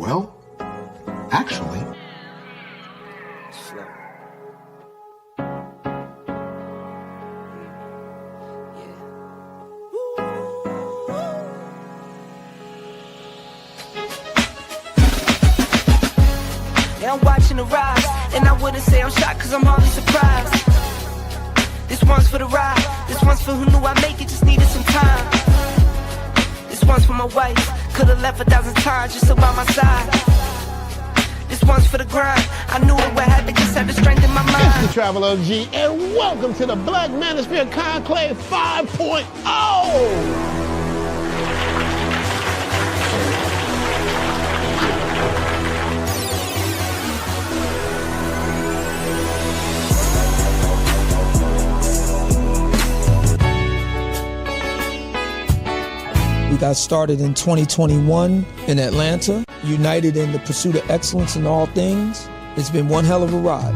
Well, actually... Yeah, I'm watching the rise, and I wouldn't say I'm shocked cause I'm hardly surprised. This one's for the ride, this one's for who knew I'd make it, just needed some time. This one's for my wife, could've left 1,000 times just so by my side. This one's for the grind, I knew it would have to just have the strength in my mind. It's the Travel OG, and welcome to the Black Manosphere Conclave 5.0! We got started in 2021 in Atlanta, united in the pursuit of excellence in all things. It's been one hell of a ride.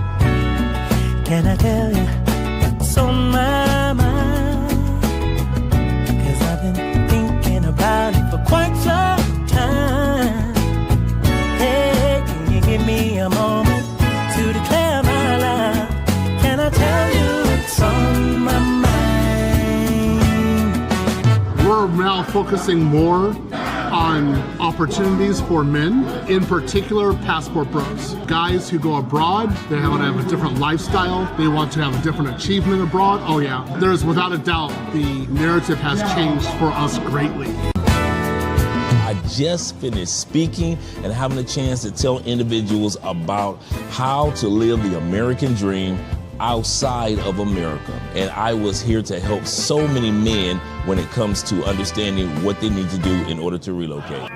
Can I tell you what's on my mind? Cause I've been thinking about it for quite some time. Hey, can you give me a moment to declare my love? Can I tell you what's on my mind? We're now focusing more on opportunities for men, in particular passport bros. Guys who go abroad, they want to have a different lifestyle, they want to have a different achievement abroad. Oh yeah, there's without a doubt the narrative has changed for us greatly. I just finished speaking and having a chance to tell individuals about how to live the American dream outside of America. And I was here to help so many men when it comes to understanding what they need to do in order to relocate.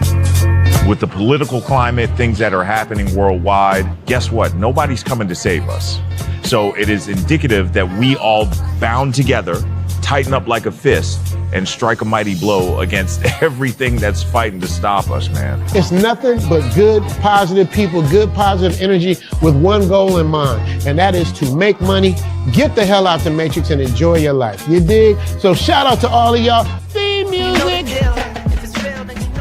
With the political climate, things that are happening worldwide, guess what? Nobody's coming to save us. So it is indicative that we all bound together, tighten up like a fist, and strike a mighty blow against everything that's fighting to stop us, man. It's nothing but good, positive people, good, positive energy with one goal in mind, and that is to make money, get the hell out the Matrix, and enjoy your life. You dig? So shout out to all of y'all. Theme music!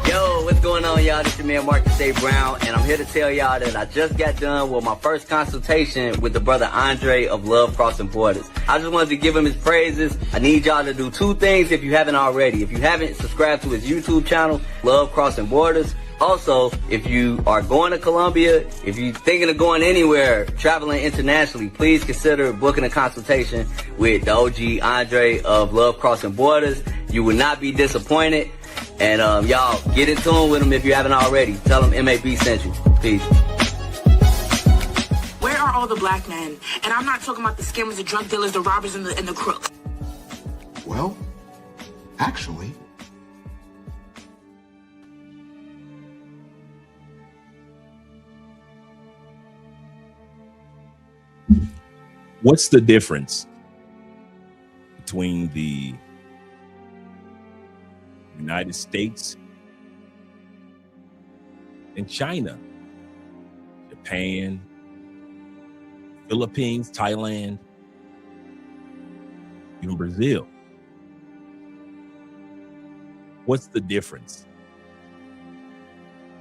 Yo, what's going on, y'all? This is your man Marcus A. Brown, and I'm here to tell y'all that I just got done with my first consultation with the brother Andre of Love Crossing Borders. I just wanted to give him his praises. I need y'all to do two things if you haven't already. If you haven't, subscribe to his YouTube channel, Love Crossing Borders. Also, if you are going to Colombia, if you're thinking of going anywhere, traveling internationally, please consider booking a consultation with the OG Andre of Love Crossing Borders. You will not be disappointed. And y'all, get in tune with him if you haven't already. Tell him MAB sent you. Peace. Where are all the black men? And I'm not talking about the scammers, the drug dealers, the robbers, and the crooks. Well, actually... What's the difference between the United States and China, Japan, Philippines, Thailand, even Brazil? What's the difference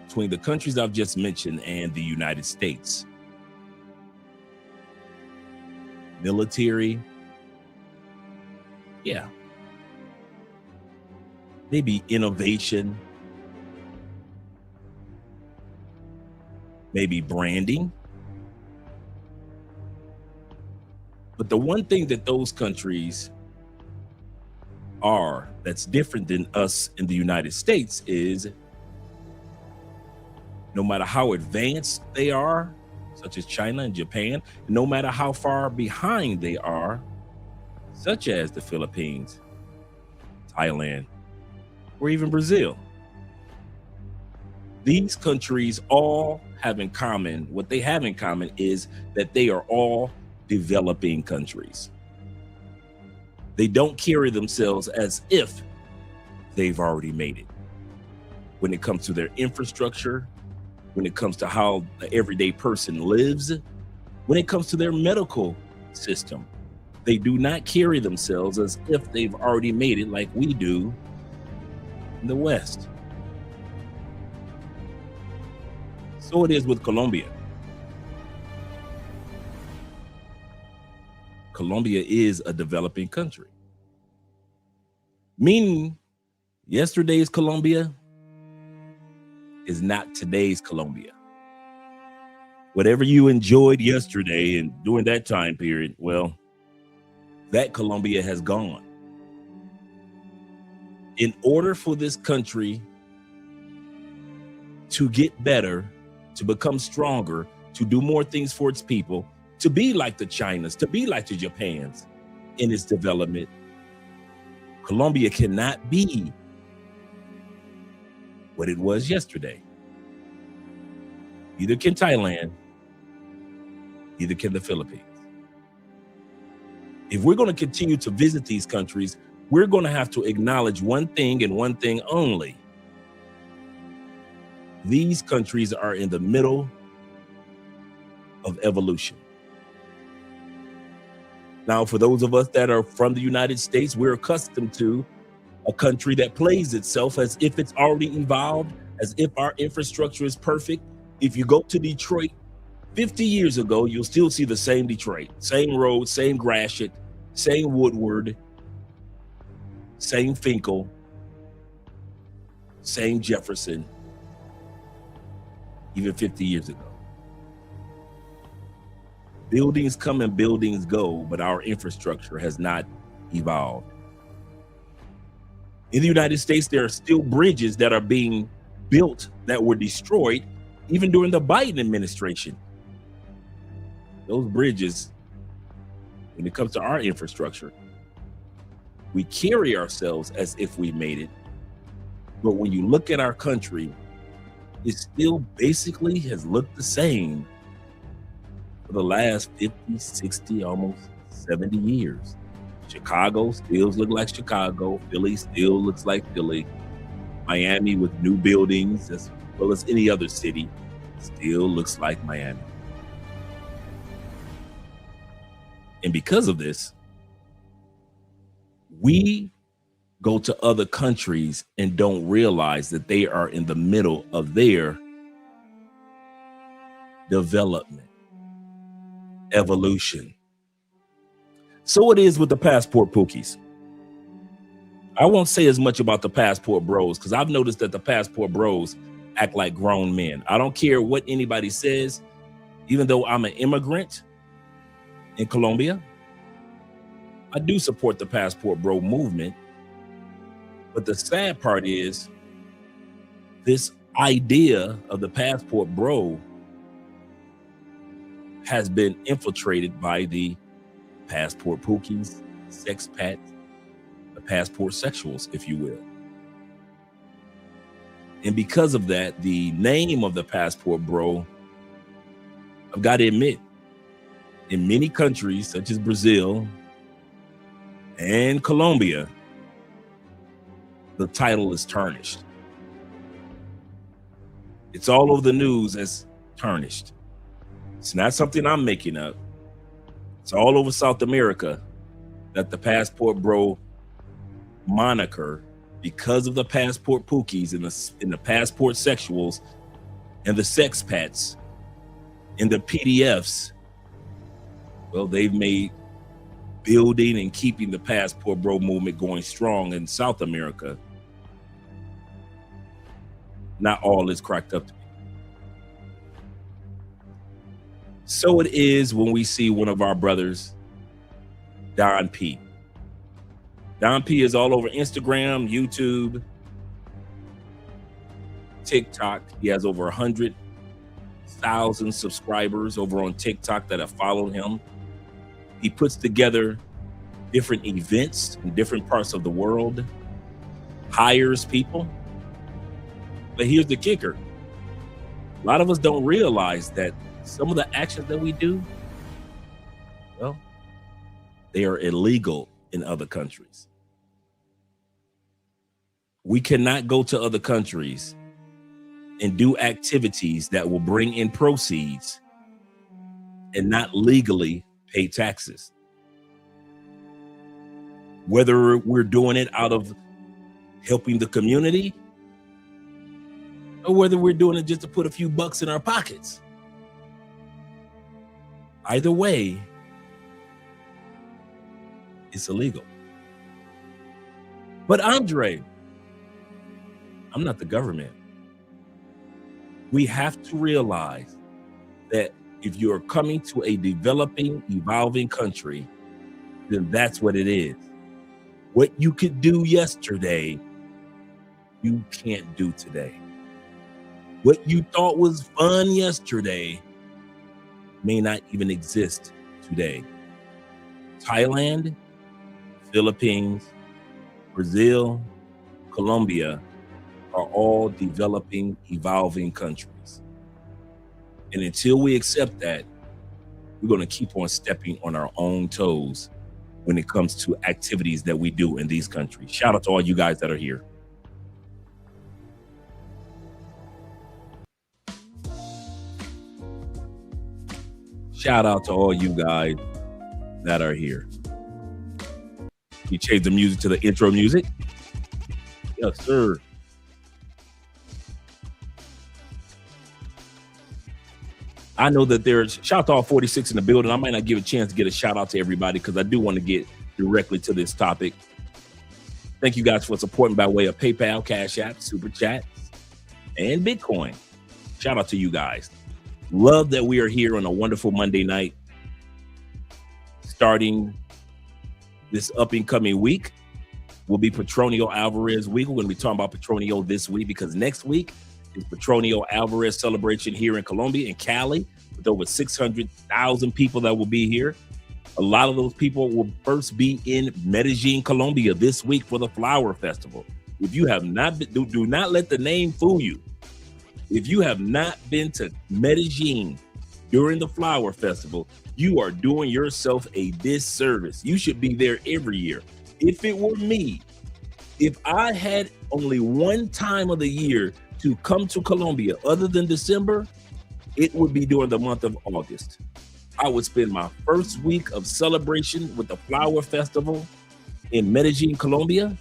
between the countries I've just mentioned and the United States? Military, yeah. Maybe innovation, maybe branding. But the one thing that those countries are that's different than us in the United States is no matter how advanced they are, such as China and Japan, no matter how far behind they are, such as the Philippines, Thailand, or even Brazil. These countries all have in common, what they have in common is that they are all developing countries. They don't carry themselves as if they've already made it. When it comes to their infrastructure, when it comes to how the everyday person lives, when it comes to their medical system, they do not carry themselves as if they've already made it like we do in the West. So it is with Colombia. Colombia is a developing country. Meaning, yesterday's Colombia is not today's Colombia. Whatever you enjoyed yesterday and during that time period, well, that Colombia has gone. In order for this country to get better, to become stronger, to do more things for its people, to be like the Chinas, to be like the Japans in its development, Colombia cannot be what it was yesterday. Neither can Thailand, neither can the Philippines. If we're going to continue to visit these countries, we're going to have to acknowledge one thing and one thing only. These countries are in the middle of evolution. Now, for those of us that are from the United States, we're accustomed to a country that plays itself as if it's already evolved, as if our infrastructure is perfect. If you go to Detroit 50 years ago, you'll still see the same Detroit, same road, same Gratiot, same Woodward, same Finkel, same Jefferson, even 50 years ago. Buildings come and buildings go, but our infrastructure has not evolved. In the United States, there are still bridges that are being built that were destroyed even during the Biden administration. Those bridges, when it comes to our infrastructure, we carry ourselves as if we made it. But when you look at our country, it still basically has looked the same for the last 50, 60, almost 70 years. Chicago still looks like Chicago. Philly still looks like Philly. Miami with new buildings, as well as any other city, still looks like Miami. And because of this, we go to other countries and don't realize that they are in the middle of their development, evolution. So it is with the passport Pookies. I won't say as much about the passport bros because I've noticed that the passport bros act like grown men. I don't care what anybody says, even though I'm an immigrant in Colombia. I do support the passport bro movement. But the sad part is this idea of the passport bro has been infiltrated by the passport Pookies, sex pats, the passport sexuals, if you will. And because of that, the name of the passport bro, I've got to admit, in many countries such as Brazil and Colombia, the title is tarnished. It's all over the news as tarnished. It's not something I'm making up. It's all over South America that the passport bro moniker, because of the passport Pookies and the passport sexuals and the sex pats and the PDFs, well, they've made building and keeping the passport bro movement going strong in South America not all is cracked up to be. So it is when we see one of our brothers, Don P. Don P is all over Instagram, YouTube, TikTok. He has over 100,000 subscribers over on TikTok that have followed him. He puts together different events in different parts of the world, hires people. But here's the kicker. A lot of us don't realize that some of the actions that we do, well, they are illegal in other countries. We cannot go to other countries and do activities that will bring in proceeds and not legally pay taxes. Whether we're doing it out of helping the community or whether we're doing it just to put a few bucks in our pockets. Either way, it's illegal. But Andre, I'm not the government. We have to realize that if you're coming to a developing, evolving country, then that's what it is. What you could do yesterday, you can't do today. What you thought was fun yesterday may not even exist today. Thailand, Philippines, Brazil, Colombia are all developing, evolving countries. And until we accept that, we're going to keep on stepping on our own toes when it comes to activities that we do in these countries. Shout out to all you guys that are here. Shout out to all you guys that are here. You change the music to the intro music? Yes, sir. I know that there's shout out to all 46 in the building. I might not give a chance to get a shout out to everybody because I do want to get directly to this topic. Thank you guys for supporting by way of PayPal, Cash App, Super Chat, and Bitcoin. Shout out to you guys. Love that we are here on a wonderful Monday night, starting this up and coming week. Will be Petronio Alvarez week. We're going to be talking about Petronio this week because next week is Petronio Alvarez celebration here in Colombia, in Cali, with over 600,000 people that will be here. A lot of those people will first be in Medellin, Colombia this week for the Flower Festival. If you have not been, do not let the name fool you. If you have not been to Medellin during the Flower Festival, you are doing yourself a disservice. You should be there every year. If it were me, if I had only one time of the year to come to Colombia other than December, it would be during the month of August. I would spend my first week of celebration with the Flower Festival in Medellin, Colombia,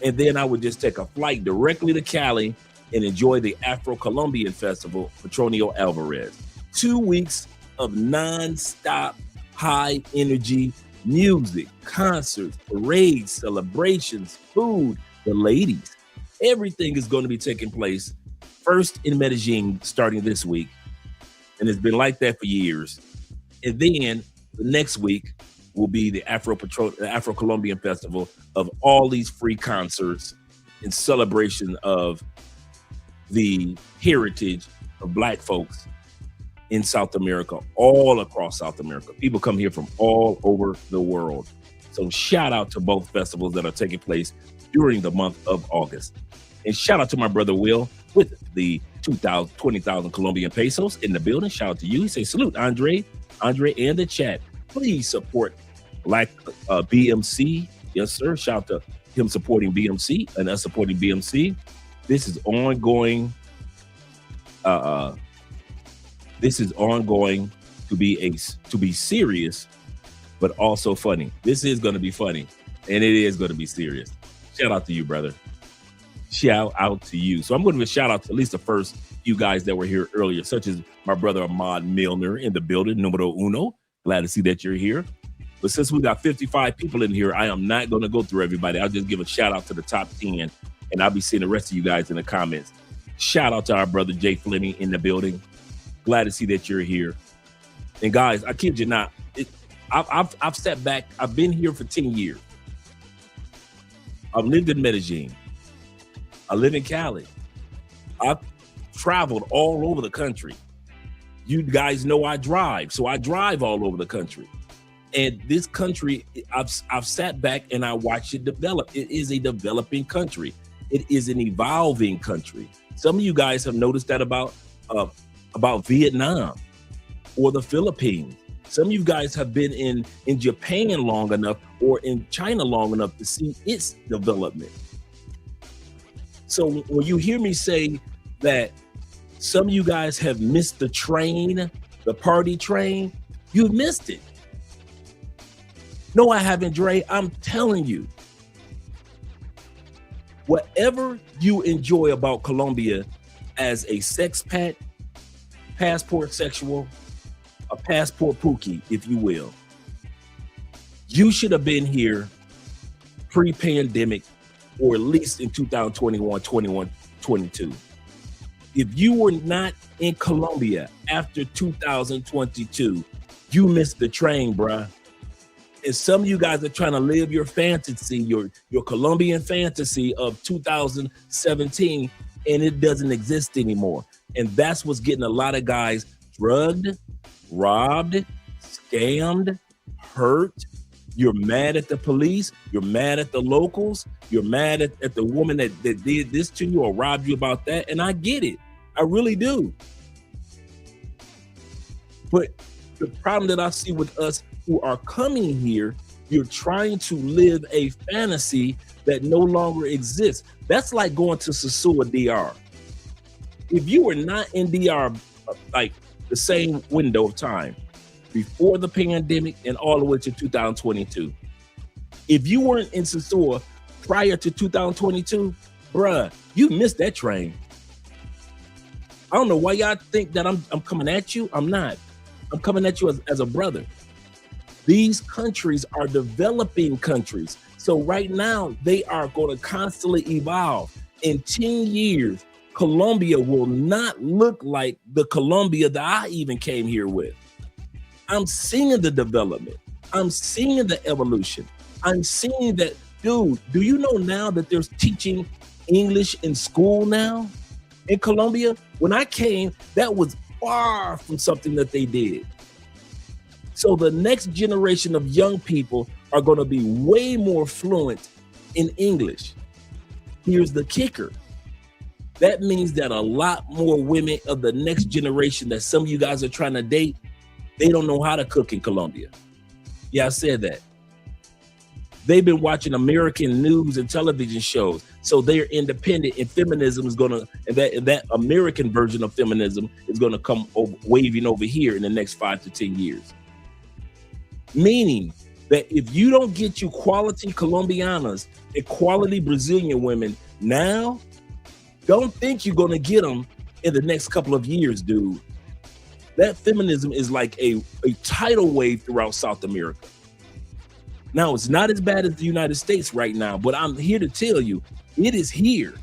and then I would just take a flight directly to Cali and enjoy the Afro-Colombian Festival, Petronio Alvarez. 2 weeks of non-stop high-energy music, concerts, parades, celebrations, food, the ladies. Everything is going to be taking place first in Medellin starting this week, and it's been like that for years. And then the next week will be the Afro-Colombian Festival of all these free concerts in celebration of the heritage of Black folks in South America, all across South America. People come here from all over the world. So shout out to both festivals that are taking place during the month of August. And shout out to my brother Will with the 20,000 Colombian pesos in the building. Shout out to you. He says, salute, Andre and the chat. Please support Black BMC. Yes, sir. Shout out to him supporting BMC and us supporting BMC. This is ongoing. This is ongoing to be serious, but also funny. This is going to be funny, and it is going to be serious. Shout out to you, brother. Shout out to you. So I'm going to give a shout out to at least the first few guys that were here earlier, such as my brother Ahmad Milner in the building, numero uno. Glad to see that you're here. But since we got 55 people in here, I am not going to go through everybody. I'll just give a shout out to the top 10, and I'll be seeing the rest of you guys in the comments. Shout out to our brother Jay Fleming in the building. Glad to see that you're here. And guys, I kid you not, I've stepped back. I've been here for 10 years. I've lived in Medellin. I live in Cali. I've traveled all over the country. You guys know I drive, so I drive all over the country. And this country, I've sat back and I watched it develop. It is a developing country. It is an evolving country. Some of you guys have noticed that about Vietnam or the Philippines. Some of you guys have been in Japan long enough or in China long enough to see its development. So when you hear me say that some of you guys have missed the train, the party train, you missed it. No, I haven't, Dre. I'm telling you. Whatever you enjoy about Colombia, as a sexpat, passport sexual, a passport Pookie, if you will. You should have been here pre-pandemic, or at least in 2021, 21, 22. If you were not in Colombia after 2022, you missed the train, bruh. And some of you guys are trying to live your fantasy, your Colombian fantasy of 2017, and it doesn't exist anymore. And that's what's getting a lot of guys drugged, robbed, scammed, hurt. You're mad at the police. You're mad at the locals. You're mad at the woman that did this to you or robbed you about that. And I get it. I really do. But the problem that I see with us who are coming here, you're trying to live a fantasy that no longer exists. That's like going to Sosúa, DR. If you were not in DR, like the same window of time, before the pandemic and all the way to 2022. If you weren't in Sosúa prior to 2022, bruh, you missed that train. I don't know why y'all think that I'm coming at you. I'm not. I'm coming at you as a brother. These countries are developing countries. So right now, they are going to constantly evolve. In 10 years, Colombia will not look like the Colombia that I even came here with. I'm seeing the development. I'm seeing the evolution. I'm seeing that, dude, do you know now that there's teaching English in school now in Colombia? When I came, that was far from something that they did. So the next generation of young people are going to be way more fluent in English. Here's the kicker. That means that a lot more women of the next generation that some of you guys are trying to date, they don't know how to cook in Colombia. Yeah, I said that. They've been watching American news and television shows, so they're independent, and feminism is gonna, and that American version of feminism is gonna come waving over here in the next 5 to 10 years. Meaning that if you don't get you quality Colombianas and quality Brazilian women now, don't think you're gonna get them in the next couple of years, dude. That feminism is like a tidal wave throughout South America. Now, it's not as bad as the United States right now, but I'm here to tell you, it is here.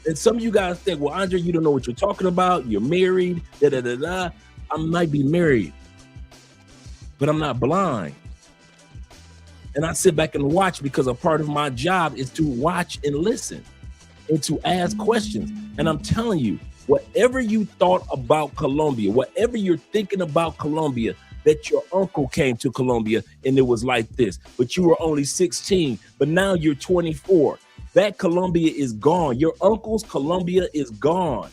And some of you guys think, well, Andre, you don't know what you're talking about. You're married, da-da-da-da. I might be married, but I'm not blind. And I sit back and watch because a part of my job is to watch and listen and to ask questions. And I'm telling you, whatever you thought about Colombia, whatever you're thinking about Colombia, that your uncle came to Colombia and it was like this, but you were only 16, but now you're 24. That Colombia is gone. Your uncle's Colombia is gone.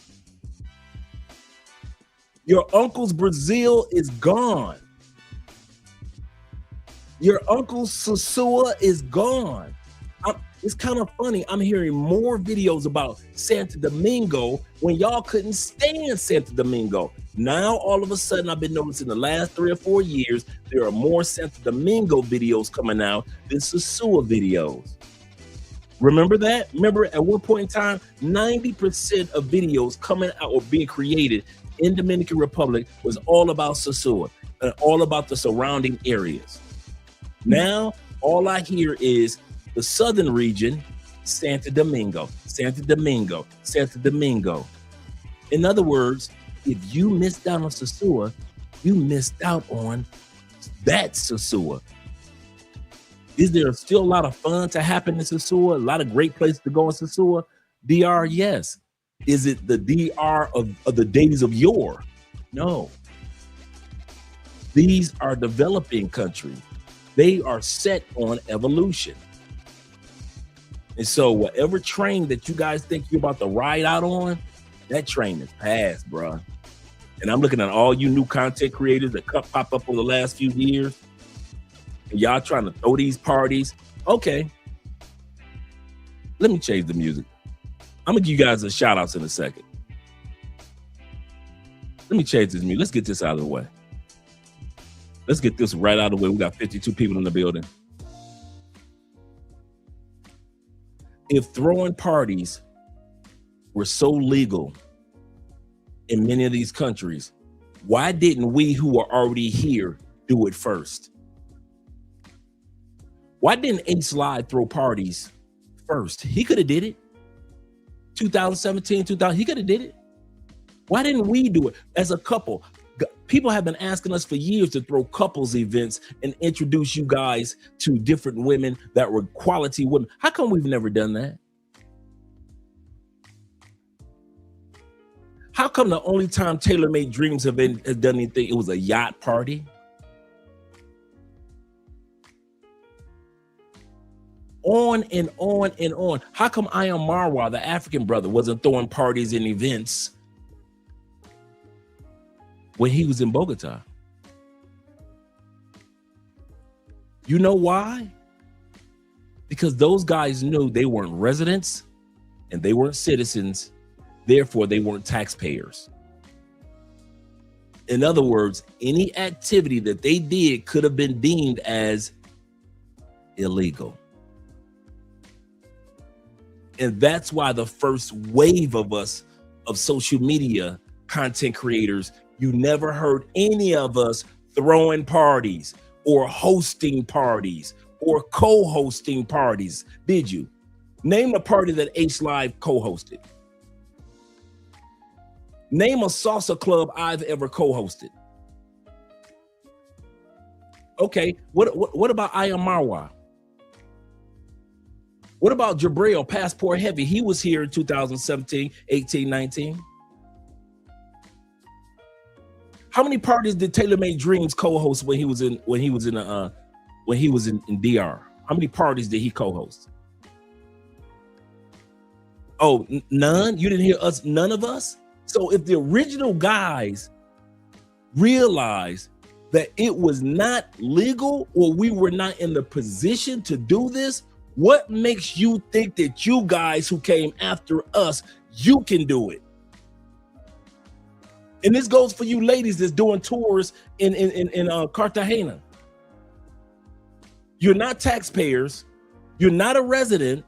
Your uncle's Brazil is gone. Your uncle's Sosúa is gone. It's kind of funny. I'm hearing more videos about Santo Domingo when y'all couldn't stand Santo Domingo. Now, all of a sudden, I've been noticing the last 3 or 4 years, there are more Santo Domingo videos coming out than Sosúa videos. Remember that? Remember at one point in time, 90% of videos coming out or being created in Dominican Republic was all about Sosúa and all about the surrounding areas. Now, all I hear is the southern region, Santo Domingo, Santo Domingo, Santo Domingo. In other words, if you missed out on Sosúa, you missed out on that Sosúa. Is there still a lot of fun to happen in Sosúa? A lot of great places to go in Sosúa? DR, yes. Is it the DR of the days of yore? No. These are developing countries. They are set on evolution. And so whatever train that you guys think you're about to ride out on, that train is past, bro. And I'm looking at all you new content creators that pop up over the last few years. And y'all trying to throw these parties. Okay. Let me change the music. I'm gonna give you guys a shout outs in a second. Let me change this music. Let's get this out of the way. Let's get this right out of the way. We got 52 people in the building. If throwing parties were so legal in many of these countries, why didn't we who are already here do it first? Why didn't Ace Live throw parties first? He could have did it. 2017, 2000, he could have did it. Why didn't we do it as a couple? People have been asking us for years to throw couples events and introduce you guys to different women that were quality women. How come we've never done that? How come the only time Taylor Made Dreams has done anything, it was a yacht party? On and on and on. How come I Am Marwa, the African brother, wasn't throwing parties and events when he was in Bogota? You know why? Because those guys knew they weren't residents and they weren't citizens, therefore they weren't taxpayers. In other words, any activity that they did could have been deemed as illegal. And that's why the first wave of us, of social media content creators, you never heard any of us throwing parties or hosting parties or co-hosting parties, did you? Name a party that Ace Live co-hosted. Name a salsa club I've ever co-hosted. Okay, what about I Am Marwa? What about Jabril, Passport Heavy? He was here in 2017, 18, 19. How many parties did Taylor Made Dreams co-host when he was in DR? How many parties did he co-host? Oh, none? You didn't hear us, none of us? So if the original guys realized that it was not legal or we were not in the position to do this, what makes you think that you guys who came after us, you can do it? And this goes for you ladies that's doing tours in Cartagena. You're not taxpayers. You're not a resident.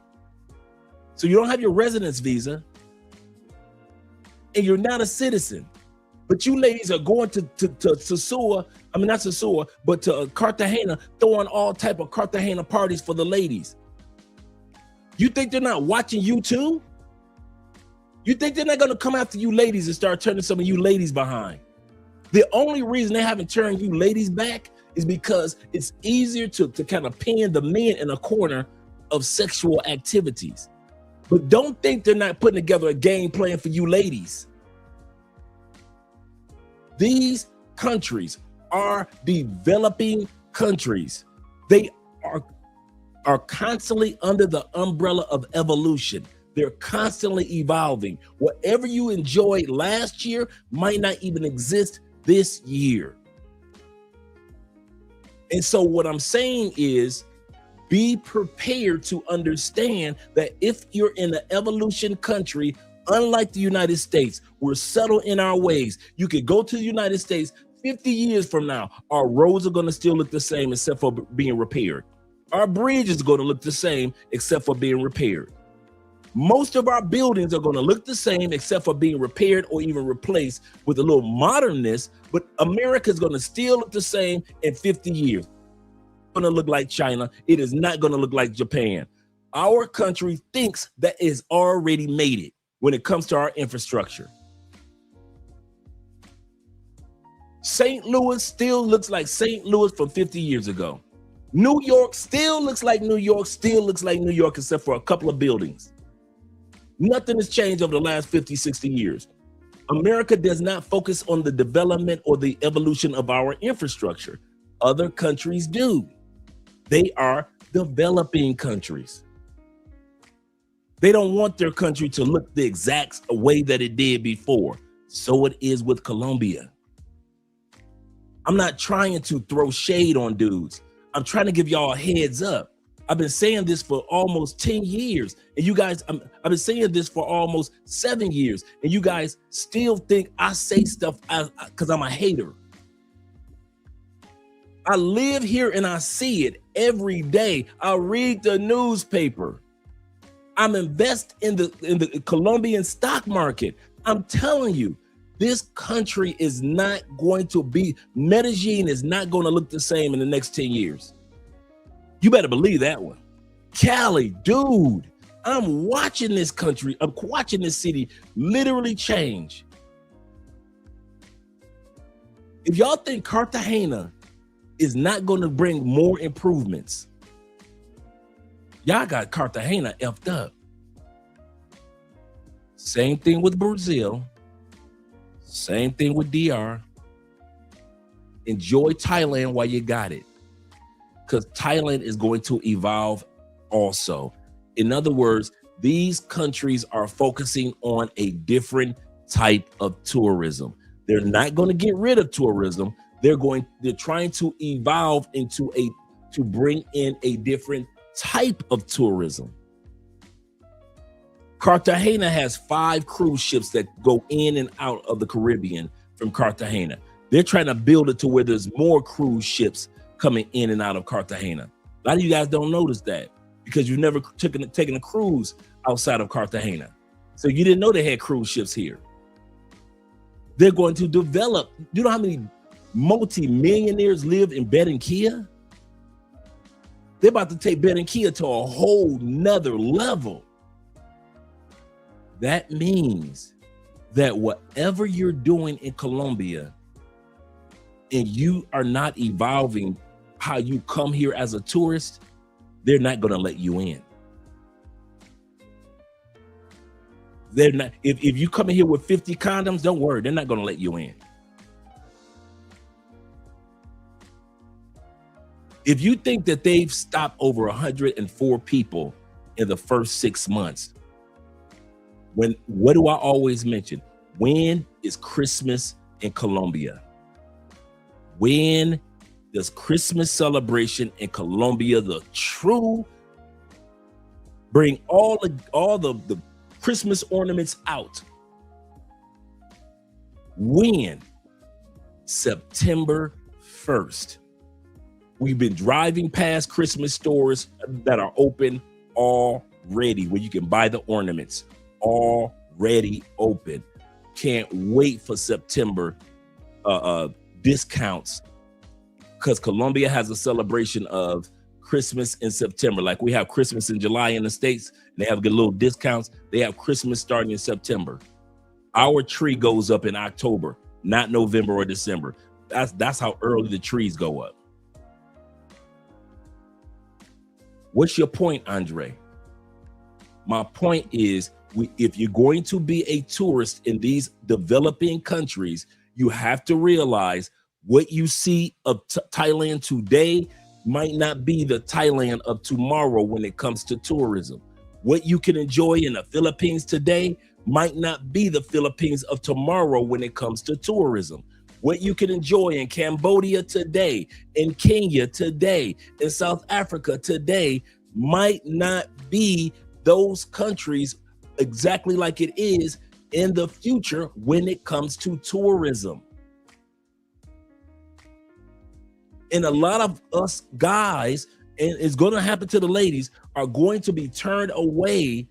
So you don't have your residence visa. And you're not a citizen. But you ladies are going to Sosua, I mean not Sosua, but to Cartagena, throwing all type of Cartagena parties for the ladies. You think they're not watching you too? You think they're not gonna come after you ladies and start turning some of you ladies behind? The only reason they haven't turned you ladies back is because it's easier to kind of pin the men in a corner of sexual activities. But don't think they're not putting together a game plan for you ladies. These countries are developing countries. They are constantly under the umbrella of evolution. They're constantly evolving. Whatever you enjoyed last year might not even exist this year. And so what I'm saying is, be prepared to understand that if you're in an evolution country, unlike the United States, we're settled in our ways. You could go to the United States 50 years from now, our roads are going to still look the same except for being repaired. Our bridge is going to look the same except for being repaired. Most of our buildings are going to look the same except for being repaired or even replaced with a little modernness, but America is going to still look the same in 50 years. It's going to look like China. It is not going to look like Japan. Our country thinks that it's already made it when it comes to our infrastructure. St. Louis still looks like St. Louis from 50 years ago. New York still looks like New York, except for a couple of buildings. Nothing has changed over the last 50, 60 years. America does not focus on the development or the evolution of our infrastructure. Other countries do. They are developing countries. They don't want their country to look the exact way that it did before. So it is with Colombia. I'm not trying to throw shade on dudes. I'm trying to give y'all a heads up. I've been saying this for almost 10 years. And you guys, I've been saying this for almost 7 years. And you guys still think I say stuff because I'm a hater. I live here and I see it every day. I read the newspaper. I'm invest in the Colombian stock market. I'm telling you, this country is not going to be, Medellin is not going to look the same in the next 10 years. You better believe that one. Cali, dude, I'm watching this country, I'm watching this city literally change. If y'all think Cartagena is not going to bring more improvements, y'all got Cartagena effed up. Same thing with Brazil. Same thing with DR. Enjoy Thailand while you got it, because Thailand is going to evolve also. In other words, these countries are focusing on a different type of tourism. They're not going to get rid of tourism. They're trying to evolve to bring in a different type of tourism. Cartagena has 5 cruise ships that go in and out of the Caribbean from Cartagena. They're trying to build it to where there's more cruise ships coming in and out of Cartagena. A lot of you guys don't notice that because you've never taken a cruise outside of Cartagena. So you didn't know they had cruise ships here. They're going to develop. You know how many multi-millionaires live in Barranquilla? They're about to take Barranquilla to a whole nother level. That means that whatever you're doing in Colombia and you are not evolving how you come here as a tourist, they're not going to let you in. They're not. If you come in here with 50 condoms, don't worry, they're not going to let you in. If you think that they've stopped over 104 people in the first 6 months, what do I always mention? When is Christmas in Colombia? When does Christmas celebration in Colombia, the true, bring all the Christmas ornaments out? When? September 1st. We've been driving past Christmas stores that are open already, where you can buy the ornaments. Already open. Can't wait for September discounts, because Colombia has a celebration of Christmas in September. Like we have Christmas in July in the States, and they have good little discounts. They have Christmas starting in September. Our tree goes up in October, not November or December. That's how early the trees go up. What's your point, Andre? My point is, if you're going to be a tourist in these developing countries, you have to realize what you see of Thailand today might not be the Thailand of tomorrow when it comes to tourism. What you can enjoy in the Philippines today might not be the Philippines of tomorrow when it comes to tourism. What you can enjoy in Cambodia today, in Kenya today, in South Africa today might not be those countries exactly like it is in the future when it comes to tourism. And a lot of us guys, and it's going to happen to the ladies, are going to be turned away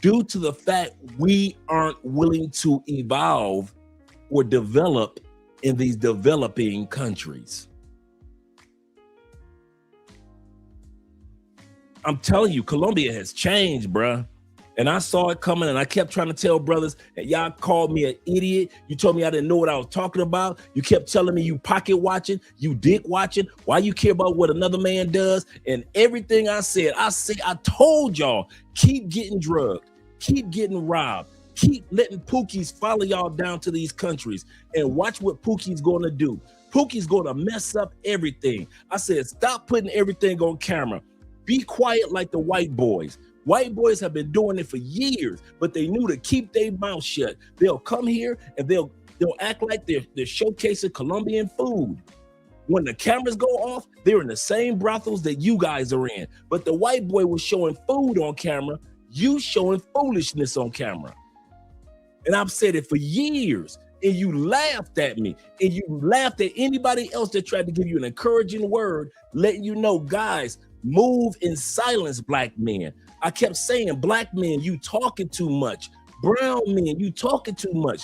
due to the fact we aren't willing to evolve or develop in these developing countries. I'm telling you, Colombia has changed, bruh. And I saw it coming, and I kept trying to tell brothers, and y'all called me an idiot. You told me I didn't know what I was talking about. You kept telling me you pocket watching, you dick watching. Why you care about what another man does? And everything I said, I told y'all, keep getting drugged, keep getting robbed, keep letting Pookies follow y'all down to these countries, and watch what Pookie's going to do. Pookie's going to mess up everything. I said, stop putting everything on camera. Be quiet like the white boys. White boys have been doing it for years, but they knew to keep their mouth shut. They'll come here and they'll act like they're showcasing Colombian food. When the cameras go off, they're in the same brothels that you guys are in. But the white boy was showing food on camera, you showing foolishness on camera. And I've said it for years, and you laughed at me, and you laughed at anybody else that tried to give you an encouraging word, letting you know, guys, move in silence, black men. I kept saying, black men, you talking too much. Brown men, you talking too much.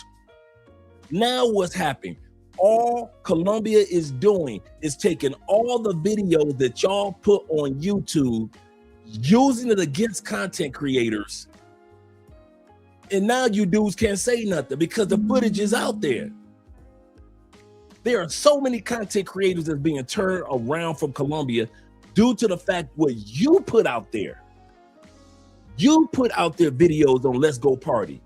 Now what's happening? All Colombia is doing is taking all the videos that y'all put on YouTube, using it against content creators. And now you dudes can't say nothing because the footage is out there. There are so many content creators that's being turned around from Colombia due to the fact what you put out there. You put out their videos on Let's Go Party.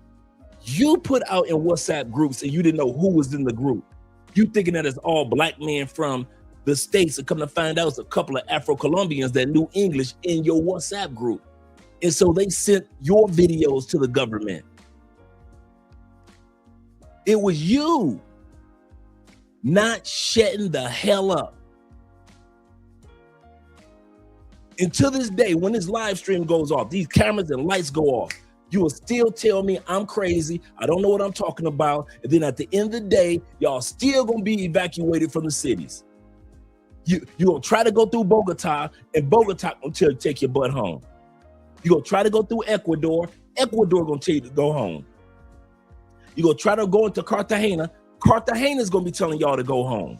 You put out in WhatsApp groups and you didn't know who was in the group. You thinking that it's all black men from the States, and come to find out it's a couple of Afro-Colombians that knew English in your WhatsApp group. And so they sent your videos to the government. It was you not shutting the hell up. And to this day, when this live stream goes off, these cameras and lights go off, you will still tell me I'm crazy, I don't know what I'm talking about, and then at the end of the day, y'all still gonna be evacuated from the cities. You gonna try to go through Bogota, and Bogota gonna tell you to take your butt home. You gonna try to go through Ecuador, Ecuador gonna tell you to go home. You gonna try to go into Cartagena, Cartagena's gonna be telling y'all to go home.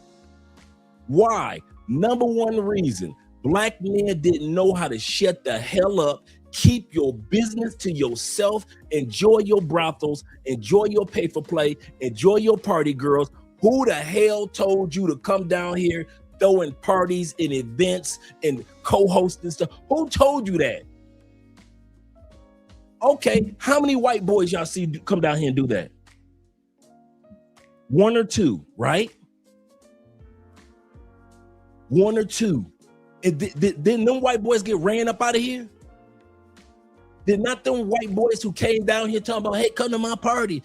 Why? Number one reason, black men didn't know how to shut the hell up. Keep your business to yourself. Enjoy your brothels. Enjoy your pay for play. Enjoy your party girls. Who the hell told you to come down here throwing parties and events and co-hosting stuff? Who told you that? Okay, how many white boys y'all see come down here and do that? One or two, right? One or two. And didn't them white boys get ran up out of here? Did not them white boys who came down here talking about, hey, come to my party,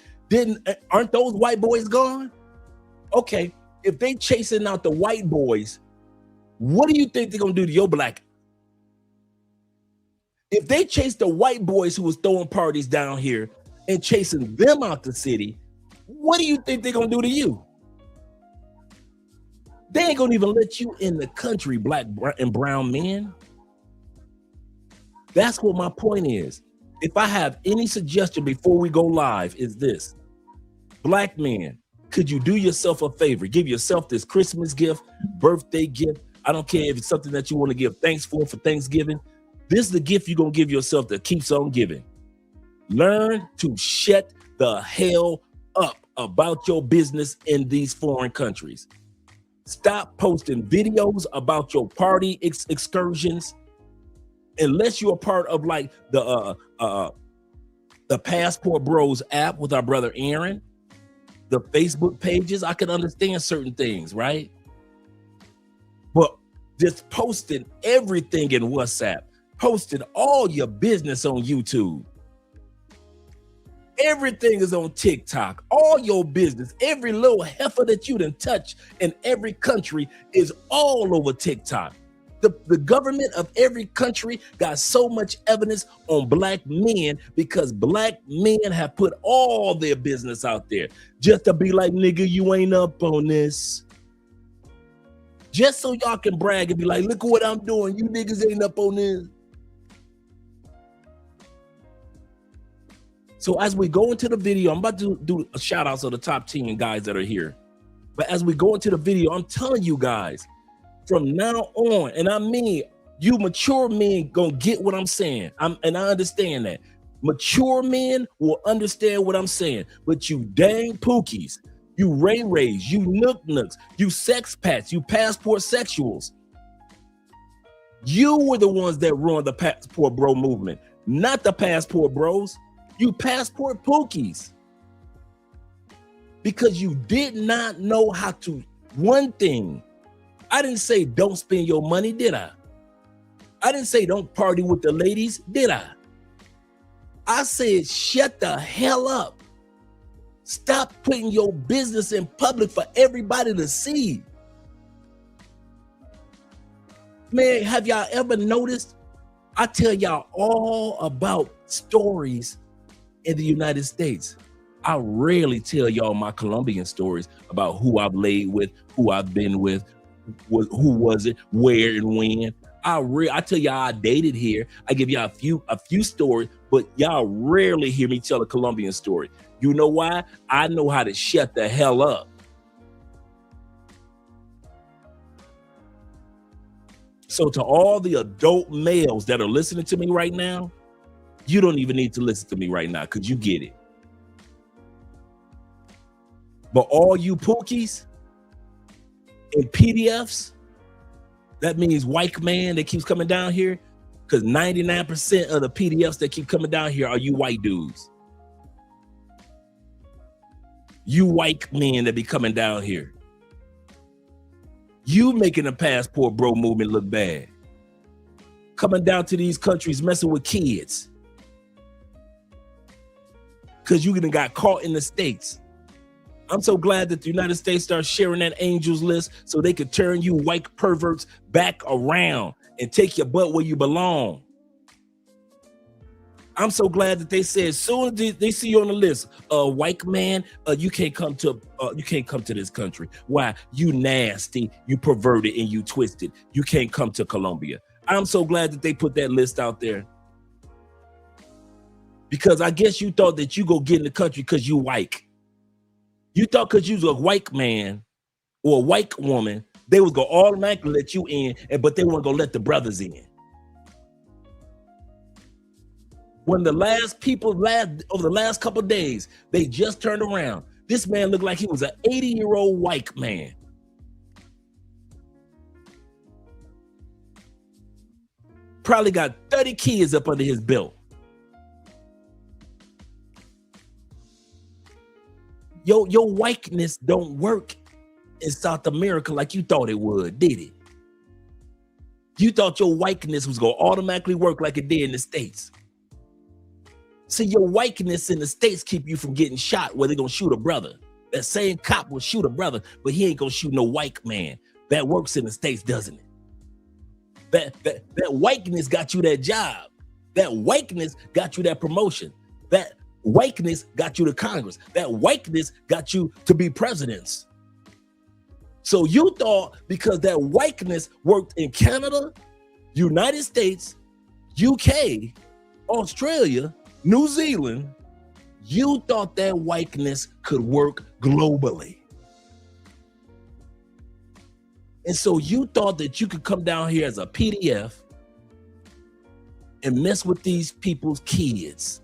aren't those white boys gone? Okay, if they chasing out the white boys, what do you think they're gonna do to your black? If they chase the white boys who was throwing parties down here and chasing them out the city, what do you think they're gonna do to you? They ain't gonna even let you in the country, black and brown men. That's what my point is. If I have any suggestion before we go live, is this. Black men, could you do yourself a favor? Give yourself this Christmas gift, birthday gift. I don't care if it's something that you want to give thanks for Thanksgiving. This is the gift you're going to give yourself that keeps on giving. Learn to shut the hell up about your business in these foreign countries. Stop posting videos about your party excursions. Unless you're a part of like the Passport Bros app with our brother Aaron, the Facebook pages, I can understand certain things, right? But just posting everything in WhatsApp, posting all your business on YouTube. Everything is on TikTok, all your business, every little heifer that you done touch in every country is all over TikTok. The government of every country got so much evidence on black men because black men have put all their business out there just to be like, nigga, you ain't up on this. Just so y'all can brag and be like, look at what I'm doing. You niggas ain't up on this. So as we go into the video, I'm about to do a shout out to the top 10 guys that are here. But as we go into the video, I'm telling you guys, from now on, and I mean, you mature men gonna get what I'm saying. And I understand that. Mature men will understand what I'm saying. But you dang Pookies, you Ray-Rays, you Nook-Nooks, you sex pats, you passport sexuals. You were the ones that ruined the passport bro movement, not the passport bros. You passport Pookies. Because you did not know how to, one thing, I didn't say don't spend your money, did I? I didn't say don't party with the ladies, did I? I said shut the hell up. Stop putting your business in public for everybody to see. Man, have y'all ever noticed? I tell y'all all about stories in the United States. I rarely tell y'all my Colombian stories about who I've laid with, who I've been with, who was it, where and when. I tell y'all I dated here. I give y'all a few stories, but y'all rarely hear me tell a Colombian story. You know why? I know how to shut the hell up. So to all the adult males that are listening to me right now, you don't even need to listen to me right now because you get it. But all you Pookies and PDFs, that means white man that keeps coming down here, because 99% of the PDFs that keep coming down here are you white dudes. You white men that be coming down here. You making the passport bro movement look bad. Coming down to these countries messing with kids. Because you got caught in the States. I'm so glad that the United States started sharing that angels list so they could turn you white perverts back around and take your butt where you belong. I'm so glad that they said as soon as they see you on the list, white man, you can't come to this country. Why? You nasty, you perverted, and you twisted. You can't come to Colombia. I'm so glad that they put that list out there. Because I guess you thought that you go get in the country because you white. You thought because you was a white man or a white woman, they was gonna automatically let you in, but they weren't gonna let the brothers in. When the last people over the last couple of days, they just turned around. This man looked like he was an 80-year-old white man. Probably got 30 kids up under his belt. Your whiteness don't work in South America like you thought it would, did it? You thought your whiteness was gonna automatically work like it did in the States. See, your whiteness in the States keep you from getting shot where they're gonna shoot a brother. That same cop will shoot a brother, but he ain't gonna shoot no white man. That works in the States, doesn't it? That whiteness got you that job. That whiteness got you that promotion. That whiteness got you to Congress. That whiteness got you to be presidents. So you thought because that whiteness worked in Canada, United States, UK, Australia, New Zealand, you thought that whiteness could work globally. And so you thought that you could come down here as a PDF and mess with these people's kids.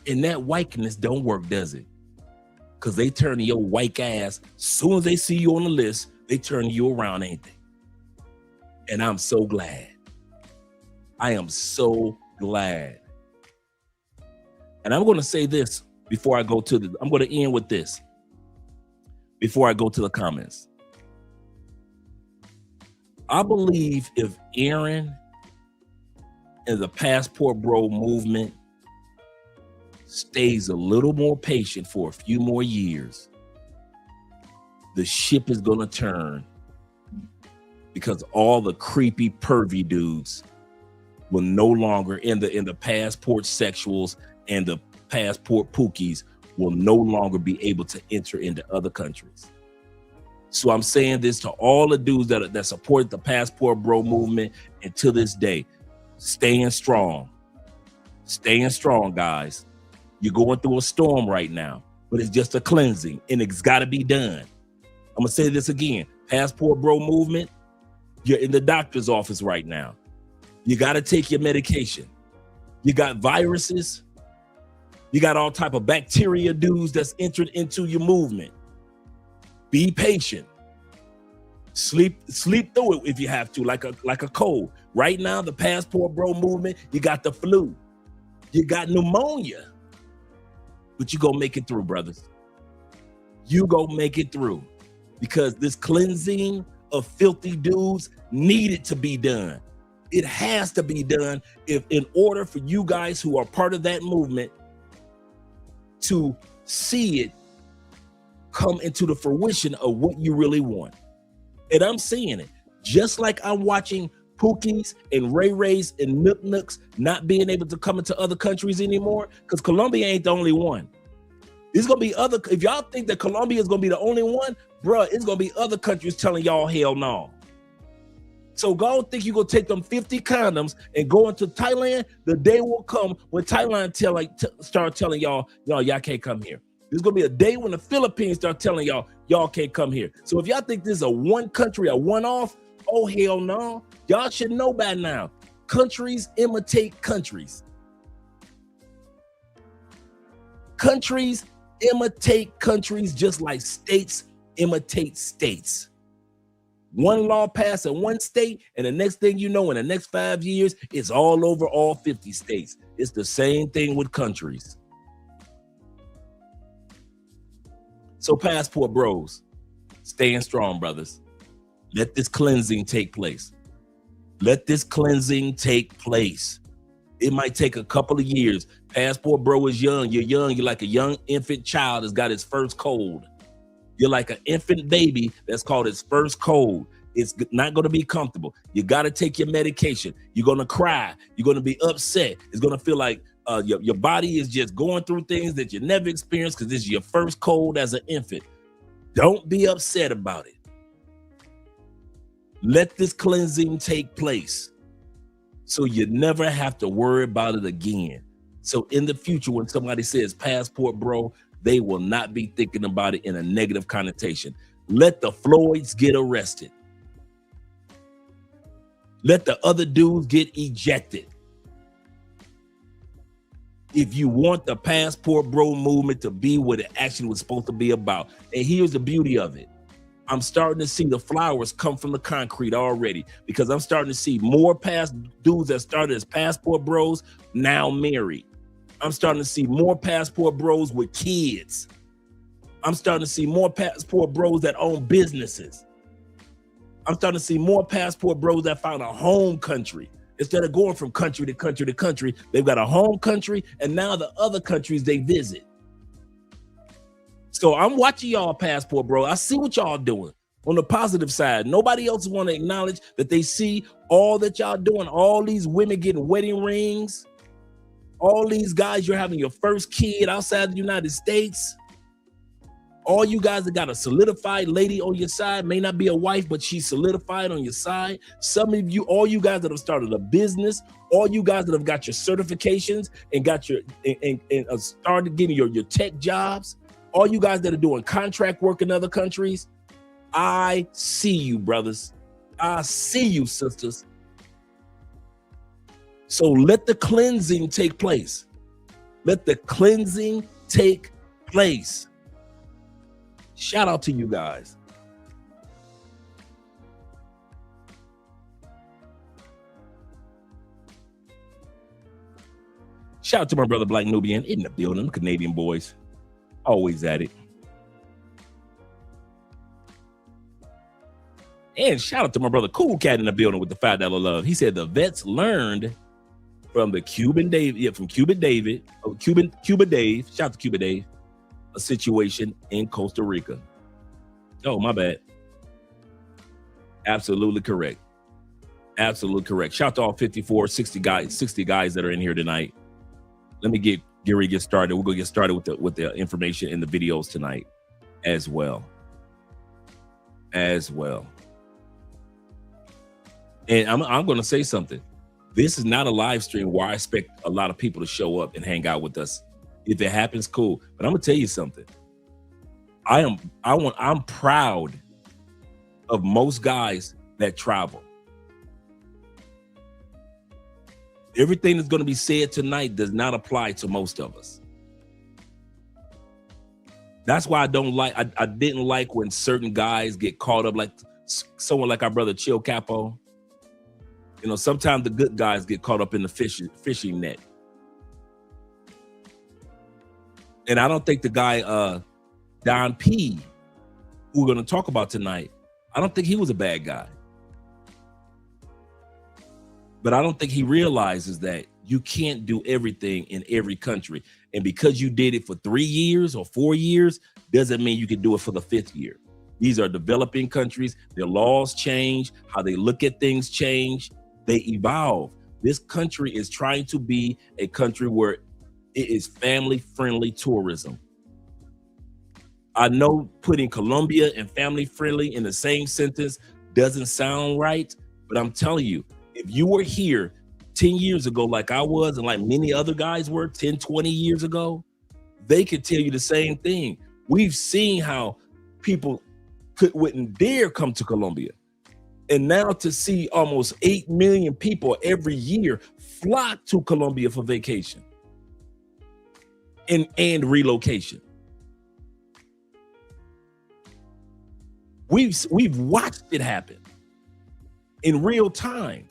And that whiteness don't work, does it? Because they turn your white ass, as soon as they see you on the list, they turn you around, ain't they? And I'm so glad. I am so glad. And I'm going to say this before I go to I'm going to end with this before I go to the comments. I believe if Aaron and the Passport Bro movement stays a little more patient for a few more years, the ship is going to turn, because all the creepy pervy dudes will no longer in the passport sexuals and the passport Pookies will no longer be able to enter into other countries. So I'm saying this to all the dudes that support the Passport Bro movement, and to this day, staying strong, guys. You're going through a storm right now, but it's just a cleansing, and it's got to be done. I'm gonna say this again: Passport Bro movement. You're in the doctor's office right now. You got to take your medication. You got viruses. You got all type of bacteria dudes that's entered into your movement. Be patient. Sleep through it if you have to, like a cold. Right now, the Passport Bro movement, you got the flu. You got pneumonia. But you gonna make it through, brothers. You gonna make it through. Because this cleansing of filthy dudes needed to be done. It has to be done in order for you guys who are part of that movement to see it come into the fruition of what you really want. And I'm seeing it. Just like I'm watching Pookies and Ray Rays and Nook Nooks not being able to come into other countries anymore, because Colombia ain't the only one. There's gonna be other, if y'all think that Colombia is gonna be the only one, bruh, it's gonna be other countries telling y'all hell no. So don't think you're gonna take them 50 condoms and go into Thailand. The day will come when Thailand start telling y'all can't come here. There's gonna be a day when the Philippines start telling y'all can't come here. So if y'all think this is a one country, a one-off, oh hell no. Y'all should know by now. Countries imitate countries. Countries imitate countries just like states imitate states. One law passed in one state, and the next thing you know, in the next 5 years, it's all over all 50 states. It's the same thing with countries. So passport bros, staying strong, brothers. Let this cleansing take place. Let this cleansing take place. It might take a couple of years. Passport bro is young. You're young. You're like a young infant child that's got his first cold. You're like an infant baby that's called its first cold. It's not going to be comfortable. You got to take your medication. You're going to cry. You're going to be upset. It's going to feel like your body is just going through things that you never experienced because this is your first cold as an infant. Don't be upset about it. Let this cleansing take place so you never have to worry about it again. So in the future, when somebody says passport bro, they will not be thinking about it in a negative connotation. Let the Floyds get arrested. Let the other dudes get ejected. If you want the passport bro movement to be what it actually was supposed to be about. And here's the beauty of it. I'm starting to see the flowers come from the concrete already because I'm starting to see more past dudes that started as passport bros now married. I'm starting to see more passport bros with kids. I'm starting to see more passport bros that own businesses. I'm starting to see more passport bros that found a home country. Instead of going from country to country to country, they've got a home country, and now the other countries they visit. So I'm watching y'all passport bro. I see what y'all doing on the positive side. Nobody else want to acknowledge that they see all that y'all doing. All these women getting wedding rings. All these guys, you're having your first kid outside the United States. All you guys that got a solidified lady on your side, may not be a wife, but she's solidified on your side. Some of you, all you guys that have started a business, all you guys that have got your certifications and got your and started getting your tech jobs, all you guys that are doing contract work in other countries, I see you, brothers. I see you, sisters. So let the cleansing take place. Let the cleansing take place. Shout out to you guys. Shout out to my brother Black Nubian in the building, the Canadian boys. Always at it. And shout out to my brother Cool Cat in the building with the $5 love. He said the vets learned from the Cuban Dave, from Cuba Dave. Shout out to Cuba Dave. A situation in Costa Rica. Oh, my bad. Absolutely correct. Absolutely correct. Shout out to all 54, 60 guys that are in here tonight. Let me get started. We're gonna get started with the information and the videos tonight as well. And I'm gonna say something. This is not a live stream where I expect a lot of people to show up and hang out with us. If it happens, cool. But I'm gonna tell you something. I'm proud of most guys that travel. Everything that's going to be said tonight does not apply to most of us. That's why I didn't like when certain guys get caught up, like someone like our brother Chill Capo. You know, sometimes the good guys get caught up in the fishing net. And I don't think the guy, Don P, who we're going to talk about tonight, I don't think he was a bad guy. But I don't think he realizes that you can't do everything in every country. And because you did it for 3 years or 4 years, doesn't mean you can do it for the 5th year. These are developing countries. Their laws change. How they look at things change. They evolve. This country is trying to be a country where it is family-friendly tourism. I know putting Colombia and family-friendly in the same sentence doesn't sound right, But I'm telling you, if you were here 10 years ago, like I was, and like many other guys were 10, 20 years ago, they could tell you the same thing. We've seen how people wouldn't dare come to Colombia. And now to see almost 8 million people every year flock to Colombia for vacation and relocation. We've watched it happen in real time.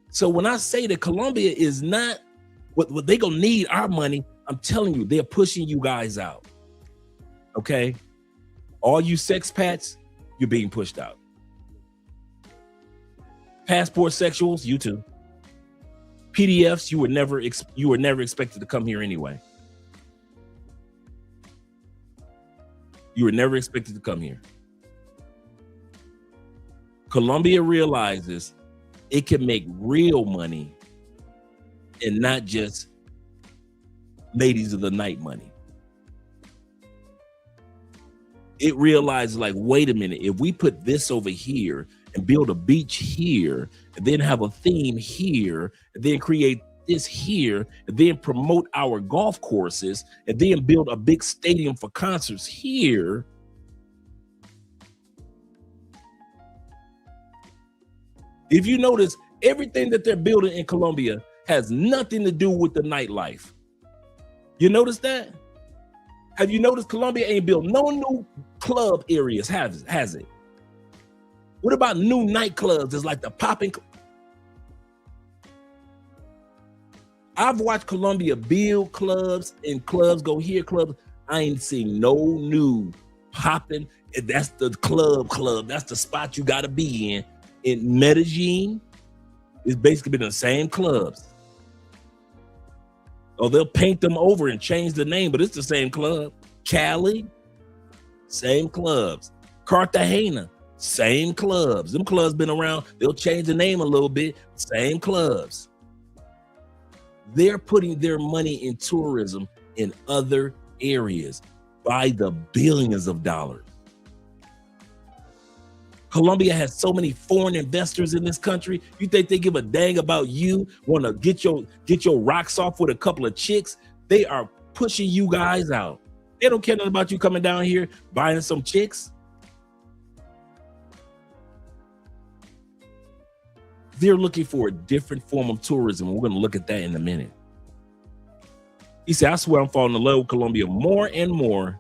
So when I say that Colombia is not what they gonna need our money, I'm telling you, they're pushing you guys out. Okay, all you sexpats, you're being pushed out. Passport sexuals, you too. PDFs, you were never expected to come here anyway. You were never expected to come here. Colombia realizes it can make real money and not just ladies of the night money. It realizes, like, wait a minute, if we put this over here and build a beach here, and then have a theme here, and then create this here, and then promote our golf courses, and then build a big stadium for concerts here, if you notice, everything that they're building in Colombia has nothing to do with the nightlife. You notice that? Have you noticed Colombia ain't built no new club areas, has it? What about new nightclubs? It's like the popping. I've watched Colombia build clubs and clubs go here, clubs. I ain't seen no new popping. That's the club. That's the spot you gotta be in. In Medellin, it's basically been the same clubs. Or they'll paint them over and change the name, but it's the same club. Cali, same clubs. Cartagena, same clubs. Them clubs been around. They'll change the name a little bit. Same clubs. They're putting their money in tourism in other areas by the billions of dollars. Colombia has so many foreign investors in this country. You think they give a dang about you? Want to get your rocks off with a couple of chicks? They are pushing you guys out. They don't care nothing about you coming down here buying some chicks. They're looking for a different form of tourism. We're going to look at that in a minute. He said, I swear I'm falling in love with Colombia more and more.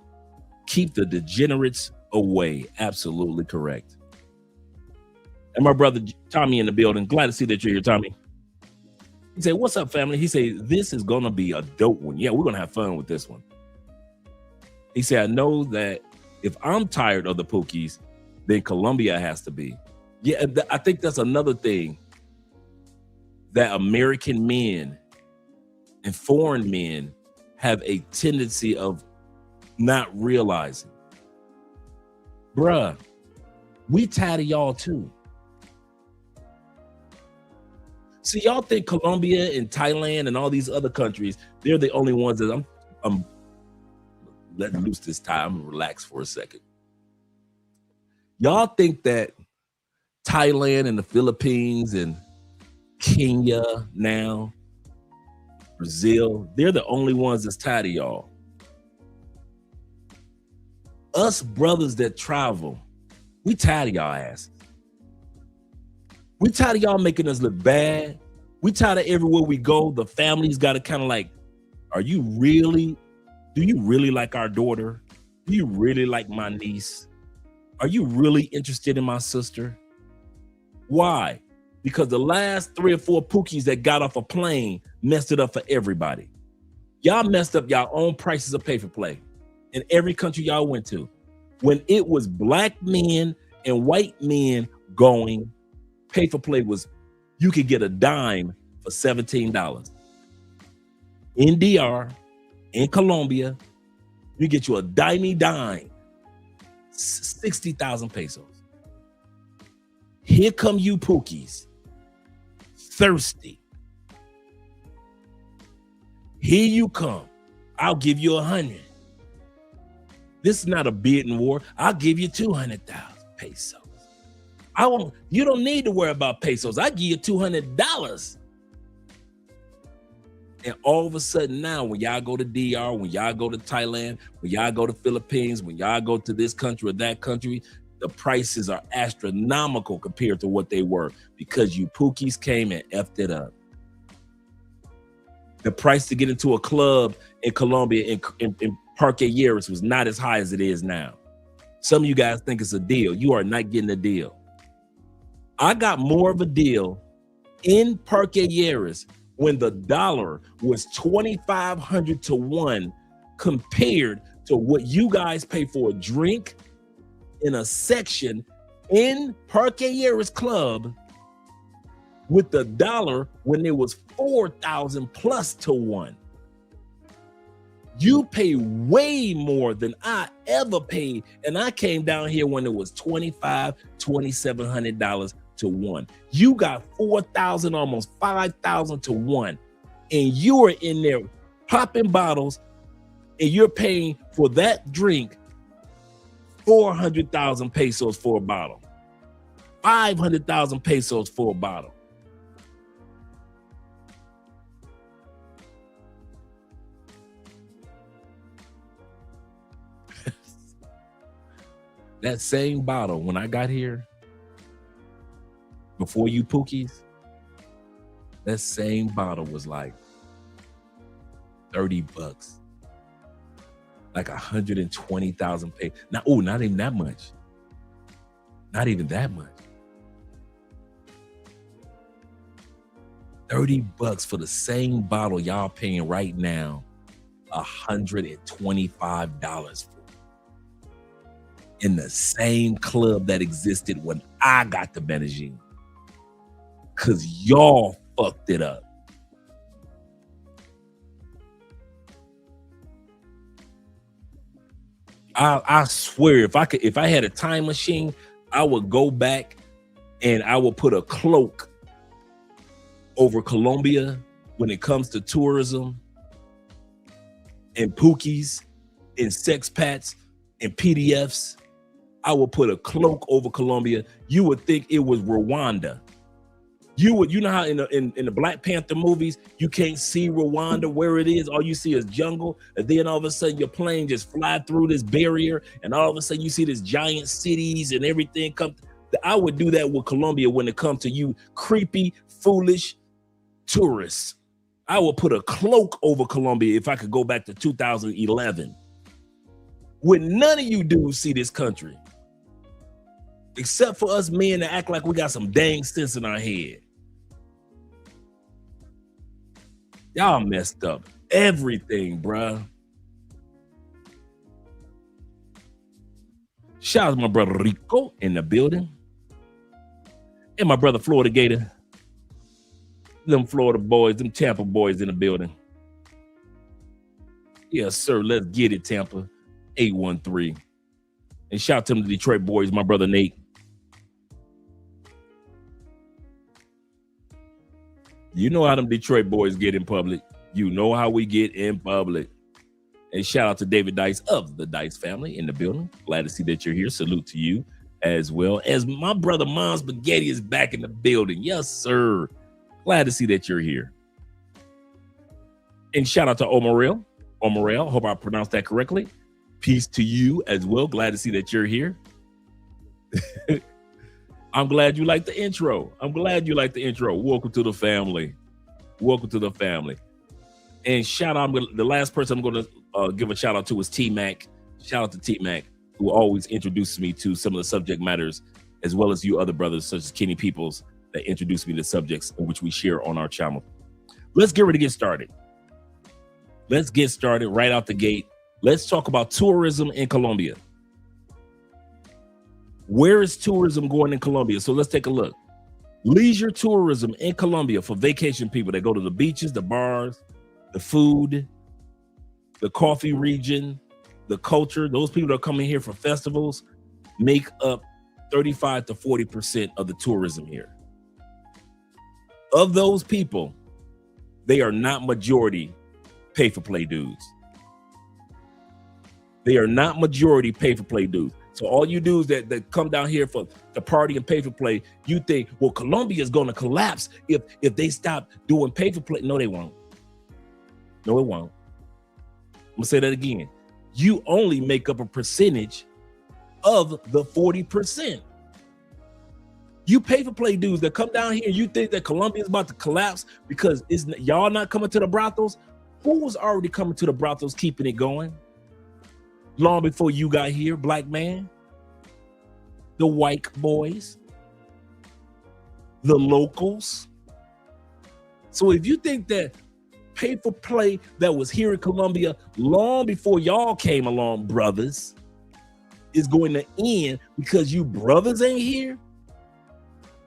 Keep the degenerates away. Absolutely correct. And my brother Tommy in the building. Glad to see that you're here, Tommy. He said, what's up, family? He said, this is going to be a dope one. Yeah, we're going to have fun with this one. He said, I know that if I'm tired of the Pookies, then Colombia has to be. Yeah, I think that's another thing that American men and foreign men have a tendency of not realizing. Bruh, we tired of y'all too. See, y'all think Colombia and Thailand and all these other countries, they're the only ones that I'm letting loose this time. I'm gonna relax for a second. Y'all think that Thailand and the Philippines and Kenya now, Brazil, they're the only ones that's tired of y'all. Us brothers that travel, we tired of y'all asses. We tired of y'all making us look bad. We tired of everywhere we go, the family's got to kind of like, do you really like our daughter? Do you really like my niece? Are you really interested in my sister? Why? Because the last 3 or 4 Pookies that got off a plane messed it up for everybody. Y'all messed up y'all own prices of pay for play in every country y'all went to. When it was black men and white men going, pay for play was, you could get a dime for $17. In DR, in Colombia, you get you a dime, 60,000 pesos. Here come you Pookies, thirsty. Here you come. I'll give you 100. This is not a bidding war. I'll give you 200,000 pesos. You don't need to worry about pesos. I give you $200. And all of a sudden now, when y'all go to DR, when y'all go to Thailand, when y'all go to Philippines, when y'all go to this country or that country, the prices are astronomical compared to what they were because you Pookies came and effed it up. The price to get into a club in Colombia in Parque Yeris was not as high as it is now. Some of you guys think it's a deal. You are not getting a deal. I got more of a deal in Parque Yeris when the dollar was 2,500 to 1 compared to what you guys pay for a drink in a section in Parque Yeris Club with the dollar when it was 4,000 plus to 1. You pay way more than I ever paid. And I came down here when it was $2,500, $2,700 to 1. You got 4,000, almost 5,000 to 1. And you are in there popping bottles and you're paying for that drink 400,000 pesos for a bottle, 500,000 pesos for a bottle. That same bottle, when I got here, before you Pookies, that same bottle was like $30, like 120,000 pesos. Now, oh, not even that much. Not even that much. $30 for the same bottle y'all paying right now, $125 for. In the same club that existed when I got to Medellin. Cause y'all fucked it up. I swear, if I had a time machine, I would go back and I would put a cloak over Colombia when it comes to tourism and Pookies and sexpats and PDFs. I would put a cloak over Colombia. You would think it was Rwanda. You know how in the Black Panther movies, you can't see Rwanda where it is. All you see is jungle. And then all of a sudden your plane just fly through this barrier. And all of a sudden you see this giant cities and everything come. I would do that with Colombia when it comes to you creepy, foolish tourists. I would put a cloak over Colombia if I could go back to 2011. When none of you dudes see this country. Except for us men that act like we got some dang sense in our head. Y'all messed up everything, bruh. Shout out to my brother Rico in the building. And my brother Florida Gator. Them Florida boys, them Tampa boys in the building. Yes, sir. Let's get it, Tampa. 813. And shout out to them, the Detroit boys, my brother Nate. You know how them Detroit boys get in public. You know how we get in public. And shout out to David Dice of the Dice family in the building. Glad to see that you're here. Salute to you as well. As my brother Mom Spaghetti is back in the building. Yes, sir. Glad to see that you're here. And shout out to Omarel. Omarel, hope I pronounced that correctly. Peace to you as well. Glad to see that you're here. I'm glad you like the intro. I'm glad you like the intro. Welcome to the family. Welcome to the family. And shout out, the last person I'm going to give a shout out to is T-Mac. Shout out to T-Mac, who always introduces me to some of the subject matters, as well as you other brothers, such as Kenny Peoples, that introduce me to subjects in which we share on our channel. Let's get ready to get started. Let's get started right out the gate. Let's talk about tourism in Colombia. Where is tourism going in Colombia? So let's take a look. Leisure tourism in Colombia for vacation people that go to the beaches, the bars, the food, the coffee region, the culture. Those people that are coming here for festivals make up 35 to 40% of the tourism here. Of those people, they are not majority pay-for-play dudes. They are not majority pay for play dudes. So all you dudes that come down here for the party and pay for play, you think, well, Colombia is going to collapse if they stop doing pay for play. No, they won't. No, it won't. I'm gonna say that again. You only make up a percentage of the 40%. You pay for play dudes that come down here, you think that Colombia is about to collapse because y'all not coming to the brothels? Who was already coming to the brothels, keeping it going? Long before you got here, black man, the white boys, the locals. So if you think that pay for play that was here in Colombia long before y'all came along, brothers, is going to end because you brothers ain't here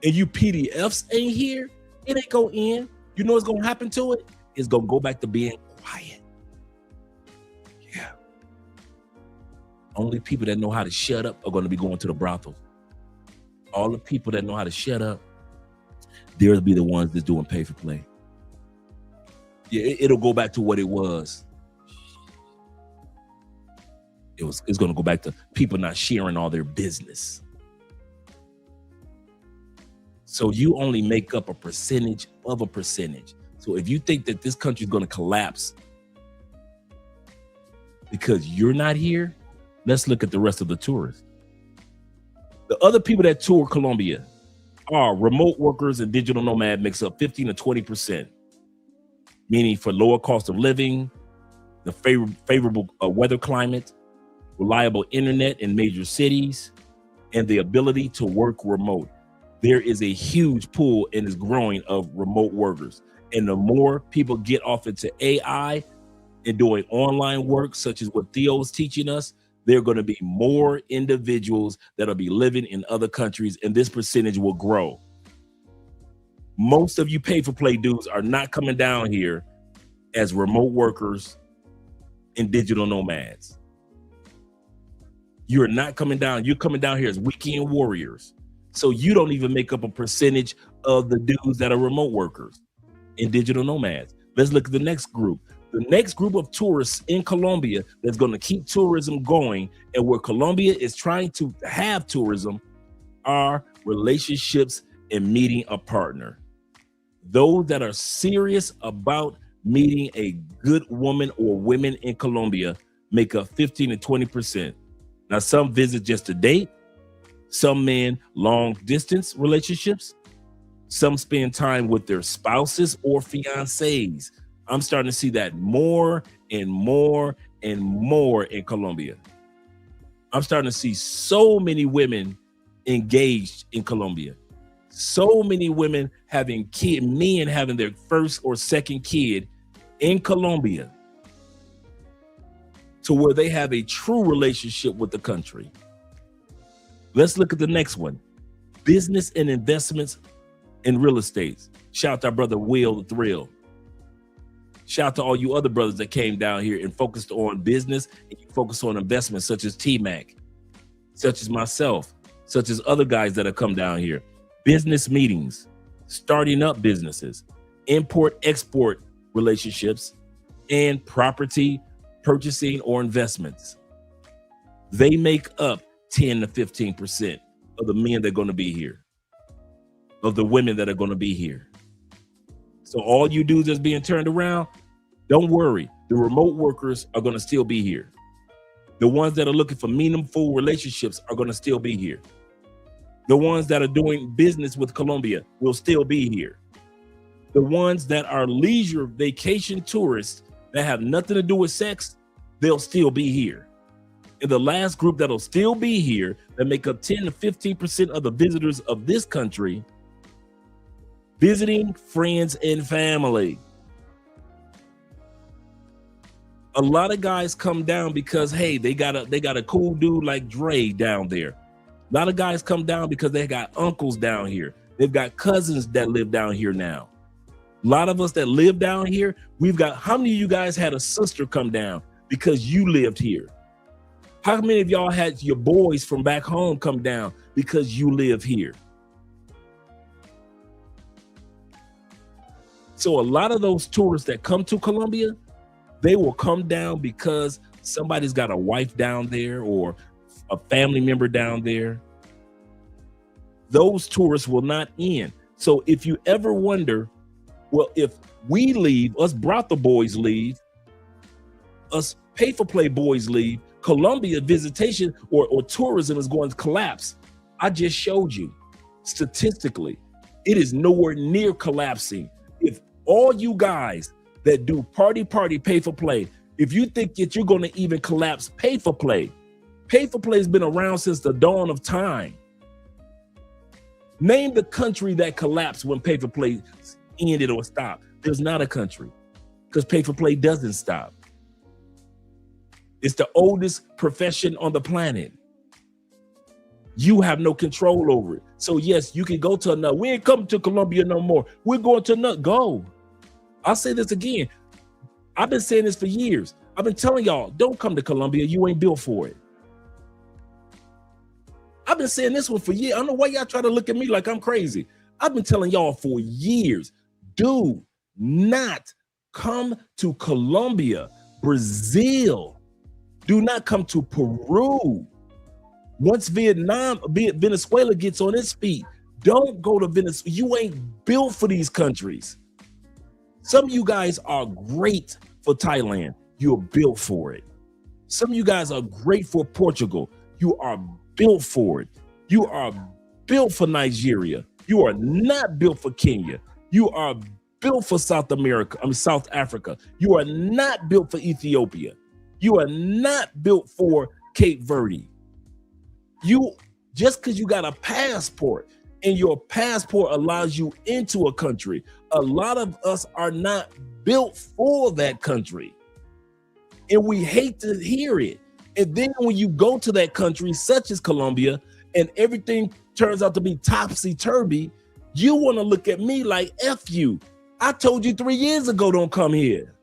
and you PDFs ain't here, it ain't gonna end. You know what's gonna happen to it? It's gonna go back to being quiet. Yeah. Only people that know how to shut up are going to be going to the brothels. All the people that know how to shut up, they'll be the ones that's doing pay for play. Yeah, it'll go back to what it was. It's going to go back to people not sharing all their business. So you only make up a percentage of a percentage. So if you think that this country is going to collapse because you're not here, let's look at the rest of the tourists. The other people that tour Colombia are remote workers and digital nomad, makes up 15 to 20%, meaning for lower cost of living, the favorable weather climate, reliable internet in major cities, and the ability to work remote. There is a huge pool and is growing of remote workers. And the more people get off into AI and doing online work, such as what Theo's teaching us, there are going to be more individuals that'll be living in other countries, and this percentage will grow. Most of you pay for play dudes are not coming down here as remote workers and digital nomads. You're not coming down. You're coming down here as weekend warriors. So you don't even make up a percentage of the dudes that are remote workers and digital nomads. Let's look at the next group. The next group of tourists in Colombia that's going to keep tourism going, and where Colombia is trying to have tourism, are relationships and meeting a partner. Those that are serious about meeting a good woman or women in Colombia make up 15 to 20%. Now, some visit just to date, some men long distance relationships, some spend time with their spouses or fiancés. I'm starting to see that more and more and more in Colombia. I'm starting to see so many women engaged in Colombia. So many women having men having their first or second kid in Colombia, to where they have a true relationship with the country. Let's look at the next one. Business and investments in real estate. Shout out to our brother Will the Thrill. Shout out to all you other brothers that came down here and focused on business and you focused on investments, such as T-Mac, such as myself, such as other guys that have come down here. Business meetings, starting up businesses, import-export relationships, and property purchasing or investments. They make up 10 to 15% of the men that are going to be here, of the women that are going to be here. So all you dudes that's being turned around, don't worry. The remote workers are going to still be here. The ones that are looking for meaningful relationships are going to still be here. The ones that are doing business with Colombia will still be here. The ones that are leisure vacation tourists that have nothing to do with sex, they'll still be here. And the last group that'll still be here, that make up 10 to 15% of the visitors of this country, visiting friends and family. A lot of guys come down because, hey, they got a cool dude like Dre down there. A lot of guys come down because they got uncles down here. They've got cousins that live down here now. A lot of us that live down here, we've got, how many of you guys had a sister come down because you lived here? How many of y'all had your boys from back home come down because you live here? So a lot of those tourists that come to Colombia, they will come down because somebody's got a wife down there or a family member down there, those tourists will not end. So if you ever wonder, well, if we leave, us brothel boys leave, us pay for play boys leave, Colombia visitation or tourism is going to collapse. I just showed you statistically, it is nowhere near collapsing. If all you guys that do party, pay for play, if you think that you're going to even collapse pay for play has been around since the dawn of time. Name the country that collapsed when pay for play ended or stopped. There's not a country, because pay for play doesn't stop. It's the oldest profession on the planet. You have no control over it. So yes, you can go to another. We ain't coming to Colombia no more. We're going to another. Go. I'll say this again. I've been saying this for years. I've been telling y'all, don't come to Colombia. You ain't built for it. I've been saying this one for years. I don't know why y'all try to look at me like I'm crazy. I've been telling y'all for years, do not come to Colombia, Brazil. Do not come to Peru. Once Venezuela gets on its feet, don't go to Venezuela. You ain't built for these countries. Some of you guys are great for Thailand. You're built for it. Some of you guys are great for Portugal. You are built for it. You are built for Nigeria. You are not built for Kenya. You are built for South Africa. You are not built for Ethiopia. You are not built for Cape Verde. You, just because you got a passport and your passport allows you into a country, a lot of us are not built for that country. And we hate to hear it. And then when you go to that country, such as Colombia, and everything turns out to be topsy-turvy, you want to look at me like, F you. I told you 3 years ago, don't come here.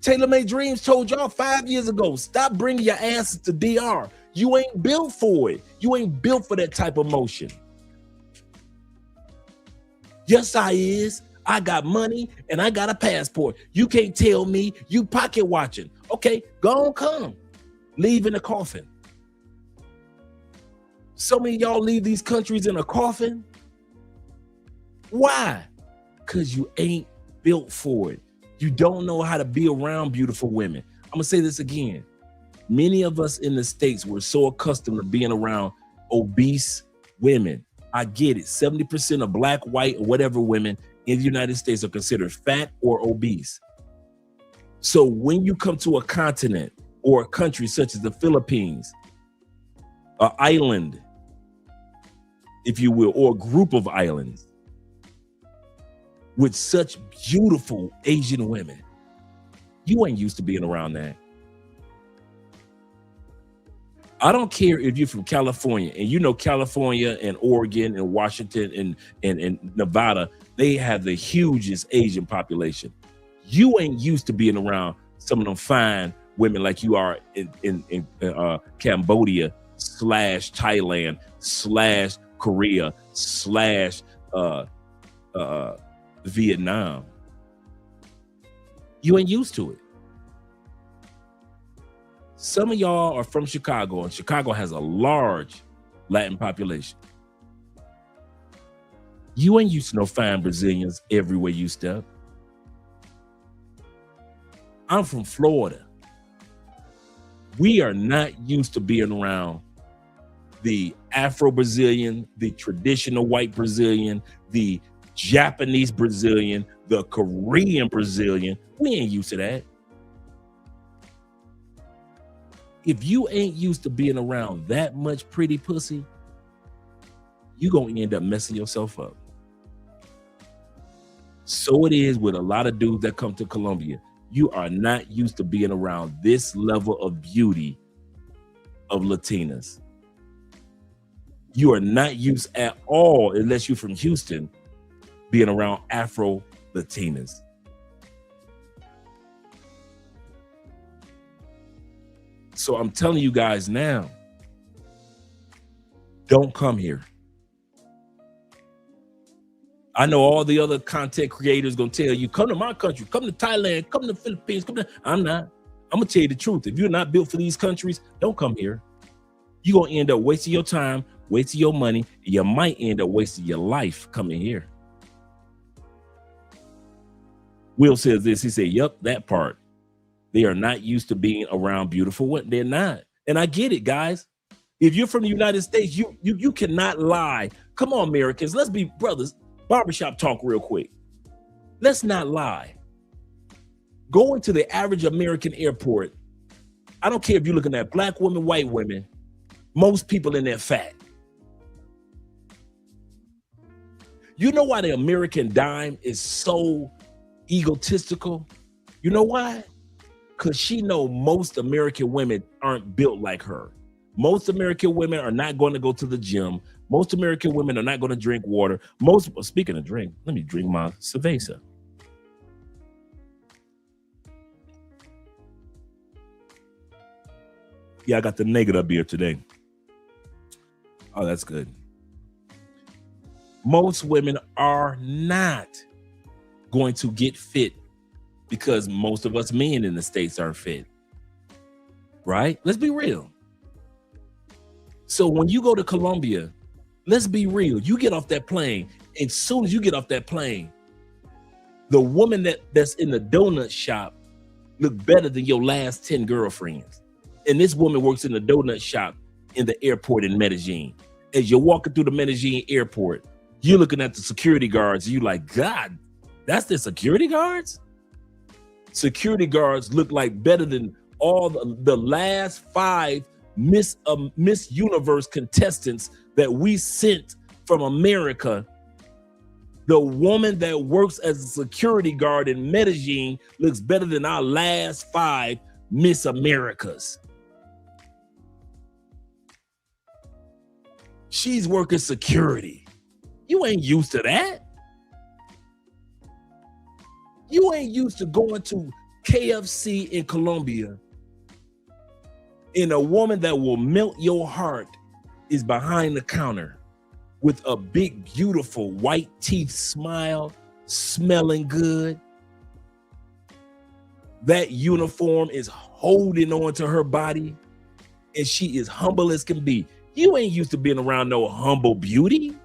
Taylor Made Dreams told y'all 5 years ago, stop bringing your asses to DR. You ain't built for it. You ain't built for that type of motion. Yes, I is. I got money and I got a passport. You can't tell me you pocket watching. Okay, go on, come. Leave in a coffin. So many of y'all leave these countries in a coffin. Why? Because you ain't built for it. You don't know how to be around beautiful women. I'm gonna say this again. Many of us in the States were so accustomed to being around obese women. I get it. 70% of black, white, or whatever women in the United States are considered fat or obese. So when you come to a continent or a country such as the Philippines, an island, if you will, or a group of islands with such beautiful Asian women, you ain't used to being around that. I don't care if you're from California, and you know California and Oregon and Washington and Nevada, they have the hugest Asian population. You ain't used to being around some of them fine women like you are in Cambodia / Thailand / Korea / Vietnam. You ain't used to it. Some of y'all are from Chicago, and Chicago has a large Latin population. You ain't used to no fine Brazilians everywhere you step. I'm from Florida. We are not used to being around the Afro-Brazilian, the traditional white Brazilian, the Japanese Brazilian, the Korean Brazilian. We ain't used to that. If you ain't used to being around that much pretty pussy, you're going to end up messing yourself up. So it is with a lot of dudes that come to Colombia. You are not used to being around this level of beauty of Latinas. You are not used at all, unless you're from Houston, being around Afro Latinas. So I'm telling you guys now, don't come here. I know all the other content creators gonna tell you, come to my country, come to Thailand, come to the Philippines, come to. I'm not. I'm gonna tell you the truth. If you're not built for these countries, don't come here. You're gonna end up wasting your time, wasting your money, and you might end up wasting your life coming here. Will says this. He said, "Yep, that part. They are not used to being around beautiful women. They're not." And I get it, guys. If you're from the United States, you cannot lie. Come on, Americans. Let's be brothers. Barbershop talk real quick. Let's not lie. Going to the average American airport, I don't care if you're looking at black women, white women, most people in there fat. You know why the American dime is so egotistical? You know why? Because she know most American women aren't built like her. Most American women are not going to go to the gym. Most American women are not going to drink water. Speaking of drink, let me drink my cerveza. Yeah, I got the negative beer today. Oh, that's good. Most women are not going to get fit because most of us men in the States aren't fit. Right? Let's be real. So when you go to Colombia, let's be real. You get off that plane. As soon as you get off that plane, the woman that's in the donut shop look better than your last 10 girlfriends. And this woman works in the donut shop in the airport in Medellin. As you're walking through the Medellin airport, you're looking at the security guards. You like, God, that's the security guards? Security guards look like better than all the last 5 Miss Universe contestants that we sent from America. The woman that works as a security guard in Medellin looks better than our last 5 Miss Americas. She's working security. You ain't used to that. You ain't used to going to KFC in Colombia and a woman that will melt your heart is behind the counter with a big, beautiful white teeth smile, smelling good. That uniform is holding on to her body and she is humble as can be. You ain't used to being around no humble beauty.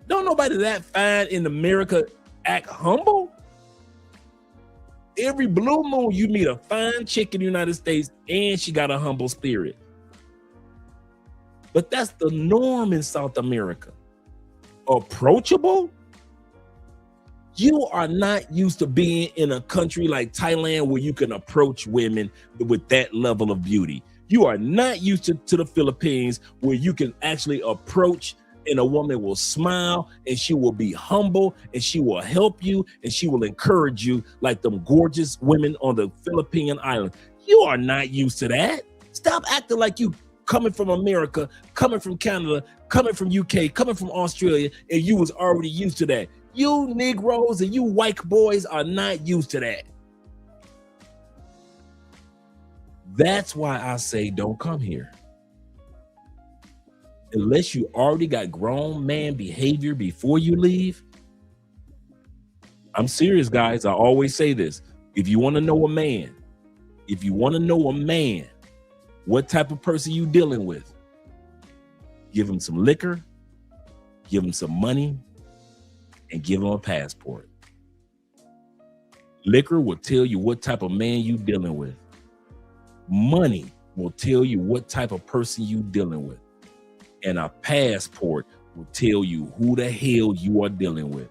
Don't nobody that fine in America act humble. Every blue moon, you meet a fine chick in the United States and she got a humble spirit. But that's the norm in South America. Approachable? You are not used to being in a country like Thailand where you can approach women with that level of beauty. You are not used to the Philippines where you can actually approach and a woman will smile and she will be humble and she will help you and she will encourage you like them gorgeous women on the Philippine island. You are not used to that. Stop acting like you coming from America, coming from Canada, coming from UK, coming from Australia, and you was already used to that. You Negroes and you white boys are not used to that. That's why I say don't come here. Unless you already got grown man behavior before you leave. I'm serious, guys. I always say this. If you want to know a man, what type of person you dealing with, give him some liquor, give him some money, and give him a passport. Liquor will tell you what type of man you dealing with. Money will tell you what type of person you dealing with. And a passport will tell you who the hell you are dealing with.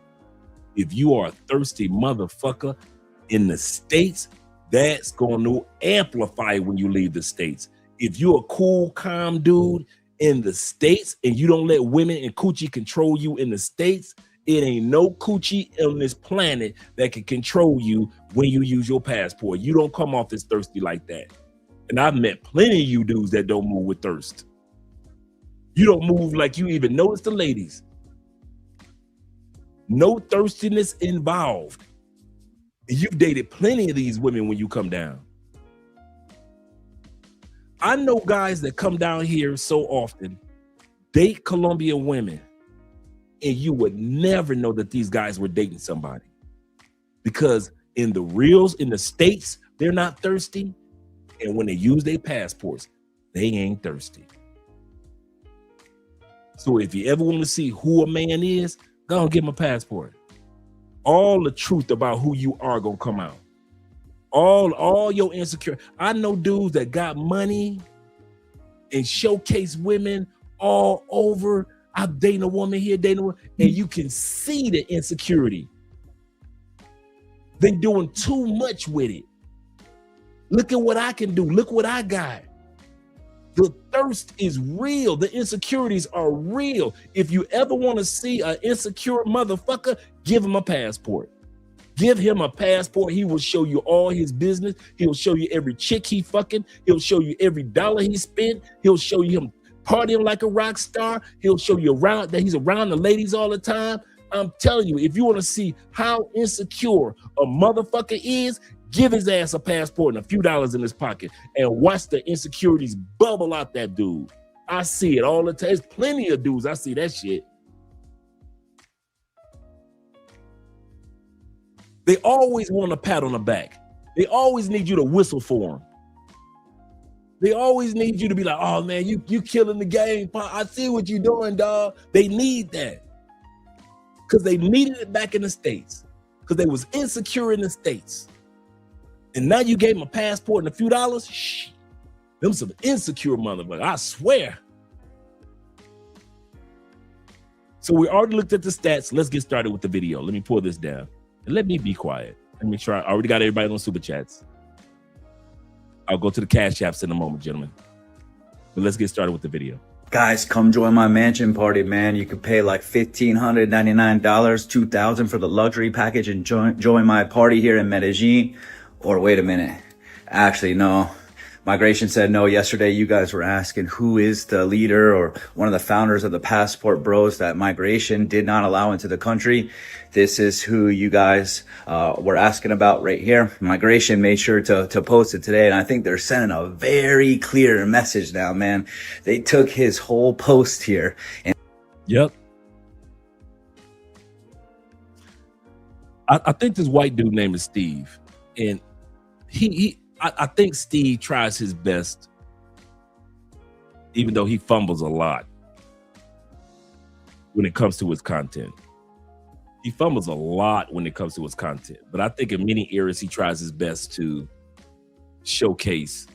If you are a thirsty motherfucker in the States, that's going to amplify when you leave the States. If you're a cool, calm dude in the States and you don't let women and coochie control you in the States, it ain't no coochie on this planet that can control you when you use your passport. You don't come off as thirsty like that. And I've met plenty of you dudes that don't move with thirst. You don't move like you even notice the ladies. No thirstiness involved. You've dated plenty of these women when you come down. I know guys that come down here so often, date Colombian women, and you would never know that these guys were dating somebody because In the reals, in the States, they're not thirsty. And when they use their passports, they ain't thirsty. So if you ever want to see who a man is, go and give him a passport. All the truth about who you are gonna come out. All your insecurity. I know dudes that got money and showcase women all over. I'm dating a woman here, dating a woman, and you can see the insecurity. They doing too much with it. Look at what I can do. Look what I got. The thirst is real. The insecurities are real. If you ever want to see an insecure motherfucker, give him a passport. Give him a passport. He will show you all his business. He'll show you every chick he fucking. He'll show you every dollar he spent. He'll show you him partying like a rock star. He'll show you around that he's around the ladies all the time. I'm telling you, if you want to see how insecure a motherfucker is, give his ass a passport and a few dollars in his pocket and watch the insecurities bubble out that dude. I see it all the time. There's plenty of dudes. I see that shit. They always want a pat on the back. They always need you to whistle for them. They always need you to be like, oh man, you killing the game. I see what you're doing, dog. They need that. Because they needed it back in the States. Because they was insecure in the States. And now you gave them a passport and a few dollars? Shh. Them some insecure motherfuckers, I swear. So we already looked at the stats. Let's get started with the video. Let me pull this down. And let me be quiet. Let me try. I already got everybody on super chats. I'll go to the cash apps in a moment, gentlemen. But let's get started with the video. Guys, come join my mansion party, man. You can pay like $1,599, $2,000 for the luxury package and join my party here in Medellin. Or wait a minute. Actually, no. Migration said no. Yesterday, you guys were asking who is the leader or one of the founders of the passport bros that migration did not allow into the country. This is who you guys were asking about right here. Migration made sure to post it today, and I think they're sending a very clear message now, man. They took his whole post here. And yep. I think this white dude name is Steve, and I think Steve tries his best, even though he fumbles a lot when it comes to his content. He fumbles a lot when it comes to his content, but I think in many areas he tries his best to showcase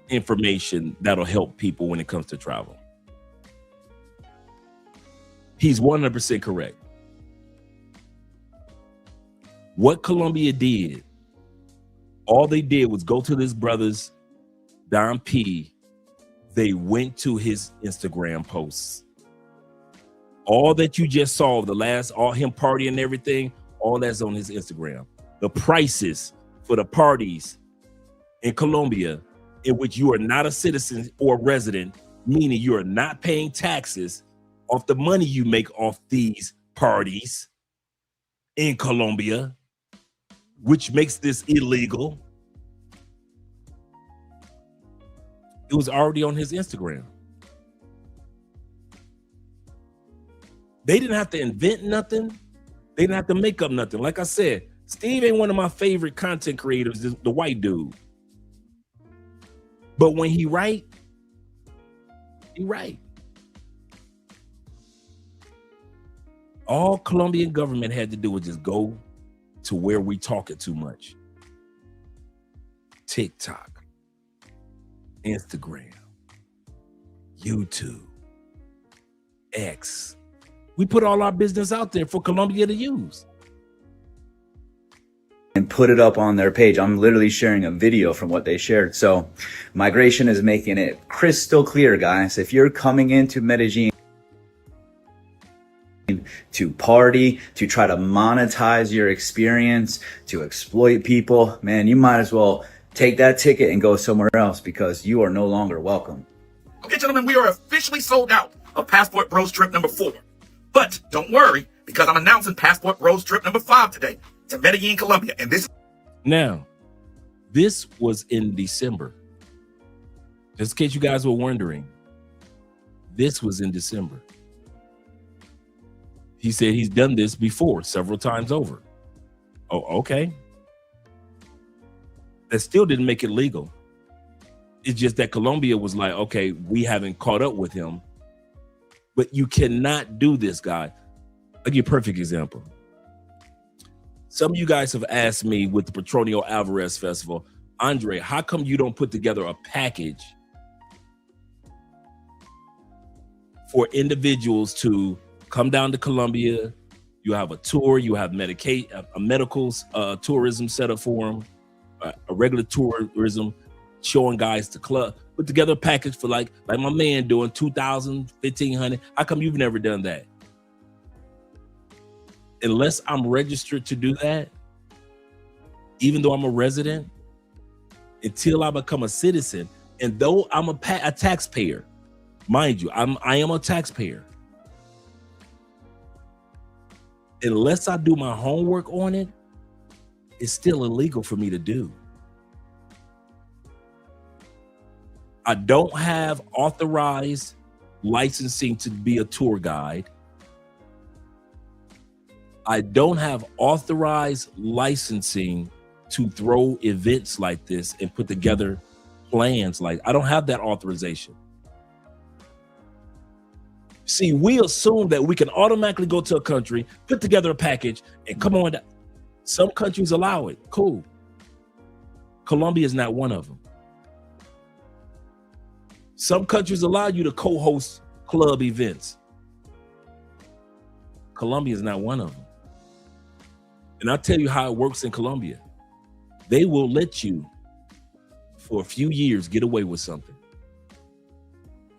information that'll help people when it comes to travel. He's 100% correct. What Colombia did, all they did was go to this brother's Don P. They went to his Instagram posts. All that you just saw, all him partying and everything, all that's on his Instagram. The prices for the parties in Colombia in which you are not a citizen or resident, meaning you are not paying taxes off the money you make off these parties in Colombia, which makes this illegal. It was already on his Instagram. They didn't have to invent nothing. They didn't have to make up nothing. Like I said, Steve ain't one of my favorite content creators, the white dude. But when he right, he right. All Colombian government had to do was just go to where we talk it too much. TikTok, Instagram, YouTube, X. We put all our business out there for Colombia to use. And put it up on their page. I'm literally sharing a video from what they shared. So migration is making it crystal clear, guys. If you're coming into Medellin to party, to try to monetize your experience, to exploit people, man, you might as well take that ticket and go somewhere else because you are no longer welcome. Okay, gentlemen, we are officially sold out of Passport Bros trip number 4. But don't worry, because I'm announcing Passport Bros trip number 5 today to Medellin, Colombia. And this was in December. Just in case you guys were wondering, this was in December. He said he's done this before several times over. Oh, okay. That still didn't make it legal. It's just that Colombia was like, okay, we haven't caught up with him. But you cannot do this, guy. I'll give you a perfect example. Some of you guys have asked me with the Petronio Alvarez Festival, Andre, how come you don't put together a package for individuals to come down to Colombia? You have a tour, you have a medical tourism set up for them, a regular tourism, showing guys the club. Put together a package for like my man doing 2,000, 1,500. How come you've never done that? Unless I'm registered to do that, even though I'm a resident, until I become a citizen, and though I'm a taxpayer, mind you, I am a taxpayer. Unless I do my homework on it, it's still illegal for me to do. I don't have authorized licensing to be a tour guide. I don't have authorized licensing to throw events like this and put together plans like, I don't have that authorization. See, we assume that we can automatically go to a country, put together a package, and come on. Some countries allow it. Cool. Colombia is not one of them. Some countries allow you to co-host club events. Colombia is not one of them. And I'll tell you how it works in Colombia. They will let you, for a few years, get away with something.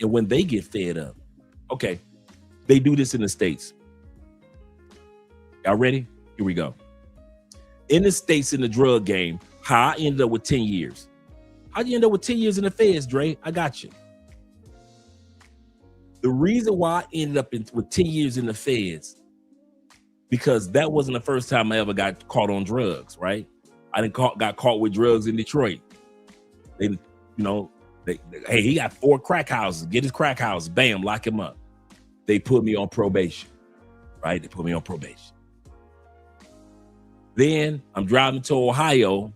And when they get fed up, okay, they do this in the States. Y'all ready? Here we go. In the States, in the drug game, how I ended up with 10 years. How'd you end up with 10 years in the feds, Dre? I got you. The reason why I ended up with 10 years in the feds, because that wasn't the first time I ever got caught on drugs, right? I got caught with drugs in Detroit. Hey, he got 4 crack houses. Get his crack houses. Bam, lock him up. They put me on probation, right? They put me on probation. Then I'm driving to Ohio.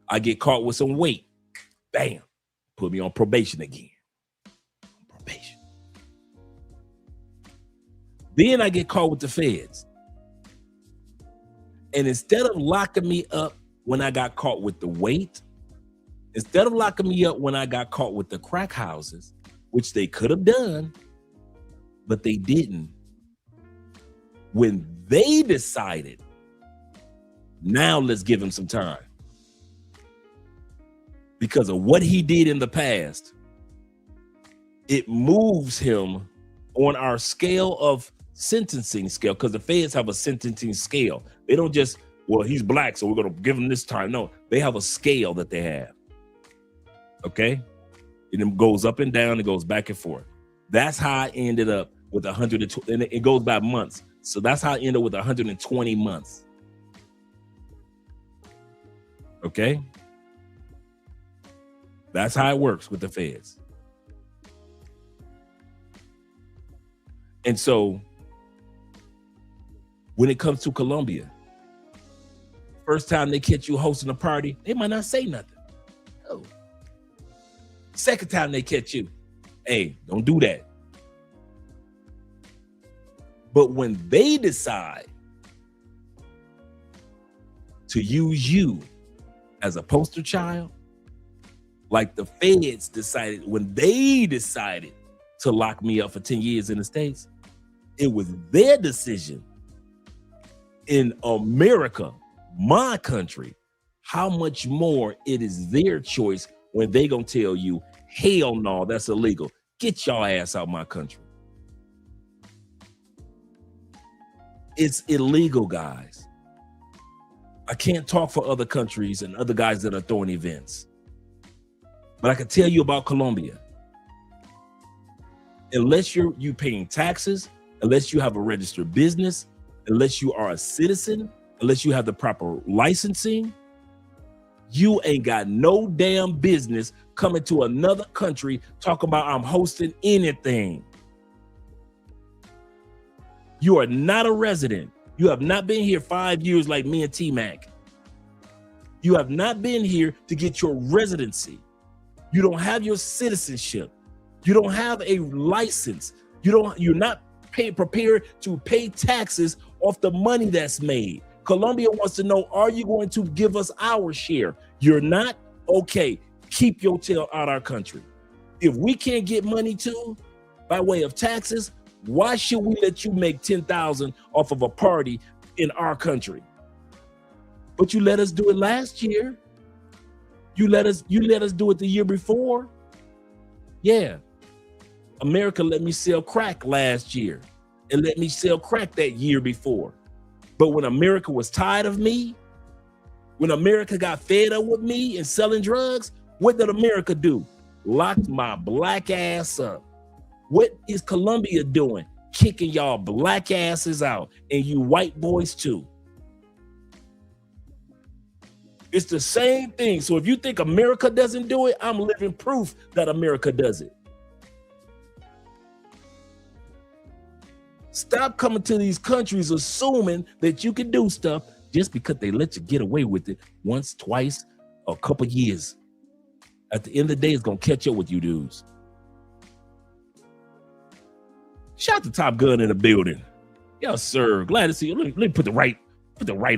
I get caught with some weight. Bam, put me on probation again. Probation. Then I get caught with the feds. And instead of locking me up when I got caught with the weight, instead of locking me up when I got caught with the crack houses, which they could have done, but they didn't. When they decided, now let's give him some time. Because of what he did in the past, it moves him on our scale of sentencing scale, because the feds have a sentencing scale. They don't just, well, he's black, so we're going to give him this time. No, they have a scale that they have. Okay? And it goes up and down, it goes back and forth. That's how I ended up with 120, and it goes by months. So that's how I ended up with 120 months. Okay? That's how it works with the feds. And so when it comes to Colombia, first time they catch you hosting a party, they might not say nothing. Oh. Second time they catch you, hey, don't do that. But when they decide to use you as a poster child, like the feds decided, when they decided to lock me up for 10 years in the States, it was their decision. In America, my country, how much more it is their choice when they gonna tell you, hell no, that's illegal. Get your ass out of my country. It's illegal, guys. I can't talk for other countries and other guys that are throwing events. But I can tell you about Colombia. Unless you paying taxes, unless you have a registered business, unless you are a citizen, unless you have the proper licensing, you ain't got no damn business coming to another country talking about I'm hosting anything. You are not a resident. You have not been here 5 years like me and T-Mac. You have not been here to get your residency. You don't have your citizenship. You don't have a license. You're not prepared to pay taxes off the money that's made. Colombia wants to know, are you going to give us our share? You're not? Okay, keep your tail out our country. If we can't get money too, by way of taxes, why should we let you make 10,000 off of a party in our country? But you let us do it last year. You let us do it the year before. Yeah. America let me sell crack last year and let me sell crack that year before. But when America was tired of me, when America got fed up with me and selling drugs, what did America do? Locked my black ass up. What is Colombia doing? Kicking y'all black asses out, and you white boys too. It's the same thing. So if you think America doesn't do it, I'm living proof that America does it. Stop coming to these countries assuming that you can do stuff just because they let you get away with it once, twice, a couple years. At the end of the day, it's gonna catch up with you dudes. Shout out to Top Gun in the building. Yes, sir. Glad to see you. Let me put the right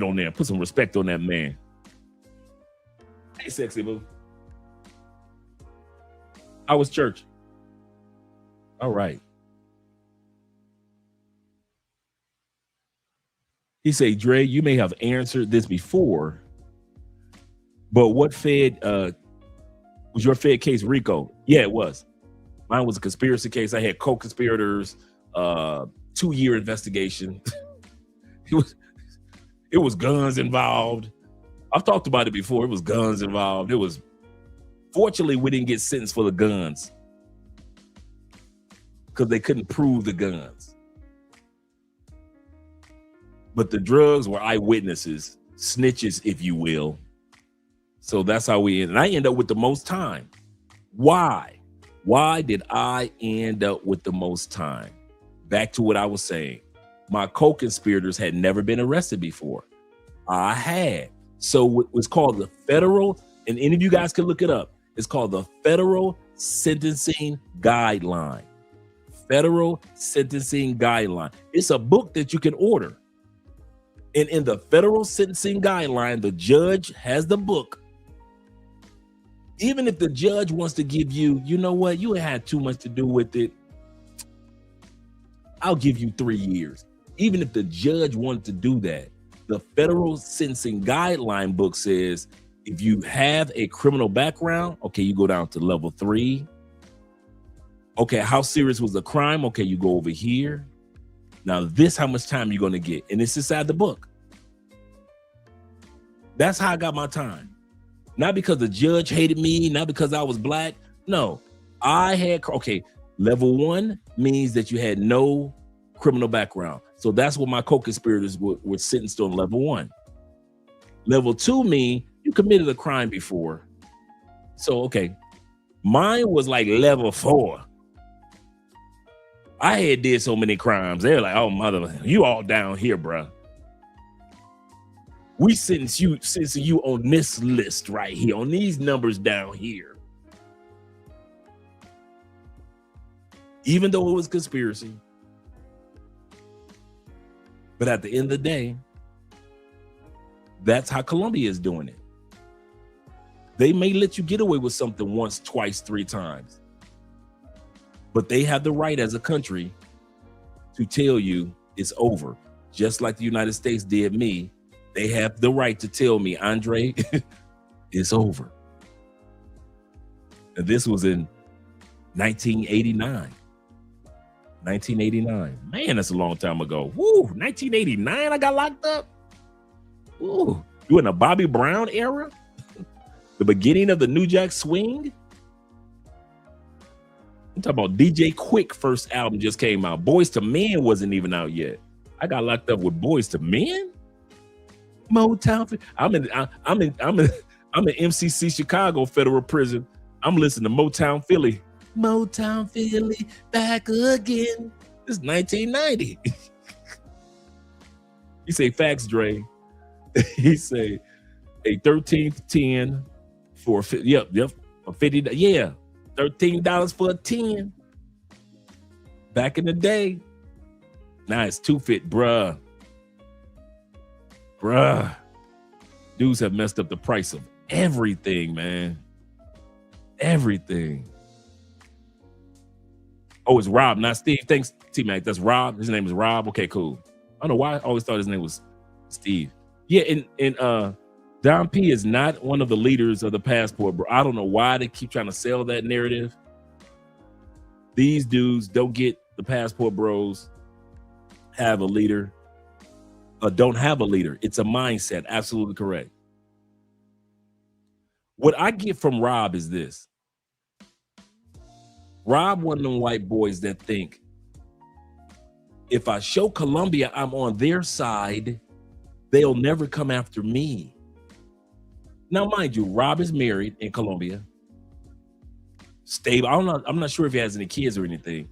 on there. Put some respect on that man. Hey, sexy boo. How was church? All right. He say, Dre, you may have answered this before, but what Fed was your Fed case RICO? Yeah, it was. Mine was a conspiracy case. I had co-conspirators, 2-year investigation. It was guns involved. I've talked about it before. It was guns involved. Fortunately, we didn't get sentenced for the guns because they couldn't prove the guns. But the drugs were eyewitnesses, snitches, if you will. So that's how we ended. And I end up with the most time. Why? Why did I end up with the most time? Back to what I was saying. My co-conspirators had never been arrested before. I had. So it was called the federal, and any of you guys can look it up. It's called the Federal Sentencing Guideline. Federal Sentencing Guideline. It's a book that you can order. And in the Federal Sentencing Guideline, the judge has the book. Even if the judge wants to give you, you know what, you had too much to do with it, I'll give you 3 years. Even if the judge wanted to do that, the Federal Sentencing Guideline book says if you have a criminal background, okay, you go down to level 3. Okay, how serious was the crime? Okay, you go over here. Now this how much time you're gonna get, and it's inside the book. That's how I got my time. Not because the judge hated me, not because I was black. No, I had, okay, level 1 means that you had no criminal background. So that's what my co-conspirators were sentenced on level 1. Level 2 mean you committed a crime before. So, okay, mine was like level 4. I had did so many crimes. They're like, oh, mother, you all down here, bro. We sentence you on this list right here, on these numbers down here. Even though it was conspiracy. But at the end of the day, that's how Colombia is doing it. They may let you get away with something once, twice, 3 times. But they have the right as a country to tell you it's over. Just like the United States did me, they have the right to tell me, Andre, it's over. And this was in 1989. 1989. Man, that's a long time ago. Woo, 1989 I got locked up. Ooh, you in the Bobby Brown era? The beginning of the New Jack Swing? I'm talking about DJ Quick first album just came out. Boys to Men wasn't even out yet. I got locked up with Boys to Men? Motown. I'm in MCC Chicago federal prison. I'm listening to Motown Philly. Motown Philly back again. It's 1990. He say, facts, Dre. He say, a 13-10 for, yep, for $50. Yeah, $13 for a 10. Back in the day. Now it's 2 fit, bruh. Dudes have messed up the price of everything, man. Everything. Oh, it's Rob, not Steve. Thanks, T-Mac. That's Rob. His name is Rob. Okay, cool. I don't know why I always thought his name was Steve. Yeah, and Don P is not one of the leaders of the passport, bro. I don't know why they keep trying to sell that narrative. These dudes don't get the passport bros have a leader. Don't have a leader. It's a mindset. Absolutely correct. What I get from Rob is this. Rob, one of them white boys that think if I show Colombia I'm on their side, they'll never come after me. Now, mind you, Rob is married in Colombia. Stable. I'm not sure if he has any kids or anything.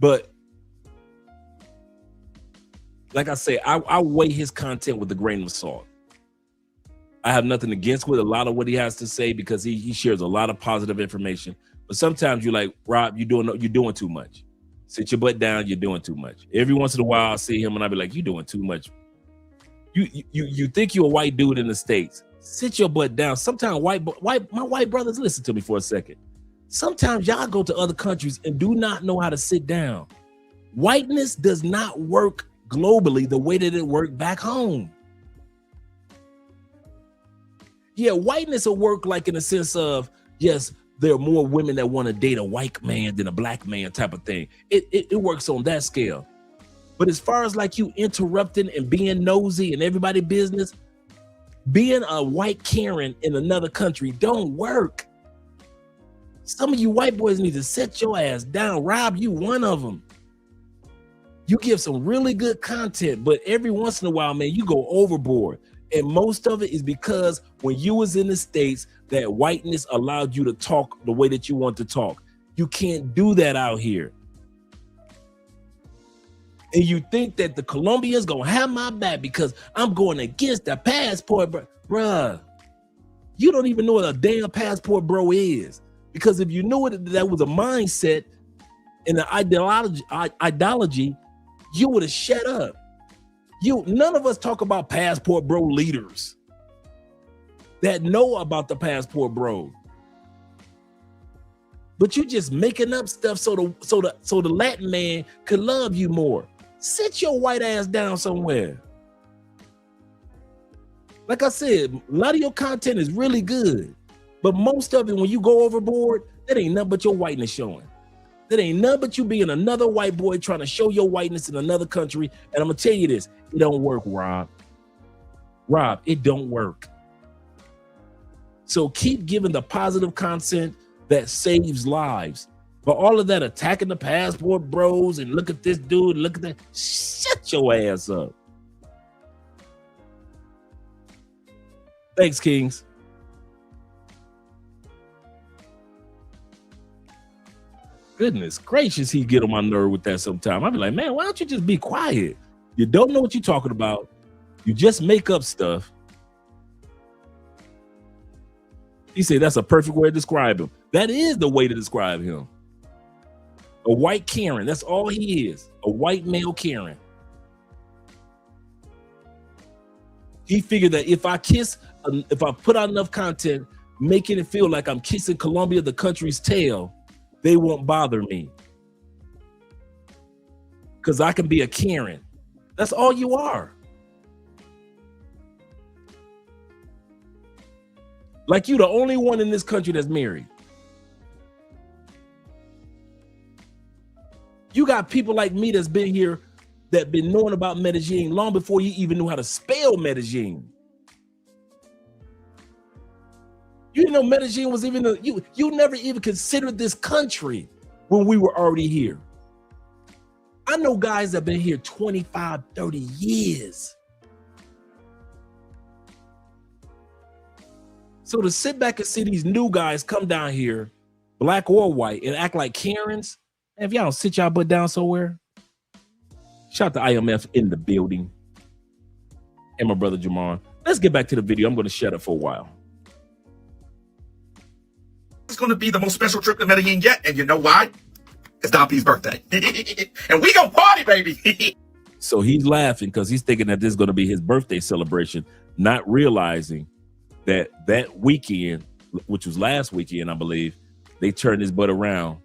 But like I say, I weigh his content with a grain of salt. I have nothing against with a lot of what he has to say because he shares a lot of positive information. But sometimes you're like, Rob, you're doing too much. Sit your butt down. You're doing too much. Every once in a while, I'll see him and I'll be like, you're doing too much. You think you're a white dude in the States. Sit your butt down. Sometimes my white brothers, listen to me for a second. Sometimes y'all go to other countries and do not know how to sit down. Whiteness does not work globally the way that it worked back home. Yeah, whiteness will work like in the sense of, yes, there are more women that want to date a white man than a black man type of thing. It works on that scale. But as far as like you interrupting and being nosy and everybody business, being a white Karen in another country don't work. Some of you white boys need to sit your ass down. Rob, you one of them. You give some really good content, but every once in a while, man, you go overboard. And most of it is because when you was in the States, that whiteness allowed you to talk the way that you want to talk. You can't do that out here. And you think that the Colombians gonna have my back because I'm going against the passport, bruh. You don't even know what a damn passport bro is. Because if you knew it, that was a mindset and an ideology, you would have shut up. None of us talk about passport bro leaders that know about the passport bro. But you just making up stuff so the Latin man could love you more. Sit your white ass down somewhere. Like I said, a lot of your content is really good, but most of it, when you go overboard, that ain't nothing but your whiteness showing. That ain't nothing but you being another white boy trying to show your whiteness in another country. And I'm gonna tell you this, it don't work, Rob. Rob, it don't work. So keep giving the positive content that saves lives. But all of that attacking the passport bros and look at this dude, look at that, shut your ass up. Thanks, Kings. Goodness gracious, he get on my nerve with that sometime. I'll be like, man, why don't you just be quiet? You don't know what you're talking about. You just make up stuff. He said that's a perfect way to describe him. That is the way to describe him. A white Karen, that's all he is. A white male Karen. He figured that if I put out enough content, making it feel like I'm kissing Colombia, the country's tail, they won't bother me. Because I can be a Karen. That's all you are. Like you the only one in this country that's married. You got people like me that's been here, that been knowing about Medellin long before you even knew how to spell Medellin. You didn't know Medellin was even you never even considered this country when we were already here. I know guys that have been here 25, 30 years. So to sit back and see these new guys come down here, black or white, and act like Karens, if y'all don't sit y'all butt down somewhere. Shout out to IMF in the building. And my brother Jamar. Let's get back to the video. I'm going to shut up for a while. It's going to be the most special trip to Medellin yet. And you know why? It's Don P's birthday. And we gonna party, baby. So he's laughing because he's thinking that this is going to be his birthday celebration, not realizing that that weekend, which was last weekend, I believe, they turned his butt around.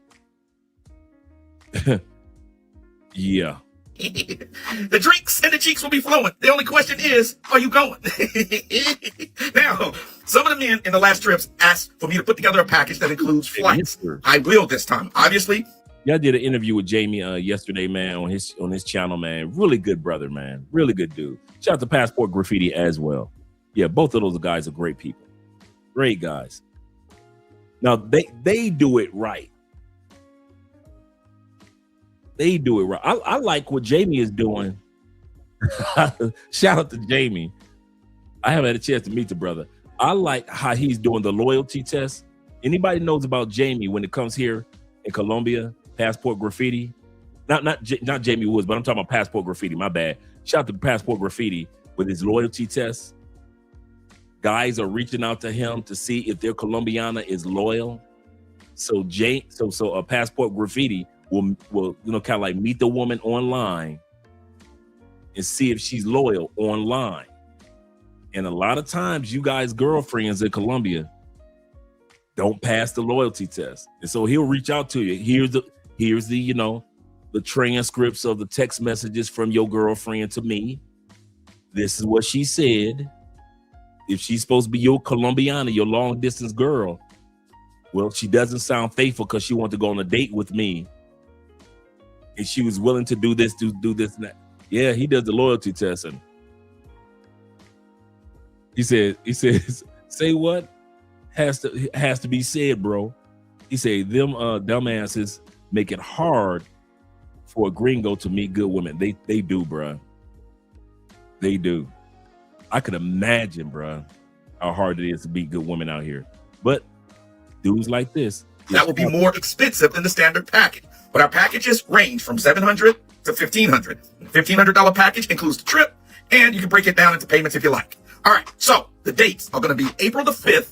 Yeah. The drinks and the cheeks will be flowing. The only question is, are you going? Now, some of the men in the last trips asked for me to put together a package that includes flights. I will this time. Obviously, y'all did an interview with Jamie yesterday, man, on his channel, man. Really good brother, man. Really good dude. Shout out to Passport Graffiti as well. Yeah, both of those guys are great people. Great guys. Now they do it right. They do it right. I like what Jamie is doing. Shout out to Jamie. I haven't had a chance to meet the brother. I like how he's doing the loyalty test. Anybody knows about Jamie when it comes here in Colombia, Passport Graffiti? Not Jamie Woods, but I'm talking about Passport Graffiti. My bad. Shout out to Passport Graffiti with his loyalty test. Guys are reaching out to him to see if their Colombiana is loyal. So a Passport Graffiti will kind of like meet the woman online and see if she's loyal online. And a lot of times you guys girlfriends in Colombia don't pass the loyalty test. And so he'll reach out to you. Here's the the transcripts of the text messages from your girlfriend to me. This is what she said. If she's supposed to be your Colombiana, your long distance girl, well, she doesn't sound faithful because she wanted to go on a date with me. And she was willing to do this, and that. Yeah, he does the loyalty test. And he says, say what has to be said, bro. He said, them dumbasses make it hard for a gringo to meet good women. They do, bro. They do. I could imagine, bro, how hard it is to meet good women out here. But dudes like this. That will be more expensive than the standard package. But our packages range from $700 to $1,500. The $1,500 package includes the trip, and you can break it down into payments if you like. All right, so the dates are going to be April the 5th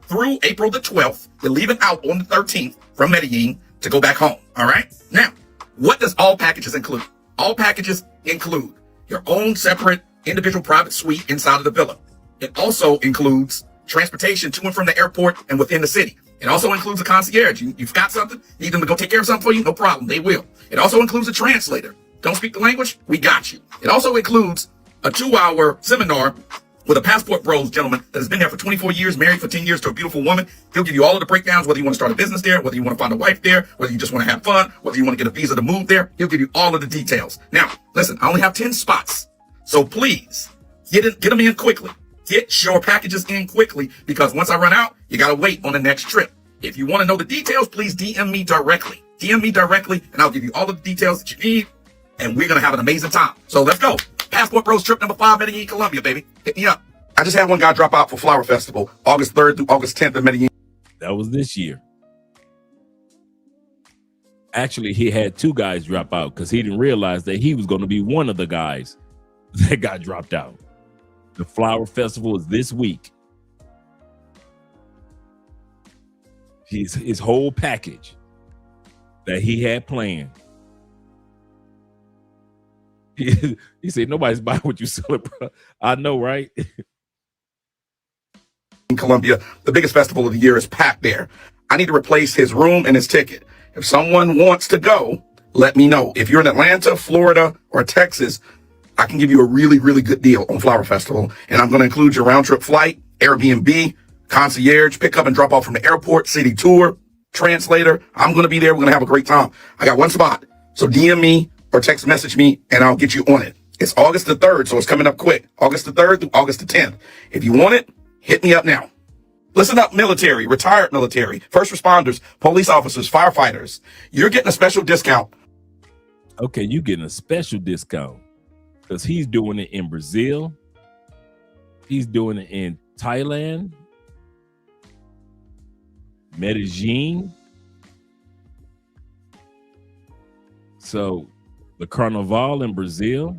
through April the 12th. You're leaving out on the 13th from Medellin to go back home. All right. Now, what does all packages include? All packages include your own separate individual private suite inside of the villa. It also includes transportation to and from the airport and within the city. It also includes a concierge. You've got something, need them to go take care of something for you? No problem, they will. It also includes a translator. Don't speak the language? We got you. It also includes a 2-hour seminar with a Passport Bros gentleman that has been there for 24 years, married for 10 years to a beautiful woman. He'll give you all of the breakdowns, whether you want to start a business there, whether you want to find a wife there, whether you just want to have fun, whether you want to get a visa to move there. He'll give you all of the details. Now, listen, I only have 10 spots. So please, get them in quickly. Get your packages in quickly, because once I run out, you got to wait on the next trip. If you want to know the details, please DM me directly. DM me directly, and I'll give you all of the details that you need, and we're going to have an amazing time. So let's go. Passport Bros trip number 5, Medellin, Colombia, baby. Hit me up. I just had one guy drop out for Flower Festival, August 3rd through August 10th in Medellin. That was this year. Actually, he had 2 guys drop out because he didn't realize that he was going to be one of the guys that got dropped out. The Flower Festival is this week. His whole package that he had planned. He said, nobody's buying what you selling, bro. I know, right? In Colombia, the biggest festival of the year is packed there. I need to replace his room and his ticket. If someone wants to go, let me know. If you're in Atlanta, Florida, or Texas, I can give you a really, really good deal on Flower Festival. And I'm going to include your round trip flight, Airbnb, concierge, pick up and drop off from the airport, city tour, translator. I'm going to be there. We're going to have a great time. I got one spot. So DM me or text message me and I'll get you on it. It's August the 3rd, so it's coming up quick. August the 3rd through August the 10th. If you want it, hit me up now. Listen up, military, retired military, first responders, police officers, firefighters. You're getting a special discount. Okay, you're getting a special discount because he's doing it in Brazil. He's doing it in Thailand, Medellin. So The Carnival in Brazil.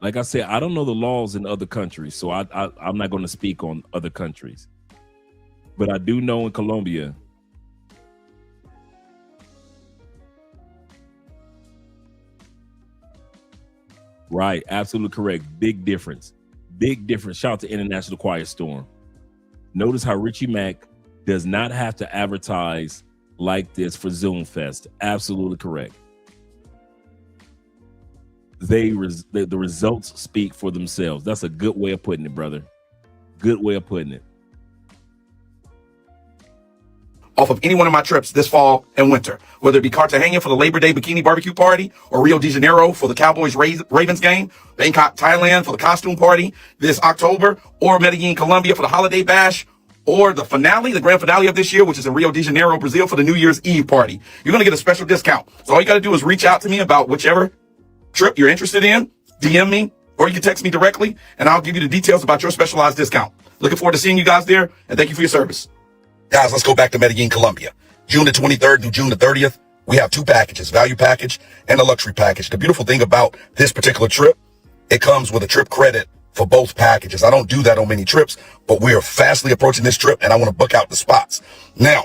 Like I said, I don't know the laws in other countries, so I'm not going to speak on other countries. But I do know in Colombia. Right, absolutely correct. Big difference. Big difference. Shout out to International Quiet Storm. Notice how Richie Mack does not have to advertise like this for Zoom Fest. Absolutely correct. The results speak for themselves. That's a good way of putting it, brother. Good way of putting it. Off of any one of my trips this fall and winter, whether it be Cartagena for the Labor Day bikini barbecue party, or Rio de Janeiro for the Cowboys Ravens game, Bangkok, Thailand for the costume party this October, or Medellin, Colombia for the holiday bash, or the finale, the grand finale of this year, which is in Rio de Janeiro, Brazil for the New Year's Eve party. You're going to get a special discount. So all you got to do is reach out to me about whichever trip you're interested in, DM me, or you can text me directly, and I'll give you the details about your specialized discount. Looking forward to seeing you guys there, and thank you for your service. Guys, let's go back to Medellin, Colombia. June the 23rd through June the 30th, we have two packages, value package and a luxury package. The beautiful thing about this particular trip, it comes with a trip credit for both packages. I don't do that on many trips, but we are fastly approaching this trip, and I want to book out the spots. Now,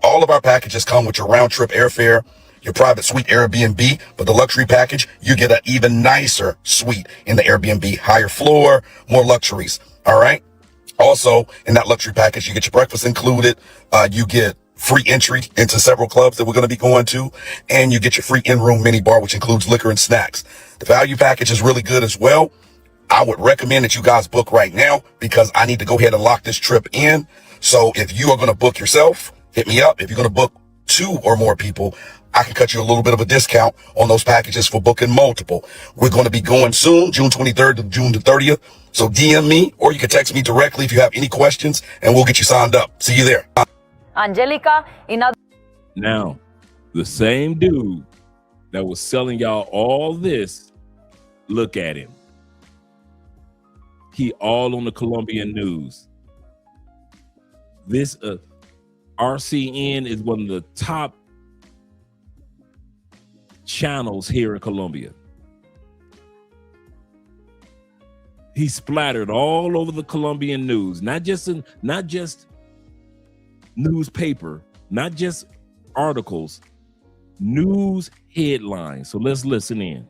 all of our packages come with your round trip airfare, your private suite Airbnb, but the luxury package, you get an even nicer suite in the Airbnb, higher floor, more luxuries. All right. Also, in that luxury package, you get your breakfast included. You get free entry into several clubs that we're going to be going to, and you get your free in-room mini bar, which includes liquor and snacks. The value package is really good as well. I would recommend that you guys book right now, because I need to go ahead and lock this trip in. So if you are going to book yourself, hit me up. If you're going to book 2 or more people, I can cut you a little bit of a discount on those packages for booking multiple. We're going to be going soon, June 23rd to June the 30th. So DM me, or you can text me directly if you have any questions, and we'll get you signed up. See you there. Angelica, Now, the same dude that was selling y'all all this, look at him. He all on the Colombian news. This RCN is one of the top channels here in Colombia. He splattered all over the Colombian news, not just newspaper, not just articles, news headlines. So let's listen in.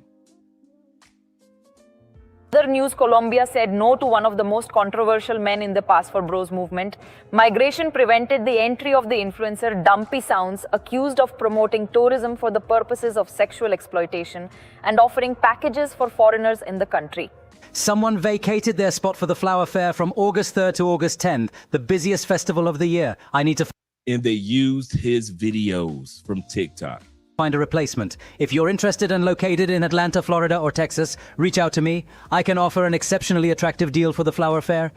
Other news, Colombia said no to one of the most controversial men in the Pass for Bros movement. Migration prevented the entry of the influencer Dumpy Sounds, accused of promoting tourism for the purposes of sexual exploitation and offering packages for foreigners in the country. Someone vacated their spot for the Flower Fair from August 3rd to August 10th, the busiest festival of the year. I need to and they used his videos from TikTok. Find a replacement. If you're interested and located in Atlanta, Florida, or Texas, reach out to me. I can offer an exceptionally attractive deal for the Flower Fair.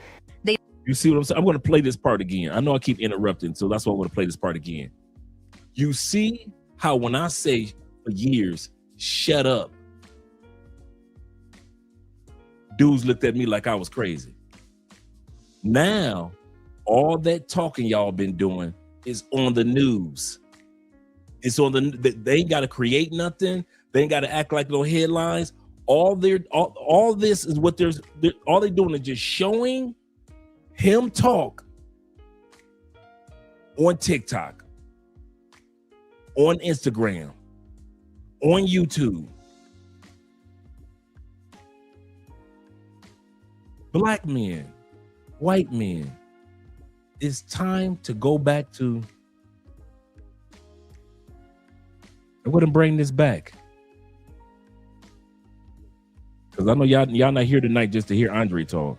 You see what I'm saying? I'm going to play this part again. I know I keep interrupting, so that's why I'm going to play this part again. You see how when I say for years, shut up, dudes looked at me like I was crazy. Now, all that talking y'all been doing is on the news. It's on they ain't got to create nothing. They ain't got to act like no headlines. All this is what all they're doing is just showing him talk on TikTok, on Instagram, on YouTube. Black men, white men, it's time to go back to, I wouldn't bring this back. Because I know y'all not here tonight just to hear Andre talk.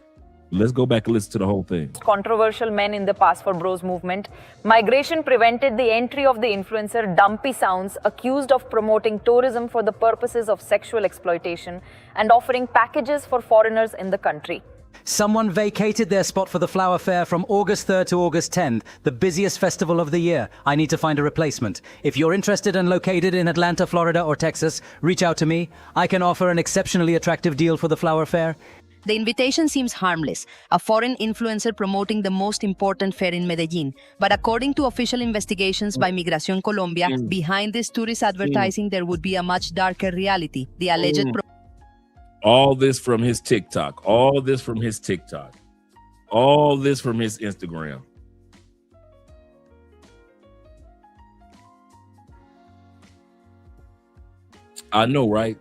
Let's go back and listen to the whole thing. Controversial men in the Pass for Bros movement. Migration prevented the entry of the influencer Dumpy Sounds, accused of promoting tourism for the purposes of sexual exploitation and offering packages for foreigners in the country. Someone vacated their spot for the Flower Fair from August 3rd to August 10th, the busiest festival of the year. I need to find a replacement. If you're interested and located in Atlanta, Florida, or Texas, reach out to me. I can offer an exceptionally attractive deal for the Flower Fair. The invitation seems harmless, a foreign influencer promoting the most important fair in Medellin. But according to official investigations by Migración Colombia, behind this tourist advertising there would be a much darker reality. The alleged all this from his TikTok, all this from his TikTok, all this from his Instagram. I know, right?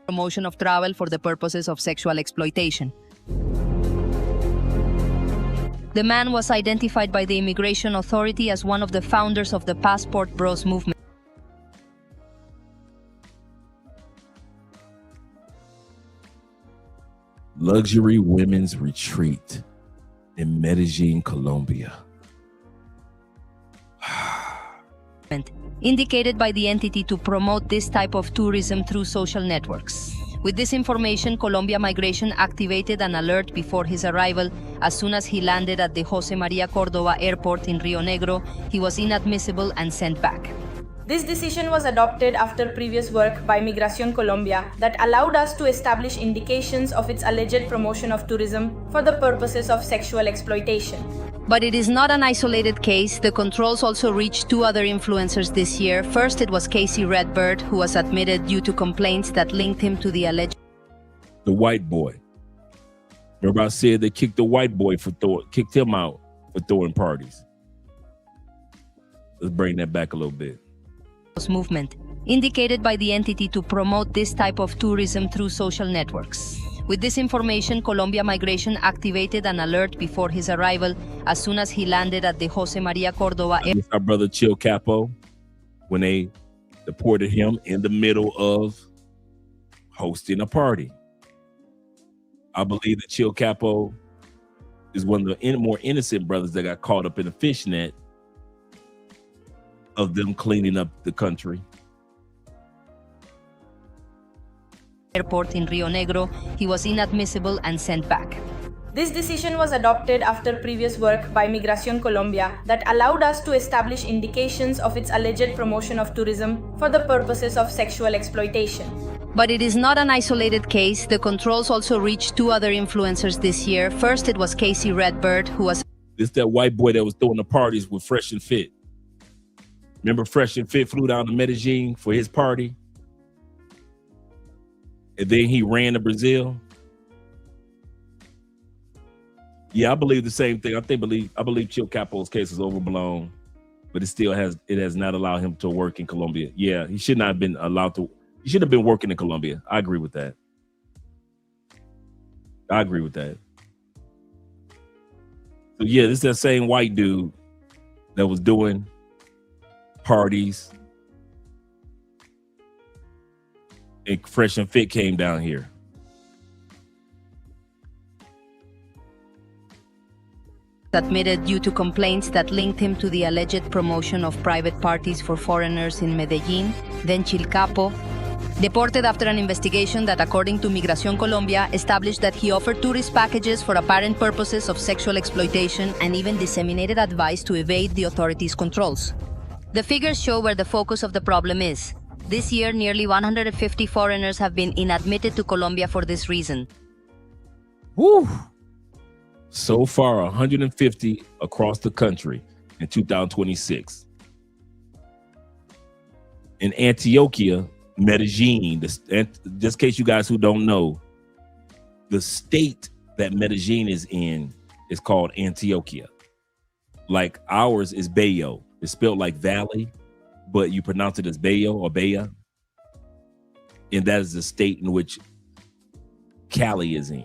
promotion of travel for the purposes of sexual exploitation. The man was identified by the Immigration Authority as one of the founders of the Passport Bros movement. Luxury women's retreat in Medellin, Colombia. Indicated by the entity to promote this type of tourism through social networks. With this information, Colombia Migration activated an alert before his arrival. As soon as he landed at the Jose Maria Cordova Airport in Rio Negro, he was inadmissible and sent back. This decision was adopted after previous work by Migración Colombia that allowed us to establish indications of its alleged promotion of tourism for the purposes of sexual exploitation. But it is not an isolated case. The controls also reached two other influencers this year. First, it was Casey Redbird, who was admitted due to complaints that linked him to the alleged... The white boy. Remember I said they kicked the white boy kicked him out for throwing parties. Let's bring that back a little bit. Movement, indicated by the entity to promote this type of tourism through social networks. With this information, Colombia Migration activated an alert before his arrival. As soon as he landed at the Jose Maria Cordova Airport. Our brother Chill Capo, when they deported him in the middle of hosting a party. I believe that Chill Capo is one of the more innocent brothers that got caught up in a fishnet of them cleaning up the country. Airport in Rio Negro, he was inadmissible and sent back. This decision was adopted after previous work by Migración Colombia that allowed us to establish indications of its alleged promotion of tourism for the purposes of sexual exploitation. But it is not an isolated case. The controls also reached two other influencers this year. First, it was Casey Redbird, who was... It's that white boy that was throwing the parties with Fresh and Fit. Remember Fresh and Fit flew down to Medellin for his party? And then he ran to Brazil. Yeah, I believe the same thing. I believe Chill Capo's case is overblown, but it has not allowed him to work in Colombia. Yeah, he should not have been allowed to. He should have been working in Colombia. I agree with that. So yeah, this is that same white dude that was doing parties. And Fresh and Fit came down here. Admitted due to complaints that linked him to the alleged promotion of private parties for foreigners in Medellin. Then Chilcapo, deported after an investigation that, according to Migración Colombia, established that he offered tourist packages for apparent purposes of sexual exploitation and even disseminated advice to evade the authorities' controls. The figures show where the focus of the problem is. This year, nearly 150 foreigners have been inadmitted to Colombia for this reason. Woo! So far, 150 across the country in 2026. In Antioquia, Medellin, just in case you guys who don't know, the state that Medellin is in is called Antioquia. Like ours is Bayo. It's spelled like valley, but you pronounce it as Bayo or Baya. And that is the state in which Cali is in.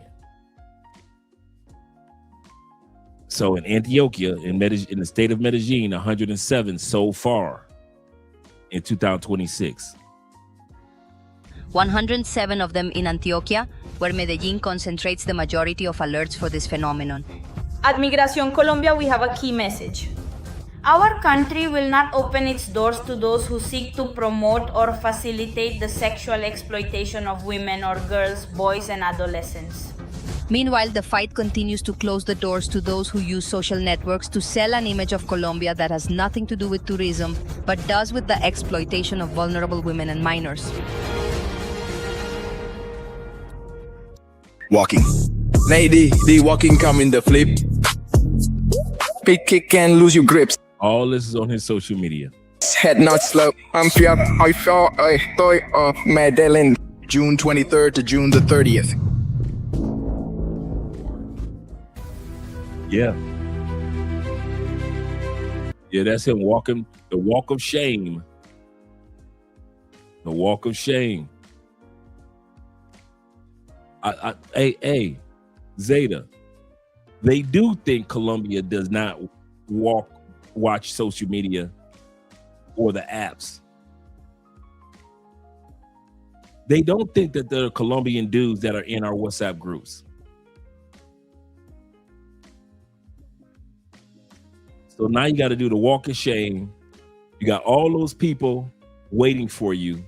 So in Antioquia, in the state of Medellin, 107 so far in 2026. 107 of them in Antioquia, where Medellin concentrates the majority of alerts for this phenomenon. At Migración Colombia, we have a key message. Our country will not open its doors to those who seek to promote or facilitate the sexual exploitation of women or girls, boys, and adolescents. Meanwhile, the fight continues to close the doors to those who use social networks to sell an image of Colombia that has nothing to do with tourism, but does with the exploitation of vulnerable women and minors. Walking. Lady, the walking come in the flip. Big kick can lose your grips. All this is on his social media. Head not slow. I'm Pierre. I feel a toy of Medellin. June 23rd to June the 30th. Yeah. Yeah, that's him walking the walk of shame. The walk of shame. Hey, Zeta, they do think Colombia does not watch social media or the apps. They don't think that there are Colombian dudes that are in our WhatsApp groups. So now you got to do the walk of shame. You got all those people waiting for you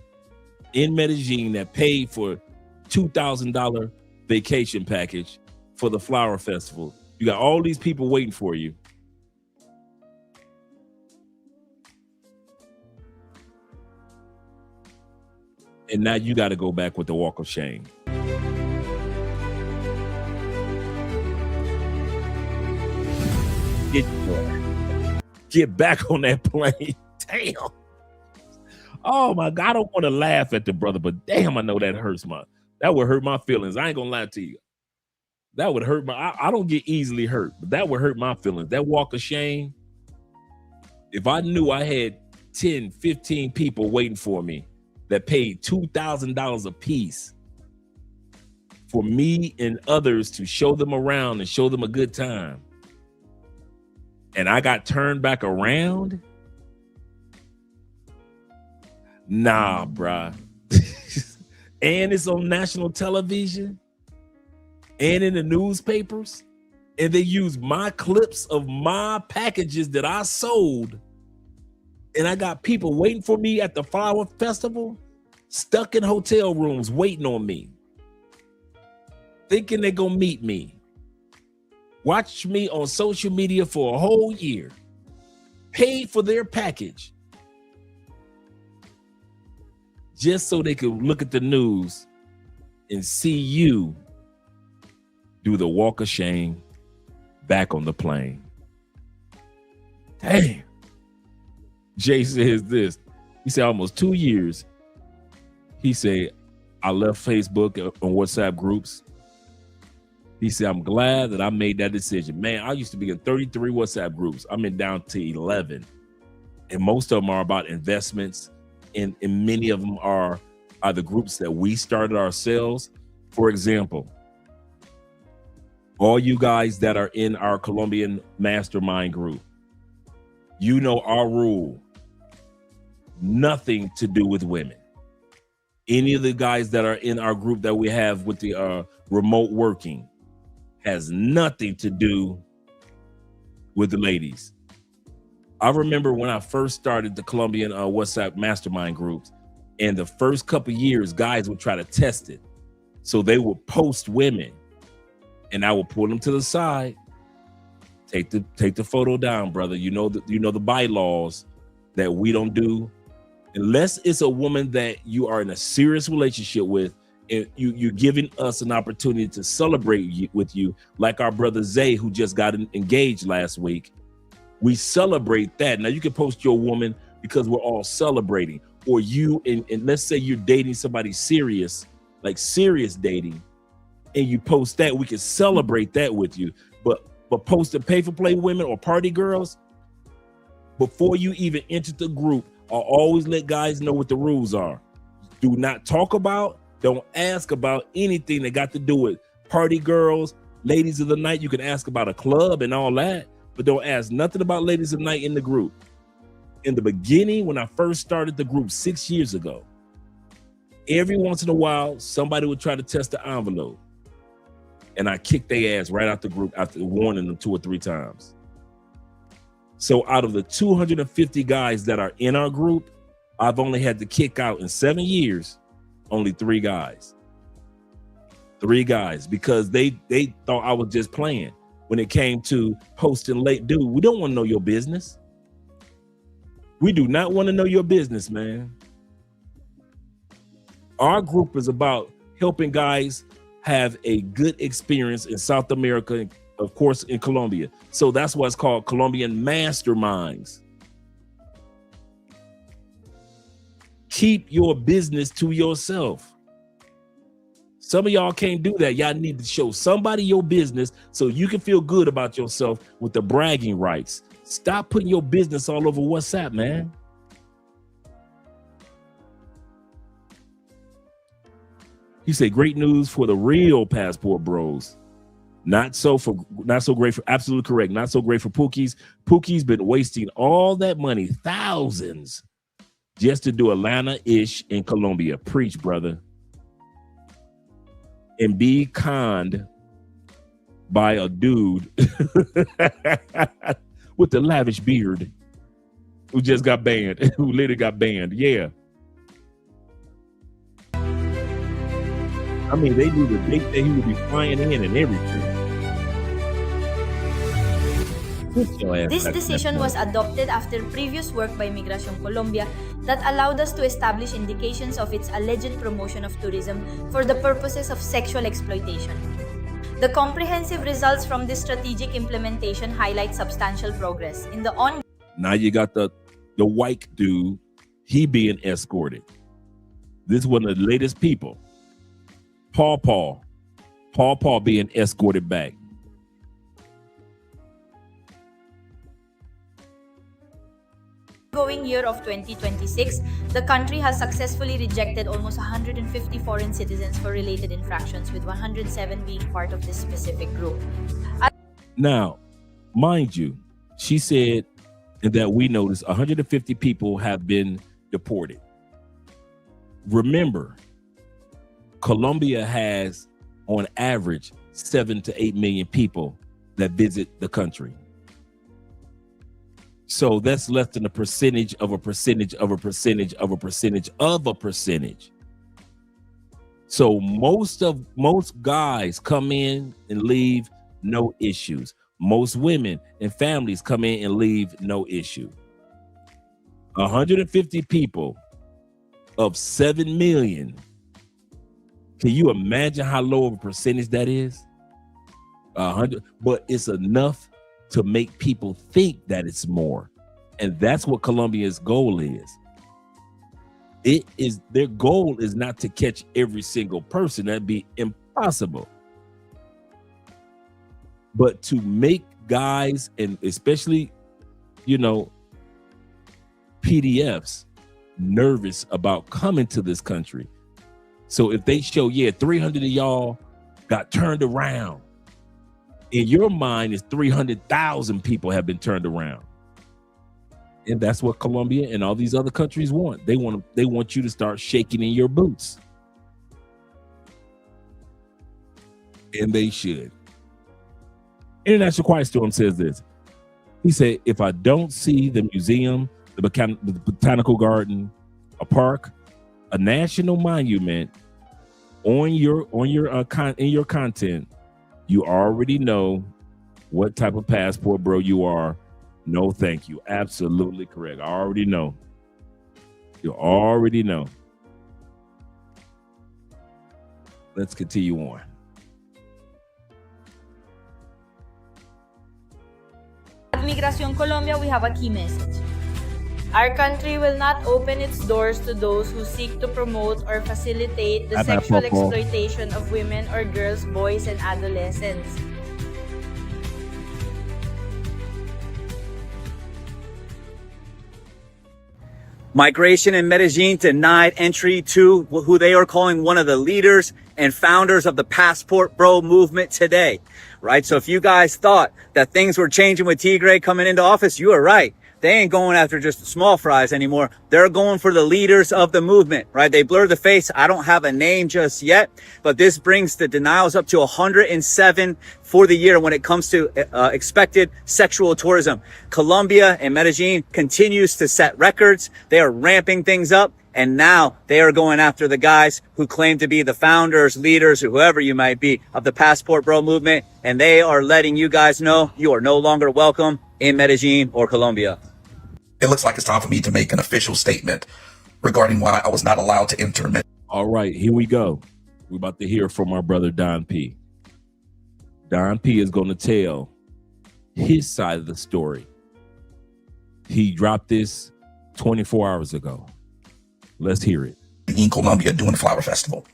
in Medellin that paid for $2,000 vacation package for the flower festival. You got all these people waiting for you. And now you got to go back with the walk of shame. Get back on that plane. Damn. Oh my God, I don't want to laugh at the brother, but damn, I know that would hurt my feelings. I ain't gonna lie to you. That would hurt I don't get easily hurt, but that would hurt my feelings. That walk of shame. If I knew I had 10, 15 people waiting for me that paid $2,000 a piece for me and others to show them around and show them a good time, and I got turned back around, nah, bruh. And it's on national television and in the newspapers, and they use my clips of my packages that I sold, and I got people waiting for me at the flower festival, stuck in hotel rooms waiting on me, thinking they're gonna meet me. Watch me on social media for a whole year, paid for their package, just so they could look at the news and see you do the walk of shame back on the plane. Damn. Jay says this. He said almost 2 years. He said, I left Facebook and WhatsApp groups. He said, I'm glad that I made that decision. Man, I used to be in 33 WhatsApp groups. I'm down to 11. And most of them are about investments. And many of them are the groups that we started ourselves. For example, all you guys that are in our Colombian mastermind group, you know our rule: nothing to do with women. Any of the guys that are in our group that we have with the remote working has nothing to do with the ladies. I remember when I first started the Colombian WhatsApp mastermind groups, and the first couple years, guys would try to test it. So they would post women, and I would pull them to the side, take the photo down, brother. You know the bylaws that we don't do unless it's a woman that you are in a serious relationship with, and you're giving us an opportunity to celebrate with you, like our brother Zay, who just got engaged last week. We celebrate that. Now you can post your woman because we're all celebrating, or you and let's say you're dating somebody serious, like serious dating, and you post that, we can celebrate that with you. But posting pay-for-play women or party girls, before you even enter the group, I'll always let guys know what the rules are. Do not talk about, don't ask about anything that got to do with party girls, ladies of the night. You can ask about a club and all that, but don't ask nothing about ladies of the night in the group. In the beginning, when I first started the group 6 years ago, every once in a while, somebody would try to test the envelope, and I kicked their ass right out the group after warning them 2 or 3 times. So out of the 250 guys that are in our group, I've only had to kick out in 7 years, only 3 guys. 3 guys, because they thought I was just playing when it came to posting late. Dude, we don't want to know your business. We do not want to know your business, man. Our group is about helping guys have a good experience in South America, and of course in Colombia. So that's why it's called Colombian Masterminds. Keep your business to yourself. Some of y'all can't do that. Y'all need to show somebody your business so you can feel good about yourself with the bragging rights. Stop putting your business all over WhatsApp, man. He said, great news for the real passport bros. Not so great for, absolutely correct. Not so great for Pookies. Pookies been wasting all that money, thousands, just to do Atlanta-ish in Colombia. Preach, brother. And be conned by a dude with the lavish beard who just got banned, who later got banned. Yeah. I mean, they knew the date that he would be flying in and everything. This decision was adopted after previous work by Migración Colombia that allowed us to establish indications of its alleged promotion of tourism for the purposes of sexual exploitation. The comprehensive results from this strategic implementation highlight substantial progress in the ongoing. Now you got the white dude, he being escorted. This is one of the latest people. Paw being escorted back. Going year of 2026, the country has successfully rejected almost 150 foreign citizens for related infractions, with 107 being part of this specific group. Now, mind you, she said that we noticed 150 people have been deported. Remember, Colombia has, on average, 7 to 8 million people that visit the country. So that's less than a percentage of a percentage of a percentage of a percentage of a percentage. So most guys come in and leave, no issues. Most women and families come in and leave, no issue. 150 people of 7 million. Can you imagine how low of a percentage that is? 100, but it's enough to make people think that it's more. And that's what Colombia's goal is. Their goal is not to catch every single person. That'd be impossible. But to make guys, and especially, PDFs, nervous about coming to this country. So if they show, 300 of y'all got turned around, in your mind is 300,000 people have been turned around. And that's what Colombia and all these other countries want. They want you to start shaking in your boots. And they should. International Quiet Storm says this. He said, if I don't see the museum, the botanical garden, a park, a national monument in your content, you already know what type of passport bro you are. No, thank you. Absolutely correct. I already know. You already know. Let's continue on. At Migración Colombia, we have a key message. Our country will not open its doors to those who seek to promote or facilitate the sexual exploitation of women or girls, boys, and adolescents. Migration in Medellin denied entry to who they are calling one of the leaders and founders of the Passport Bro movement today, right? So if you guys thought that things were changing with Tigre coming into office, you are right. They ain't going after just the small fries anymore. They're going for the leaders of the movement, right? They blur the face. I don't have a name just yet, but this brings the denials up to 107 for the year when it comes to expected sexual tourism. Colombia and Medellin continues to set records. They are ramping things up. And now they are going after the guys who claim to be the founders, leaders, whoever you might be of the Passport Bro movement. And they are letting you guys know you are no longer welcome in Medellin or Colombia. It looks like it's time for me to make an official statement regarding why I was not allowed to enter. All right, here we go. We're about to hear from our brother Don P. Don P is going to tell his side of the story. He dropped this 24 hours ago. Let's hear it. In Colombia doing the Flower Festival.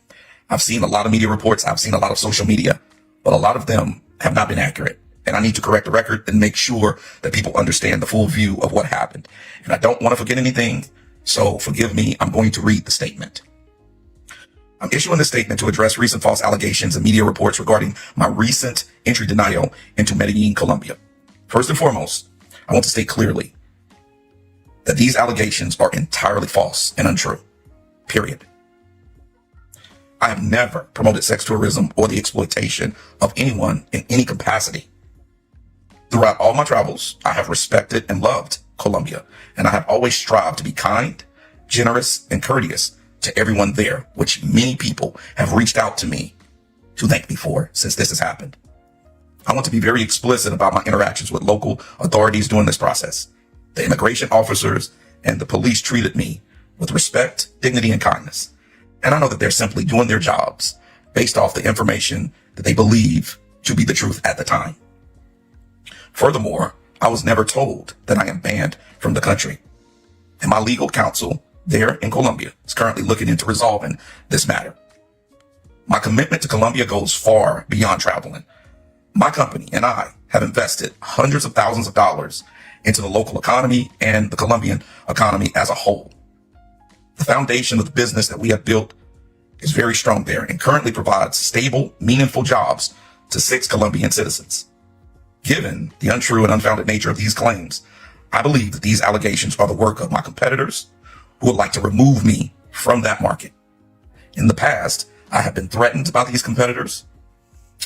I've seen a lot of media reports. I've seen a lot of social media, but a lot of them have not been accurate. And I need to correct the record and make sure that people understand the full view of what happened. And I don't want to forget anything, so forgive me. I'm going to read the statement. I'm issuing this statement to address recent false allegations and media reports regarding my recent entry denial into Medellin, Colombia. First and foremost, I want to state clearly that these allegations are entirely false and untrue. Period. I have never promoted sex tourism or the exploitation of anyone in any capacity. Throughout all my travels, I have respected and loved Colombia, and I have always strived to be kind, generous, and courteous to everyone there, which many people have reached out to me to thank me for since this has happened. I want to be very explicit about my interactions with local authorities during this process. The immigration officers and the police treated me with respect, dignity, and kindness. And I know that they're simply doing their jobs based off the information that they believe to be the truth at the time. Furthermore, I was never told that I am banned from the country. And my legal counsel there in Colombia is currently looking into resolving this matter. My commitment to Colombia goes far beyond traveling. My company and I have invested hundreds of thousands of dollars into the local economy and the Colombian economy as a whole. The foundation of the business that we have built is very strong there and currently provides stable, meaningful jobs to 6 Colombian citizens. Given the untrue and unfounded nature of these claims, I believe that these allegations are the work of my competitors who would like to remove me from that market. In the past, I have been threatened by these competitors.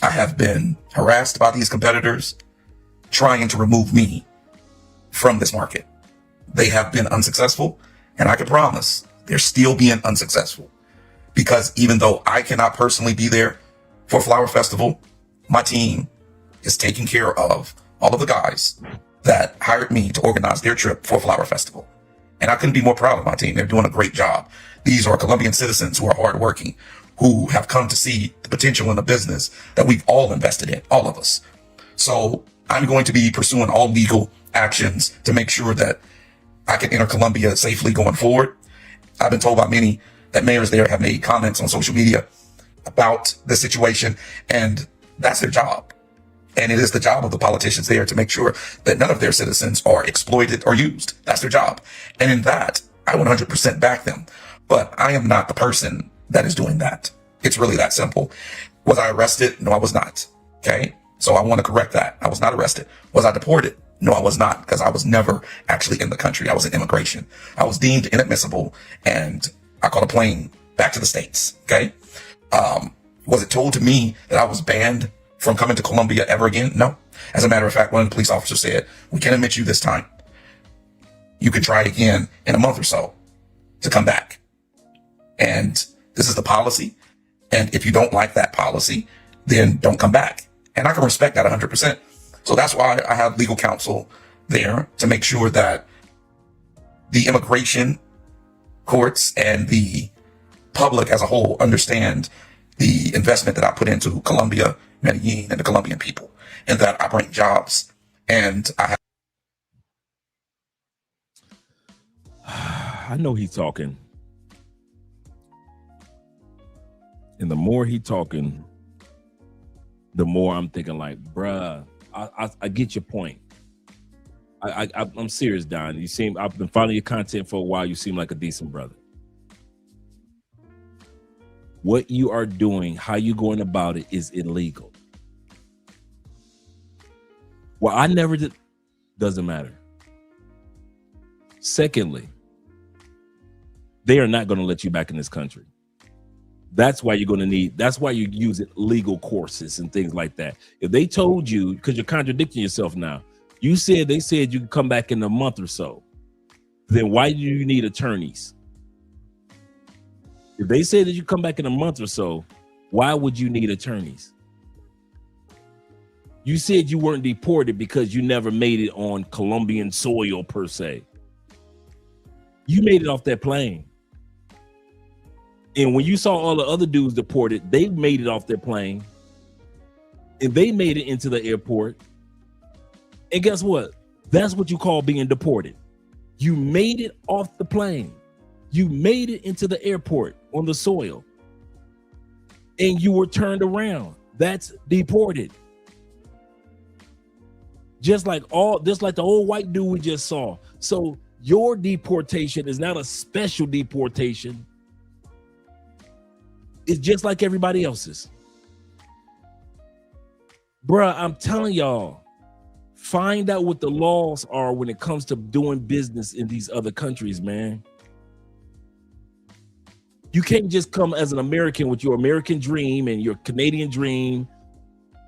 I have been harassed by these competitors trying to remove me from this market. They have been unsuccessful, and I can promise they're still being unsuccessful, because even though I cannot personally be there for Flower Festival, my team is taking care of all of the guys that hired me to organize their trip for Flower Festival. And I couldn't be more proud of my team. They're doing a great job. These are Colombian citizens who are hardworking, who have come to see the potential in the business that we've all invested in, all of us. So I'm going to be pursuing all legal actions to make sure that I can enter Colombia safely going forward. I've been told by many that mayors there have made comments on social media about the situation, and that's their job. And it is the job of the politicians there to make sure that none of their citizens are exploited or used. That's their job. And in that, I 100% back them. But I am not the person that is doing that. It's really that simple. Was I arrested? No, I was not. Okay. So I want to correct that. I was not arrested. Was I deported? No, I was not, because I was never actually in the country. I was in immigration. I was deemed inadmissible, and I caught a plane back to the States. Okay. Was it told to me that I was banned from coming to Colombia ever again? No. As a matter of fact, one of the police officers said, "We can't admit you this time. You can try it again in a month or so to come back." And this is the policy. And if you don't like that policy, then don't come back. And I can respect that 100%. So that's why I have legal counsel there to make sure that the immigration courts and the public as a whole understand the investment that I put into Colombia, Medellin, and the Colombian people, and that I bring jobs. And I know he's talking. And the more he talking, the more I'm thinking like, bruh, I get your point. I'm serious, Don. I've been following your content for a while. You seem like a decent brother. What you are doing, how you going about it is illegal. Well, I never did. Doesn't matter. Secondly, they are not going to let you back in this country. That's why that's why you use legal courses and things like that. If they told you, because you're contradicting yourself now, they said you can come back in a month or so, then why do you need attorneys? If they say that you come back in a month or so, why would you need attorneys? You said you weren't deported because you never made it on Colombian soil per se. You made it off that plane. And when you saw all the other dudes deported, they made it off their plane. And they made it into the airport. And guess what? That's what you call being deported. You made it off the plane. You made it into the airport on the soil. And you were turned around. That's deported. Just like the old white dude we just saw. So your deportation is not a special deportation. It's just like everybody else's. Bruh, I'm telling y'all, find out what the laws are when it comes to doing business in these other countries, man. You can't just come as an American with your American dream and your Canadian dream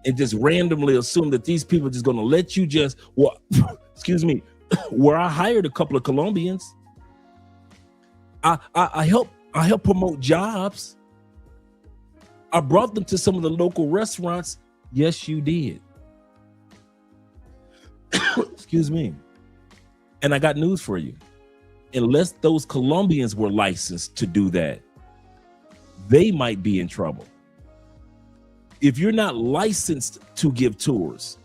and just randomly assume that these people are just going to let you just, well, excuse me, where I hired a couple of Colombians. I help promote jobs. I brought them to some of the local restaurants. Yes, you did. Excuse me. And I got news for you. Unless those Colombians were licensed to do that, they might be in trouble. If you're not licensed to give tours,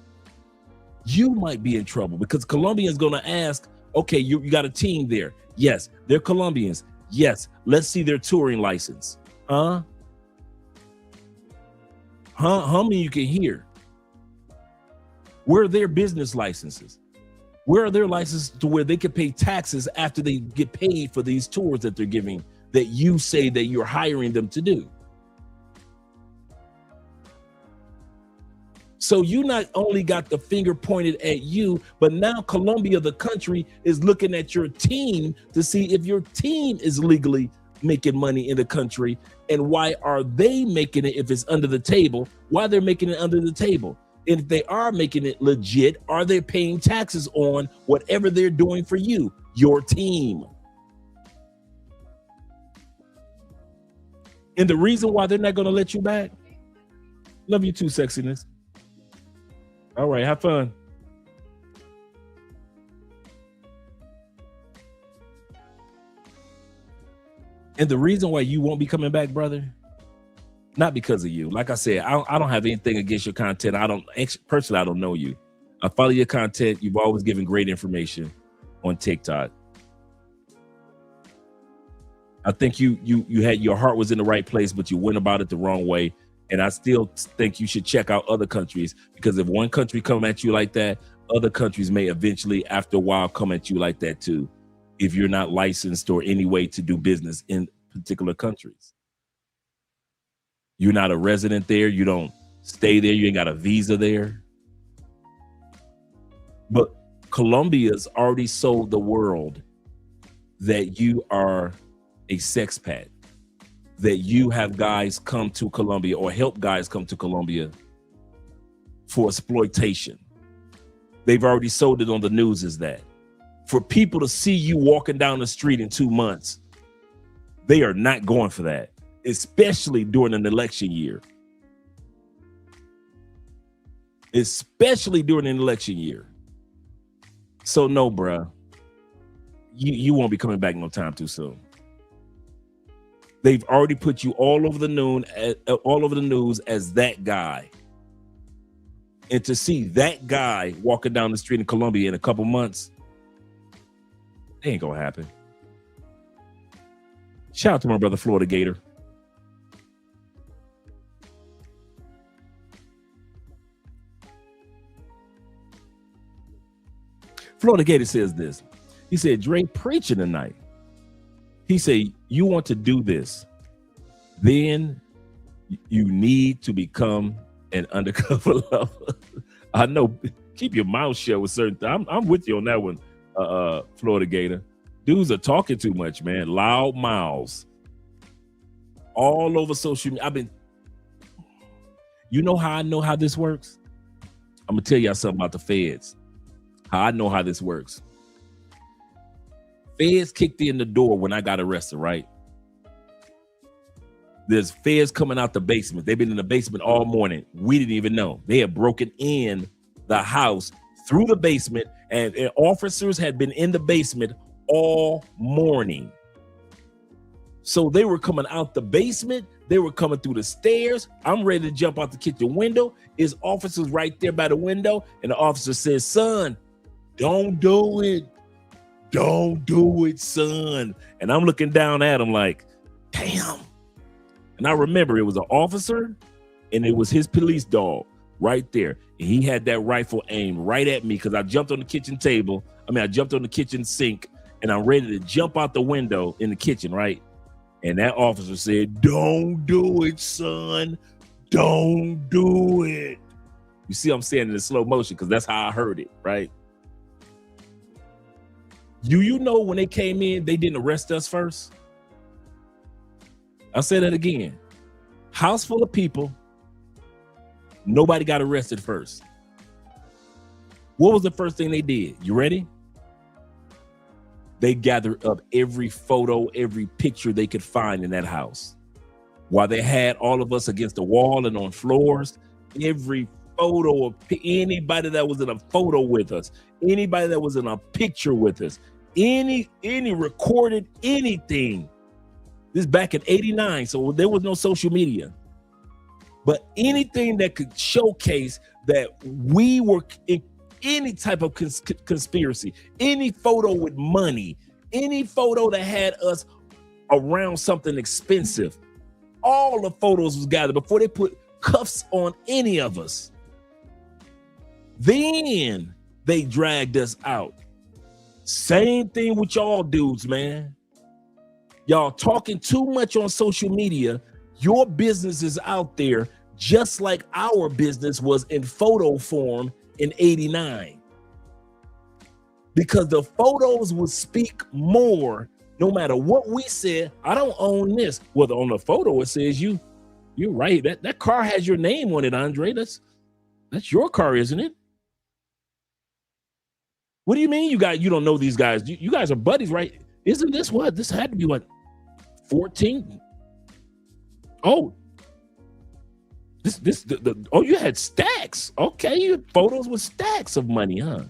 you might be in trouble because Colombia is going to ask, okay, you got a team there. Yes, they're Colombians. Yes, let's see their touring license. How many you can hear? Where are their business licenses? Where are their licenses to where they can pay taxes after they get paid for these tours that they're giving that you say that you're hiring them to do? So you not only got the finger pointed at you, but now Colombia, the country, is looking at your team to see if your team is legally making money in the country. And why are they making it if it's under the table? Why they're making it under the table? And if they are making it legit, are they paying taxes on whatever they're doing for you, your team? And the reason why they're not going to let you back, love you too, sexiness. All right, have fun. And the reason why you won't be coming back, brother, not because of you. Like I said, I don't have anything against your content. I don't know you. I follow your content. You've always given great information on TikTok. I think you had your heart was in the right place, but you went about it the wrong way. And I still think you should check out other countries, because if one country come at you like that, other countries may eventually, after a while, come at you like that too, if you're not licensed or any way to do business in particular countries. You're not a resident there. You don't stay there. You ain't got a visa there. But Colombia's already sold the world that you are a sexpat, that you have guys come to Colombia or help guys come to Colombia for exploitation. They've already sold it on the news as that. For people to see you walking down the street in 2 months, they are not going for that, especially during an election year. Especially during an election year. So no, bruh, you won't be coming back no time too soon. They've already put you all over the news as that guy. And to see that guy walking down the street in Colombia in a couple months, it ain't gonna happen. Shout out to my brother Florida Gator. Florida Gator says this. He said, Dre preaching tonight. He said, you want to do this, then you need to become an undercover lover. I know, keep your mouth shut with certain things. I'm with you on that one, Florida Gator. Dudes are talking too much, man. Loud mouths. All over social media. You know how I know how this works? I'm going to tell y'all something about the feds. How I know how this works. Feds kicked in the door when I got arrested, right? There's feds coming out the basement. They've been in the basement all morning. We didn't even know. They had broken in the house through the basement, and officers had been in the basement all morning. So they were coming out the basement. They were coming through the stairs. I'm ready to jump out the kitchen window. There's officers right there by the window. And the officer says, son, don't do it. Don't do it, son. And I'm looking down at him like, damn. And I remember it was an officer and it was his police dog right there. And he had that rifle aimed right at me because I jumped on the kitchen table. I jumped on the kitchen sink and I'm ready to jump out the window in the kitchen, right? And that officer said, don't do it, son. Don't do it. You see, I'm saying it in slow motion because that's how I heard it, right? You know when they came in, they didn't arrest us first? I'll say that again. House full of people. Nobody got arrested first. What was the first thing they did? You ready? They gathered up every photo, every picture they could find in that house. While they had all of us against the wall and on floors, every photo of anybody that was in a photo with us, anybody that was in a picture with us, any recorded anything. This is back in '89, so there was no social media. But anything that could showcase that we were in any type of conspiracy, any photo with money, any photo that had us around something expensive, all the photos was gathered before they put cuffs on any of us. Then they dragged us out. Same thing with y'all dudes, man. Y'all talking too much on social media. Your business is out there just like our business was in photo form in '89. Because the photos would speak more no matter what we said. I don't own this. Well, on the photo it says you're right. That car has your name on it, Andre. That's your car, isn't it? What do you mean you don't know these guys? You guys are buddies, right? Isn't this what? This had to be what? 14? Oh. You had stacks. Okay, you had photos with stacks of money, huh?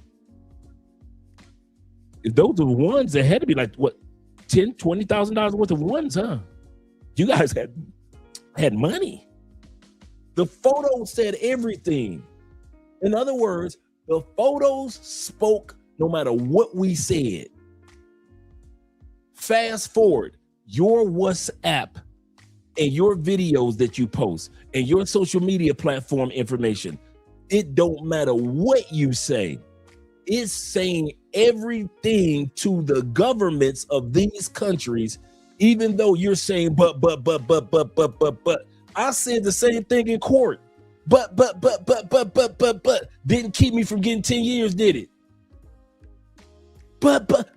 If those are the ones that had to be like what, $10,000, $20,000 worth of ones, huh? You guys had money. The photo said everything. In other words, the photos spoke no matter what we said. Fast forward, your WhatsApp and your videos that you post and your social media platform information, it don't matter what you say. It's saying everything to the governments of these countries, even though you're saying, but. I said the same thing in court. But. Didn't keep me from getting 10 years, did it? But.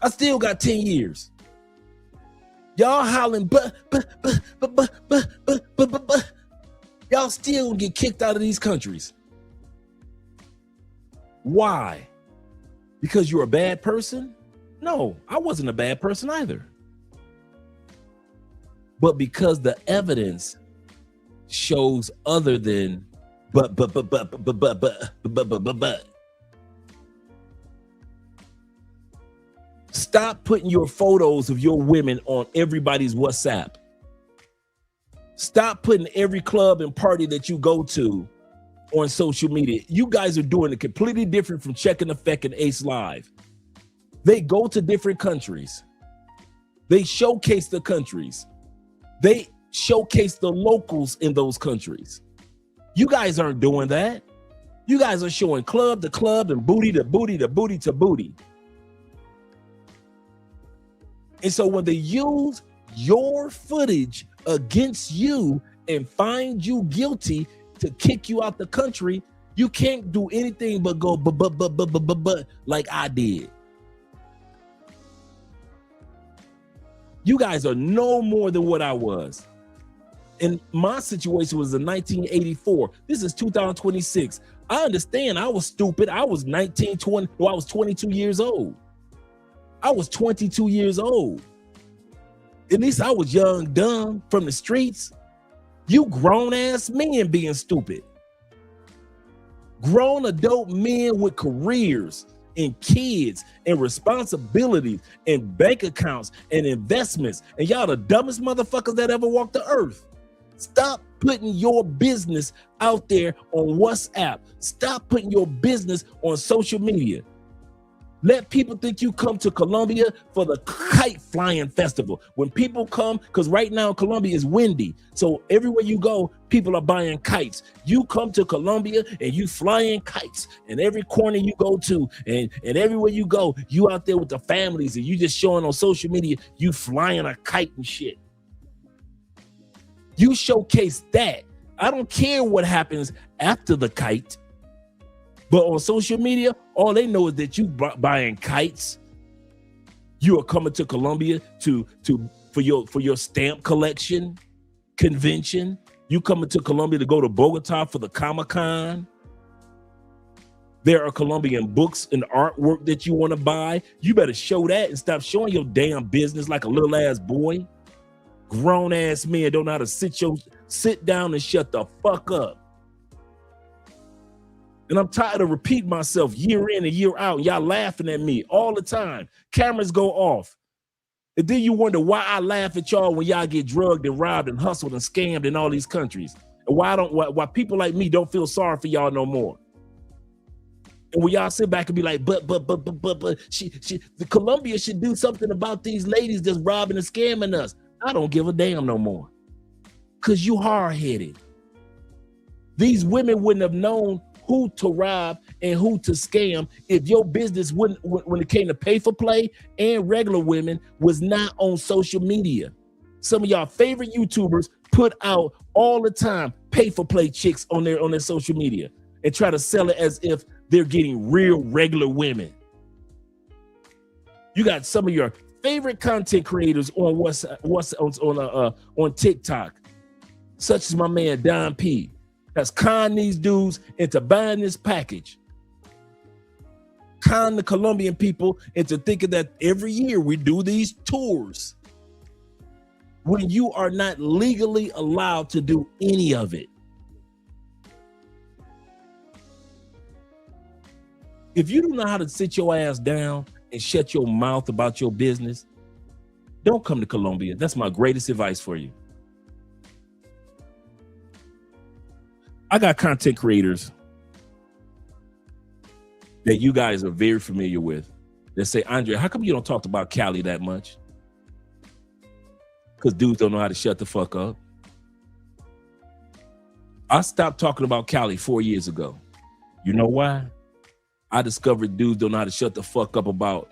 I still got 10 years. Y'all hollering, but. Y'all still gonna get kicked out of these countries. Why? Because you're a bad person? No, I wasn't a bad person either. But because the evidence shows other than but. Stop putting your photos of your women on everybody's WhatsApp. Stop putting every club and party that you go to on social media. You guys are doing it completely different from Check and Effect and Ace Live. They go to different countries. They showcase the countries. They showcase the locals in those countries. You guys aren't doing that. You guys are showing club to club and booty to booty to booty to booty. And so when they use your footage against you and find you guilty to kick you out the country, you can't do anything but go but like I did. You guys are no more than what I was. And my situation was in 1984. This is 2026. I understand I was stupid. I was 22 years old. I was 22 years old. At least I was young, dumb from the streets. You grown ass men being stupid. Grown adult men with careers and kids and responsibilities and bank accounts and investments. And y'all the dumbest motherfuckers that ever walked the earth. Stop putting your business out there on WhatsApp. Stop putting your business on social media. Let people think you come to Colombia for the kite flying festival. When people come, because right now Colombia is windy. So everywhere you go, people are buying kites. You come to Colombia and you flying kites. And every corner you go to and everywhere you go, you out there with the families and you just showing on social media, you flying a kite and shit. You showcase that. I don't care what happens after the kite. But on social media, all they know is that you buying kites. You are coming to Colombia for your stamp collection convention. You coming to Colombia to go to Bogota for the Comic-Con. There are Colombian books and artwork that you want to buy. You better show that and stop showing your damn business like a little ass boy. Grown ass men don't know how to sit down and shut the fuck up. And I'm tired of repeating myself year in and year out. Y'all laughing at me all the time. Cameras go off. And then you wonder why I laugh at y'all when y'all get drugged and robbed and hustled and scammed in all these countries. And why people like me don't feel sorry for y'all no more. And when y'all sit back and be like, but the Colombia should do something about these ladies that's robbing and scamming us. I don't give a damn no more. Cause you hard-headed. These women wouldn't have known who to rob and who to scam if your business when it came to pay for play and regular women was not on social media. Some of y'all favorite YouTubers put out all the time pay for play chicks on their social media and try to sell it as if they're getting real regular women. You got some of your favorite content creators on on TikTok, such as my man Don P. That's con these dudes into buying this package. Con the Colombian people into thinking that every year we do these tours when you are not legally allowed to do any of it. If you don't know how to sit your ass down and shut your mouth about your business, don't come to Colombia. That's my greatest advice for you. I got content creators that you guys are very familiar with that say, Andre, how come you don't talk about Cali that much? Because dudes don't know how to shut the fuck up. I stopped talking about Cali 4 years ago. You know why? I discovered dudes don't know how to shut the fuck up about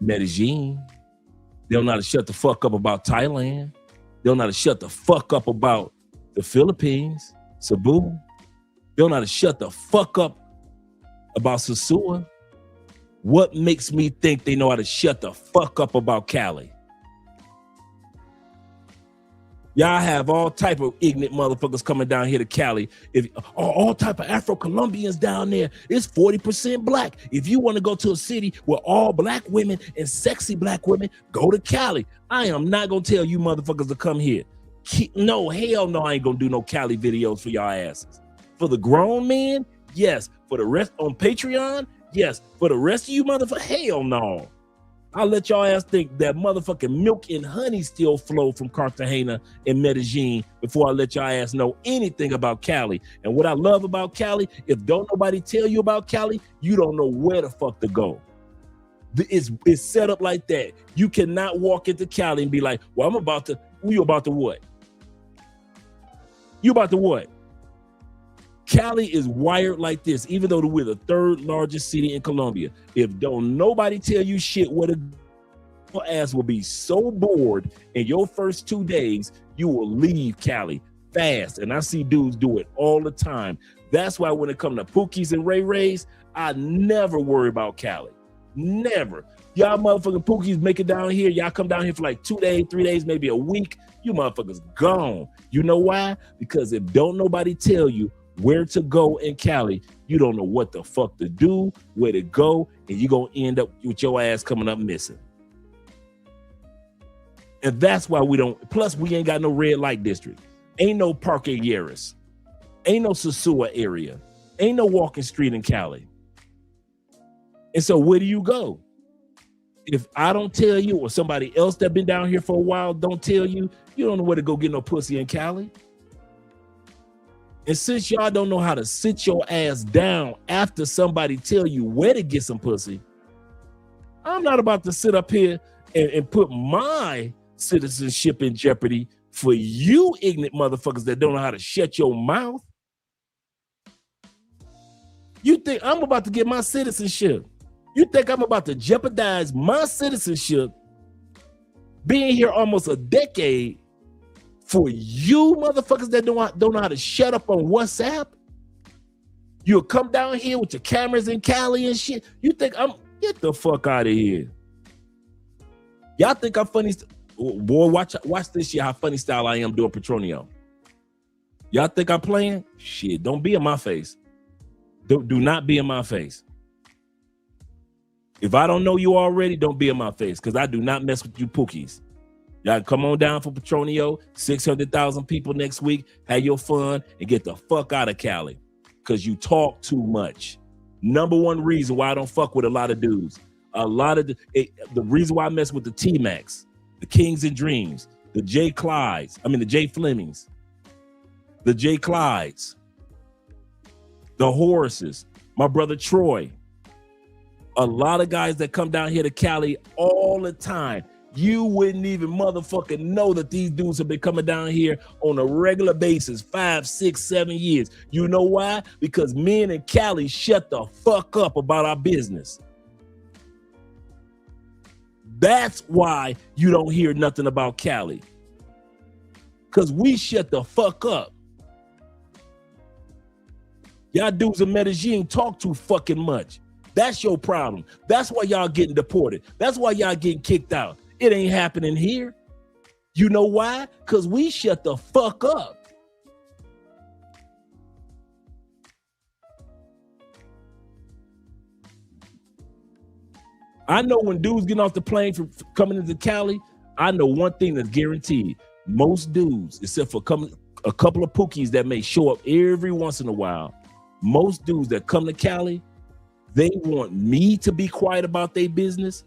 Medellin. They don't know how to shut the fuck up about Thailand. They don't know how to shut the fuck up about the Philippines. Cebu. They don't know how to shut the fuck up about Sosua. What makes me think they know how to shut the fuck up about Cali? Y'all have all type of ignorant motherfuckers coming down here to Cali. All type of Afro-Colombians down there. It's 40% black. If you want to go to a city with all black women and sexy black women, go to Cali. I am not going to tell you motherfuckers to come here. No, hell no, I ain't gonna do no Cali videos for y'all asses. For the grown men, yes. For the rest on Patreon, yes. For the rest of you motherfuckers, hell no. I'll let y'all ass think that motherfucking milk and honey still flow from Cartagena and Medellin before I let y'all ass know anything about Cali. And what I love about Cali, if don't nobody tell you about Cali, you don't know where the fuck to go. It's set up like that. You cannot walk into Cali and be like, well, you about to what? You about to what? Cali is wired like this, even though we're the third largest city in Colombia. If don't nobody tell you shit, what your ass will be so bored in your first 2 days, you will leave Cali fast. And I see dudes do it all the time. That's why when it comes to Pookies and Ray Rays, I never worry about Cali. Never. Y'all motherfucking Pookies make it down here. Y'all come down here for like 2 days, 3 days, maybe a week. You motherfuckers gone. You know why? Because if don't nobody tell you where to go in Cali, you don't know what the fuck to do, where to go, and you're going to end up with your ass coming up missing. And that's why we don't, plus we ain't got no red light district. Ain't no Parque Yeris. Ain't no Sosua area. Ain't no walking street in Cali. And so where do you go? If I don't tell you, or somebody else that been down here for a while don't tell you, you don't know where to go get no pussy in Cali. And since y'all don't know how to sit your ass down after somebody tell you where to get some pussy, I'm not about to sit up here and put my citizenship in jeopardy for you ignorant motherfuckers that don't know how to shut your mouth. You think I'm about to get my citizenship? You think I'm about to jeopardize my citizenship being here almost a decade for you motherfuckers that don't know how to shut up on WhatsApp? You'll come down here with your cameras in Cali and shit. You think get the fuck out of here. Y'all think I'm funny? Boy, watch this shit, how funny style I am doing Petronio. Y'all think I'm playing? Shit, don't be in my face. Do not be in my face. If I don't know you already, don't be in my face, because I do not mess with you Pookies. Y'all come on down for Petronio, 600,000 people next week, have your fun, and get the fuck out of Cali, because you talk too much. Number one reason why I don't fuck with a lot of dudes. The reason why I mess with the T-Max, the Kings and Dreams, the J Flemings, the J Clydes, the Horaces, my brother Troy. A lot of guys that come down here to Cali all the time. You wouldn't even motherfucking know that these dudes have been coming down here on a regular basis, 5, 6, 7 years. You know why? Because men in Cali shut the fuck up about our business. That's why you don't hear nothing about Cali. Because we shut the fuck up. Y'all dudes in Medellin talk too fucking much. That's your problem. That's why y'all getting deported. That's why y'all getting kicked out. It ain't happening here. You know why? Because we shut the fuck up. I know when dudes getting off the plane for coming into Cali, I know one thing that's guaranteed. Most dudes, except for a couple of Pookies that may show up every once in a while, most dudes that come to Cali, they want me to be quiet about their business,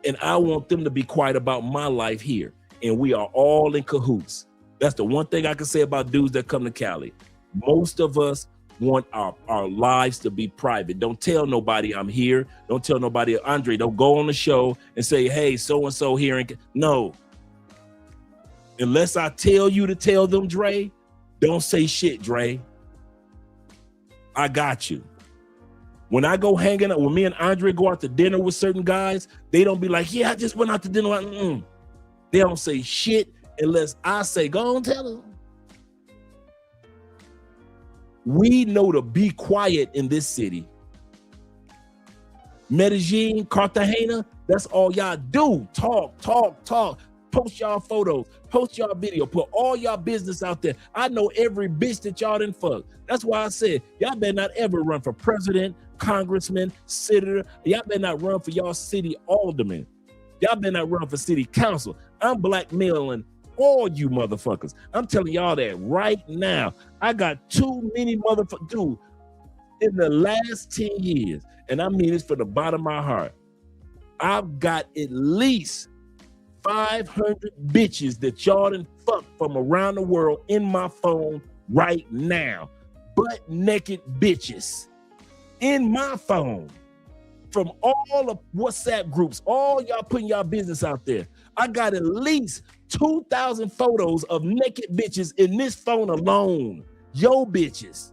and I want them to be quiet about my life here. And we are all in cahoots. That's the one thing I can say about dudes that come to Cali. Most of us want our lives to be private. Don't tell nobody I'm here. Don't tell nobody, Andre, don't go on the show and say, hey, so-and-so here. No. Unless I tell you to tell them, Dre, don't say shit, Dre. I got you. When I go hanging out, when me and Andre go out to dinner with certain guys, they don't be like, yeah, I just went out to dinner. They don't say shit unless I say, go on, tell them. We know to be quiet in this city. Medellin, Cartagena, that's all y'all do. Talk. Post y'all photos, post y'all video, put all y'all business out there. I know every bitch that y'all done fuck. That's why I said, y'all better not ever run for president, congressman, senator. Y'all better not run for y'all city alderman. Y'all better not run for city council. I'm blackmailing all you motherfuckers. I'm telling y'all that right now. I got too many motherfuckers, dude, in the last 10 years, and I mean this from the bottom of my heart, I've got at least 500 bitches that y'all done fuck from around the world in my phone right now. Butt naked bitches in my phone from all the WhatsApp groups, all y'all putting y'all business out there. I got at least 2,000 photos of naked bitches in this phone alone. Yo bitches.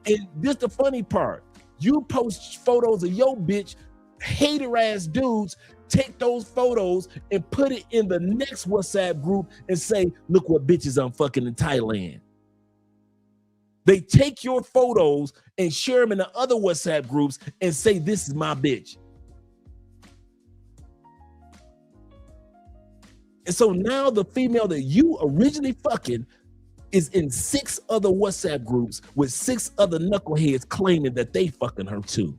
And this the funny part. You post photos of your bitch, hater ass dudes, take those photos and put it in the next WhatsApp group and say, look what bitches I'm fucking in Thailand. They take your photos and share them in the other WhatsApp groups and say, this is my bitch. And so now the female that you originally fucking is in 6 other WhatsApp groups with 6 other knuckleheads claiming that they fucking her too.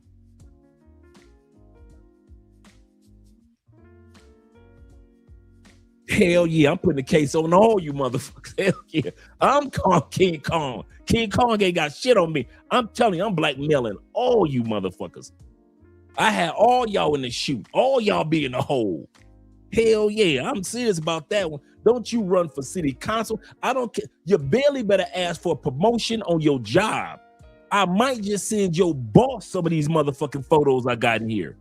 Hell yeah, I'm putting the case on all you motherfuckers. Hell yeah. I'm calling King Kong. King Kong ain't got shit on me. I'm telling you, I'm blackmailing all you motherfuckers. I had all y'all in the shoot. All y'all be in the hole. Hell yeah, I'm serious about that one. Don't you run for city council. I don't care. You barely better ask for a promotion on your job. I might just send your boss some of these motherfucking photos I got in here.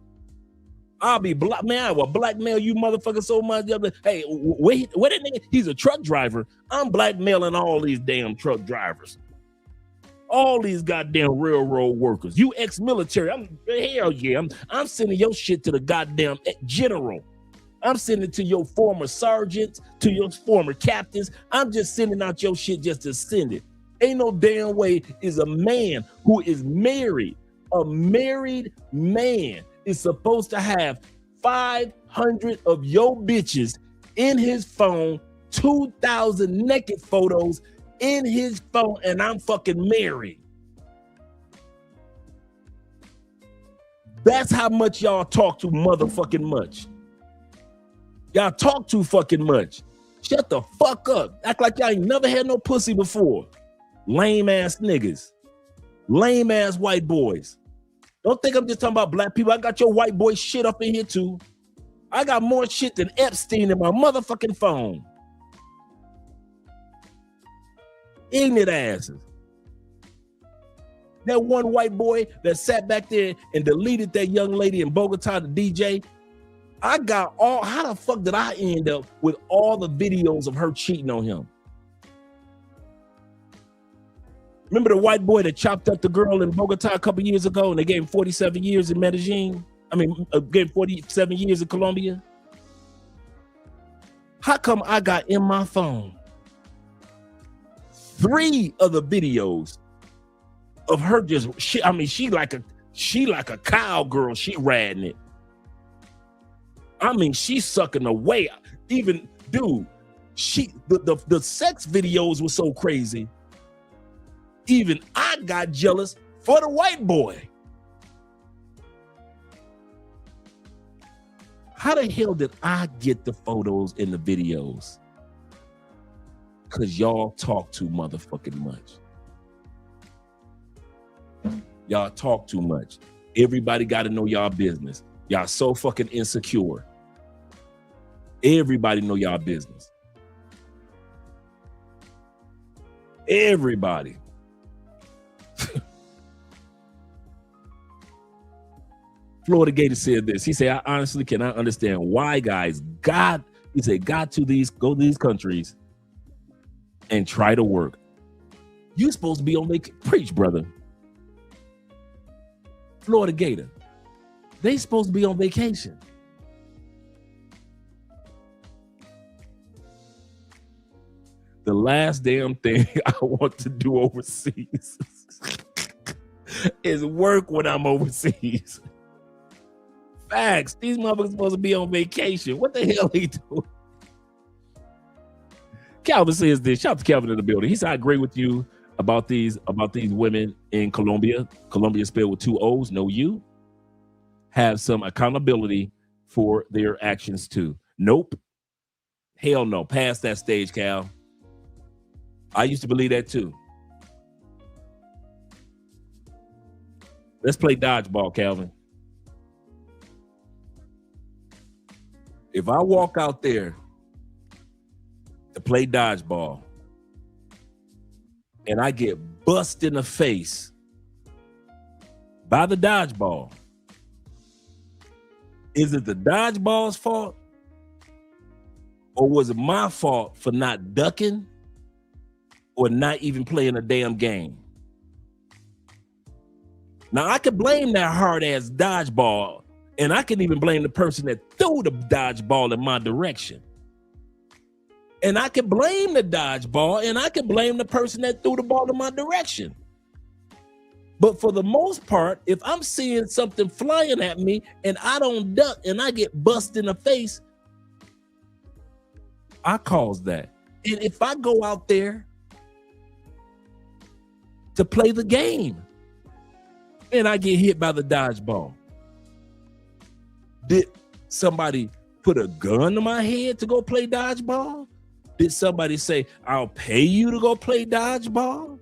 I'll be man, I will blackmail you motherfuckers so much. Hey, wait, what that nigga? He's a truck driver. I'm blackmailing all these damn truck drivers. All these goddamn railroad workers. You ex-military. Hell yeah. I'm sending your shit to the goddamn general. I'm sending it to your former sergeants, to your former captains. I'm just sending out your shit just to send it. Ain't no damn way is a man who is married, a married man, is supposed to have 500 of your bitches in his phone, 2,000 naked photos in his phone, and I'm fucking married. That's how much y'all talk too motherfucking much. Y'all talk too fucking much. Shut the fuck up. Act like y'all ain't never had no pussy before. Lame ass niggas. Lame ass white boys. Don't think I'm just talking about black people. I got your white boy shit up in here too. I got more shit than Epstein in my motherfucking phone. Ignorant asses. That one white boy that sat back there and deleted that young lady in Bogota, the DJ. I got all, how the fuck did I end up with all the videos of her cheating on him? Remember the white boy that chopped up the girl in Bogota a couple years ago and they gave him 47 years in Medellin? Gave him 47 years in Colombia? How come I got in my phone 3 of the videos of her just shit? She like a cowgirl. She riding it. She's sucking away. Even, dude, the sex videos were so crazy. Even I got jealous for the white boy. How the hell did I get the photos and the videos? Because y'all talk too motherfucking much. Y'all talk too much. Everybody got to know y'all business. Y'all so fucking insecure. Everybody know y'all business. Everybody. Florida Gator said this. He said, I honestly cannot understand why guys go to these countries and try to work. You supposed to be on vacation. Preach, brother. Florida Gator. They supposed to be on vacation. The last damn thing I want to do overseas is work when I'm overseas. Facts. These motherfuckers supposed to be on vacation. What the hell he doing? Calvin says this. Shout out to Calvin in the building. He said, I agree with you about these women in Colombia. Colombia spelled with 2 O's, no U. Have some accountability for their actions too. Nope. Hell no. Past that stage, Cal. I used to believe that too. Let's play dodgeball, Calvin. If I walk out there to play dodgeball and I get bust in the face by the dodgeball, is it the dodgeball's fault? Or was it my fault for not ducking or not even playing a damn game? Now, I could blame that hard-ass dodgeball, and I can even blame the person that threw the dodgeball in my direction. And I can blame the dodgeball, and I can blame the person that threw the ball in my direction. But for the most part, if I'm seeing something flying at me and I don't duck and I get bust in the face, I caused that. And if I go out there to play the game and I get hit by the dodgeball, did somebody put a gun to my head to go play dodgeball? Did somebody say, I'll pay you to go play dodgeball?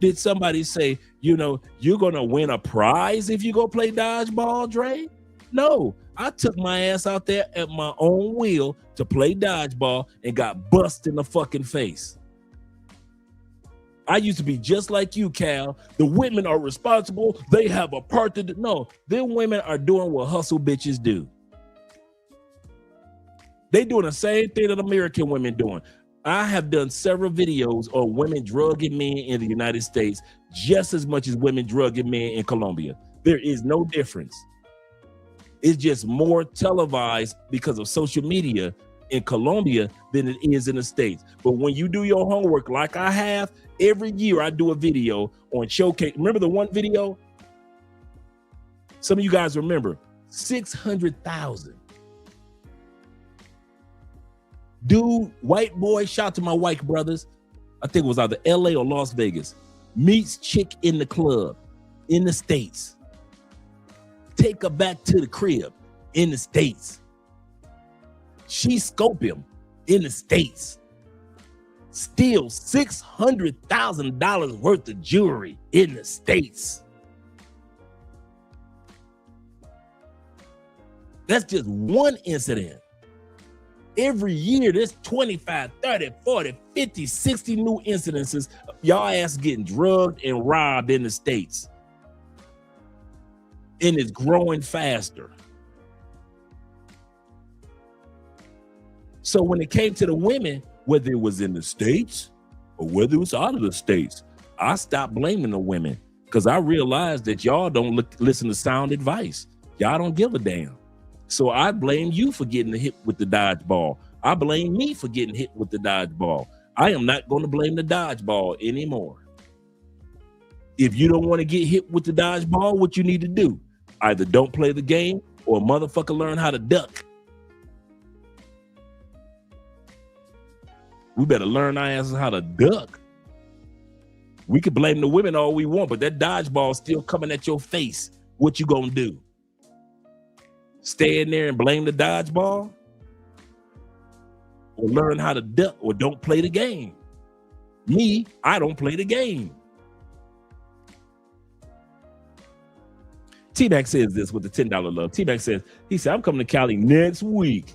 Did somebody say, you know, you're going to win a prize if you go play dodgeball, Dre? No, I took my ass out there at my own will to play dodgeball and got busted in the fucking face. I used to be just like you, Cal. The women are responsible. They have a part to do. No, them women are doing what hustle bitches do. They doing the same thing that American women doing. I have done several videos on women drugging men in the United States just as much as women drugging men in Colombia. There is no difference. It's just more televised because of social media in Colombia than it is in the States. But when you do your homework like I have, every year I do a video on showcase. Remember the one video? Some of you guys remember, 600,000. Dude, white boy, shout out to my white brothers. I think it was either LA or Las Vegas. Meets chick in the club in the States. Take her back to the crib in the States. She scope him in the States. Steal $600,000 worth of jewelry in the States. That's just one incident. Every year, there's 25, 30, 40, 50, 60 new incidences of y'all ass getting drugged and robbed in the States. And it's growing faster. So when it came to the women, whether it was in the States or whether it was out of the States, I stopped blaming the women because I realized that y'all don't listen to sound advice. Y'all don't give a damn. So I blame you for getting hit with the dodgeball. I blame me for getting hit with the dodgeball. I am not going to blame the dodgeball anymore. If you don't want to get hit with the dodgeball, what you need to do, either don't play the game or motherfucker learn how to duck. We better learn our asses how to duck. We can blame the women all we want, but that dodgeball still coming at your face. What you gonna do? Stay in there and blame the dodgeball? Or learn how to duck or don't play the game? Me, I don't play the game. T-Mac says this with the $10 love. T-Mac says, he said, I'm coming to Cali next week.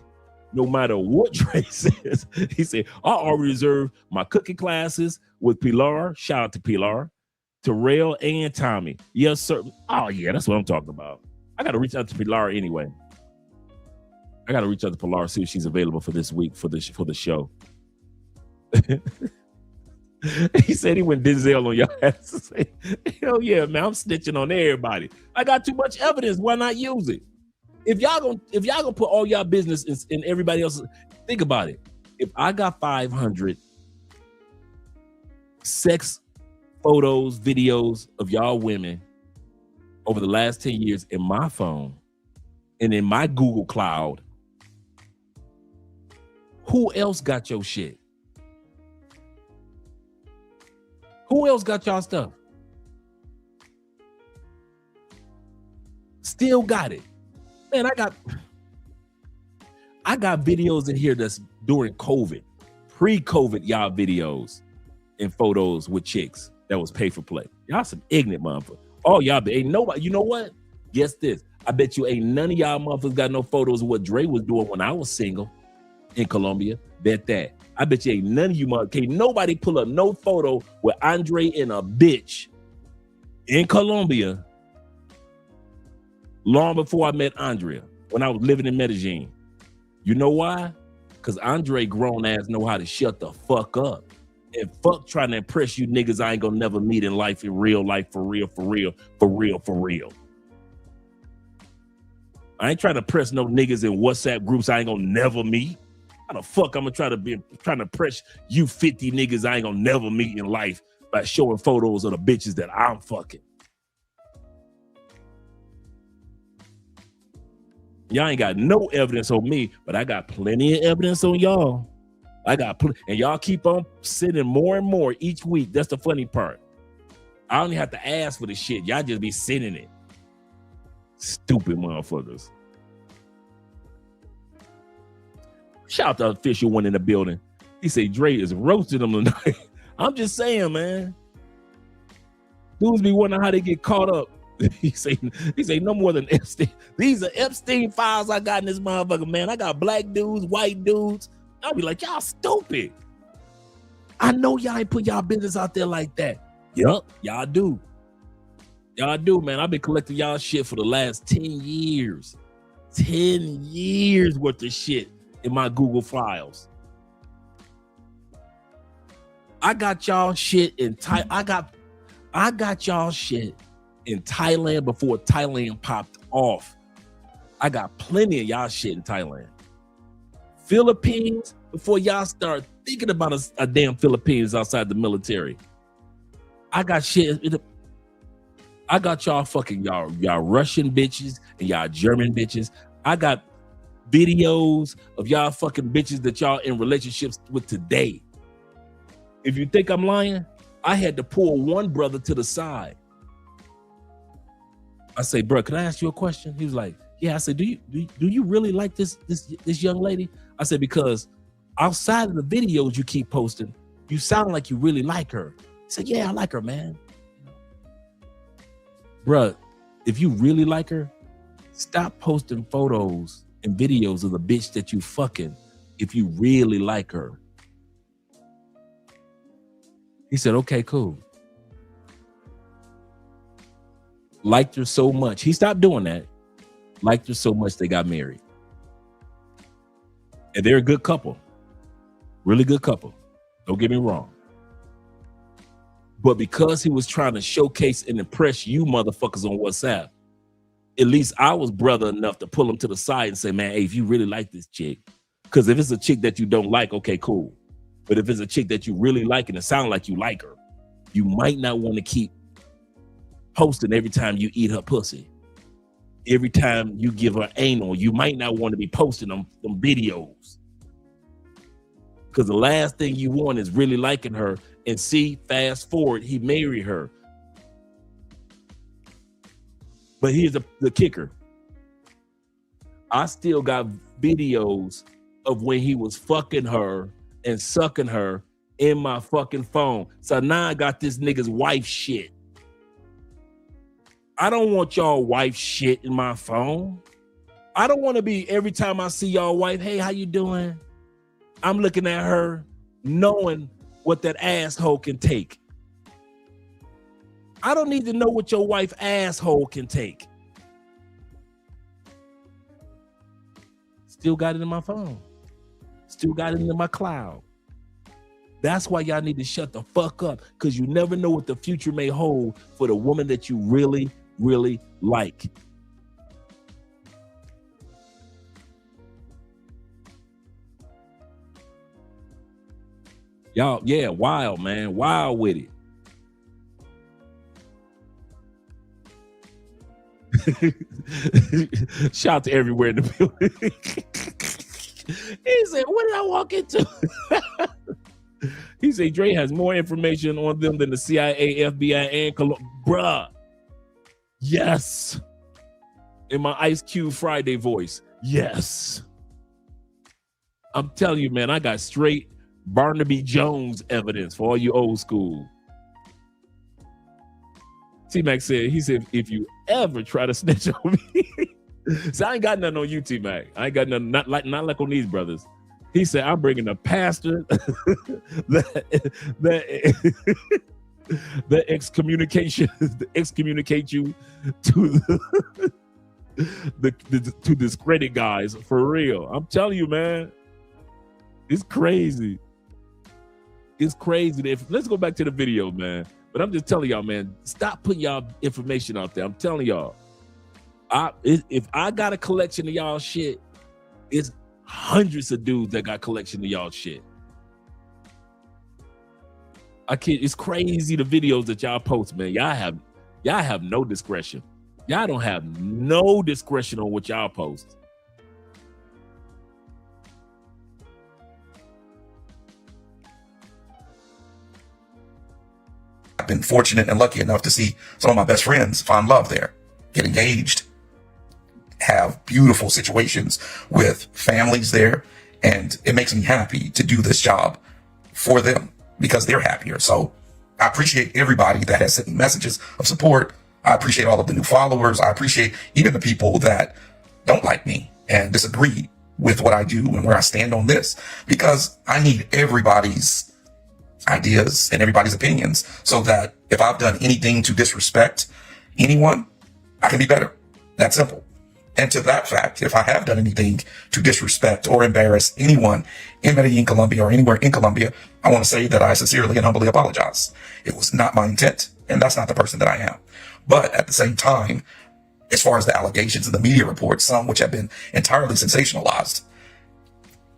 No matter what Trey says. He said, I already reserved my cooking classes with Pilar. Shout out to Pilar, Terrell, and Tommy. Yes, sir. Oh, yeah, that's what I'm talking about. I got to reach out to Pilar anyway. I got to reach out to Pilar, see if she's available for this week for the show. He said he went Denzel on your ass. Hell yeah, man, I'm snitching on everybody. I got too much evidence. Why not use it? If y'all gonna put all y'all business in everybody else, think about it. If I got 500 sex photos, videos of y'all women over the last 10 years in my phone and in my Google Cloud, who else got your shit? Who else got y'all stuff? Still got it. Man, I got videos in here that's during COVID, pre-COVID y'all videos and photos with chicks that was pay for play. Y'all some ignorant motherfuckers. Oh, y'all ain't nobody. You know what? Guess this. I bet you ain't none of y'all motherfuckers got no photos of what Dre was doing when I was single in Colombia. Bet that. I bet you ain't none of you motherfuckers. Can't nobody pull up no photo with Andre and a bitch in Colombia long before I met Andrea when I was living in Medellin. You know why? Because Andre grown ass know how to shut the fuck up. And fuck trying to impress you niggas I ain't gonna never meet in life, in real life, for real, for real, for real, for real. I ain't trying to press no niggas in WhatsApp groups I ain't gonna never meet. How the fuck I'm gonna trying to press you 50 niggas I ain't gonna never meet in life by showing photos of the bitches that I'm fucking? Y'all ain't got no evidence on me, but I got plenty of evidence on y'all. And y'all keep on sending more and more each week. That's the funny part. I don't even have to ask for the shit. Y'all just be sending it. Stupid motherfuckers. Shout out to the official one in the building. He said Dre is roasting them tonight. I'm just saying, man. Dudes be wondering how they get caught up. He say no more than Epstein. These are Epstein files I got in this motherfucker, man. I got black dudes, white dudes. I'll be like, y'all stupid. I know y'all ain't put y'all business out there like that. Yup, y'all do. Y'all do, man. I've been collecting y'all shit for the last 10 years. 10 years worth of shit in my Google files. I got y'all shit in I got y'all shit in Thailand before Thailand popped off. I got plenty of y'all shit in Thailand. Philippines, before y'all start thinking about a damn Philippines outside the military. I got shit. I got y'all fucking y'all Russian bitches and y'all German bitches. I got videos of y'all fucking bitches that y'all in relationships with today. If you think I'm lying, I had to pull one brother to the side. I say, bro, can I ask you a question? He was like, yeah. I said, do you really like this young lady? I said, because outside of the videos you keep posting, you sound like you really like her. He said, yeah, I like her, man. Bruh, if you really like her, stop posting photos and videos of the bitch that you fucking if you really like her. He said, okay, cool. Liked her so much. He stopped doing that. Liked her so much they got married. And they're a good couple. Really good couple. Don't get me wrong. But because he was trying to showcase and impress you motherfuckers on WhatsApp, at least I was brother enough to pull him to the side and say, man, hey, if you really like this chick, because if it's a chick that you don't like, okay, cool. But if it's a chick that you really like and it sounds like you like her, you might not want to keep posting every time you eat her pussy. Every time you give her anal, you might not want to be posting them videos. Because the last thing you want is really liking her and see, fast forward, he married her. But here's the kicker. I still got videos of when he was fucking her and sucking her in my fucking phone. So now I got this nigga's wife shit. I don't want y'all wife shit in my phone. I don't want to be every time I see y'all wife, hey, how you doing? I'm looking at her knowing what that asshole can take. I don't need to know what your wife asshole can take. Still got it in my phone. Still got it in my cloud. That's why y'all need to shut the fuck up, because you never know what the future may hold for the woman that you really, really like. Y'all, yeah, wild, man. Wild with it. Shout out to everywhere in the building. He said, what did I walk into? He said, Dre has more information on them than the CIA, FBI, and Colombia. Bruh. Yes. In my Ice Cube Friday voice. Yes. I'm telling you, man, I got straight Barnaby Jones evidence for all you old school. T-Mac said, he said, if you ever try to snitch on me. So I ain't got nothing on you, T-Mac. I ain't got nothing, not like on these brothers. He said, I'm bringing a pastor that excommunicate you to to discredit guys for real. I'm telling you, man, it's crazy. It's crazy. Let's go back to the video, man. But I'm just telling y'all, man, stop putting y'all information out there. I'm telling y'all, if I got a collection of y'all shit, it's hundreds of dudes that got collection of y'all shit. It's crazy the videos that y'all post, man. Y'all have no discretion. Y'all don't have no discretion on what y'all post. I've been fortunate and lucky enough to see some of my best friends find love there, get engaged, have beautiful situations with families there, And it makes me happy to do this job for them because they're happier. So I appreciate everybody that has sent me messages of support. I appreciate all of the new followers. I appreciate even the people that don't like me and disagree with what I do and where I stand on this, because I need everybody's ideas and everybody's opinions so that if I've done anything to disrespect anyone, I can be better. That's simple. And to that fact, if I have done anything to disrespect or embarrass anyone in Medellin, Colombia, or anywhere in Colombia, I want to say that I sincerely and humbly apologize. It was not my intent, and that's not the person that I am. But at the same time, as far as the allegations and the media reports, some which have been entirely sensationalized,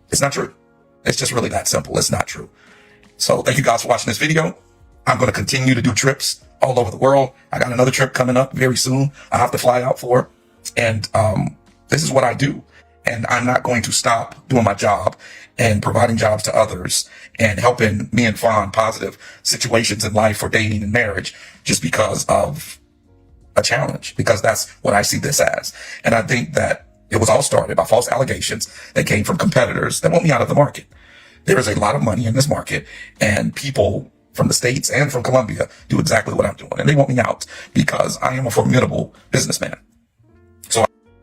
it's not true. It's just really that simple. It's not true. So thank you guys for watching this video. I'm going to continue to do trips all over the world. I got another trip coming up very soon. I have to fly out for. And this is what I do. And I'm not going to stop doing my job and providing jobs to others and helping me and find positive situations in life for dating and marriage just because of a challenge, because that's what I see this as. And I think that it was all started by false allegations that came from competitors that want me out of the market. There is a lot of money in this market, and people from the States and from Colombia do exactly what I'm doing. And they want me out because I am a formidable businessman.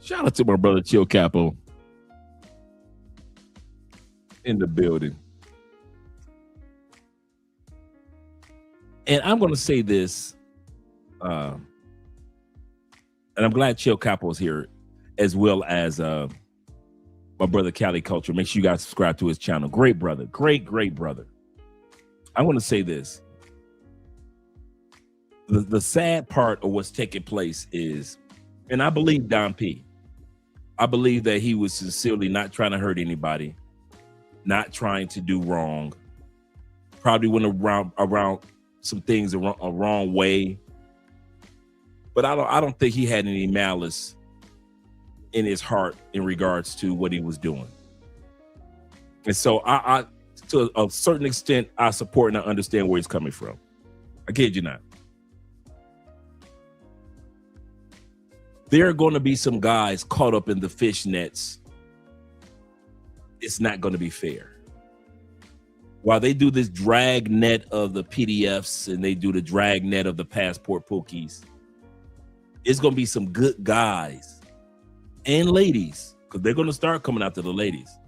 Shout out to my brother Chill Capo in the building. And I'm going to say this, and I'm glad Chill Capo is here, as well as my brother Cali Culture. Make sure you guys subscribe to his channel. Great brother. Great brother. I want to say this. The sad part of what's taking place is, and I believe Don P. I believe that he was sincerely not trying to hurt anybody, not trying to do wrong, probably went around some things a wrong way. But I don't think he had any malice in his heart in regards to what he was doing. And so I to a certain extent, I support and I understand where he's coming from. I kid you not. There are going to be some guys caught up in the fishnets. It's not going to be fair. While they do this drag net of the PDFs and they do the drag net of the passport Pookies, it's going to be some good guys and ladies, because they're going to start coming after the ladies.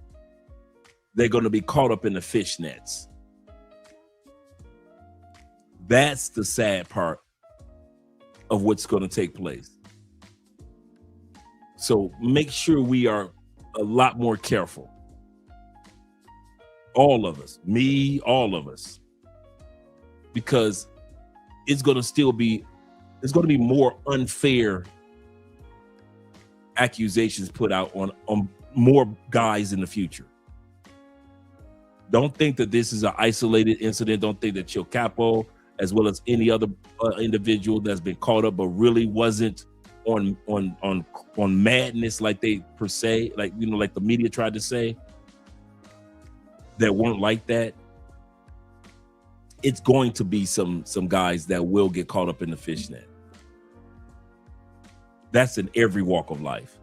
They're going to be caught up in the fishnets. That's the sad part of what's going to take place. So make sure we are a lot more careful. All of us, me, all of us, because it's going to be more unfair accusations put out on more guys in the future. Don't think that this is an isolated incident. Don't think that Chill Capo, as well as any other individual that's been caught up but really wasn't on madness like they per se, like, you know, like the media tried to say, that weren't like that. It's going to be some guys that will get caught up in the fishnet. That's in every walk of life.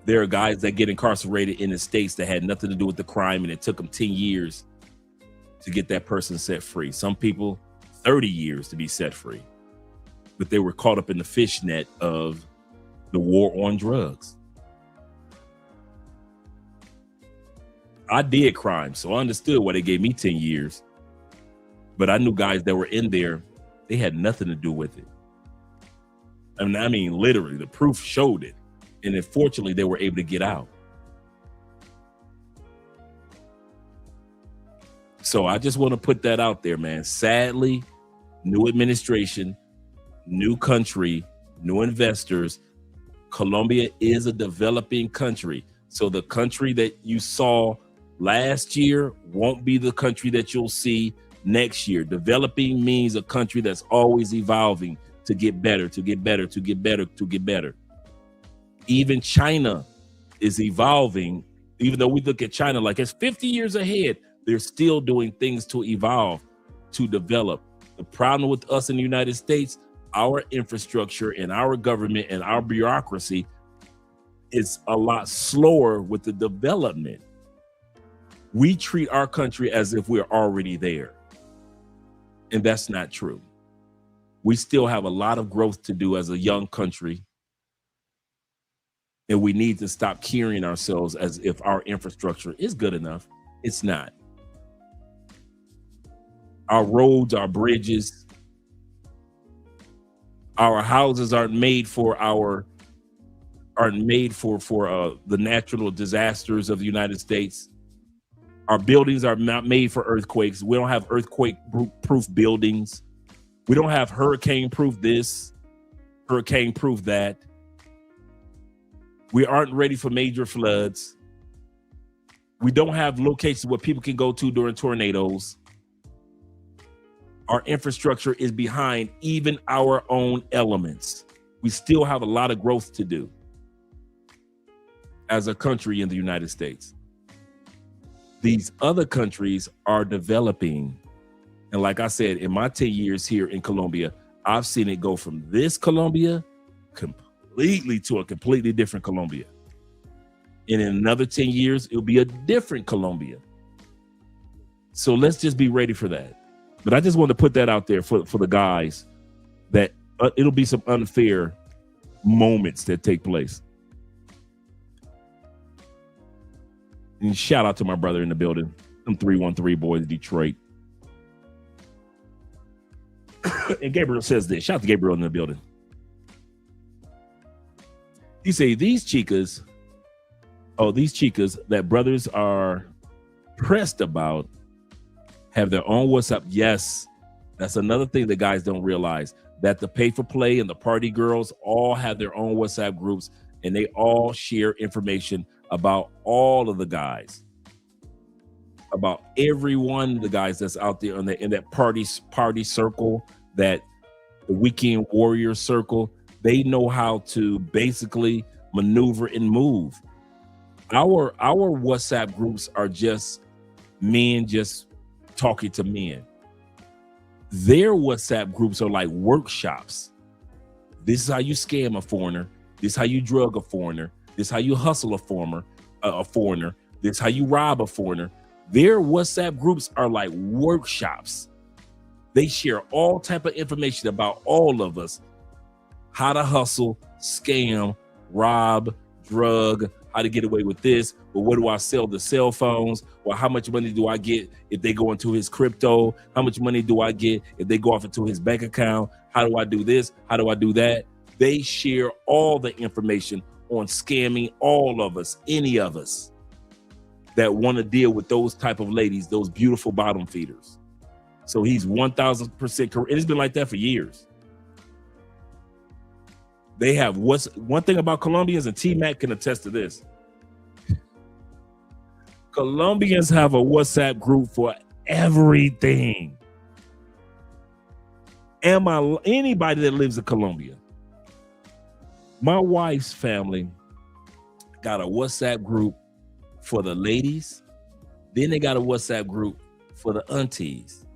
There are guys that get incarcerated in the States that had nothing to do with the crime, and it took them 10 years to get that person set free. Some people 30 years to be set free, but they were caught up in the fishnet of the war on drugs. I did crime, so I understood why they gave me 10 years, but I knew guys that were in there, they had nothing to do with it. I mean, literally, the proof showed it. And unfortunately, they were able to get out. So I just want to put that out there, man. Sadly, new administration, new country, new investors. Colombia is a developing country. So the country that you saw last year won't be the country that you'll see next year. Developing means a country that's always evolving to get better, to get better, to get better, to get better. Even China is evolving. Even though we look at China like it's 50 years ahead, they're still doing things to evolve, to develop. The problem with us in the United States, our infrastructure and our government and our bureaucracy it's a lot slower with the development. We treat our country as if we're already there. And that's not true. We still have a lot of growth to do as a young country. And we need to stop carrying ourselves as if our infrastructure is good enough. It's not. Our roads, our bridges, our houses aren't made for the natural disasters of the United States. Our buildings are not made for earthquakes. We don't have earthquake-proof buildings. We don't have hurricane-proof this, hurricane-proof that. We aren't ready for major floods. We don't have locations where people can go to during tornadoes. Our infrastructure is behind even our own elements. We still have a lot of growth to do as a country in the United States. These other countries are developing. And like I said, in my 10 years here in Colombia, I've seen it go from this Colombia completely to a completely different Colombia. And in another 10 years, it'll be a different Colombia. So let's just be ready for that. But I just want to put that out there for the guys that it'll be some unfair moments that take place. And shout out to my brother in the building. I'm 313 boys, Detroit. And Gabriel says this. Shout out to Gabriel in the building. You say these chicas that brothers are pressed about have their own WhatsApp. Yes, that's another thing that guys don't realize, that the pay for play and the party girls all have their own WhatsApp groups, and they all share information about all of the guys, about every one of the guys that's out there in that party circle, that the weekend warrior circle. They know how to basically maneuver and move. Our WhatsApp groups are just men just talking to men. Their WhatsApp groups are like workshops. This is how you scam a foreigner. This is how you drug a foreigner. This is how you hustle a foreigner. This is how you rob a foreigner. Their WhatsApp groups are like workshops. They share all type of information about all of us. How to hustle, scam, rob, drug, how to get away with this. But what do I sell the cell phones? Well, how much money do I get if they go into his crypto? How much money do I get if they go off into his bank account? How do I do this? How do I do that? They share all the information on scamming all of us, any of us that want to deal with those type of ladies, those beautiful bottom feeders. So he's 1000% correct. And it's been like that for years. They have one thing about Colombians, and T-Mac can attest to this. Colombians have a WhatsApp group for everything. Anybody that lives in Colombia. My wife's family got a WhatsApp group for the ladies. Then they got a WhatsApp group for the aunties.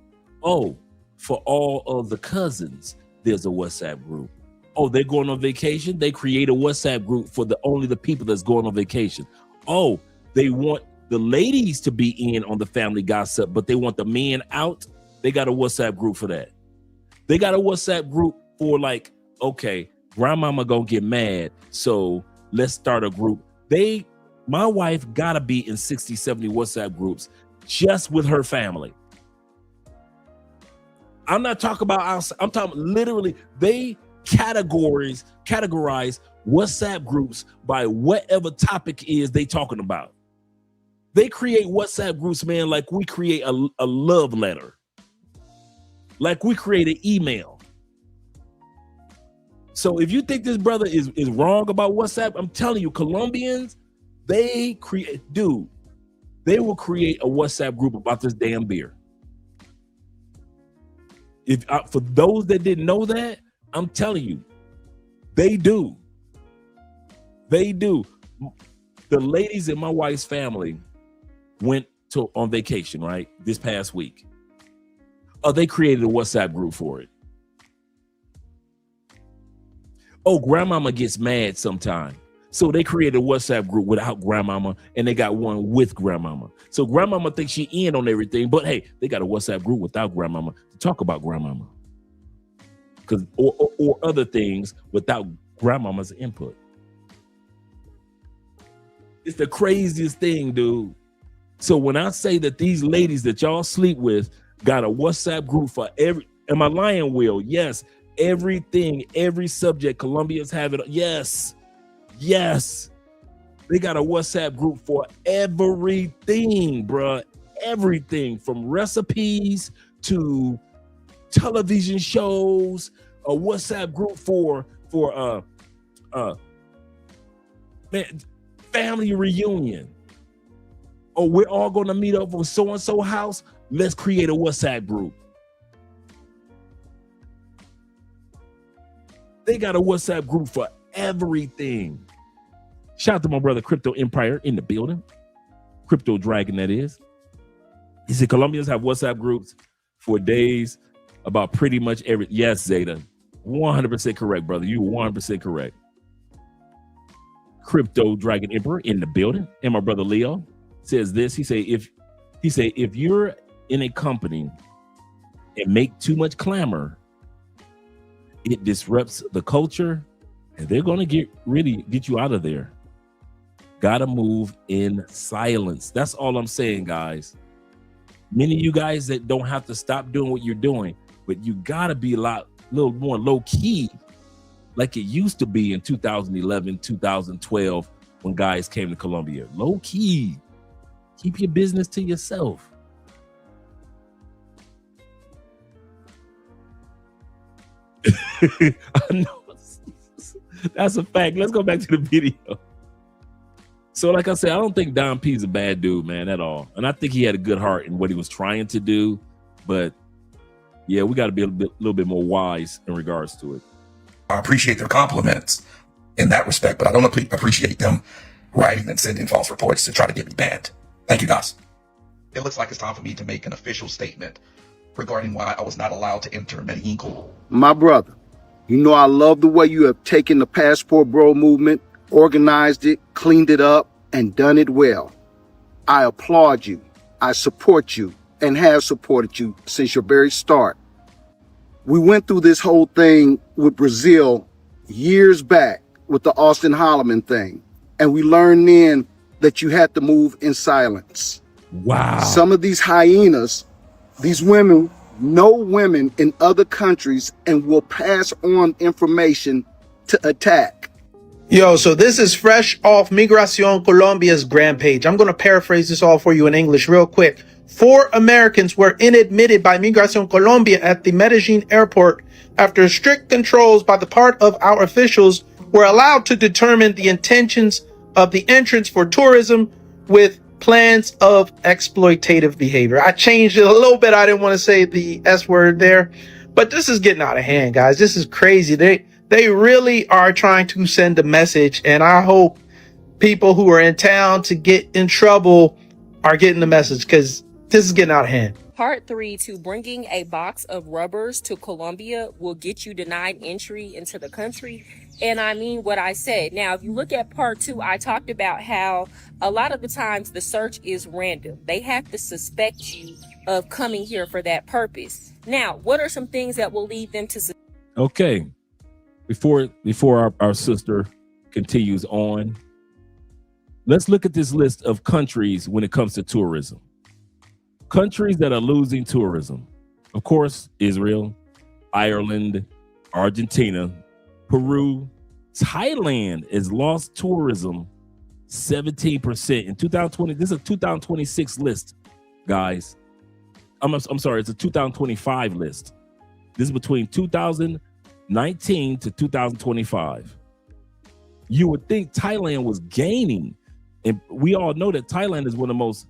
Oh, for all of the cousins, there's a WhatsApp group. Oh, they're going on vacation. They create a WhatsApp group for only the people that's going on vacation. Oh, they want the ladies to be in on the family gossip, but they want the men out. They got a WhatsApp group for that. They got a WhatsApp group for like, okay, grandmama gonna get mad, so let's start a group. My wife gotta be in 60, 70 WhatsApp groups just with her family. I'm not talking about outside. I'm talking literally, they categorize WhatsApp groups by whatever topic is they talking about. They create WhatsApp groups, man, like we create a love letter, like we create an email. So if you think this brother is wrong about WhatsApp, I'm telling you, Colombians, they will create a WhatsApp group about this damn beer. If for those that didn't know that, I'm telling you, they do. They do. The ladies in my wife's family went on vacation, right? This past week. Oh, they created a WhatsApp group for it. Oh, grandmama gets mad sometime. So they created a WhatsApp group without grandmama, and they got one with grandmama. So grandmama thinks she in on everything, but hey, they got a WhatsApp group without grandmama to talk about grandmama, because or other things without grandmama's input. It's the craziest thing, dude. So when I say that these ladies that y'all sleep with got a WhatsApp group for every, am I lying, Will? Yes, everything, every subject Colombians have it. Yes. Yes, they got a WhatsApp group for everything, bruh. Everything from recipes to television shows. A WhatsApp group for family reunion. Oh, we're all gonna meet up for so and so house. Let's create a WhatsApp group. They got a WhatsApp group for everything. Shout out to my brother Crypto Empire in the building. Crypto Dragon, that is. He said Colombians have WhatsApp groups for days about pretty much every. Yes, Zeta. 100% correct, brother. You 100% correct. Crypto Dragon Emperor in the building. And my brother Leo says this. He say if you're in a company and make too much clamor, it disrupts the culture, and they're gonna get you out of there. Gotta move in silence. That's all I'm saying, guys. Many of you guys that don't have to stop doing what you're doing, but you gotta be a little more low key, like it used to be in 2011, 2012, when guys came to Colombia. Low key. Keep your business to yourself. I know. That's a fact. Let's go back to the video. So like I said, I don't think Don P's a bad dude, man, at all. And I think he had a good heart in what he was trying to do. But yeah, we got to be a little bit more wise in regards to it. I appreciate their compliments in that respect, but I don't appreciate them writing and sending false reports to try to get me banned. Thank you, guys. It looks like it's time for me to make an official statement regarding why I was not allowed to enter Medellin. My brother, you know I love the way you have taken the Passport Bro movement, organized it, cleaned it up, and done it well. I applaud you, I support you, and have supported you since your very start. We went through this whole thing with Brazil years back with the Austin Holloman thing, and we learned then that you had to move in silence. Wow. Some of these hyenas, these women, know women in other countries and will pass on information to attack. Yo, so this is fresh off Migración Colombia's Grand page. I'm going to paraphrase this all for you in English real quick. 4 Americans were inadmitted by Migración Colombia at the Medellin airport after strict controls by the part of our officials were allowed to determine the intentions of the entrance for tourism with plans of exploitative behavior. I changed it a little bit. I didn't want to say the S word there, but this is getting out of hand, guys. This is crazy. They really are trying to send a message, and I hope people who are in town to get in trouble are getting the message, because this is getting out of hand. Part 3 to bringing a box of rubbers to Colombia will get you denied entry into the country. And I mean what I said. Now, if you look at part 2, I talked about how a lot of the times the search is random. They have to suspect you of coming here for that purpose. Now, what are some things that will lead them to... Okay. Before our sister continues on, let's look at this list of countries when it comes to tourism. Countries that are losing tourism. Of course, Israel, Ireland, Argentina, Peru, Thailand has lost tourism 17% in 2020. This is a 2026 list, guys. I'm sorry, it's a 2025 list. This is between 2019 to 2025. You would think Thailand was gaining, and we all know that Thailand is one of the most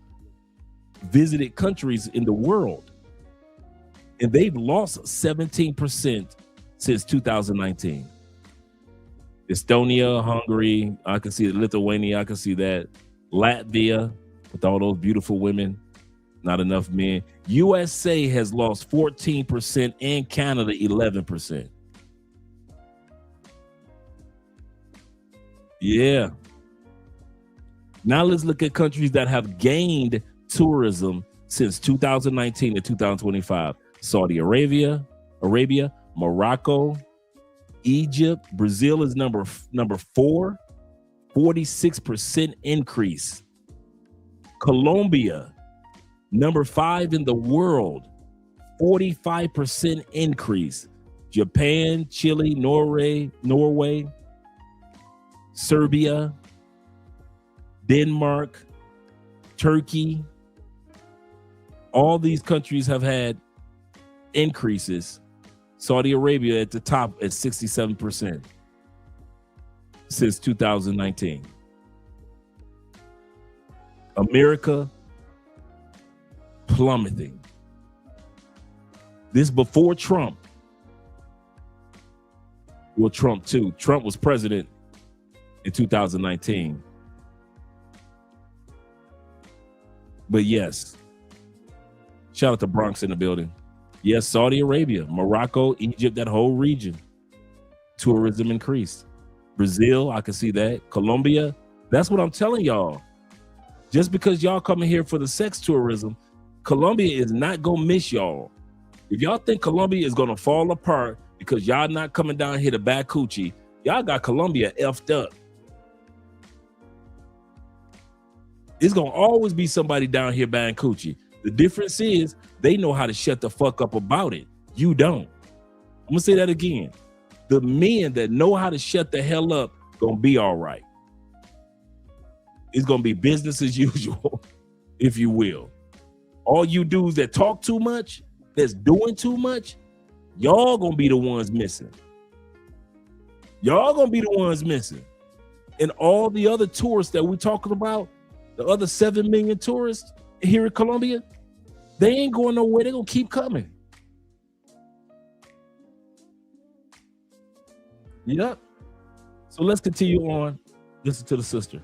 visited countries in the world, and they've lost 17% since 2019. Estonia, Hungary, I can see Lithuania, I can see that. Latvia, with all those beautiful women, not enough men. USA has lost 14% and Canada 11%. Yeah. Now let's look at countries that have gained tourism since 2019 to 2025. Saudi Arabia, Morocco, Egypt. Brazil is number 4, 46% increase. Colombia, number 5 in the world, 45% increase. Japan, Chile, Norway, Serbia, Denmark, Turkey. All these countries have had increases. Saudi Arabia at the top at 67% since 2019. America plummeting. This before Trump. Well, Trump too. Trump was president in 2019. But yes, shout out to Bronx in the building. Yes, Saudi Arabia, Morocco, Egypt, that whole region. Tourism increased. Brazil, I can see that. Colombia, that's what I'm telling y'all. Just because y'all coming here for the sex tourism, Colombia is not gonna miss y'all. If y'all think Colombia is gonna fall apart because y'all not coming down here to buy coochie, y'all got Colombia effed up. It's gonna always be somebody down here buying coochie. The difference is they know how to shut the fuck up about it. You don't. I'm gonna say that again. The men that know how to shut the hell up gonna be all right. It's gonna be business as usual, if you will. All you dudes that talk too much, that's doing too much, y'all gonna be the ones missing. Y'all gonna be the ones missing. And all the other tourists that we're talking about, the other 7 million tourists here in Colombia, they ain't going nowhere. They're gonna keep coming. Yep. So let's continue on. Listen to the sister.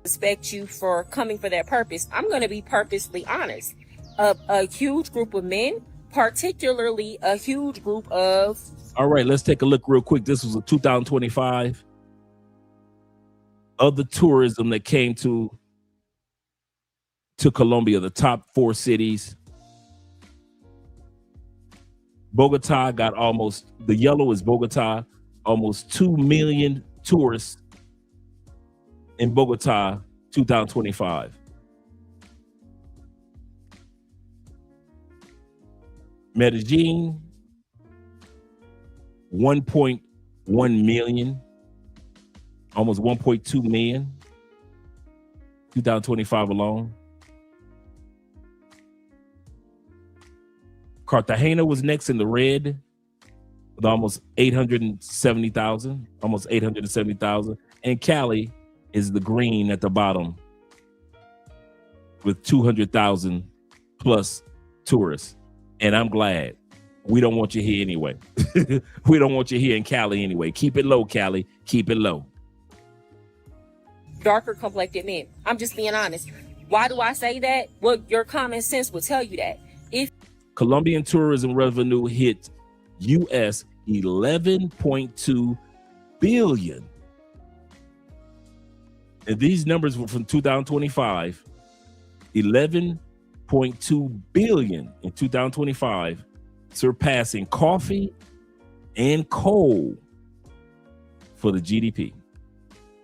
Respect you for coming for that purpose. I'm going to be purposely honest. A huge group of men, particularly a huge group of... All right, let's take a look real quick. This was a 2025 of the tourism that came to Colombia, the top 4 cities. Bogota got almost, the yellow is Bogota, almost 2 million tourists in Bogota 2025. Medellin, 1.1 million, almost 1.2 million, 2025 alone. Cartagena was next in the red with almost 870,000, almost 870,000. And Cali is the green at the bottom with 200,000 plus tourists. And I'm glad. We don't want you here anyway. We don't want you here in Cali anyway. Keep it low, Cali. Keep it low. darker complected men. I'm just being honest. Why do I say that? Well, your common sense will tell you that. If Colombian tourism revenue hit US 11.2 billion. And these numbers were from 2025. 11.2 billion in 2025, surpassing coffee and coal for the GDP.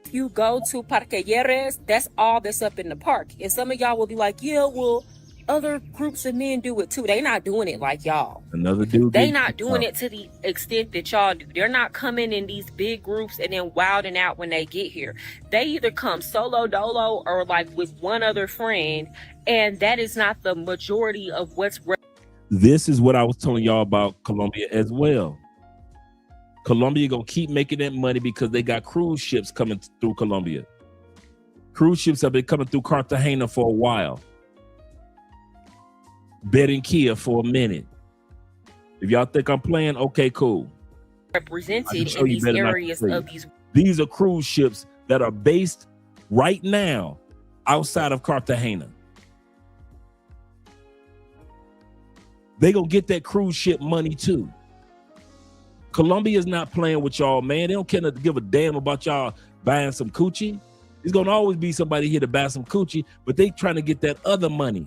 If you go to Parqueyeres, that's all that's up in the park. And some of y'all will be like, yeah, well, other groups of men do it too. They not doing it like y'all. Another dude. They not doing it to the extent that y'all do. They're not coming in these big groups and then wilding out when they get here. They either come solo dolo or like with one other friend. And that is not the majority of what's. This is what I was telling y'all about Colombia as well. Colombia gonna keep making that money because they got cruise ships coming through Colombia. Cruise ships have been coming through Cartagena for a while. Barranquilla for a minute. If y'all think I'm playing, okay, cool. Represented in these areas of these. These are cruise ships that are based right now outside of Cartagena. They gonna get that cruise ship money too. Colombia is not playing with y'all, man. They don't care to give a damn about y'all buying some coochie. There's gonna always be somebody here to buy some coochie, but they trying to get that other money.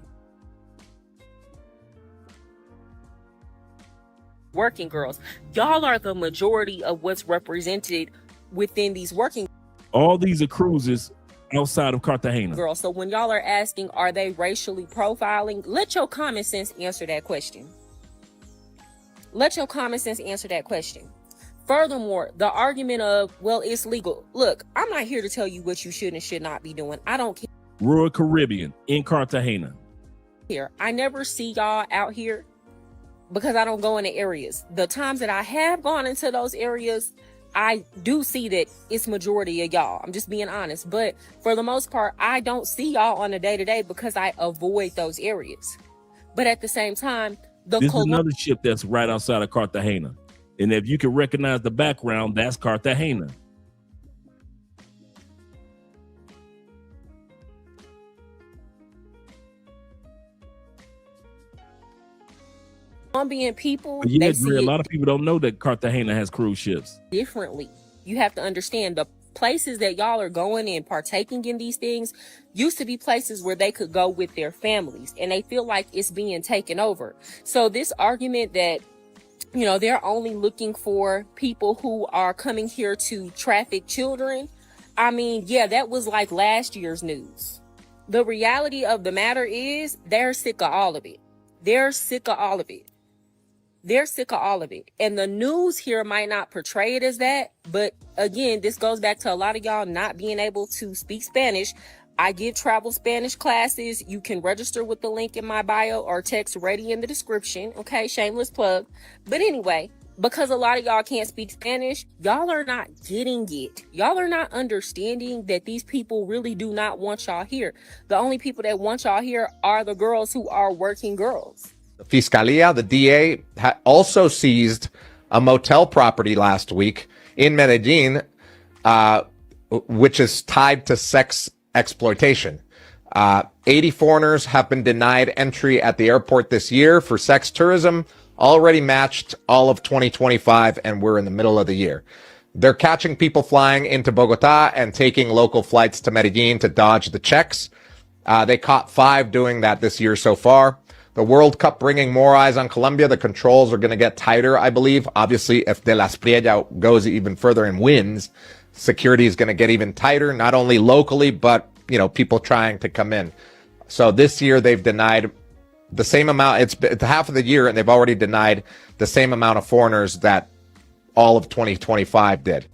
Working girls, y'all are the majority of what's represented within these working. All these are cruises outside of Cartagena. Girls. So when y'all are asking, are they racially profiling? Let your common sense answer that question. Let your common sense answer that question. Furthermore, the argument of, well, it's legal. Look, I'm not here to tell you what you should and should not be doing. I don't care. Royal Caribbean in Cartagena. Here, I never see y'all out here because I don't go into areas. The times that I have gone into those areas, I do see that it's majority of y'all. I'm just being honest. But for the most part, I don't see y'all on a day-to-day because I avoid those areas. But at the same time, This is another ship that's right outside of Cartagena. And if you can recognize the background, that's Cartagena. Colombian people, But yeah, they see a it lot of people don't know that Cartagena has cruise ships. differently. You have to understand the places that y'all are going and partaking in these things used to be places where they could go with their families, and they feel like it's being taken over. So this argument that, you know, they're only looking for people who are coming here to traffic children. I mean, yeah, that was like last year's news. The reality of the matter is they're sick of all of it. They're sick of all of it. They're sick of all of it. And the news here might not portray it as that. But again, this goes back to a lot of y'all not being able to speak Spanish. I give travel Spanish classes. You can register with the link in my bio or text ready in the description. Okay, shameless plug. But anyway, because a lot of y'all can't speak Spanish, y'all are not getting it. Y'all are not understanding that these people really do not want y'all here. The only people that want y'all here are the girls who are working girls. The Fiscalia, the DA, also seized a motel property last week in Medellin, which is tied to sex exploitation. 80 foreigners have been denied entry at the airport this year for sex tourism, already matched all of 2025, and we're in the middle of the year. They're catching people flying into Bogota and taking local flights to Medellin to dodge the checks. They caught 5 doing that this year so far. The World Cup bringing more eyes on Colombia. The controls are going to get tighter, I believe. Obviously, if De La Espriella goes even further and wins, security is going to get even tighter, not only locally, but, you know, people trying to come in. So this year they've denied the same amount. It's half of the year, and they've already denied the same amount of foreigners that all of 2025 did.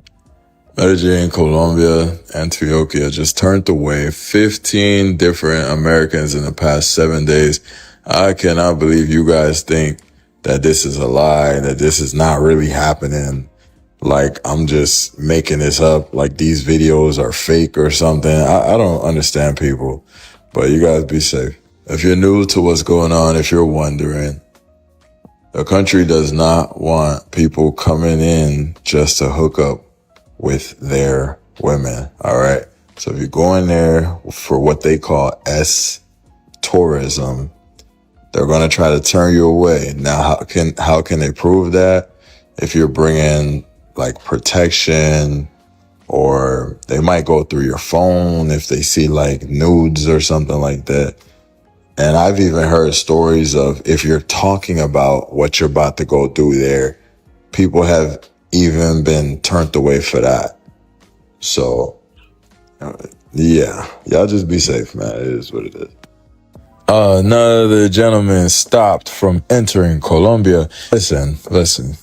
Medellin, Colombia, Antioquia just turned away 15 different Americans in the past 7 days. I cannot believe you guys think that this is a lie, that this is not really happening. Like, I'm just making this up, like these videos are fake or something. I don't understand people, but you guys be safe. If you're new to what's going on, if you're wondering, the country does not want people coming in just to hook up with their women, all right? So if you're going there for what they call tourism, they're going to try to turn you away. Now, how can they prove that? If you're bringing like protection, or they might go through your phone if they see like nudes or something like that. And I've even heard stories of if you're talking about what you're about to go do there, people have even been turned away for that. So, yeah, y'all just be safe, man. It is what it is. None of the gentlemen stopped from entering Colombia. Listen,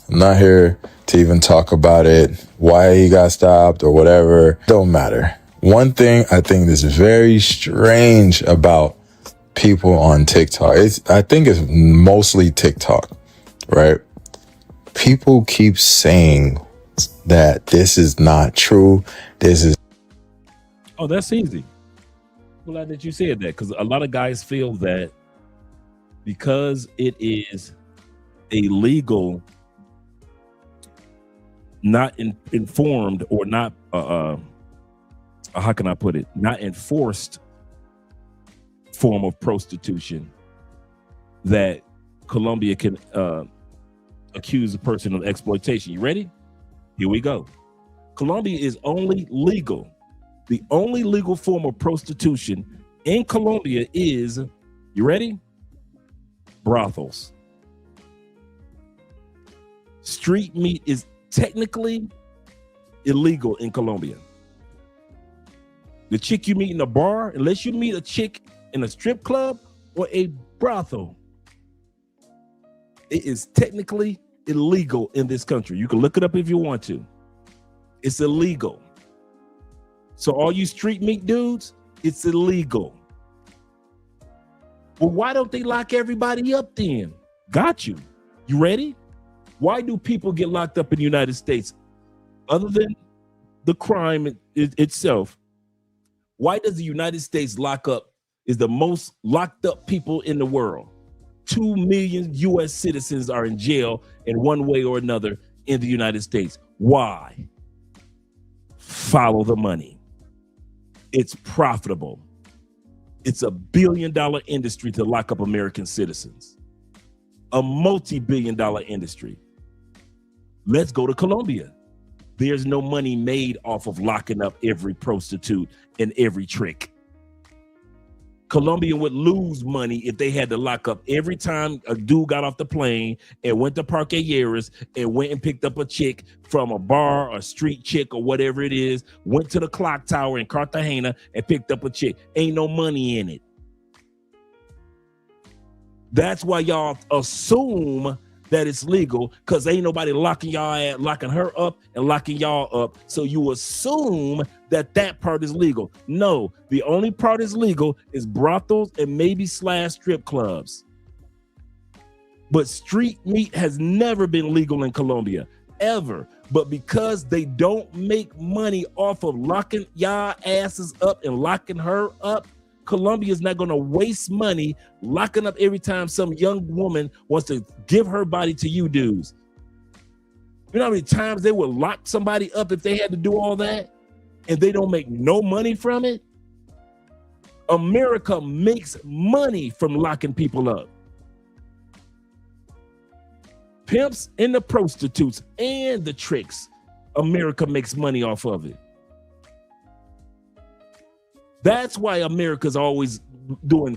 I'm not here to even talk about it, why he got stopped or whatever. Don't matter. One thing I think is very strange about people on TikTok, I think it's mostly TikTok, right? People keep saying that this is not true. This is. Oh, that's easy. Glad that you said that, because a lot of guys feel that because it is illegal, not informed or not, how can I put it, not enforced form of prostitution, that Colombia can accuse a person of exploitation. You ready? Here we go. Colombia is only legal The only legal form of prostitution in Colombia is, you ready? Brothels. Street meat is technically illegal in Colombia. The chick you meet in a bar, unless you meet a chick in a strip club or a brothel, it is technically illegal in this country. You can look it up if you want to. It's illegal. So all you street meat dudes, it's illegal. Well, why don't they lock everybody up then? Got you. You ready? Why do people get locked up in the United States? Other than the crime itself, why does the United States is the most locked up people in the world? 2 million US citizens are in jail in one way or another in the United States. Why? Follow the money. It's profitable. It's a $1 billion industry to lock up American citizens. A multi-billion-dollar industry. Let's go to Colombia. There's no money made off of locking up every prostitute and every trick. Colombian would lose money if they had to lock up every time a dude got off the plane and went to Parque Lleras and went and picked up a chick from a bar, a street chick or whatever it is, went to the clock tower in Cartagena and picked up a chick. Ain't no money in it. That's why y'all assume that it's legal, because ain't nobody locking her up and locking y'all up. So you assume that part is legal. No, the only part is legal is brothels and maybe / strip clubs. But street meat has never been legal in Colombia, ever. But because they don't make money off of locking y'all asses up and locking her up, Colombia is not going to waste money locking up every time some young woman wants to give her body to you dudes. You know how many times they would lock somebody up if they had to do all that and they don't make no money from it? America makes money from locking people up. Pimps and the prostitutes and the tricks, America makes money off of it. That's why America's always doing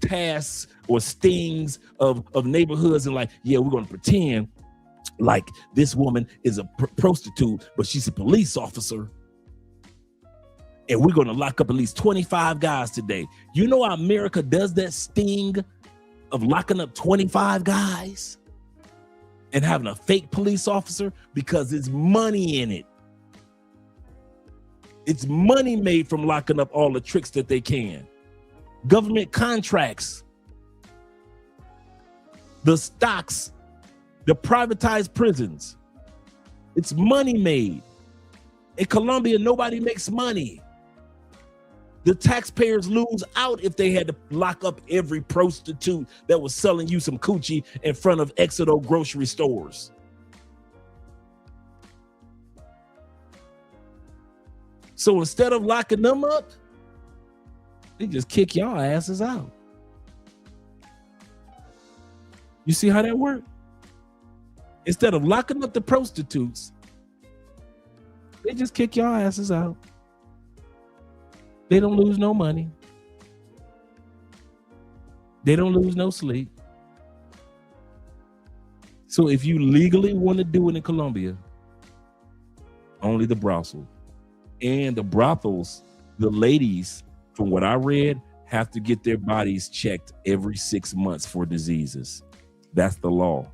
tasks or stings of neighborhoods and like, yeah, we're going to pretend like this woman is a prostitute, but she's a police officer. And we're going to lock up at least 25 guys today. You know how America does that sting of locking up 25 guys and having a fake police officer? Because there's money in it. It's money made from locking up all the tricks that they can. Government contracts, the stocks, the privatized prisons. It's money made. In Colombia, nobody makes money. The taxpayers lose out if they had to lock up every prostitute that was selling you some coochie in front of Exito grocery stores. So instead of locking them up, they just kick y'all asses out. You see how that works? Instead of locking up the prostitutes, they just kick y'all asses out. They don't lose no money. They don't lose no sleep. So if you legally want to do it in Colombia, only the brothel. And the brothels, the ladies, from what I read, have to get their bodies checked every 6 months for diseases. That's the law.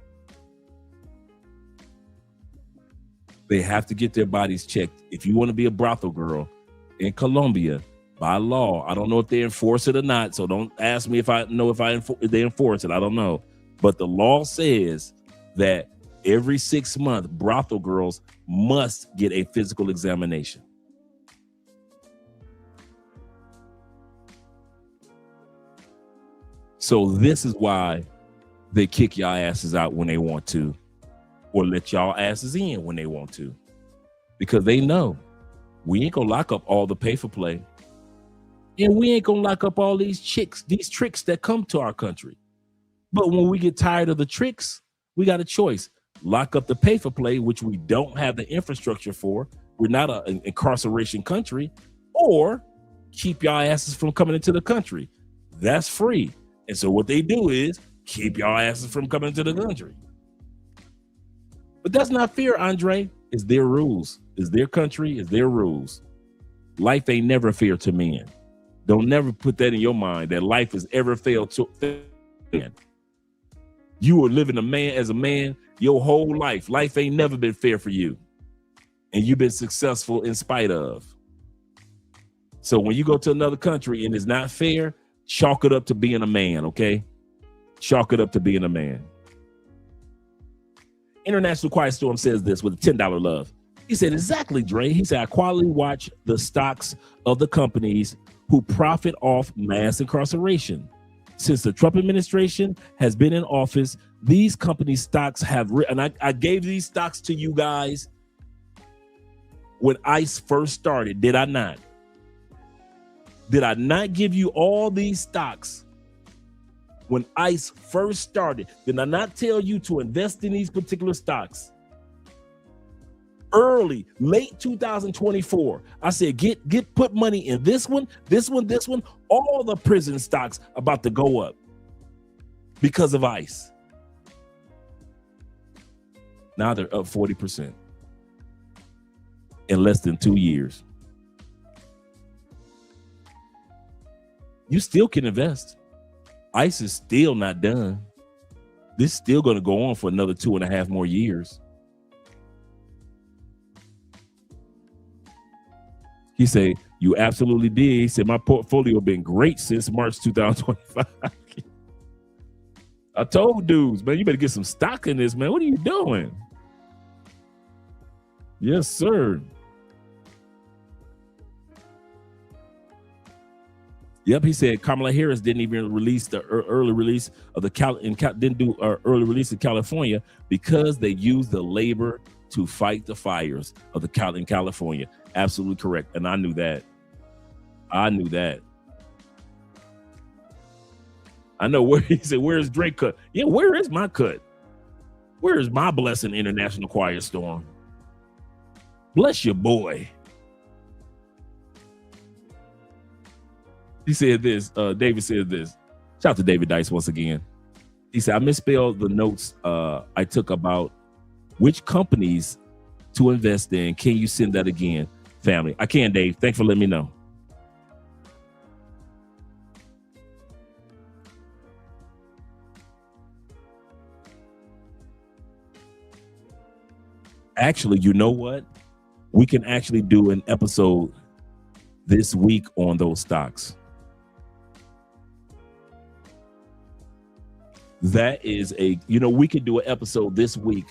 They have to get their bodies checked. If you want to be a brothel girl in Colombia, by law, I don't know if they enforce it or not, so don't ask me if I know if they enforce it. I don't know. But the law says that every 6 months, brothel girls must get a physical examination. So this is why they kick y'all asses out when they want to, or let y'all asses in when they want to, because they know we ain't gonna lock up all the pay for play, and we ain't gonna lock up all these tricks that come to our country. But when we get tired of the tricks, we got a choice: lock up the pay for play, which we don't have the infrastructure for, we're not an incarceration country, or keep y'all asses from coming into the country. That's free. And so what they do is keep y'all asses from coming into the country. But that's not fair, Andre. It's their rules. It's their country. It's their rules. Life ain't never fair to men. Don't never put that in your mind that life has ever failed to men. You were living as a man your whole life. Life ain't never been fair for you. And you've been successful in spite of. So when you go to another country and it's not fair, chalk it up to being a man, okay? Chalk it up to being a man. International Quiet Storm says this with a $10 love. He said, exactly, Dre. He said, I quietly watch the stocks of the companies who profit off mass incarceration. Since the Trump administration has been in office, these companies' stocks have, and I gave these stocks to you guys when ICE first started, did I not? Did I not give you all these stocks when ICE first started? Did I not tell you to invest in these particular stocks? Early, late 2024, I said, put money in this one, all the prison stocks about to go up because of ICE. Now they're up 40% in less than 2 years. You still can invest. ICE is still not done. This is still going to go on for another 2.5 more years. He said, you absolutely did. He said, my portfolio been great since March 2025. I told dudes, man, you better get some stock in this, man. What are you doing? Yes, sir. Yep, he said Kamala Harris didn't even release the early release of the didn't do early release in California because they used the labor to fight the fires of in California. Absolutely correct, and I knew that. I know where he said, "Where's Drake cut?" Yeah, where is my cut? Where is my blessing, International Quiet Storm? Bless your boy. He said this, David said this. Shout out to David Dice once again. He said, I misspelled the notes I took about which companies to invest in. Can you send that again, family? I can, Dave. Thanks for letting me know. Actually, you know what? We can actually do an episode this week on those stocks. That is we could do an episode this week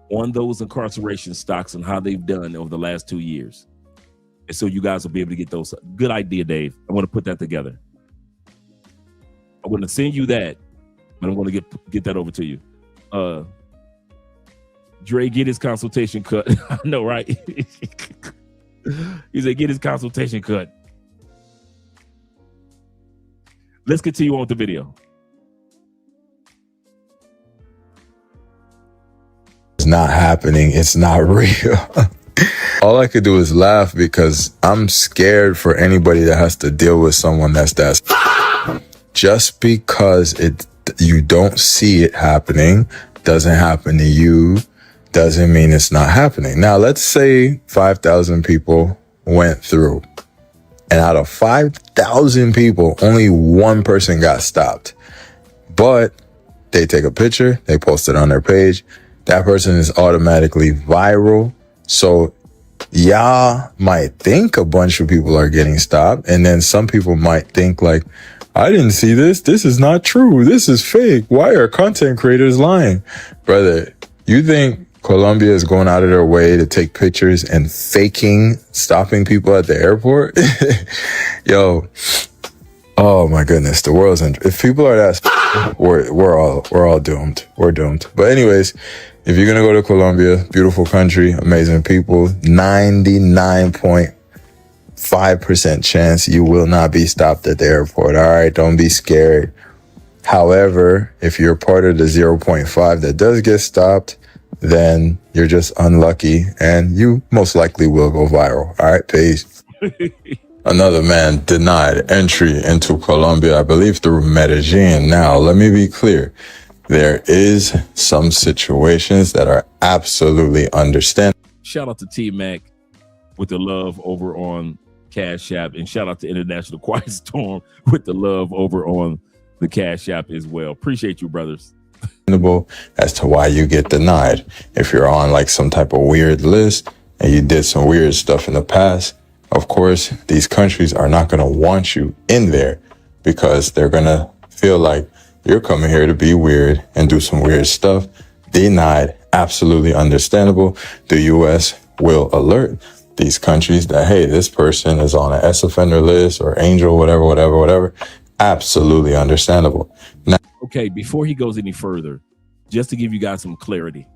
on those incarceration stocks and how they've done over the last 2 years. And so you guys will be able to get those. Good idea, Dave. I want to put that together. I'm going to send you that, and I'm going to get that over to you. Dre, get his consultation cut. I know, right? He said, get his consultation cut. Let's continue on with the video. It's not happening. It's not real. All I could do is laugh because I'm scared for anybody that has to deal with someone that's just because you don't see it happening doesn't happen to you doesn't mean it's not happening. Now, let's say 5,000 people went through, and out of 5,000 people, only one person got stopped. But they take a picture, they post it on their page. That person is automatically viral. So y'all might think a bunch of people are getting stopped. And then some people might think like, I didn't see this. This is not true. This is fake. Why are content creators lying? Brother, you think Colombia is going out of their way to take pictures and stopping people at the airport? Yo, oh my goodness, the world's if people are that, we're all doomed. We're doomed. But anyways, if you're gonna go to Colombia, beautiful country, amazing people, 99.5% chance you will not be stopped at the airport. All right, don't be scared. However, if you're part of the 0.5 that does get stopped, then you're just unlucky and you most likely will go viral. All right, peace. Another man denied entry into Colombia, I believe through Medellin. Now, let me be clear. There is some situations that are absolutely understandable. Shout out to T-Mac with the love over on Cash App, and shout out to International Quiet Storm with the love over on the Cash App as well. Appreciate you, brothers. As to why you get denied. If you're on like some type of weird list and you did some weird stuff in the past, of course, these countries are not going to want you in there because they're going to feel like you're coming here to be weird and do some weird stuff. Denied, absolutely understandable. The U.S. will alert these countries that, hey, this person is on an S offender list or angel, whatever. Absolutely understandable. Now, okay, before he goes any further, just to give you guys some clarity,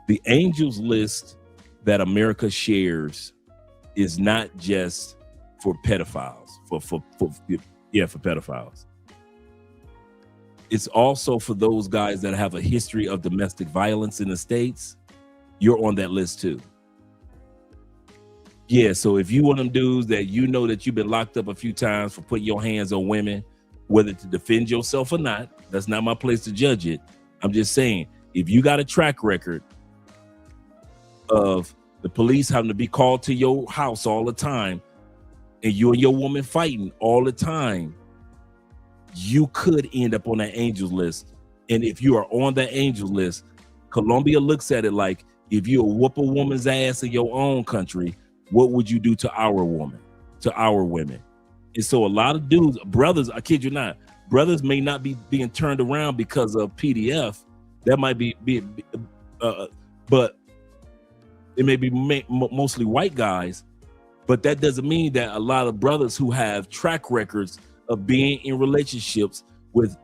the angels list that America shares is not just for pedophiles, for pedophiles. It's also for those guys that have a history of domestic violence in the States. You're on that list too. Yeah, so if you one of them dudes that you know that you've been locked up a few times for putting your hands on women, whether to defend yourself or not, that's not my place to judge it. I'm just saying, if you got a track record of the police having to be called to your house all the time and you and your woman fighting all the time, you could end up on that angels list. And if you are on that angels list, Colombia looks at it like, if you whoop a woman's ass in your own country, what would you do to our woman, to our women? And so a lot of dudes, brothers, I kid you not, brothers may not be being turned around because of PDF. That might be but it may be mostly white guys. But that doesn't mean that a lot of brothers who have track records of being in relationships with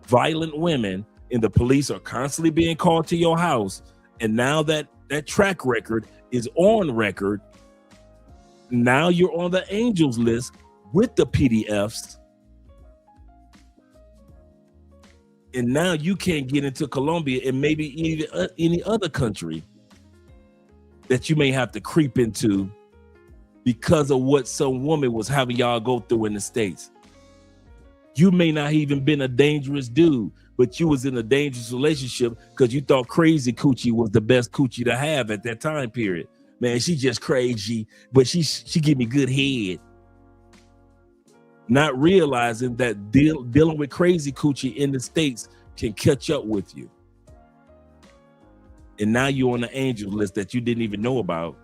violent women and the police are constantly being called to your house. And now that track record is on record, now you're on the angels list with the PDFs. And now you can't get into Colombia and maybe even any other country that you may have to creep into because of what some woman was having y'all go through in the States. You may not even been a dangerous dude, but you was in a dangerous relationship because you thought crazy coochie was the best coochie to have at that time period. Man, she just crazy, but she give me good head. Not realizing that dealing with crazy coochie in the States can catch up with you. And now you're on the angel list that you didn't even know about.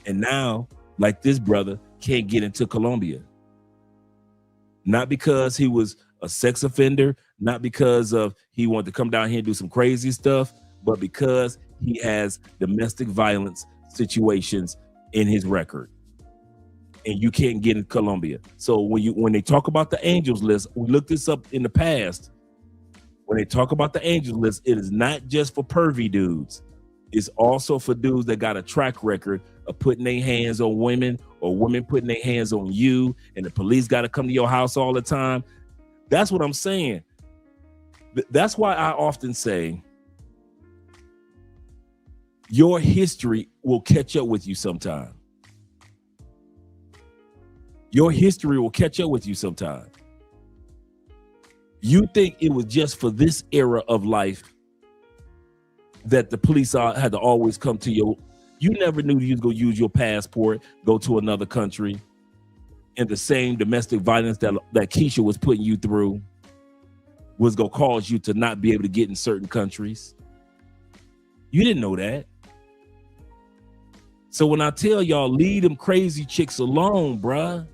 And now, like this brother, can't get into Colombia. Not because he was a sex offender, not because of he wanted to come down here and do some crazy stuff, but because he has domestic violence situations in his record. And you can't get in Colombia. So when they talk about the angels list, we looked this up in the past. When they talk about the angels list, it is not just for pervy dudes. It's also for dudes that got a track record of putting their hands on women or women putting their hands on you, and the police got to come to your house all the time. That's what I'm saying. That's why I often say your history will catch up with you sometime. Your history will catch up with you sometime. You think it was just for this era of life that the police had to always come to you. You never knew you was going to use your passport, go to another country, and the same domestic violence that Keisha was putting you through was going to cause you to not be able to get in certain countries. You didn't know that. So when I tell y'all, leave them crazy chicks alone, bruh,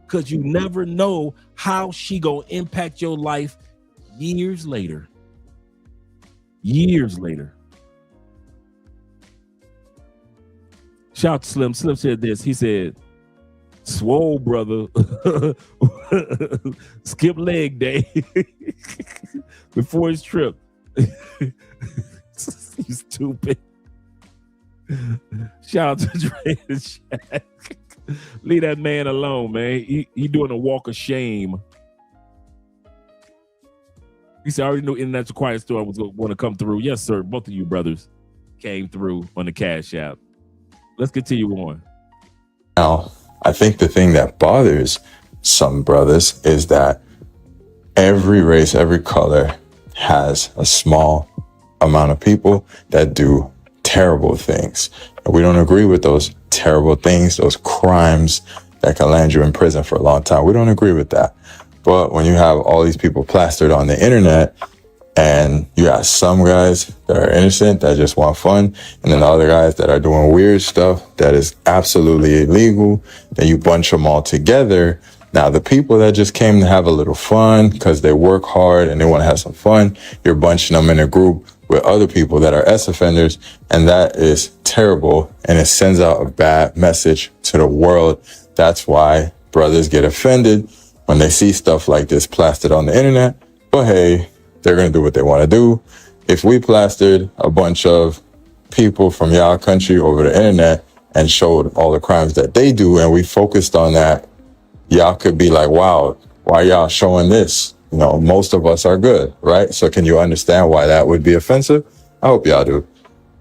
because you never know how she gonna impact your life years later. Years later. Shout out to Slim. Slim said this. He said, swole brother, skip leg day before his trip. You stupid. Shout out to Dre and Shaq. Leave that man alone, man. He doing a walk of shame. He said, I already knew International Quiet Storm was going to come through. Yes, sir. Both of you brothers. came through on the Cash App. Let's continue on. Now, I think the thing that bothers some brothers is that every race, every color has a small amount of people that do terrible things. And we don't agree with those terrible things, those crimes that can land you in prison for a long time. We don't agree with that. But when you have all these people plastered on the internet, and you got some guys that are innocent that just want fun, and then the other guys that are doing weird stuff that is absolutely illegal, then you bunch them all together. Now, the people that just came to have a little fun because they work hard and they want to have some fun, you're bunching them in a group with other people that are S-offenders, and that is terrible, and it sends out a bad message to the world. That's why brothers get offended when they see stuff like this plastered on the internet. But hey, they're going to do what they want to do. If we plastered a bunch of people from y'all country over the internet and showed all the crimes that they do, and we focused on that, y'all could be like, wow, why y'all showing this? You know, most of us are good, right? So can you understand why that would be offensive? I hope y'all do.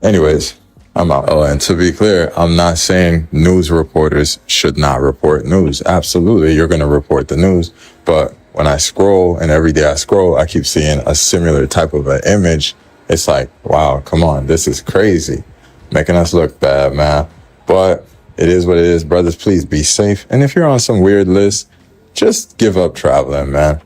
Anyways, I'm out. Oh, and to be clear, I'm not saying news reporters should not report news. Absolutely, you're going to report the news. But when I scroll, and every day I scroll, I keep seeing a similar type of an image. It's like, wow, come on, this is crazy. Making us look bad, man. But it is what it is. Brothers, please be safe. And if you're on some weird list, just give up traveling, man.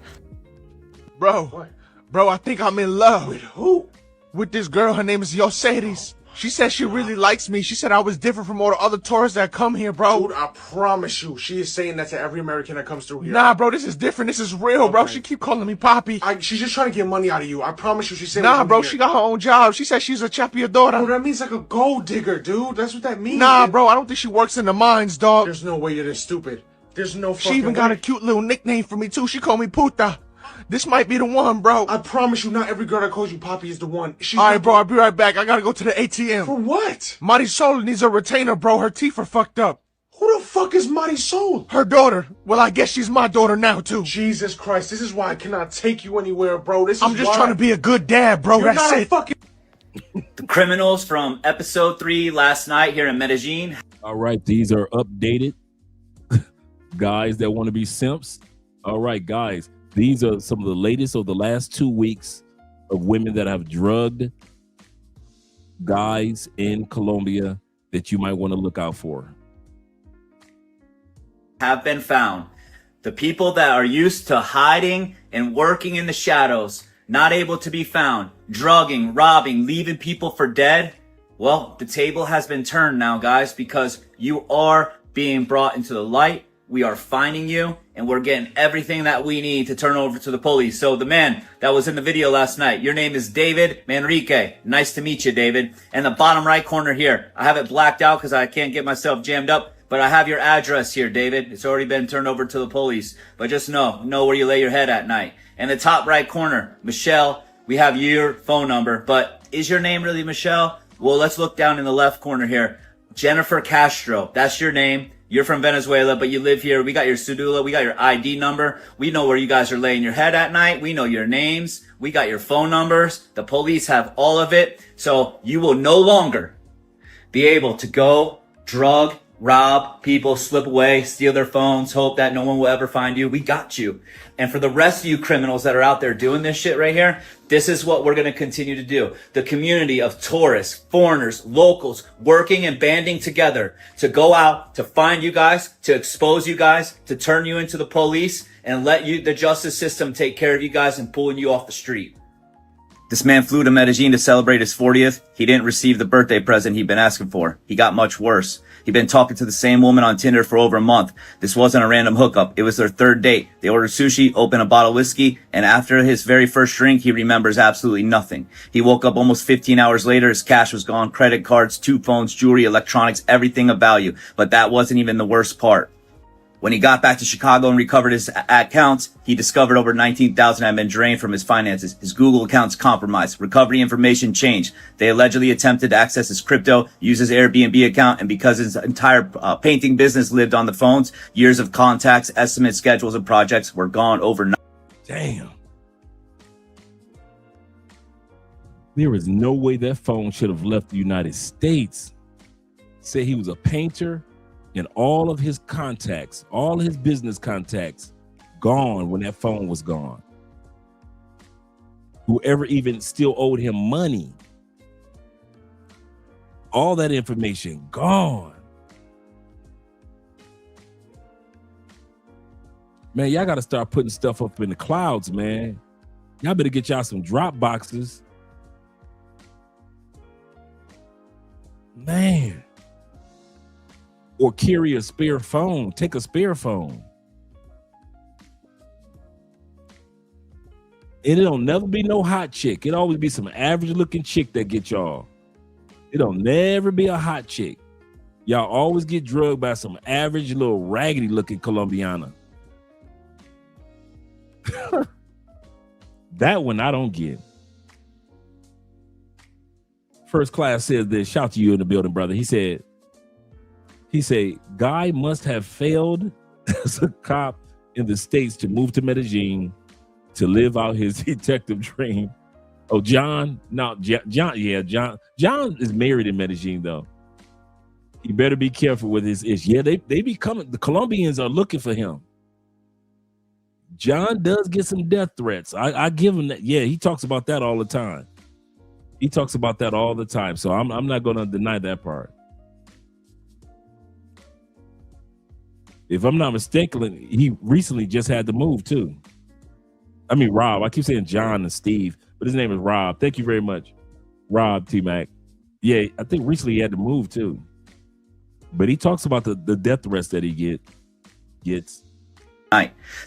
Bro, I think I'm in love. With who? With this girl. Her name is Yoseris. She said she really likes me. She said I was different from all the other tourists that come here, bro. Dude, I promise you, she is saying that to every American that comes through here. Nah, bro, this is different. This is real, bro. She keep calling me Poppy. She's just trying to get money out of you. I promise you, she's saying. Nah, bro, she got her own job. She said she's a chapeadora. Bro, that means like a gold digger, dude. That's what that means. Nah, bro, I don't think she works in the mines, dog. There's no way you're this stupid. There's no fucking She even got a cute little nickname for me, too. She called me Puta. This might be the one, bro. I promise you, not every girl that calls you Poppy is the one. All right, bro, I'll be right back. I gotta go to the ATM. For what? Marisol needs a retainer, bro. Her teeth are fucked up. Who the fuck is Marisol? Her daughter. Well, I guess she's my daughter now, too. Jesus Christ, this is why I cannot take you anywhere, bro. I'm just trying to be a good dad, bro. You're That's not it. a fucking... The criminals from episode 3 last night here in Medellin. All right, these are updated guys that want to be simps. All right, guys. These are some of the latest of the last 2 weeks of women that have drugged guys in Colombia that you might want to look out for. Have been found. The people that are used to hiding and working in the shadows, not able to be found, drugging, robbing, leaving people for dead. Well, the table has been turned now, guys, because you are being brought into the light. We are finding you, and we're getting everything that we need to turn over to the police. So the man that was in the video last night, your name is David Manrique. Nice to meet you, David. And the bottom right corner here, I have it blacked out because I can't get myself jammed up, but I have your address here, David. It's already been turned over to the police. But just know where you lay your head at night. And the top right corner, Michelle, we have your phone number, but is your name really Michelle? Well, let's look down in the left corner here. Jennifer Castro, that's your name. You're from Venezuela, but you live here. We got your cedula. We got your ID number. We know where you guys are laying your head at night. We know your names. We got your phone numbers. The police have all of it. So you will no longer be able to go drug, rob people, slip away, steal their phones, hope that no one will ever find you. We got you. And for the rest of you criminals that are out there doing this shit right here, this is what we're going to continue to do. The community of tourists, foreigners, locals, working and banding together to go out, to find you guys, to expose you guys, to turn you into the police and let the justice system take care of you guys and pulling you off the street. This man flew to Medellin to celebrate his 40th. He didn't receive the birthday present he'd been asking for. He got much worse. He'd been talking to the same woman on Tinder for over a month. This wasn't a random hookup. It was their third date. They ordered sushi, opened a bottle of whiskey, and after his very first drink, he remembers absolutely nothing. He woke up almost 15 hours later. His cash was gone, credit cards, 2 phones, jewelry, electronics, everything of value. But that wasn't even the worst part. When he got back to Chicago and recovered his accounts, he discovered over $19,000 had been drained from his finances. His Google accounts compromised. Recovery information changed. They allegedly attempted to access his crypto, use his Airbnb account, and because his entire painting business lived on the phones, years of contacts, estimates, schedules, and projects were gone overnight. Damn. There is no way that phone should have left the United States. Said he was a painter, and all of his contacts, all his business contacts, gone when that phone was gone. Whoever even still owed him money, all that information gone. Man, y'all got to start putting stuff up in the clouds, man. Y'all better get y'all some drop boxes. Man. Or carry a spare phone. Take a spare phone. And it'll never be no hot chick. It'll always be some average looking chick that get y'all. It'll never be a hot chick. Y'all always get drugged by some average little raggedy looking Colombiana. That one I don't get. First Class says this. Shout to you in the building, brother. He said, guy must have failed as a cop in the States to move to Medellin to live out his detective dream. Oh, John? No, John. Yeah, John. John is married in Medellin, though. He better be careful with his issue. Yeah, they be coming. The Colombians are looking for him. John does get some death threats. I give him that. Yeah, he talks about that all the time. He talks about that all the time. So I'm not going to deny that part. If I'm not mistaken, he recently just had to move too. I mean, Rob. I keep saying John and Steve, but his name is Rob. Thank you very much, Rob T-Mac. Yeah, I think recently he had to move too. But he talks about the death threats that he gets.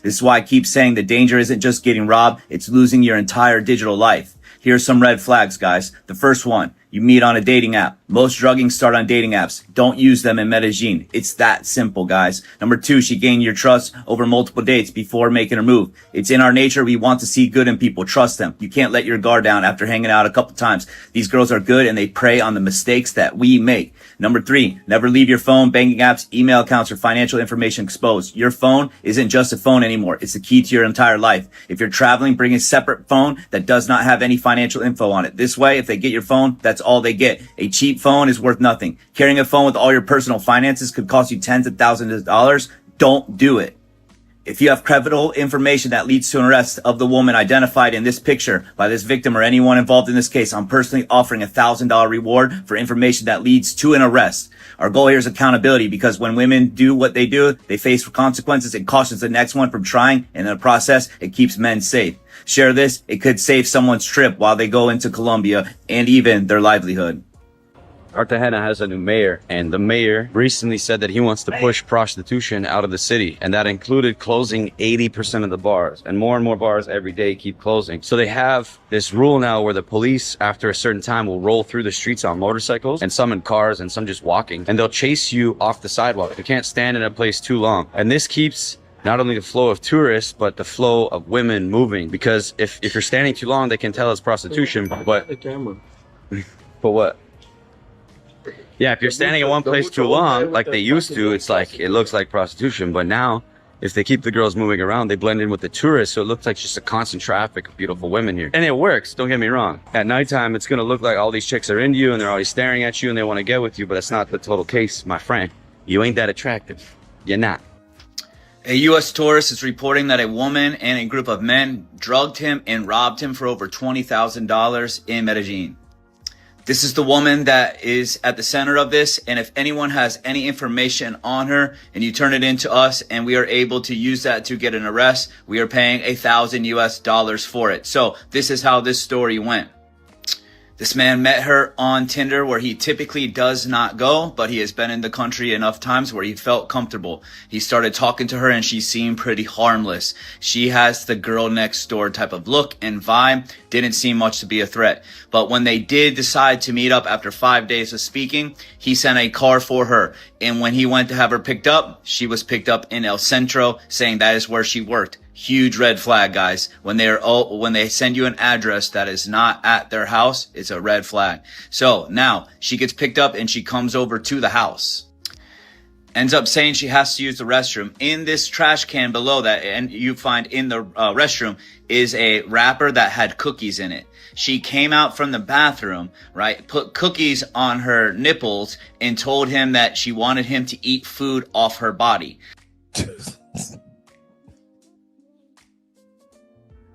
This is why I keep saying the danger isn't just getting robbed, it's losing your entire digital life. Here's some red flags, guys. The first one, you meet on a dating app. Most drugging start on dating apps. Don't use them in Medellin. It's that simple, guys. Number two, she gained your trust over multiple dates before making her move. It's in our nature. We want to see good in people. Trust them. You can't let your guard down after hanging out a couple times. These girls are good and they prey on the mistakes that we make. Number three, never leave your phone, banking apps, email accounts, or financial information exposed. Your phone isn't just a phone anymore. It's the key to your entire life. If you're traveling, bring a separate phone that does not have any financial info on it. This way, if they get your phone, that's all they get. A cheap phone is worth nothing. Carrying a phone with all your personal finances could cost you tens of thousands of dollars. Don't do it. If you have credible information that leads to an arrest of the woman identified in this picture by this victim or anyone involved in this case, I'm personally offering $1,000 reward for information that leads to an arrest. Our goal here is accountability, because when women do what they do, they face consequences. It cautions the next one from trying, and in the process, it keeps men safe. Share this. It could save someone's trip while they go into Colombia and even their livelihood. Cartagena has a new mayor, and the mayor recently said that he wants to push prostitution out of the city, and that included closing 80% of the bars, and more bars every day keep closing. So they have this rule now where the police, after a certain time, will roll through the streets on motorcycles, and some in cars, and some just walking, and they'll chase you off the sidewalk. You can't stand in a place too long, and this keeps not only the flow of tourists, but the flow of women moving, because if you're standing too long, they can tell it's prostitution, but the camera. But what? Yeah, if you're standing in one place too long, like they used to, it's like, it looks like prostitution. But now, if they keep the girls moving around, they blend in with the tourists, so it looks like just a constant traffic of beautiful women here. And it works, don't get me wrong. At nighttime, it's gonna look like all these chicks are into you and they're always staring at you and they wanna get with you, but that's not the total case, my friend. You ain't that attractive. You're not. A U.S. tourist is reporting that a woman and a group of men drugged him and robbed him for over $20,000 in Medellin. This is the woman that is at the center of this, and if anyone has any information on her and you turn it into us and we are able to use that to get an arrest, we are paying $1,000 for it. So this is how this story went. This man met her on Tinder, where he typically does not go, but he has been in the country enough times where he felt comfortable. He started talking to her and she seemed pretty harmless. She has the girl next door type of look and vibe. Didn't seem much to be a threat. But when they did decide to meet up after 5 days of speaking, he sent a car for her. And when he went to have her picked up, she was picked up in El Centro, saying that is where she worked. Huge red flag, guys. When they send you an address that is not at their house, it's a red flag. So now she gets picked up and she comes over to the house. ends up saying she has to use the restroom. In this trash can below that, and you find in the restroom, is a wrapper that had cookies in it. She came out from the bathroom, right, put cookies on her nipples and told him that she wanted him to eat food off her body.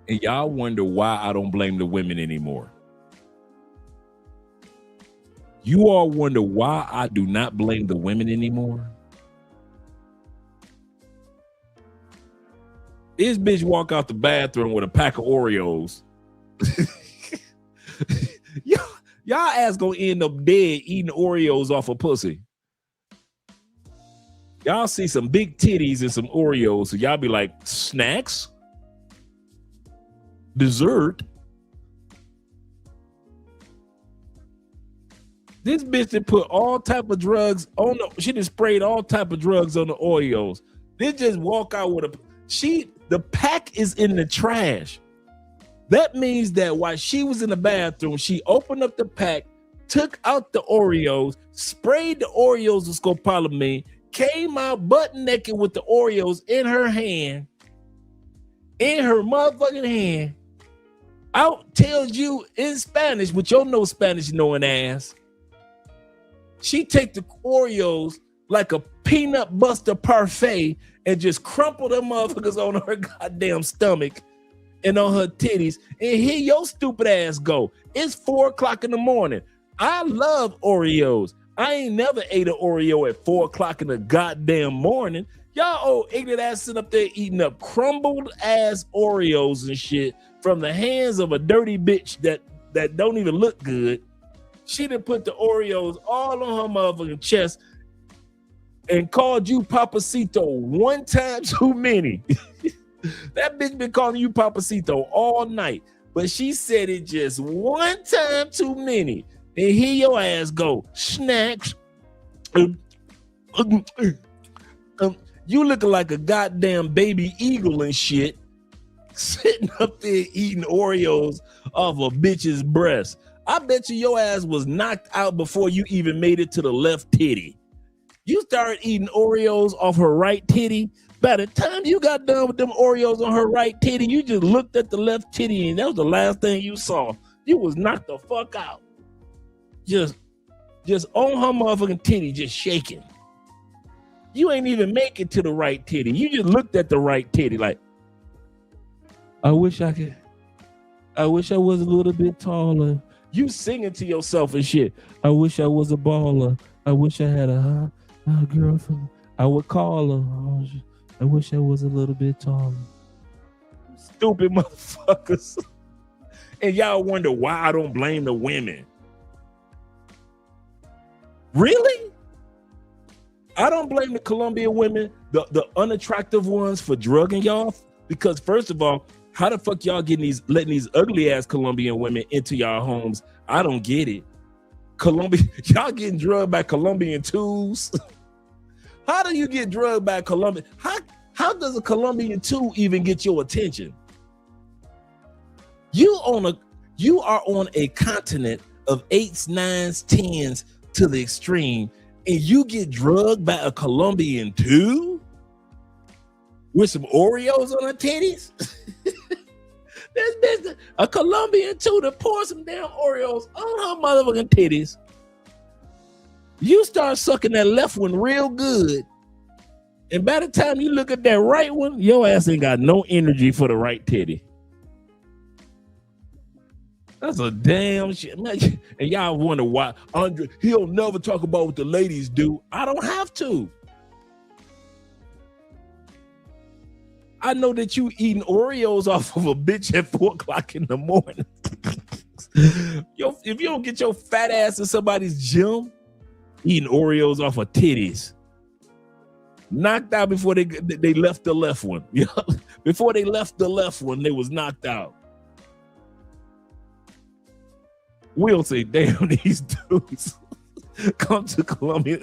And y'all wonder why I don't blame the women anymore. You all wonder why I do not blame the women anymore. This bitch walk out the bathroom with a pack of Oreos. Y'all ass gonna end up dead eating Oreos off a pussy. Y'all see some big titties and some Oreos, so y'all be like, snacks? Dessert? This bitch that put all type of drugs on she just sprayed all type of drugs on the Oreos. They just walk out with the pack is in the trash. That means that while she was in the bathroom, she opened up the pack, took out the Oreos, sprayed the Oreos with scopolamine, came out butt naked with the Oreos in her hand, in her motherfucking hand, out tells you in Spanish, with your no Spanish knowing ass. She take the Oreos like a peanut butter parfait and just crumple them motherfuckers on her goddamn stomach and on her titties, and here your stupid ass go. It's 4 o'clock in the morning. I love Oreos. I ain't never ate an Oreo at 4 o'clock in the goddamn morning. Y'all old ignorant ass sitting up there eating up crumbled ass Oreos and shit from the hands of a dirty bitch that don't even look good. She done put the Oreos all on her motherfucking chest and called you Papacito one time too many. That bitch been calling you Papacito all night, but she said it just one time too many. And here your ass go, snacks. You looking like a goddamn baby eagle and shit, sitting up there eating Oreos off a bitch's breast. I bet you your ass was knocked out before you even made it to the left titty. You started eating Oreos off her right titty. By the time you got done with them Oreos on her right titty, you just looked at the left titty and that was the last thing you saw. You was knocked the fuck out. Just on her motherfucking titty, just shaking. You ain't even make it to the right titty. You just looked at the right titty like, I wish I was a little bit taller. You singing to yourself and shit. I wish I was a baller. I wish I had a girlfriend. I would call her. I wish I was a little bit taller. Stupid motherfuckers. And y'all wonder why I don't blame the women. Really? I don't blame the Colombian women, the unattractive ones, for drugging y'all. Because first of all, how the fuck y'all letting these ugly ass Colombian women into y'all homes? I don't get it. Y'all getting drugged by Colombian tools? How do you get drugged by Colombian? How does a Colombian tool even get your attention? You are on a continent of 8s, 9s, 10s to the extreme, and you get drugged by a Colombian tool with some Oreos on her titties? There's a Colombian tool to pour some damn Oreos on her motherfucking titties. You start sucking that left one real good, and by the time you look at that right one, your ass ain't got no energy for the right titty. That's a damn shit. And y'all wonder why Andre, he'll never talk about what the ladies do. I don't have to. I know that you eating Oreos off of a bitch at 4 o'clock in the morning. If you don't get your fat ass in somebody's gym, eating Oreos off of titties. Knocked out before they left the left one. Before they left the left one, they was knocked out. We'll say, damn, these dudes. Come to Colombia,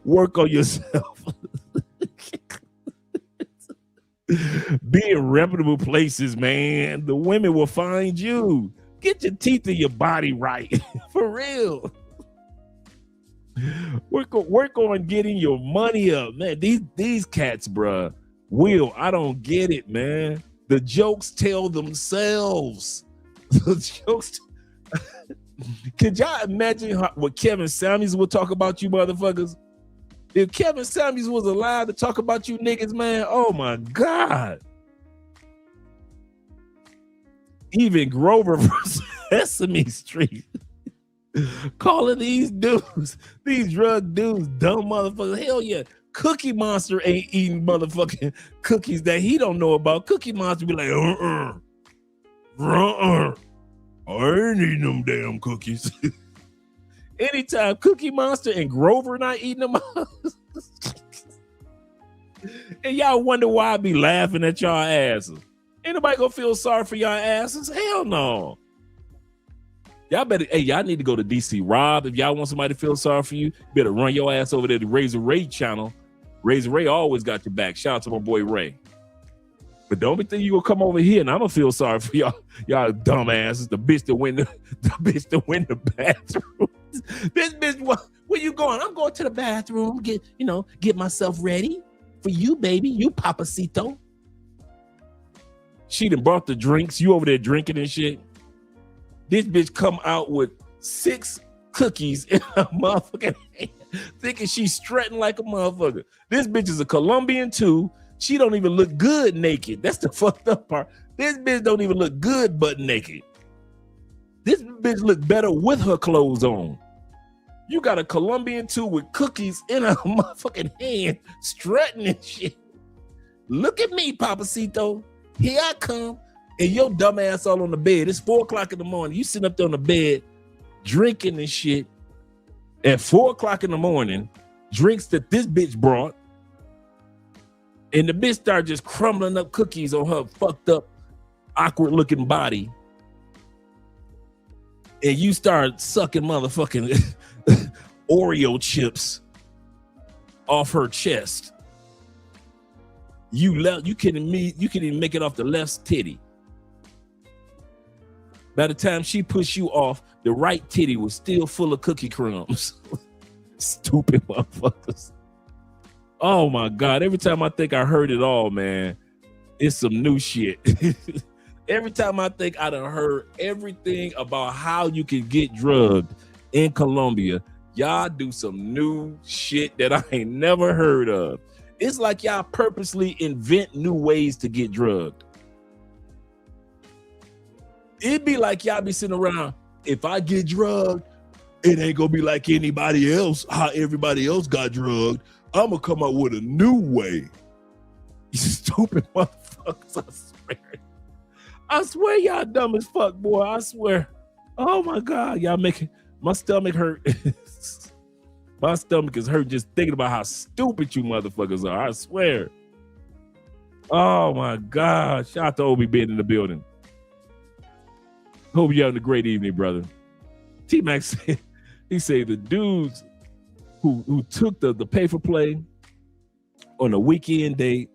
work on yourself. Be in reputable places, man. The women will find you. Get your teeth and your body right. For real. Work on getting your money up, man. These cats, bruh. Will, I don't get it, man. The jokes tell themselves. The jokes. Could y'all imagine what Kevin Samuels would talk about you motherfuckers? If Kevin Samuels was allowed to talk about you niggas, man, oh my God. Even Grover from Sesame Street calling these dudes, these drug dudes, dumb motherfuckers. Hell yeah. Cookie Monster ain't eating motherfucking cookies that he don't know about. Cookie Monster be like, I ain't eating them damn cookies. Anytime Cookie Monster and Grover not eating them and y'all wonder why I be laughing at y'all asses. Ain't nobody gonna feel sorry for y'all asses? Hell no. Y'all better, hey, y'all need to go to DC Rob. If y'all want somebody to feel sorry for you, better run your ass over there to Razor Ray channel. Razor Ray always got your back. Shout out to my boy Ray. But don't be thinking you gonna come over here and I'm gonna feel sorry for y'all dumb asses. The bitch that win the bathroom. This bitch, where you going? I'm going to the bathroom, get myself ready for you, baby. You papacito. She done brought the drinks. You over there drinking and shit. This bitch come out with 6 cookies in her motherfucking hand, thinking she's strutting like a motherfucker. This bitch is a Colombian too. She don't even look good naked. That's the fucked up part. This bitch don't even look good butt naked. This bitch look better with her clothes on. You got a Colombian too with cookies in her motherfucking hand, strutting and shit. Look at me, Papacito. Here I come. And your dumb ass all on the bed. It's 4 o'clock in the morning. You sitting up there on the bed, drinking and shit. At 4 o'clock in the morning, drinks that this bitch brought. And the bitch started just crumbling up cookies on her fucked up, awkward looking body. And you start sucking motherfucking Oreo chips off her chest. You couldn't even make it off the left titty. By the time she pushed you off, the right titty was still full of cookie crumbs. Stupid motherfuckers. Oh my God. Every time I think I heard it all, man, it's some new shit. Every time I think I done heard everything about how you can get drugged in Colombia, y'all do some new shit that I ain't never heard of. It's like y'all purposely invent new ways to get drugged. It'd be like y'all be sitting around, if I get drugged, it ain't gonna be like anybody else, how everybody else got drugged. I'm gonna come up with a new way. You stupid motherfuckers, I swear y'all dumb as fuck, boy. I swear. Oh my God, y'all making my stomach hurt. My stomach is hurt just thinking about how stupid you motherfuckers are. I swear. Oh my God. Shout out to Obi being in the building. Hope you're having a great evening, brother. T-Max said, he said the dudes who took the pay for play on a weekend date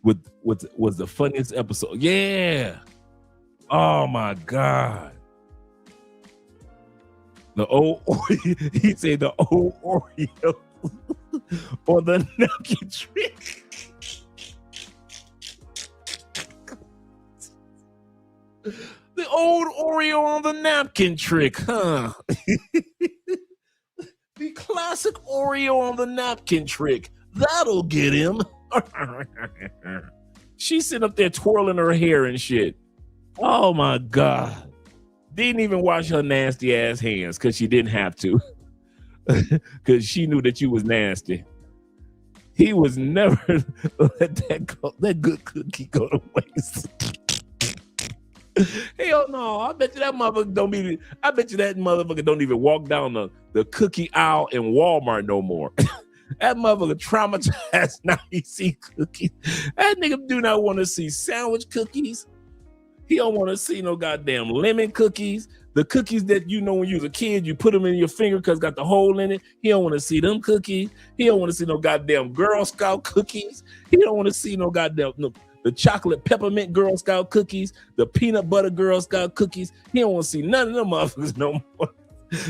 was the funniest episode. Yeah. Oh my God. The old, he said the old Oreo on the napkin trick. The old Oreo on the napkin trick, huh? The classic Oreo on the napkin trick. That'll get him. She's sitting up there twirling her hair and shit. Oh my God. Didn't even wash her nasty ass hands because she didn't have to. Because she knew that you was nasty. He was never let that good cookie go to waste. Hell no. I bet you that motherfucker don't even walk down the cookie aisle in Walmart no more. That motherfucker traumatized now he see cookies. That nigga do not want to see sandwich cookies. He don't want to see no goddamn lemon cookies. The cookies that you know when you was a kid, you put them in your finger because got the hole in it. He don't want to see them cookies. He don't want to see no goddamn Girl Scout cookies. He don't want to see no goddamn the chocolate peppermint Girl Scout cookies, the peanut butter Girl Scout cookies. He don't want to see none of them motherfuckers no more.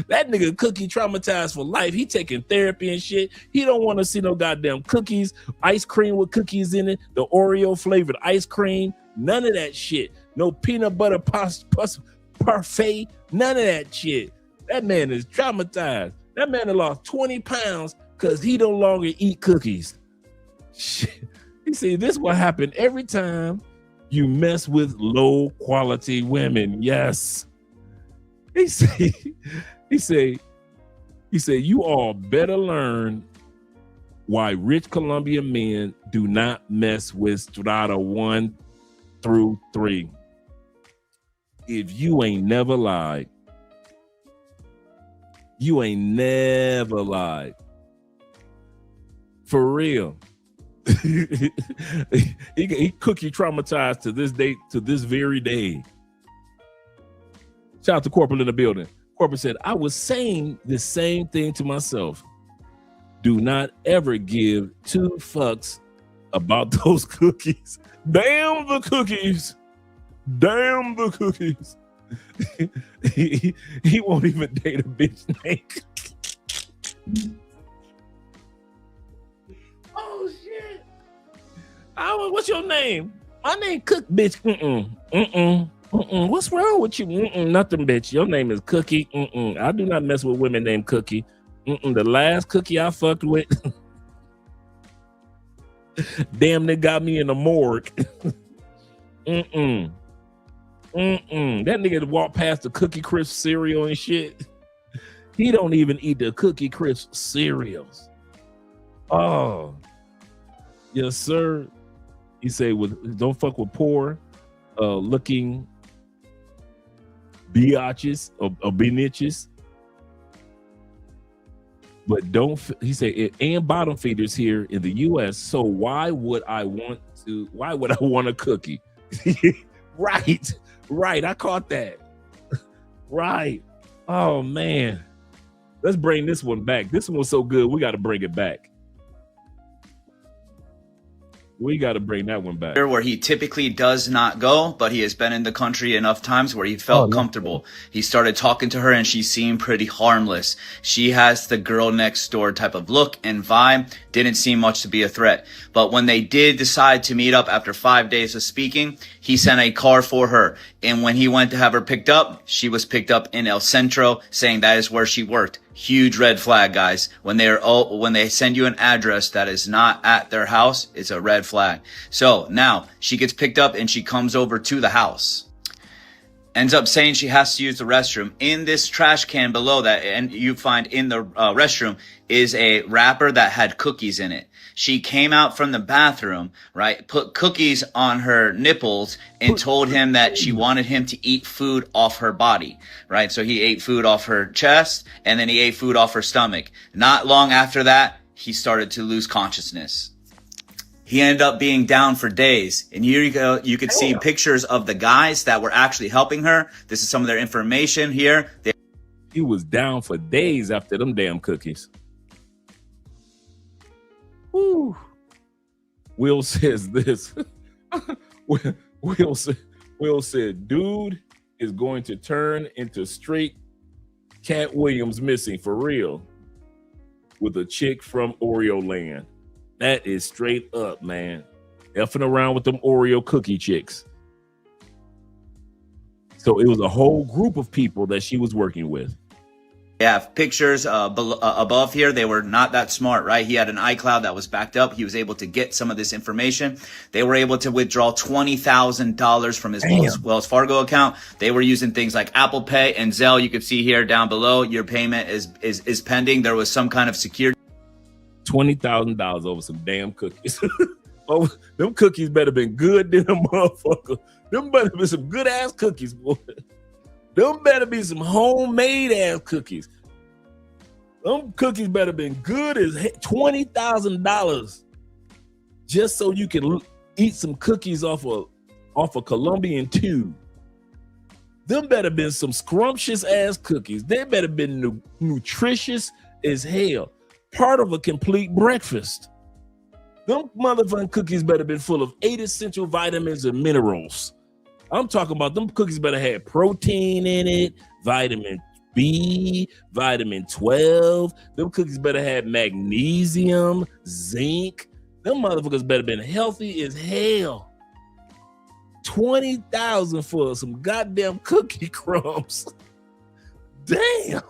That nigga Cookie traumatized for life. He taking therapy and shit. He don't want to see no goddamn cookies, ice cream with cookies in it, the Oreo flavored ice cream, none of that shit. No peanut butter parfait, none of that shit. That man is traumatized. That man has lost 20 pounds because he no longer eat cookies. Shit. You see, this is what happened every time you mess with low quality women. Yes. He say, you all better learn why rich Colombian men do not mess with strata 1 through 3. If you ain't never lied, you ain't never lied. For real. he Cookie traumatized to this day, to this very day. Shout out to Corporal in the building. Corporal said, I was saying the same thing to myself. Do not ever give 2 fucks about those cookies. Damn the cookies. Damn the cookies. he won't even date a bitch named. Oh shit. What's your name? My name Cook, bitch. What's wrong with you? Nothing, bitch. Your name is Cookie. I do not mess with women named Cookie. The last cookie I fucked with, damn, they got me in the morgue. That nigga walked past the Cookie Crisp cereal and shit. He don't even eat the Cookie Crisp cereals. Oh, yes, sir. He say, don't fuck with poor looking biatches or bitches. But don't, he said, and bottom feeders here in the US. So why would I want a cookie? Right. I caught that. Right. Oh man. Let's bring this one back. This one was so good. We got to bring it back. We got to bring that one back. Where he typically does not go, but he has been in the country enough times where he felt comfortable. He started talking to her and she seemed pretty harmless. She has the girl next door type of look and vibe. Didn't seem much to be a threat. But when they did decide to meet up after 5 days of speaking, he sent a car for her. And when he went to have her picked up, she was picked up in El Centro, saying that is where she worked. Huge red flag, guys. When they send you an address that is not at their house, it's a red flag. So now she gets picked up and she comes over to the house. Ends up saying she has to use the restroom. In this trash can below that, and you find in the restroom, is a wrapper that had cookies in it. She came out from the bathroom, right, put cookies on her nipples and told him that she wanted him to eat food off her body, right? So he ate food off her chest and then he ate food off her stomach. Not long after that, he started to lose consciousness. He ended up being down for days. And here you go. You could see pictures of the guys that were actually helping her. This is some of their information here. He was down for days after them damn cookies. Woo. Will says this. Will said, dude is going to turn into straight Cat Williams missing for real with a chick from Oreo land. That is straight up, man. Effing around with them Oreo cookie chicks. So it was a whole group of people that she was working with. Yeah, pictures above here. They were not that smart, right? He had an iCloud that was backed up. He was able to get some of this information. They were able to withdraw $20,000 from his Wells Fargo account. They were using things like Apple Pay and Zelle. You can see here down below, your payment is pending. There was some kind of security. $20,000 over some damn cookies. Oh, them cookies better been good than a motherfucker. Them better be some good ass cookies, boy. Them better be some homemade ass cookies. Them cookies better been good as $20,000 just so you can eat some cookies off a Colombian tube. Them better been some scrumptious ass cookies. They better been nutritious as hell. Part of a complete breakfast. Them motherfucking cookies better been full of 8 essential vitamins and minerals. I'm talking about them cookies better have protein in it, vitamin B, vitamin 12. Them cookies better have magnesium, zinc. Them motherfuckers better been healthy as hell. $20,000 for some goddamn cookie crumbs. Damn.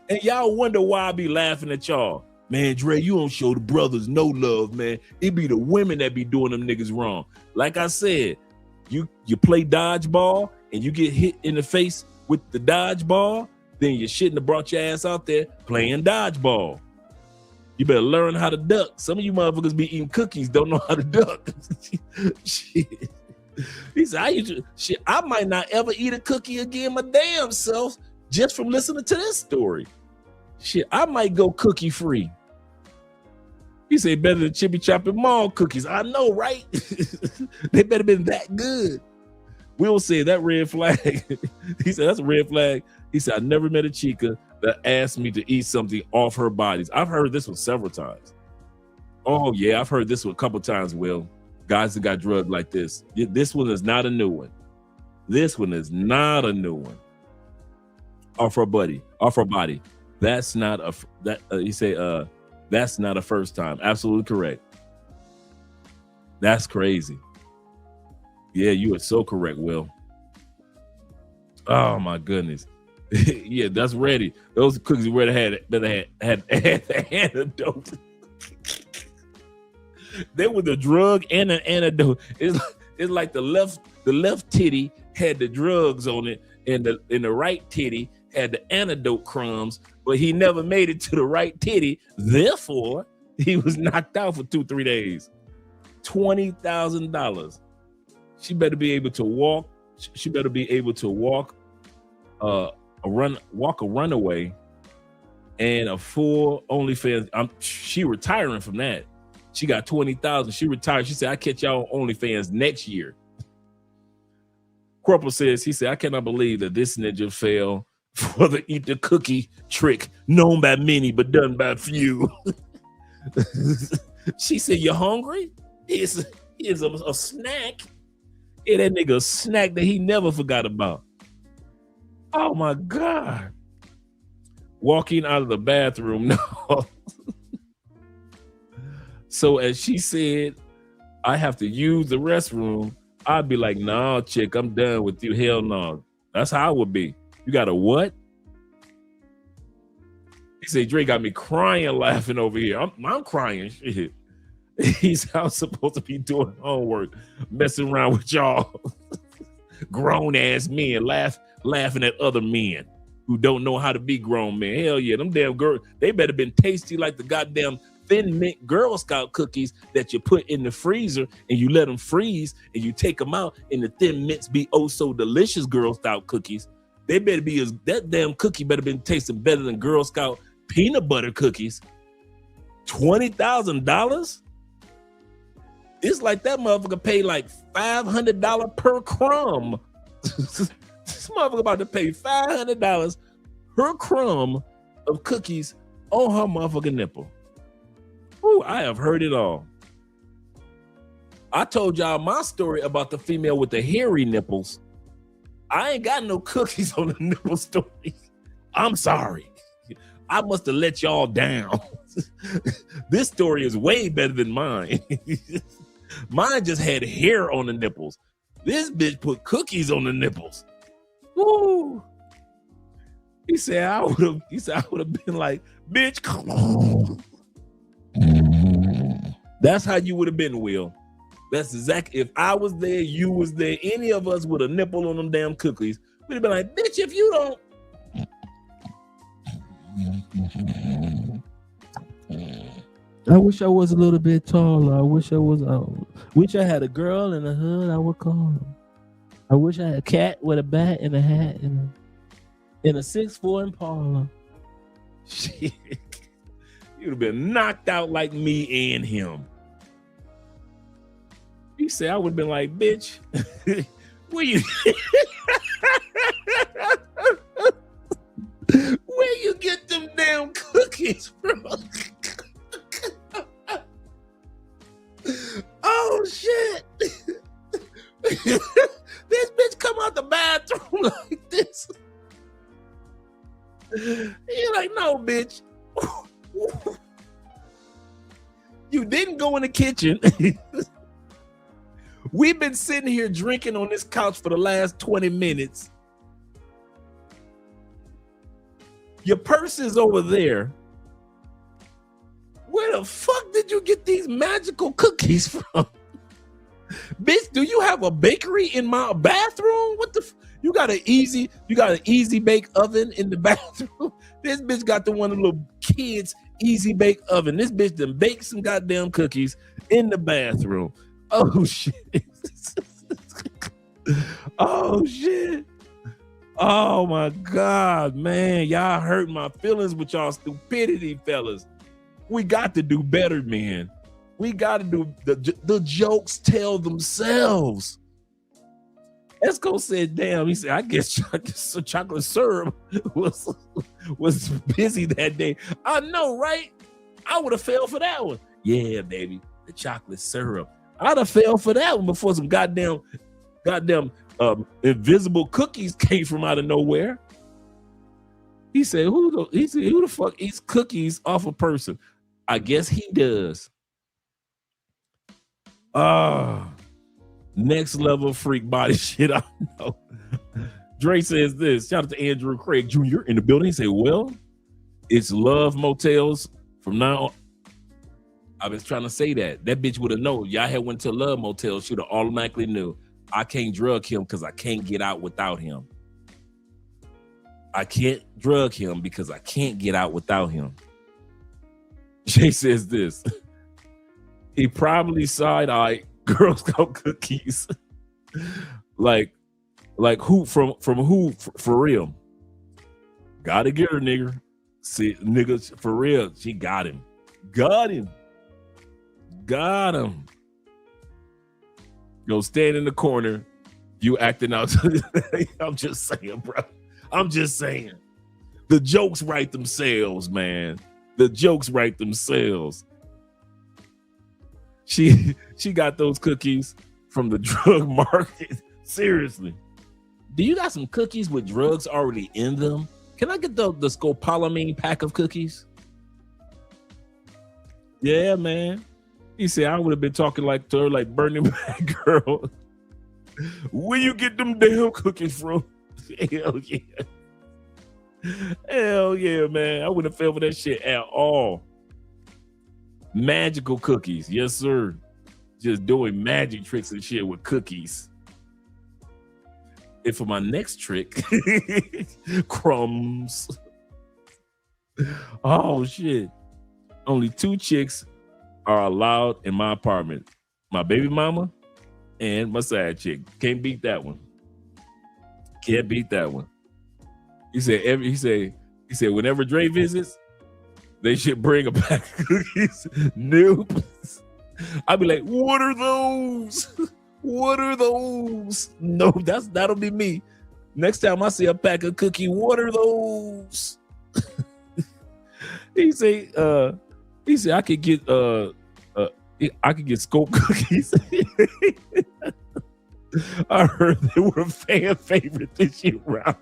And y'all wonder why I be laughing at y'all. Man, Dre, you don't show the brothers no love, man. It be the women that be doing them niggas wrong. Like I said, you play dodgeball and you get hit in the face with the dodgeball, then you shouldn't have brought your ass out there playing dodgeball. You better learn how to duck. Some of you motherfuckers be eating cookies, don't know how to duck. Shit. He said, I might not ever eat a cookie again my damn self just from listening to this story. Shit, I might go cookie free. He said better than Chippy Chopping Mall cookies. I know, right? They better been that good. Will said that red flag. He said that's a red flag. He said I never met a chica that asked me to eat something off her bodies. I've heard this one several times. Oh yeah, I've heard this one a couple times, Will. Guys that got drugged like this. This one is not a new one. This one is not a new one. Off her body. That's not a that's not a first time. Absolutely correct. That's crazy. Yeah, you are so correct, Will. Oh my goodness. Yeah, that's ready. Those cookies would have had the antidote. They were the drug and an antidote. It's like the left titty had the drugs on it, and the right titty had the antidote crumbs, but he never made it to the right titty. Therefore, he was knocked out for 2-3 days. $20,000. She better be able to walk. She better be able to walk a runaway and a full OnlyFans. She retiring from that. She got 20,000. She retired. She said, I catch y'all on OnlyFans next year. Corporal says, he said, I cannot believe that this ninja fell for the eat the cookie trick, known by many but done by few. She said, you hungry? Here's a snack. Yeah, that nigga a snack that he never forgot about. Oh my God. Walking out of the bathroom. No. So as she said, I have to use the restroom. I'd be like, nah, chick, I'm done with you. Hell no. That's how I would be. You got a what? He said, Dre got me crying, laughing over here. I'm crying. Shit. He said, I'm supposed to be doing homework, messing around with y'all. Grown ass men laughing at other men who don't know how to be grown men. Hell yeah, them damn girls, they better been tasty like the goddamn Thin Mint Girl Scout cookies that you put in the freezer and you let them freeze and you take them out and the Thin Mints be oh so delicious Girl Scout cookies. They better be that damn cookie better been tasting better than Girl Scout peanut butter cookies. $20,000? It's like that motherfucker paid like $500 per crumb. This motherfucker about to pay $500 per crumb of cookies on her motherfucking nipple. Ooh, I have heard it all. I told y'all my story about the female with the hairy nipples. I ain't got no cookies on the nipple story. I'm sorry. I must have let y'all down. This story is way better than mine. Mine just had hair on the nipples. This bitch put cookies on the nipples. Woo. He said I would have been like, bitch, come on. That's how you would have been, Will. That's exactly, if I was there, you was there, any of us with a nipple on them damn cookies, we'd have been like, bitch, if you don't. I wish I was a little bit taller. I wish I had a girl in the hood, I would call her. I wish I had a cat with a bat and a hat and a 6'4" Impala. Shit. You'd have been knocked out like me and him. He said I would have been like, bitch, where you where you get them damn cookies from? Oh shit. This bitch come out the bathroom like this. bitch. You didn't go in the kitchen. We've been sitting here drinking on this couch for the last 20 minutes. Your purse is over there. Where the fuck did you get these magical cookies from? Bitch, do you have a bakery in my bathroom? What the you got an easy bake oven in the bathroom? This bitch got the one of the little kids easy bake oven. This bitch done baked some goddamn cookies in the bathroom. Oh shit. Oh shit. Oh my God, man. Y'all hurt my feelings with y'all stupidity, fellas. We got to do better, man. We got to do the jokes tell themselves. Esco said, damn, he said, I guess chocolate syrup was busy that day. I know, right? I would have fell for that one. Yeah, baby, the chocolate syrup. I'd have fell for that one before some goddamn invisible cookies came from out of nowhere. He said, who the fuck eats cookies off a person? I guess he does. Next level freak body shit. I know. Dre says this. Shout out to Andrew Craig Jr. in the building. He said, well, it's love motels from now on. I was trying to say that. That bitch would have known. Y'all had went to a love motel. She would have automatically knew. I can't drug him because I can't get out without him. I can't drug him because I can't get out without him. Jay says this. He probably side-eyed Girl Scout cookies. like who from who for real? Gotta get her, nigga. See, niggas for real. She got him. Got him. Go stand in the corner. You acting out. I'm just saying, bro. I'm just saying. The jokes write themselves, man. The jokes write themselves. She got those cookies from the drug market. Seriously. Do you got some cookies with drugs already in them? Can I get the scopolamine pack of cookies? Yeah, man. He said I would have been talking like to her, like Burning Man girl. Where you get them damn cookies from? Hell yeah. Hell yeah, man. I wouldn't have fell for that shit at all. Magical cookies. Yes, sir. Just doing magic tricks and shit with cookies. And for my next trick, crumbs. Oh, shit. Only 2 chicks are allowed in my apartment. My baby mama and my side chick. Can't beat that one. Can't beat that one. He said whenever Dre visits, they should bring a pack of cookies. Nope. I'd be like, what are those? What are those? No, that'll be me. Next time I see a pack of cookie, what are those? He said I could get scope cookies. I heard they were a fan favorite this year round.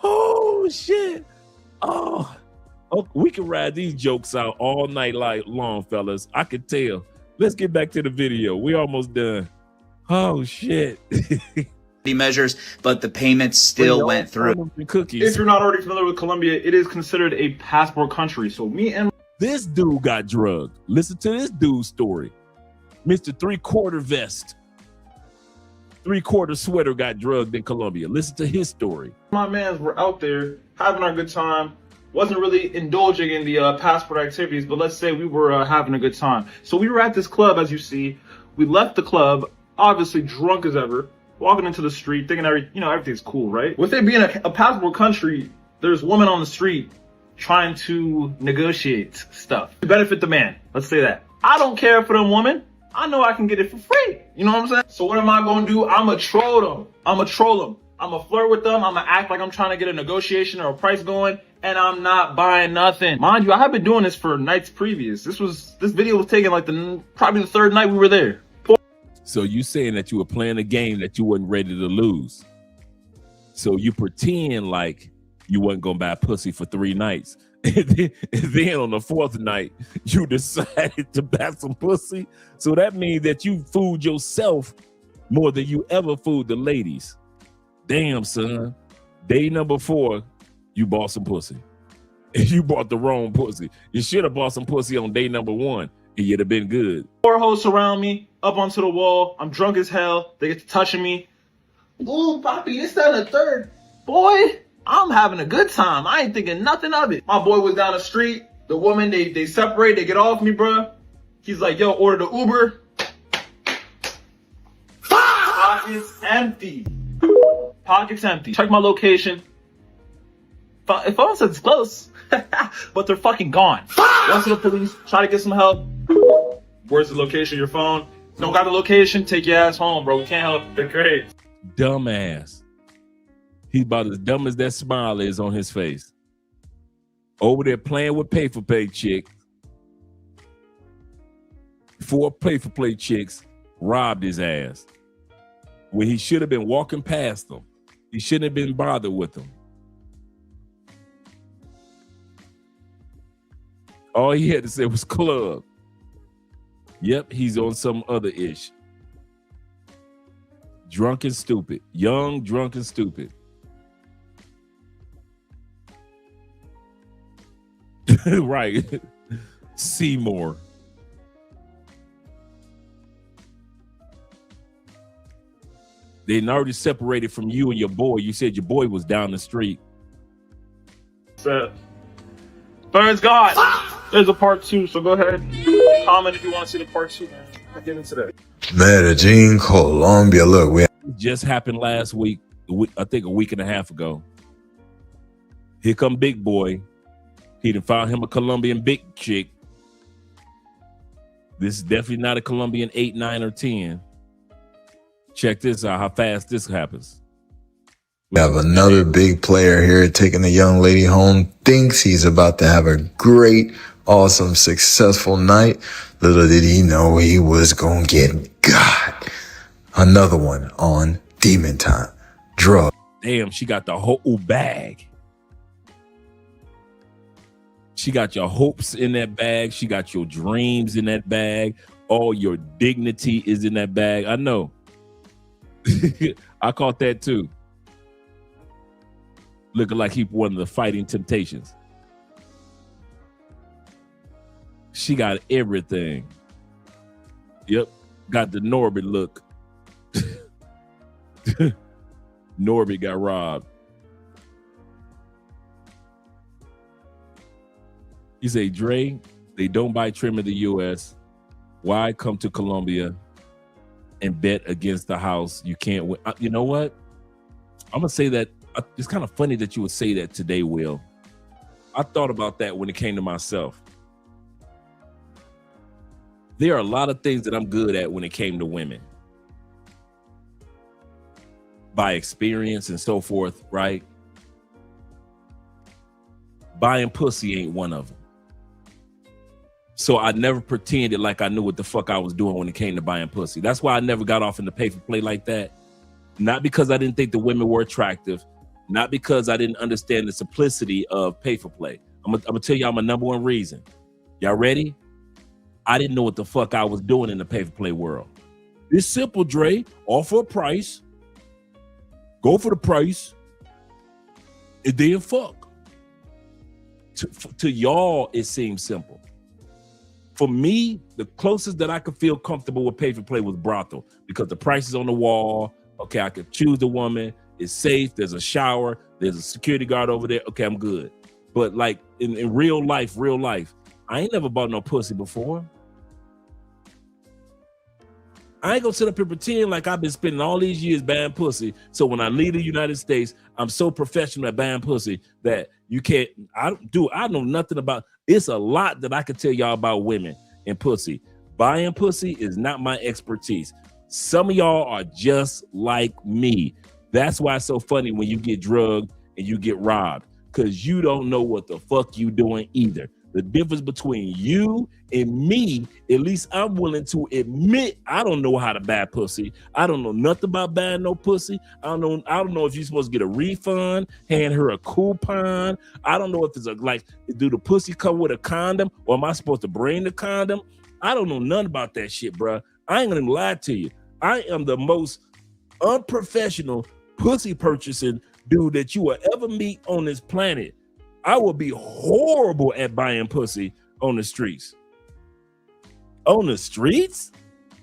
Oh shit. Oh, we can ride these jokes out all night long, fellas. I can tell. Let's get back to the video. We almost done. Oh shit. Measures, but the payments still went through. If you're not already familiar with Colombia, it is considered a passport country. So this dude got drugged. Listen to this dude's story. Mr. 3/4 vest, 3/4 sweater got drugged in Colombia. Listen to his story. My mans were out there having our good time. Wasn't really indulging in the passport activities, but let's say we were having a good time. So we were at this club, as you see. We left the club, obviously drunk as ever, walking into the street, thinking everything's cool, right? With it being a passport country, there's women on the street trying to negotiate stuff to benefit the man. Let's say that. I don't care for them women. I know I can get it for free. You know what I'm saying? So what am I going to do? I'm going to troll them. I'm going to flirt with them. I'm going to act like I'm trying to get a negotiation or a price going, and I'm not buying nothing. Mind you, I have been doing this for nights previous. This video was taken like probably the 3rd night we were there. So you saying that you were playing a game that you wasn't ready to lose. So you pretend like you wasn't gonna buy pussy for 3 nights. And then on the 4th night, you decided to buy some pussy. So that means that you fooled yourself more than you ever fooled the ladies. Damn, son. Day number 4, you bought some pussy. And you bought the wrong pussy. You should have bought some pussy on day number 1. And you'd have been good. 4 hoes surround me, up onto the wall. I'm drunk as hell. They get to touching me. Ooh, Poppy, this, that, and the third. Boy, I'm having a good time. I ain't thinking nothing of it. My boy was down the street. The woman, they separate. They get off me, bruh. He's like, yo, order the Uber. Pockets empty. Pockets empty. Check my location. If I said it's close, but they're fucking gone. Once to the police, try to get some help. Where's the location of your phone? Don't got the location, take your ass home, bro. We can't help. They're great. Dumbass. He's about as dumb as that smile is on his face. Over there playing with pay-for-play chicks. 4 pay-for-play chicks robbed his ass. When he should have been walking past them. He shouldn't have been bothered with them. All he had to say was club. Yep, he's on some other ish. Drunk and stupid. Young, drunk and stupid. Right. Seymour. They already separated from you and your boy. You said your boy was down the street. So, Bird's gone. There's a part 2, so go ahead. Comment if you want to see the part 2, man. I'll get into that. Medellin, Colombia. Look, we It just happened last week, I think a week and a half ago. Here come Big Boy. He done found him a Colombian big chick. This is definitely not a Colombian 8, 9, or 10. Check this out, how fast this happens. We have another big player here taking the young lady home, thinks he's about to have a great, awesome, successful night. Little did he know he was going to get got. Another one on Demon Time. Drug. Damn, she got the whole bag. She got your hopes in that bag. She got your dreams in that bag. All your dignity is in that bag. I know. I caught that too. Looking like he one of the Fighting Temptations. She got everything. Yep. Got the Norbit look. Norbit got robbed. You say, Dre, they don't buy trim in the U.S. Why come to Colombia and bet against the house? You can't win. You know what? I'm going to say that. It's kind of funny that you would say that today, Will. I thought about that when it came to myself. There are a lot of things that I'm good at when it came to women. By experience and so forth, right? Buying pussy ain't one of them. So I never pretended like I knew what the fuck I was doing when it came to buying pussy. That's why I never got off into pay for play like that. Not because I didn't think the women were attractive. Not because I didn't understand the simplicity of pay for play. I'm gonna tell y'all my number one reason. Y'all ready? I didn't know what the fuck I was doing in the pay for play world. It's simple, Dre. Offer a price. Go for the price. And then fuck. To y'all, it seems simple. For me, the closest that I could feel comfortable with pay for play was brothel because the price is on the wall. Okay, I could choose the woman. It's safe. There's a shower. There's a security guard over there. Okay, I'm good. But like in real life, I ain't never bought no pussy before. I ain't gonna sit up here and pretend like I've been spending all these years buying pussy. So when I leave the United States, I'm so professional at buying pussy that you can't. I know nothing about. It's a lot that I can tell y'all about women and pussy. Buying pussy is not my expertise. Some of y'all are just like me. That's why it's so funny when you get drugged and you get robbed, because you don't know what the fuck you doing either. The difference between you and me, at least I'm willing to admit I don't know how to buy pussy. I don't know nothing about buying no pussy. I don't know if you're supposed to get a refund, hand her a coupon. I don't know if it's do the pussy come with a condom, or am I supposed to bring the condom? I don't know nothing about that shit, bro. I ain't gonna lie to you. I am the most unprofessional pussy purchasing dude that you will ever meet on this planet. I will be horrible at buying pussy on the streets. On the streets?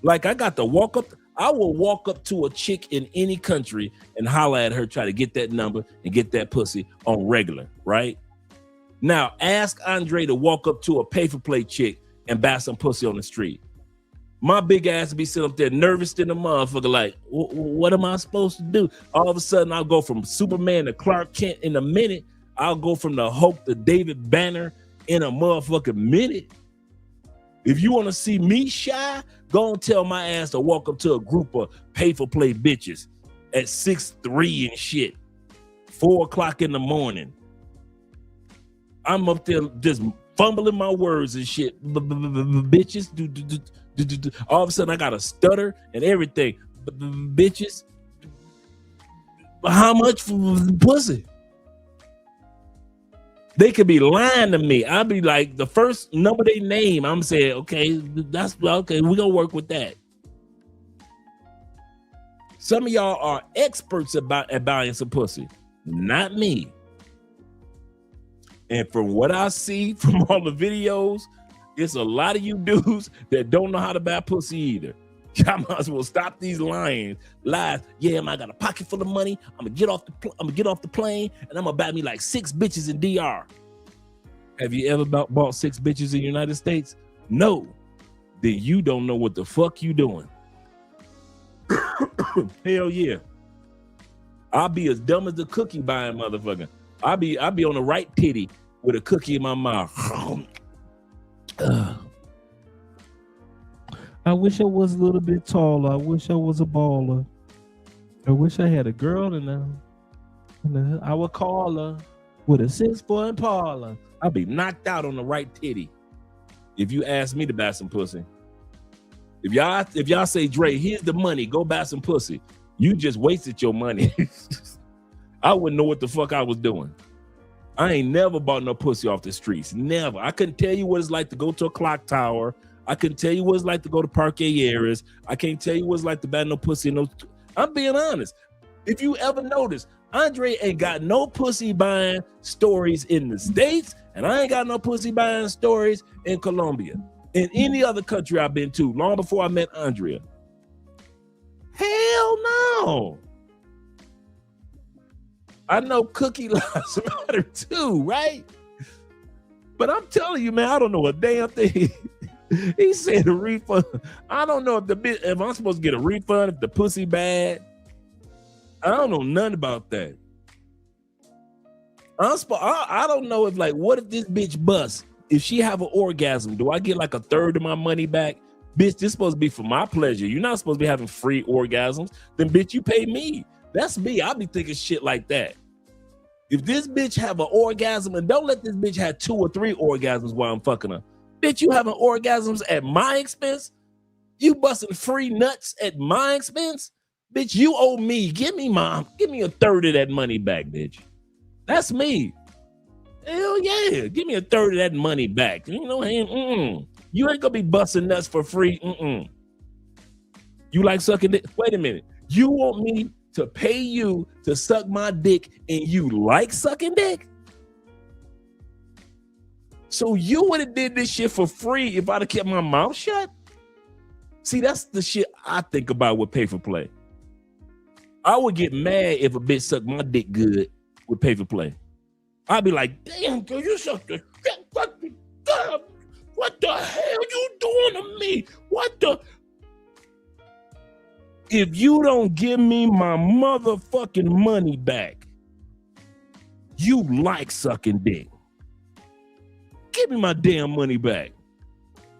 Like I got to walk up. I will walk up to a chick in any country and holler at her, try to get that number and get that pussy on regular, right? Now, ask Andre to walk up to a pay-for-play chick and buy some pussy on the street. My big ass be sitting up there nervous than a motherfucker, like, what am I supposed to do? All of a sudden, I'll go from Superman to Clark Kent in a minute. I'll go from the Hulk to David Banner in a motherfucking minute. If you want to see me shy, go and tell my ass to walk up to a group of pay-for-play bitches at 6'3" and shit, 4 o'clock in the morning. I'm up there just fumbling my words and shit. Bitches, all of a sudden I got a stutter and everything. Bitches, how much for pussy? They could be lying to me. I'll be like, the first number they name, I'm saying, okay, that's okay. We're gonna work with that. Some of y'all are experts at buying some pussy, not me. And from what I see from all the videos, it's a lot of you dudes that don't know how to buy pussy either. Y'all might as well stop these lies. Yeah, I got a pocket full of money. I'm gonna get off the plane, and I'm gonna buy me like 6 bitches in DR. Have you ever bought 6 bitches in the United States? No. Then you don't know what the fuck you doing. Hell yeah. I'll be as dumb as the cookie buying motherfucker. I'll be on the right titty with a cookie in my mouth. I wish I was a little bit taller. I wish I was a baller. I wish I had a girl and I would call her with a 6'4" Impala. I'd be knocked out on the right titty if you ask me to buy some pussy. If y'all say, Dre, here's the money, go buy some pussy, you just wasted your money. I wouldn't know what the fuck I was doing. I ain't never bought no pussy off the streets. Never. I couldn't tell you what it's like to go to a clock tower. I couldn't tell you what it's like to go to Parquet Areas. I can't tell you what it's like to buy no pussy in those. I'm being honest. If you ever notice, Andre ain't got no pussy buying stories in the States, and I ain't got no pussy buying stories in Colombia. In any other country I've been to, long before I met Andrea. Hell no. I know cookie lives matter too, right? But I'm telling you, man, I don't know a damn thing. He said a refund. I don't know if I'm supposed to get a refund if the pussy bad. I don't know nothing about that. I don't know if, like, what if this bitch busts? If she have an orgasm, do I get like a third of my money back? Bitch, this supposed to be for my pleasure. You're not supposed to be having free orgasms. Then bitch, you pay me. That's me. I'll be thinking shit like that. If this bitch have an orgasm, and don't let this bitch have 2 or 3 orgasms while I'm fucking her. Bitch, you having orgasms at my expense? You busting free nuts at my expense? Bitch, you owe me. Give me a third of that money back, bitch. That's me. Hell yeah. Give me a third of that money back. You know, you ain't gonna be busting nuts for free. You like sucking dick? Wait a minute. You want me to pay you to suck my dick and you like sucking dick? So you would have did this shit for free if I'd have kept my mouth shut? See, that's the shit I think about with pay for play. I would get mad if a bitch sucked my dick good with pay for play. I'd be like, damn, girl, you sucked the shit. What the hell you doing to me? What the? If you don't give me my motherfucking money back, you like sucking dick. Give me my damn money back.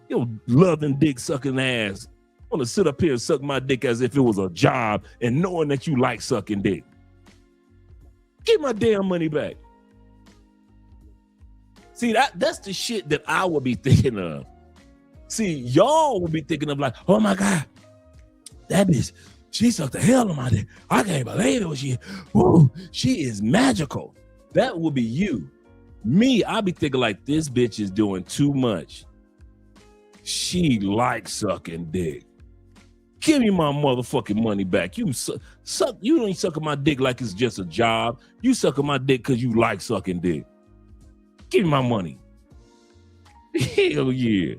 You loving dick sucking ass. Want to sit up here and suck my dick as if it was a job and knowing that you like sucking dick. Give my damn money back. See, that's the shit that I would be thinking of. See, y'all would be thinking of like, oh my God, that bitch, she sucked the hell out of my dick. I can't believe it. She is magical. That would be you. Me, I'd be thinking like, this bitch is doing too much. She likes sucking dick. Give me my motherfucking money back. You ain't sucking my dick like it's just a job. You sucking my dick because you like sucking dick. Give me my money. Hell yeah.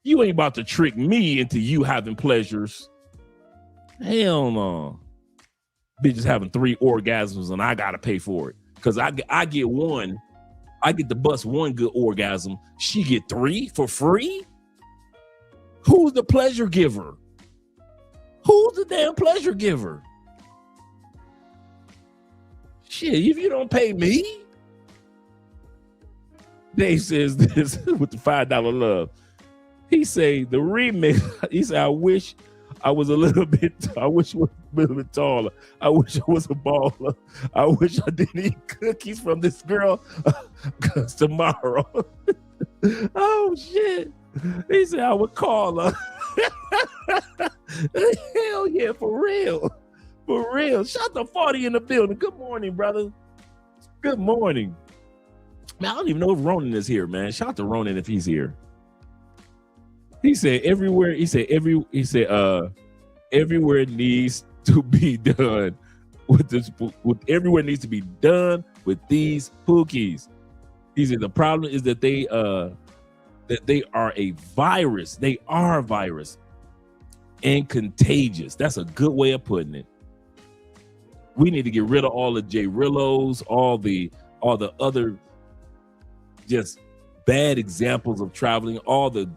You ain't about to trick me into you having pleasures. Hell no. Bitches having 3 orgasms and I gotta pay for it. Cause I get one. I get to bust one good orgasm. She get 3 for free? Who's the pleasure giver? Who's the damn pleasure giver? Shit, if you don't pay me. Dave says this with the $5 love. He say the remix. He said, I wish I was a little bit taller. I wish I was a baller. I wish I didn't eat cookies from this girl because tomorrow. Oh shit. He said I would call her. Hell yeah, for real. For real. Shout to 40 in the building. Good morning, brother. Good morning. Man, I don't even know if Ronan is here, man. Shout out to Ronan if he's here. He said everywhere. Everywhere needs to be done with this. Everywhere needs to be done with these Pookies. He said the problem is that they are a virus. They are a virus and contagious. That's a good way of putting it. We need to get rid of all the J-Rillos, all the other just bad examples of traveling, all the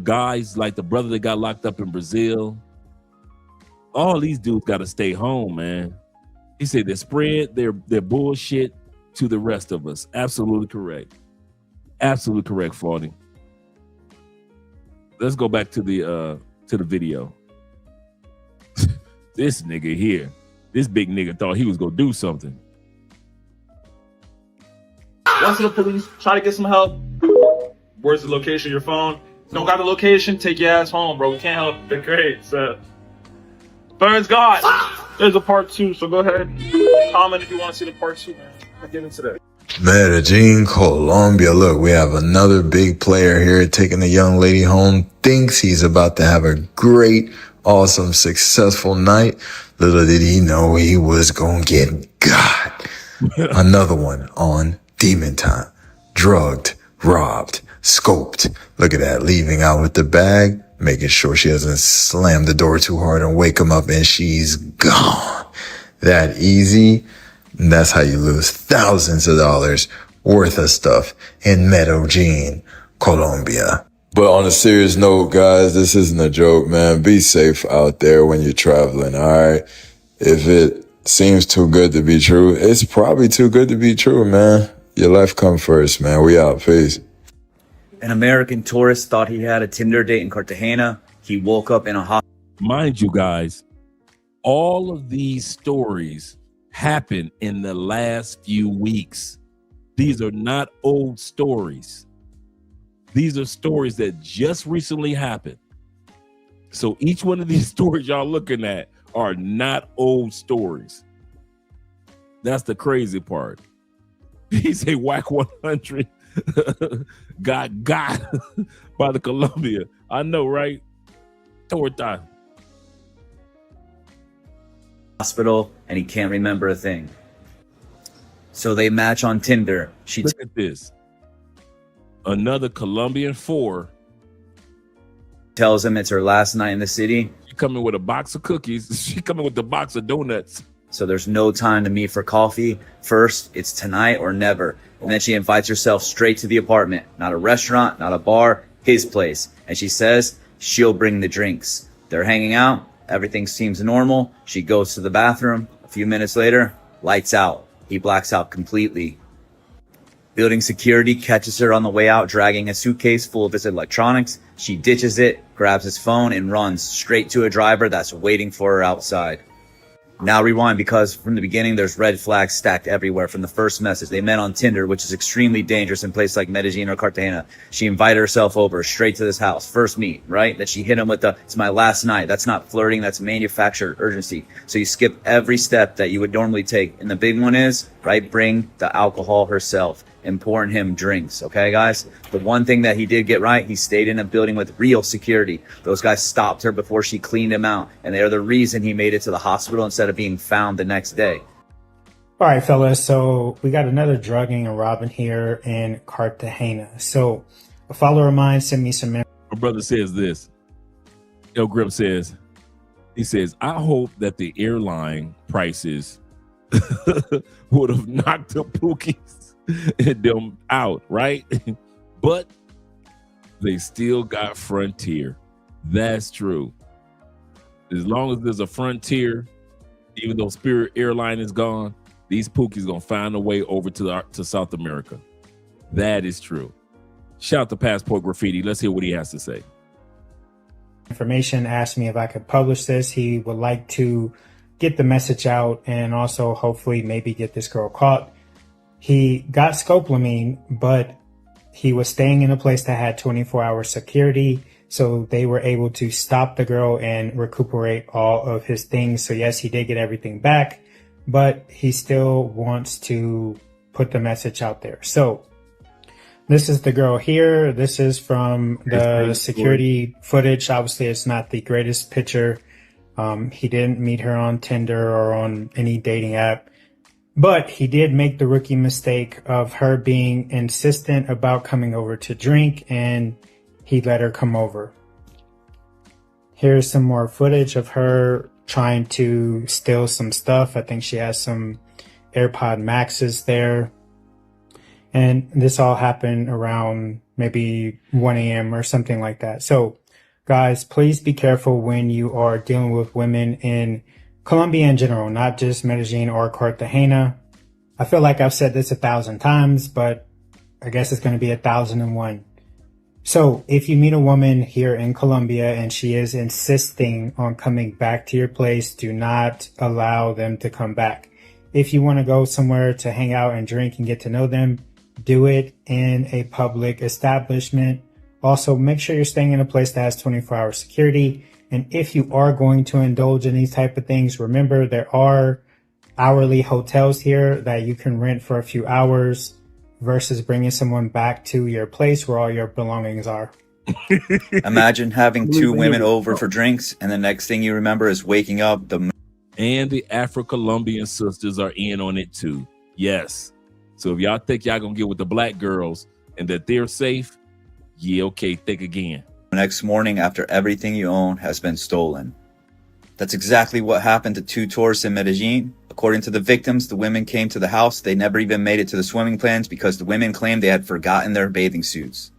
guys like the brother that got locked up in Brazil. All these dudes got to stay home, man. He said they spread their bullshit to the rest of us. Absolutely correct. Absolutely correct, 40. Let's go back to the video. This nigga here, this big nigga thought he was gonna do something. Once to the police, try to get some help. Where's the location of your phone? Don't got the location, take your ass home, bro. We can't help. They're great. So, Bird's gone. There's a part 2, so go ahead. Comment if you want to see the part 2, man. Let's get into that. Medellin, Colombia. Look, we have another big player here taking a young lady home. Thinks he's about to have a great, awesome, successful night. Little did he know he was gonna get got. Another one on demon time. Drugged, robbed, scoped. Look at that, leaving out with the bag, making sure she doesn't slam the door too hard and wake him up, and she's gone. That easy. And that's how you lose thousands of dollars worth of stuff in Medellin, Colombia. But on a serious note, guys, this isn't a joke, man. Be safe out there when you're traveling, all right? If it seems too good to be true, it's probably too good to be true, man. Your life come first, man. We out. Peace. An American tourist thought he had a Tinder date in Cartagena. He woke up in a hospital. Mind you, guys, all of these stories happened in the last few weeks. These are not old stories. These are stories that just recently happened. So each one of these stories y'all looking at are not old stories. That's the crazy part. He say whack 100 got by the Colombia. I know, right? Torta. Hospital, and he can't remember a thing. So they match on Tinder. Look at this. Another Colombian 4 tells him it's her last night in the city. She coming with a box of cookies. She coming with the box of donuts. So there's no time to meet for coffee. First, it's tonight or never. And then she invites herself straight to the apartment. Not a restaurant, not a bar, his place. And she says she'll bring the drinks. They're hanging out. Everything seems normal. She goes to the bathroom. A few minutes later, lights out. He blacks out completely. Building security catches her on the way out, dragging a suitcase full of his electronics. She ditches it, grabs his phone, and runs straight to a driver that's waiting for her outside. Now rewind, because from the beginning, there's red flags stacked everywhere from the first message. They met on Tinder, which is extremely dangerous in places like Medellin or Cartagena. She invited herself over straight to this house. First meet, right? That she hit him with it's my last night. That's not flirting. That's manufactured urgency. So you skip every step that you would normally take. And the big one is, right? Bring the alcohol herself and pouring him drinks. Okay, guys? The one thing that he did get right, he stayed in a building with real security. Those guys stopped her before she cleaned him out. And they're the reason he made it to the hospital instead of being found the next day. All right, fellas. So we got another drugging and robbing here in Cartagena. So a follower of mine sent me some. My brother says this. El Grip says, he says, I hope that the airline prices would have knocked the Pookies and them out, right? But they still got Frontier. That's true. As long as there's a Frontier, even though Spirit Airline is gone, these Pookies gonna find a way over to South America. That is true. Shout to Passport Graffiti. Let's hear what he has to say. Information, asked me if I could publish this. He would like to get the message out and also hopefully maybe get this girl caught. He got scopolamine, but he was staying in a place that had 24-hour security. So they were able to stop the girl and recuperate all of his things. So yes, he did get everything back, but he still wants to put the message out there. So this is the girl here. This is from the security footage. Obviously, it's not the greatest picture. He didn't meet her on Tinder or on any dating app, but he did make the rookie mistake of her being insistent about coming over to drink, and he let her come over. Here's some more footage of her trying to steal some stuff. I think she has some AirPod Maxes there. And this all happened around maybe 1 a.m. or something like that. So guys, please be careful when you are dealing with women in Colombia in general, not just Medellin or Cartagena. I feel like I've said this 1,000 times, but I guess it's going to be 1,001. So if you meet a woman here in Colombia and she is insisting on coming back to your place, do not allow them to come back. If you want to go somewhere to hang out and drink and get to know them, do it in a public establishment. Also, make sure you're staying in a place that has 24-hour security. And if you are going to indulge in these type of things, remember there are hourly hotels here that you can rent for a few hours versus bringing someone back to your place where all your belongings are. Imagine having two women over for drinks, and the next thing you remember is waking up. And the Afro-Colombian sisters are in on it too. Yes. So if y'all think y'all gonna get with the black girls and that they're safe, yeah, okay, think again. The next morning after everything you own has been stolen. That's exactly what happened to two tourists in Medellin. According to the victims, the women came to the house. They never even made it to the swimming plans because the women claimed they had forgotten their bathing suits.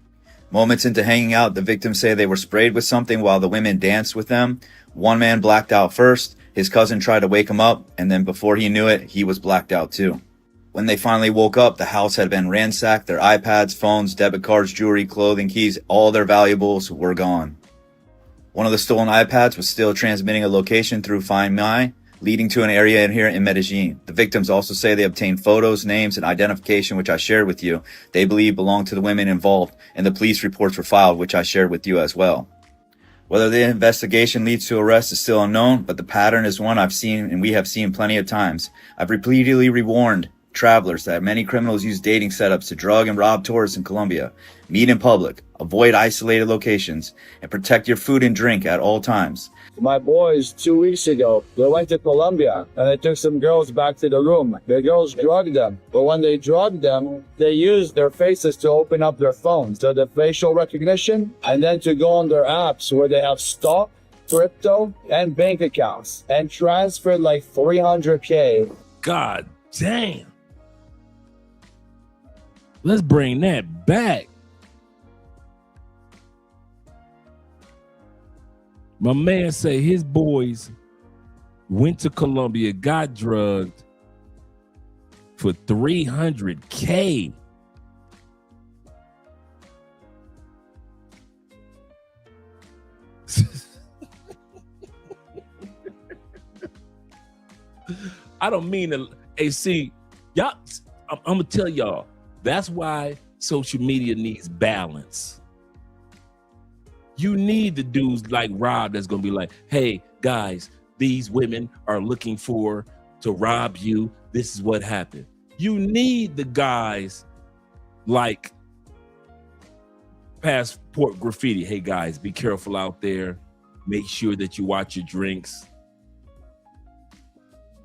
Moments into hanging out, the victims say they were sprayed with something while the women danced with them. One man blacked out first. His cousin tried to wake him up, and then before he knew it, he was blacked out too. When they finally woke up, the house had been ransacked. Their iPads, phones, debit cards, jewelry, clothing, keys, all their valuables were gone. One of the stolen iPads was still transmitting a location through Find My, leading to an area in here in Medellin. The victims also say they obtained photos, names, and identification, which I shared with you. They believe belonged to the women involved, and the police reports were filed, which I shared with you as well. Whether the investigation leads to arrest is still unknown, but the pattern is one I've seen and we have seen plenty of times. I've repeatedly warned travelers that many criminals use dating setups to drug and rob tourists in Colombia. Meet in public, avoid isolated locations, and protect your food and drink at all times. My boys, 2 weeks ago, they went to Colombia and they took some girls back to the room. The girls drugged them, but when they drugged them, they used their faces to open up their phones, so the facial recognition, and then to go on their apps where they have stock, crypto, and bank accounts, and transferred like 300K. God damn. Let's bring that back. My man say his boys went to Colombia, got drugged for 300K. I don't mean to. Hey, see, y'all, I'm gonna tell y'all, that's why social media needs balance. You need the dudes like Rob that's gonna be like, hey, guys, these women are looking to rob you. This is what happened. You need the guys like Passport Graffiti. Hey, guys, be careful out there. Make sure that you watch your drinks.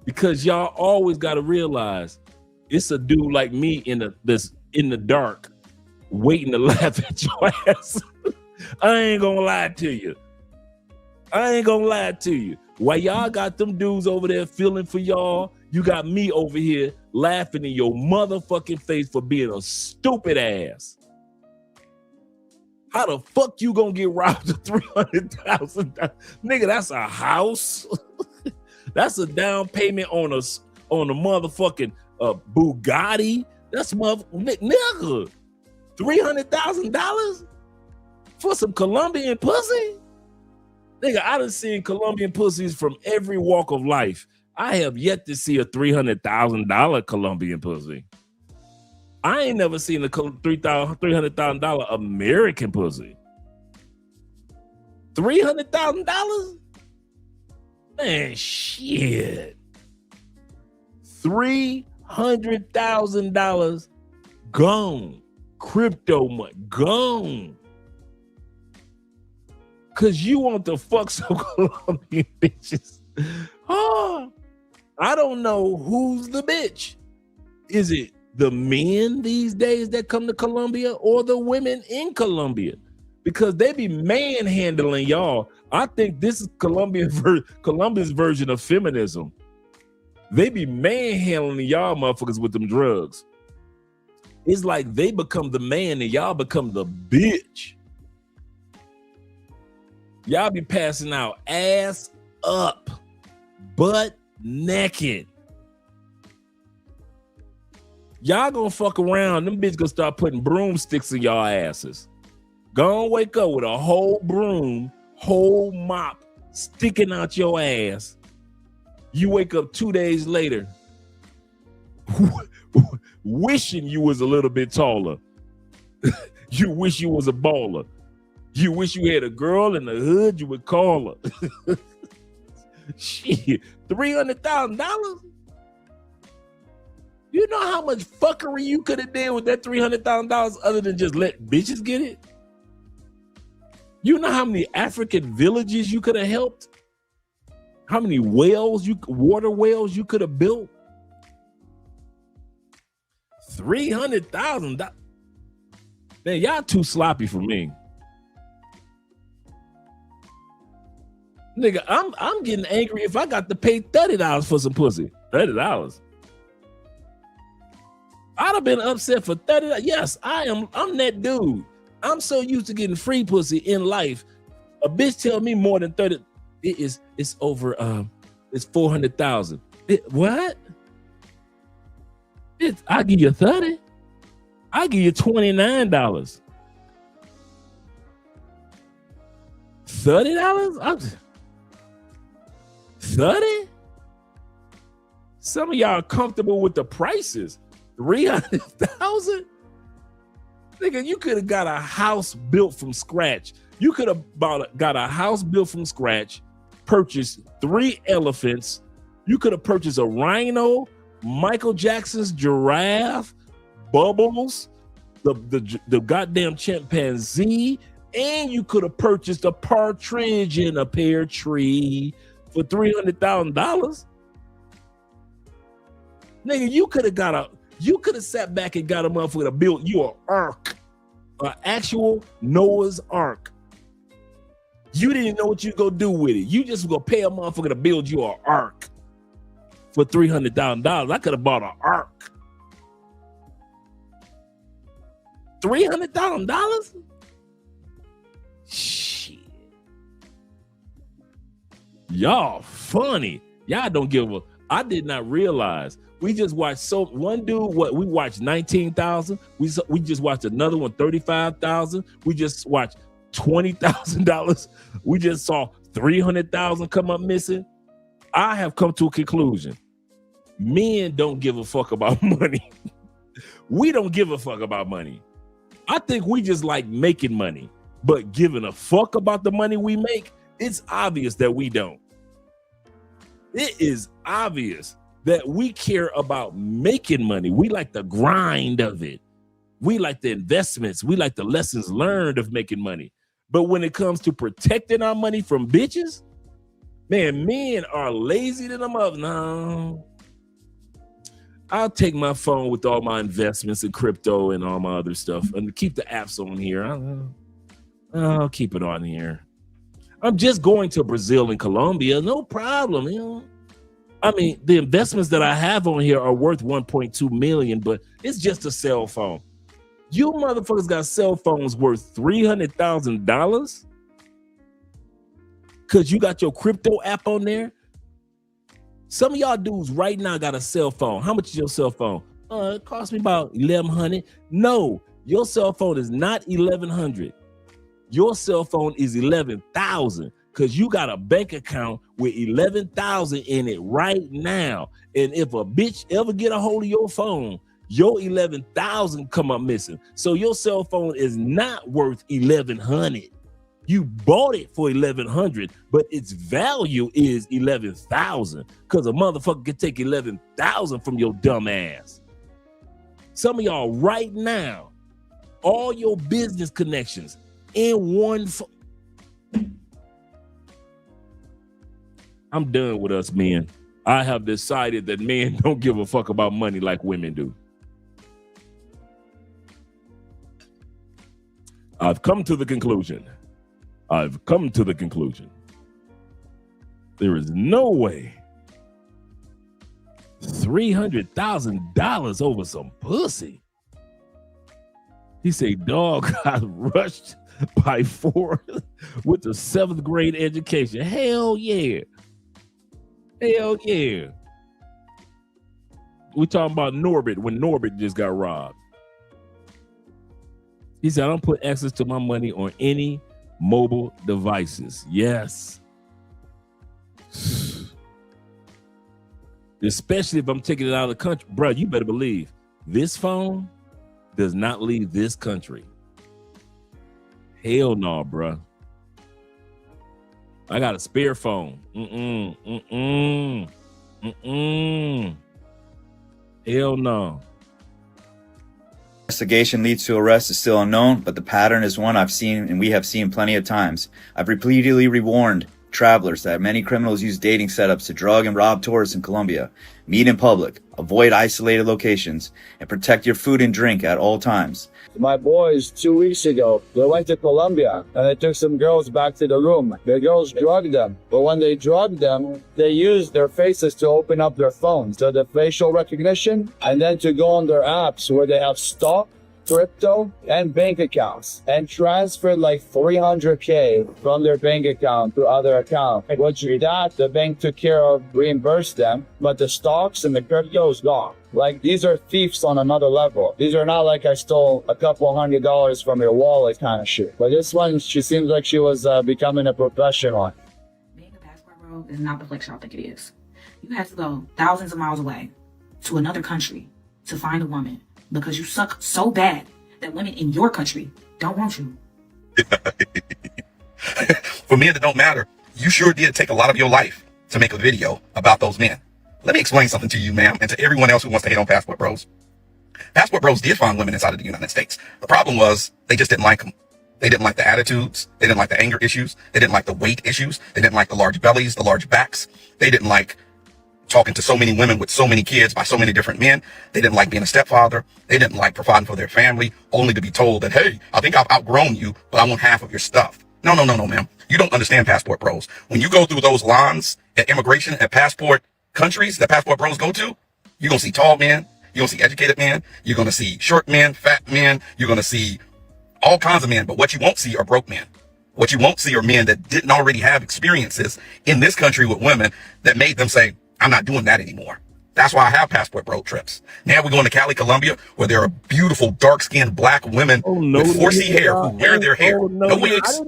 Because y'all always got to realize it's a dude like me in the dark waiting to laugh at your ass. I ain't gonna lie to you. While y'all got them dudes over there feeling for y'all, you got me over here laughing in your motherfucking face for being a stupid ass. How the fuck you gonna get robbed of $300,000? Nigga, that's a house. That's a down payment on a motherfucking Bugatti. That's nigga. $300,000 for some Colombian pussy? Nigga, I done seen Colombian pussies from every walk of life. I have yet to see a $300,000 Colombian pussy. I ain't never seen a $300,000 American pussy. $300,000? Man, shit. $300,000 gone. Crypto money gone. Cause you want to fuck some Colombian bitches. Oh, I don't know who's the bitch. Is it the men these days that come to Colombia or the women in Colombia? Because they be manhandling y'all. I think this is Colombia's version of feminism. They be manhandling y'all motherfuckers with them drugs. It's like they become the man and y'all become the bitch. Y'all be passing out ass up, butt naked. Y'all gonna fuck around. Them bitches gonna start putting broomsticks in y'all asses. Gonna wake up with a whole broom, whole mop sticking out your ass. You wake up 2 days later, wishing you was a little bit taller. You wish you was a baller. You wish you had a girl in the hood, you would call her. Shit, $300,000? You know how much fuckery you could have did with that $300,000 other than just let bitches get it? You know how many African villages you could have helped? How many water wells you could have built? $300,000. Man, y'all too sloppy for me. Nigga, I'm getting angry if I got to pay $30 for some pussy. $30. I'd have been upset for $30. Yes, I'm that dude. I'm so used to getting free pussy in life. A bitch tell me more than 30. It's over it's 400,000. What? I give you 30. I give you $29. $30? 30? Some of y'all are comfortable with the prices. 300,000? Nigga, you could have got a house built from scratch. You could have got a house built from scratch, purchased 3 elephants. You could have purchased a rhino, Michael Jackson's giraffe, Bubbles, the goddamn chimpanzee, and you could have purchased a partridge in a pear tree for $300,000. Nigga, you could have sat back and got a motherfucker to build you an ark, an actual Noah's Ark. You didn't know what you gonna do with it. You just gonna pay a motherfucker to build you an ark for $300,000. I could have bought an ark. $300,000? Shit. Y'all funny. Y'all don't give a. I did not realize. We just watched one dude. We watched 19,000. We just watched another one 35,000. We just watched $20,000. We just saw 300,000 come up missing. I have come to a conclusion. Men don't give a fuck about money. We don't give a fuck about money. I think we just like making money, but giving a fuck about the money we make, it's obvious that we don't. It is obvious that we care about making money. We like the grind of it. We like the investments. We like the lessons learned of making money. But when it comes to protecting our money from bitches, man, men are lazy to the mother. No. I'll take my phone with all my investments in crypto and all my other stuff and keep the apps on here. I'll keep it on here. I'm just going to Brazil and Colombia. No problem. You know? I mean, the investments that I have on here are worth 1.2 million, but it's just a cell phone. You motherfuckers got cell phones worth $300,000 because you got your crypto app on there. Some of y'all dudes right now got a cell phone. How much is your cell phone? It cost me about $1,100. No, your cell phone is not $1,100. Your cell phone is $11,000 because you got a bank account with $11,000 in it right now. And if a bitch ever get a hold of your phone, your $11,000 come up missing. So your cell phone is not worth $1,100. You bought it for $1,100, but its value is $11,000 because a motherfucker can take $11,000 from your dumb ass. Some of y'all right now, all your business connections in one phone. I'm done with us men. I have decided that men don't give a fuck about money like women do. I've come to the conclusion. There is no way $300,000 over some pussy. He said, dog got rushed by 4 with a 7th grade education. Hell yeah. Hell yeah. We talking about Norbert when Norbert just got robbed. He said, I don't put access to my money on any mobile devices. Yes. Especially if I'm taking it out of the country. Bro, you better believe this phone does not leave this country. Hell no, bro. I got a spare phone. Hell no. Investigation leads to arrest is still unknown, but the pattern is one I've seen and we have seen plenty of times. I've repeatedly warned travelers that many criminals use dating setups to drug and rob tourists in Colombia. Meet in public, avoid isolated locations, and protect your food and drink at all times. My boys, 2 weeks ago, they went to Colombia and they took some girls back to the room. The girls drugged them, but when they drugged them, they used their faces to open up their phones, so the facial recognition, and then to go on their apps where they have stock, crypto, and bank accounts, and transferred like $300K from their bank account to other account. Which that the bank took care of, reimbursed them, but the stocks and the crypto is gone. Like, these are thieves on another level. These are not like I stole a couple $100 from your wallet kind of shit. But this one, she seems like she was becoming a professional. Being a passport bro is not the flex y'all think it is. You have to go thousands of miles away to another country to find a woman because you suck so bad that women in your country don't want you. For men that don't matter, you sure did take a lot of your life to make a video about those men. Let me explain something to you, ma'am, and to everyone else who wants to hate on Passport Bros. Passport Bros did find women inside of the United States. The problem was they just didn't like them. They didn't like the attitudes. They didn't like the anger issues. They didn't like the weight issues. They didn't like the large bellies, the large backs. They didn't like talking to so many women with so many kids by so many different men. They didn't like being a stepfather. They didn't like providing for their family, only to be told that, hey, I think I've outgrown you, but I want half of your stuff. No, ma'am. You don't understand Passport Bros. When you go through those lines at immigration at passport countries that Passport Bros go to, you're going to see tall men. You're going to see educated men. You're going to see short men, fat men. You're going to see all kinds of men. But what you won't see are broke men. What you won't see are men that didn't already have experiences in this country with women that made them say, I'm not doing that anymore. That's why I have Passport Bro trips. Now we're going to Cali, Colombia, where there are beautiful, dark-skinned black women with 4C hair who wear their hair. No wigs.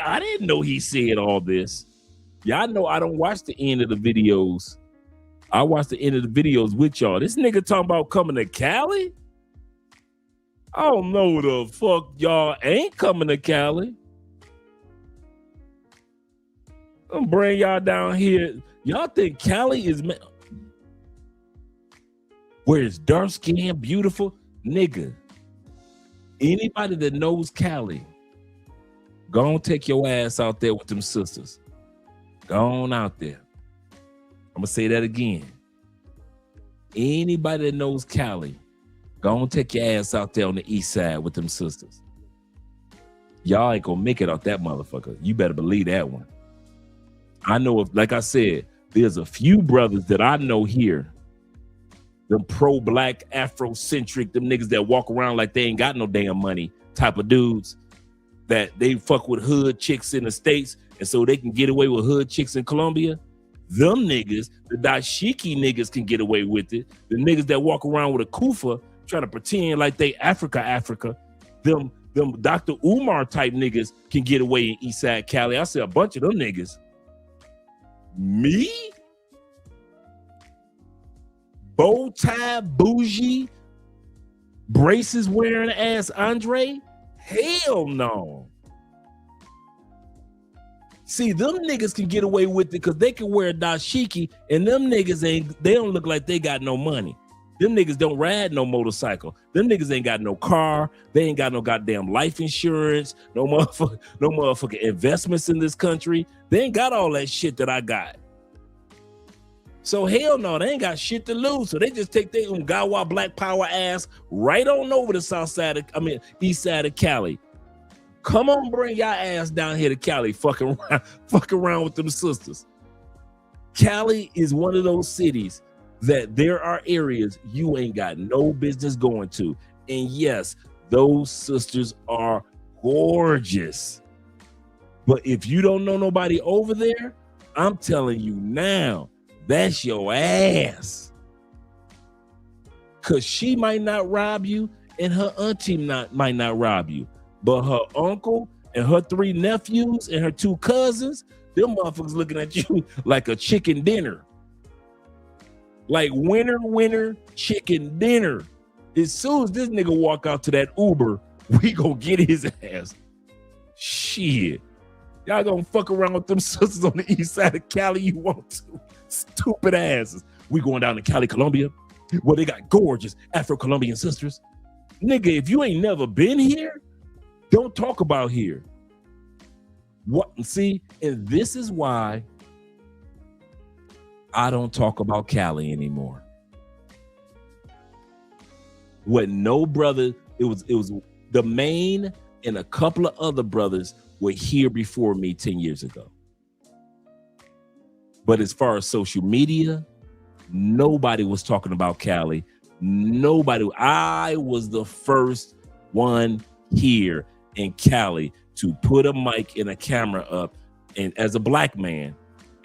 I didn't know he said all this. Yeah, I know I don't watch the end of the videos. I watched the end of the videos with y'all. This nigga talking about coming to Cali? I don't know the fuck y'all ain't coming to Cali. I'm gonna bring y'all down here. Y'all think Cali is where it's dark skin, beautiful? Nigga, anybody that knows Cali, go on take your ass out there with them sisters. Go on out there. I'm gonna say that again. Anybody that knows Cali, go on take your ass out there on the east side with them sisters. Y'all ain't gonna make it out that motherfucker. You better believe that one. I know, if, like I said, there's a few brothers that I know here, them pro-black, Afrocentric, them niggas that walk around like they ain't got no damn money type of dudes, that they fuck with hood chicks in the States, and so they can get away with hood chicks in Colombia. Them niggas, the dashiki niggas, can get away with it. The niggas that walk around with a kufa trying to pretend like they Africa, them Dr. Umar type niggas can get away in Eastside Cali. I see a bunch of them niggas. Me? Bow tie, bougie, braces wearing ass Andre? Hell no. See, them niggas can get away with it because they can wear a dashiki, and them niggas they don't look like they got no money. Them niggas don't ride no motorcycle. Them niggas ain't got no car. They ain't got no goddamn life insurance, no motherfucking investments in this country. They ain't got all that shit that I got. So hell no, they ain't got shit to lose. So they just take their Ungawa Black Power ass right on over the east side of Cali. Come on, bring y'all ass down here to Cali, fuck around with them sisters. Cali is one of those cities that there are areas you ain't got no business going to. And yes, those sisters are gorgeous. But if you don't know nobody over there, I'm telling you now, that's your ass. Cause she might not rob you and her auntie might not rob you. But her uncle and her 3 nephews and her 2 cousins, them motherfuckers looking at you like a chicken dinner. Like winner, chicken dinner. As soon as this nigga walk out to that Uber, we gonna get his ass. Shit. Y'all gonna fuck around with them sisters on the east side of Cali you want to. Stupid asses. We going down to Cali, Colombia, where they got gorgeous Afro-Colombian sisters. Nigga, if you ain't never been here, don't talk about here. What? See, and this is why I don't talk about Cali anymore. What no brother, it was the main and a couple of other brothers were here before me 10 years ago. But as far as social media, nobody was talking about Cali. Nobody. I was the first one here in Cali to put a mic and a camera up, and as a black man,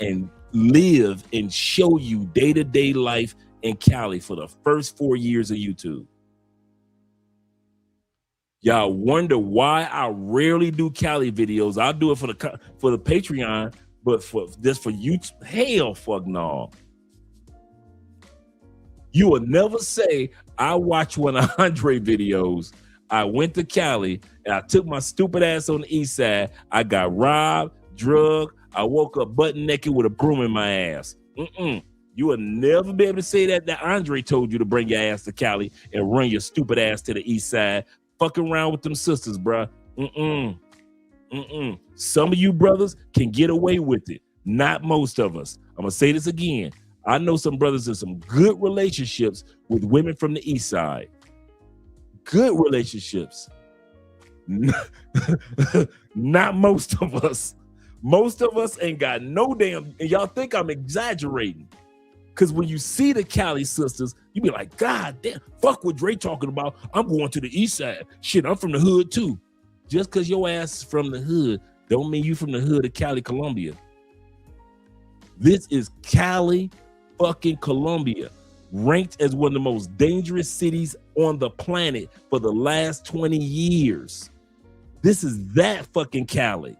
and live and show you day-to-day life in Cali for the first 4 years of YouTube. Y'all wonder why I rarely do Cali videos. I'll do it for the Patreon, but for YouTube, hell fuck no. You will never say I watch one of Andre videos. I went to Cali and I took my stupid ass on the east side. I got robbed, drugged. I woke up butt naked with a broom in my ass. You will never be able to say that Andre told you to bring your ass to Cali and run your stupid ass to the east side. Fucking around with them sisters, bruh. Some of you brothers can get away with it. Not most of us. I'm gonna say this again. I know some brothers in some good relationships with women from the east side. Good relationships. Not most of us. Most of us ain't got no damn, and y'all think I'm exaggerating. Because when you see the Cali sisters, you be like, God damn, fuck what Dre talking about. I'm going to the east side. Shit, I'm from the hood too. Just because your ass is from the hood, don't mean you from the hood of Cali, Colombia. This is Cali fucking Colombia, ranked as one of the most dangerous cities on the planet for the last 20 years. This is that fucking Cali.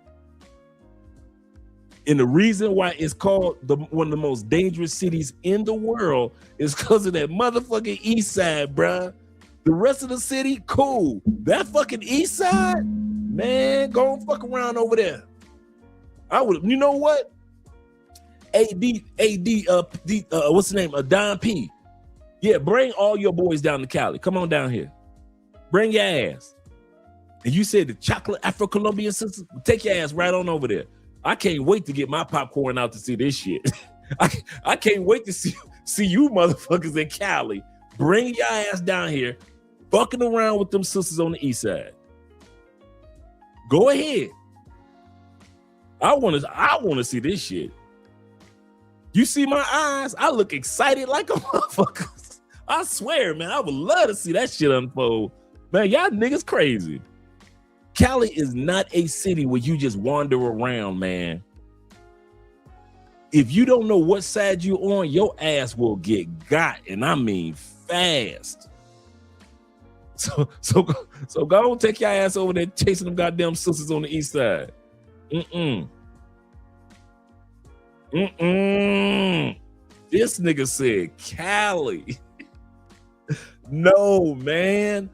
And the reason why it's called one of the most dangerous cities in the world is because of that motherfucking east side, bruh. The rest of the city, cool. That fucking east side, man, go and fuck around over there. I would, you know what? What's the name? Don P. Yeah, bring all your boys down to Cali. Come on down here. Bring your ass. And you said the chocolate Afro-Colombian sisters, take your ass right on over there. I can't wait to get my popcorn out to see this shit. I can't wait to see you motherfuckers in Cali. Bring your ass down here, fucking around with them sisters on the east side. Go ahead. I want to see this shit. You see my eyes? I look excited like a motherfucker. I swear, man, I would love to see that shit unfold. Man, y'all niggas crazy. Cali is not a city where you just wander around, man. If you don't know what side you're on, your ass will get got, and I mean fast. So go on, take your ass over there chasing them goddamn sisters on the east side. This nigga said Cali. No, man.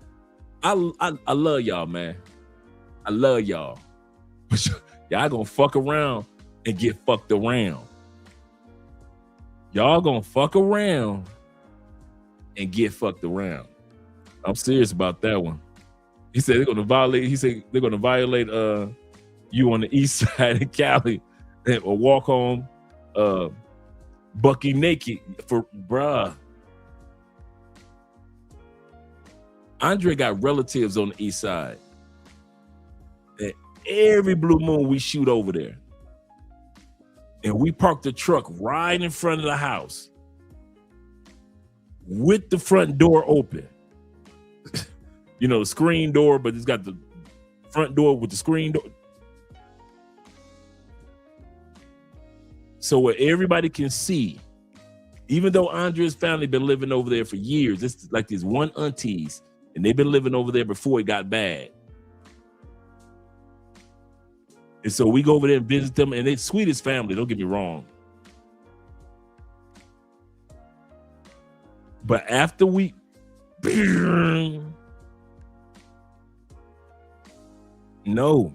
I love y'all, man. I love y'all. But y'all gonna fuck around and get fucked around. Y'all gonna fuck around and get fucked around. I'm serious about that one. He said they're gonna violate you on the east side of Cali or walk home bucky naked for bruh. Andre got relatives on the east side. And every blue moon we shoot over there. And we park the truck right in front of the house with the front door open. You know, the screen door, but it's got the front door with the screen door. So where everybody can see, even though Andre's family been living over there for years, it's like these one aunties, and they've been living over there before it got bad. And so we go over there and visit them, and they're sweetest family, don't get me wrong. But after we no,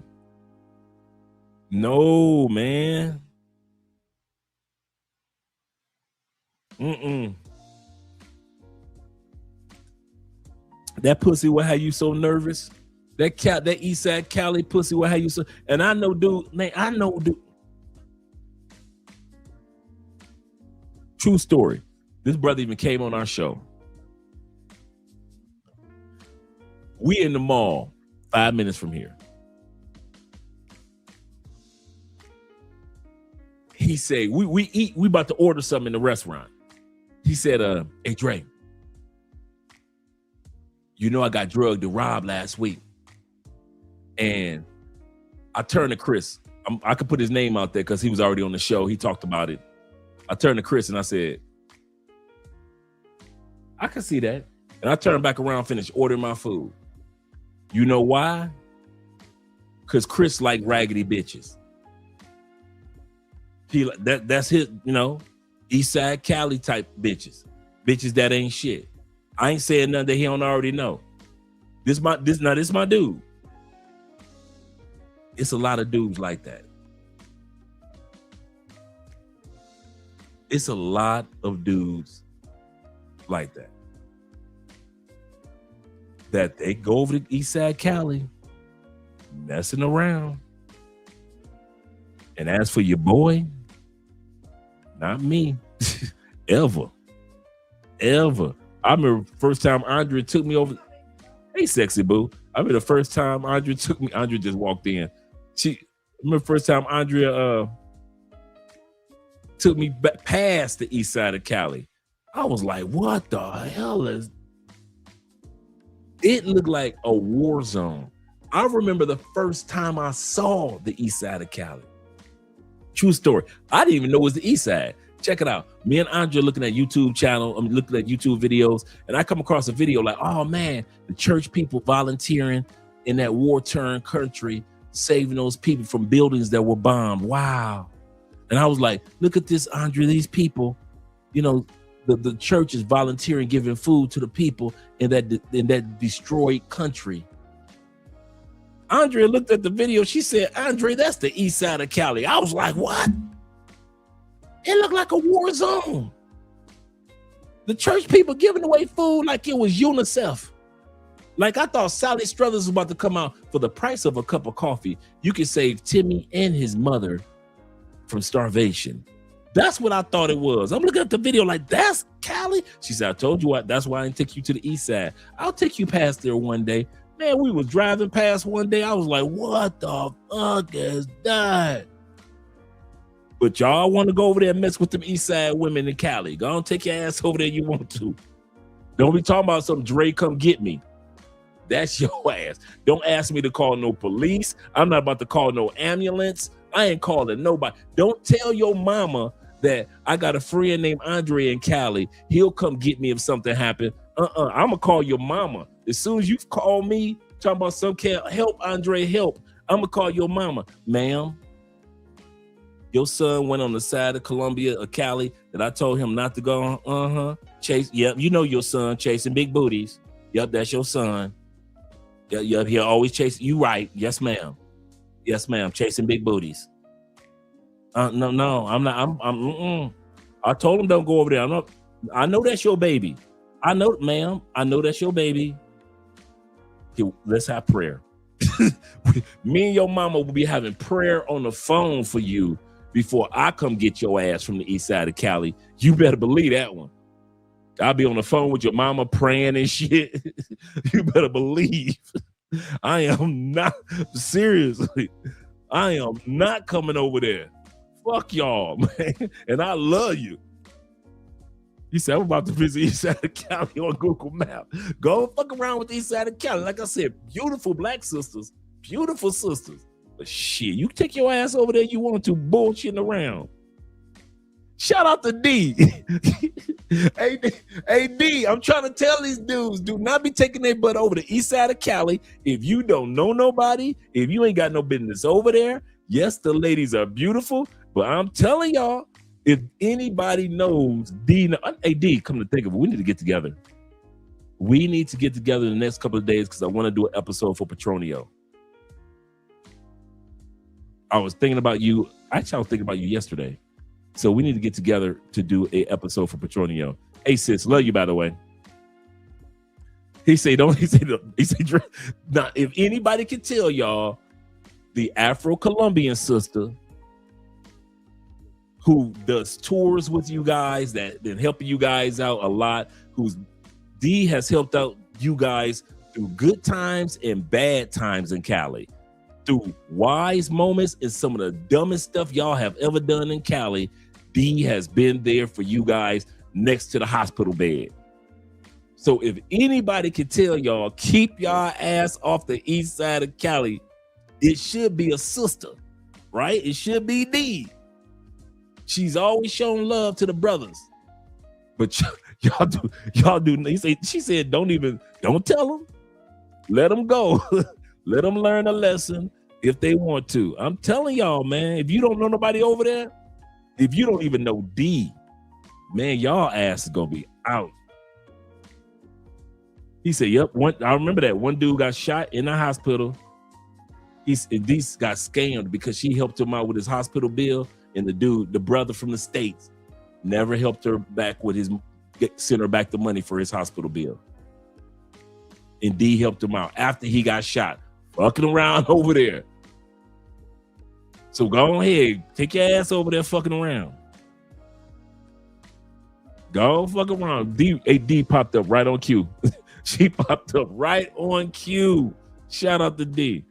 man. That pussy will have you so nervous. That east side Cali pussy will have you so. And I know, dude. Man, I know, dude. True story. This brother even came on our show. We in the mall, 5 minutes from here. He said, we about to order something in the restaurant. He said, hey, Dre, you know I got drugged and robbed last week. And I turned to Chris. I could put his name out there because he was already on the show. He talked about it. I turned to Chris and I said, I can see that. And I turned back around, finished ordering my food. You know why? Because Chris like raggedy bitches. That's his, you know, East Side Cali type bitches. Bitches that ain't shit. I ain't saying nothing that he don't already know. This my dude. It's a lot of dudes like that. It's a lot of dudes like that. That they go over to East Side Cali, messing around. And as for your boy, not me. Ever. I remember first time Andre took me over. Hey, sexy boo. I remember the first time Andre took me. Andre just walked in. I remember first time Andrea took me back past the east side of Cali. I was like, what the hell is... It looked like a war zone. I remember the first time I saw the east side of Cali. True story. I didn't even know it was the east side. Check it out. Me and Andre looking at YouTube channel. I'm looking at YouTube videos, and I come across a video like, oh man, the church people volunteering in that war-torn country, saving those people from buildings that were bombed. Wow. And I was like, look at this, Andre, these people, you know, the church is volunteering, giving food to the people in that destroyed country. Andrea looked at the video. She said, Andre, that's the east side of Cali. I was like, what? It looked like a war zone. The church people giving away food like it was UNICEF. Like I thought Sally Struthers was about to come out for the price of a cup of coffee. You could save Timmy and his mother from starvation. That's what I thought it was. I'm looking at the video like, that's Cali? She said, I told you what, that's why I didn't take you to the east side. I'll take you past there one day. Man, we was driving past one day. I was like, what the fuck is that? But y'all want to go over there and mess with them east side women in Cali. Go on, take your ass over there you want to. Don't be talking about some Dre come get me. That's your ass. Don't ask me to call no police. I'm not about to call no ambulance. I ain't calling nobody. Don't tell your mama that I got a friend named Andre in Cali. He'll come get me if something happened. I'm going to call your mama. As soon as you call me, talking about some cat, help, Andre, help. I'm going to call your mama. Ma'am, your son went on the side of Colombia or Cali that I told him not to go on. Chase. Yep, you know your son chasing big booties. Yep, that's your son. Yep, he'll always chase. You right. Yes, ma'am. Yes, ma'am. Chasing big booties. No, I'm not. I told him don't go over there. I know that's your baby. I know, ma'am. I know that's your baby. Okay, let's have prayer. Me and your mama will be having prayer on the phone for you before I come get your ass from the east side of Cali. You better believe that one. I'll be on the phone with your mama praying and shit. You better believe. I am not, seriously, I am not coming over there. Fuck y'all, man. And I love you. He said, I'm about to visit east side of Cali on Google Maps. Go fuck around with the east side of Cali. Like I said, beautiful black sisters, beautiful sisters. But shit, you take your ass over there, you want to bullshitting around. Shout out to D. Hey, D, I'm trying to tell these dudes, do not be taking their butt over the east side of Cali if you don't know nobody, if you ain't got no business over there. Yes, the ladies are beautiful, but I'm telling y'all, if anybody knows D, hey, D, come to think of it, we need to get together. We need to get together in the next couple of days because I want to do an episode for Petronio. I was thinking about you. Actually, I was thinking about you yesterday. So we need to get together to do an episode for Petronio. Hey, sis, love you, by the way. He said, now, if anybody can tell y'all, the Afro-Colombian sister who does tours with you guys, that been helping you guys out a lot, D has helped out you guys through good times and bad times in Cali, through wise moments and some of the dumbest stuff y'all have ever done in Cali. D has been there for you guys next to the hospital bed. So if anybody can tell y'all, keep y'all ass off the east side of Cali, it should be a sister, right? It should be D. She's always shown love to the brothers. But y'all do. She said, don't tell them. Let them go. Let them learn a lesson if they want to. I'm telling y'all, man, if you don't know nobody over there, if you don't even know D, man, y'all ass is gonna be out. He said, yep, I remember that one dude got shot in the hospital. D got scammed because she helped him out with his hospital bill, and the brother from the States, never helped her back with sent her back the money for his hospital bill. And D helped him out after he got shot, fucking around over there. So go ahead, take your ass over there fucking around. Go fuck around. D popped up right on cue. She popped up right on cue. Shout out to D.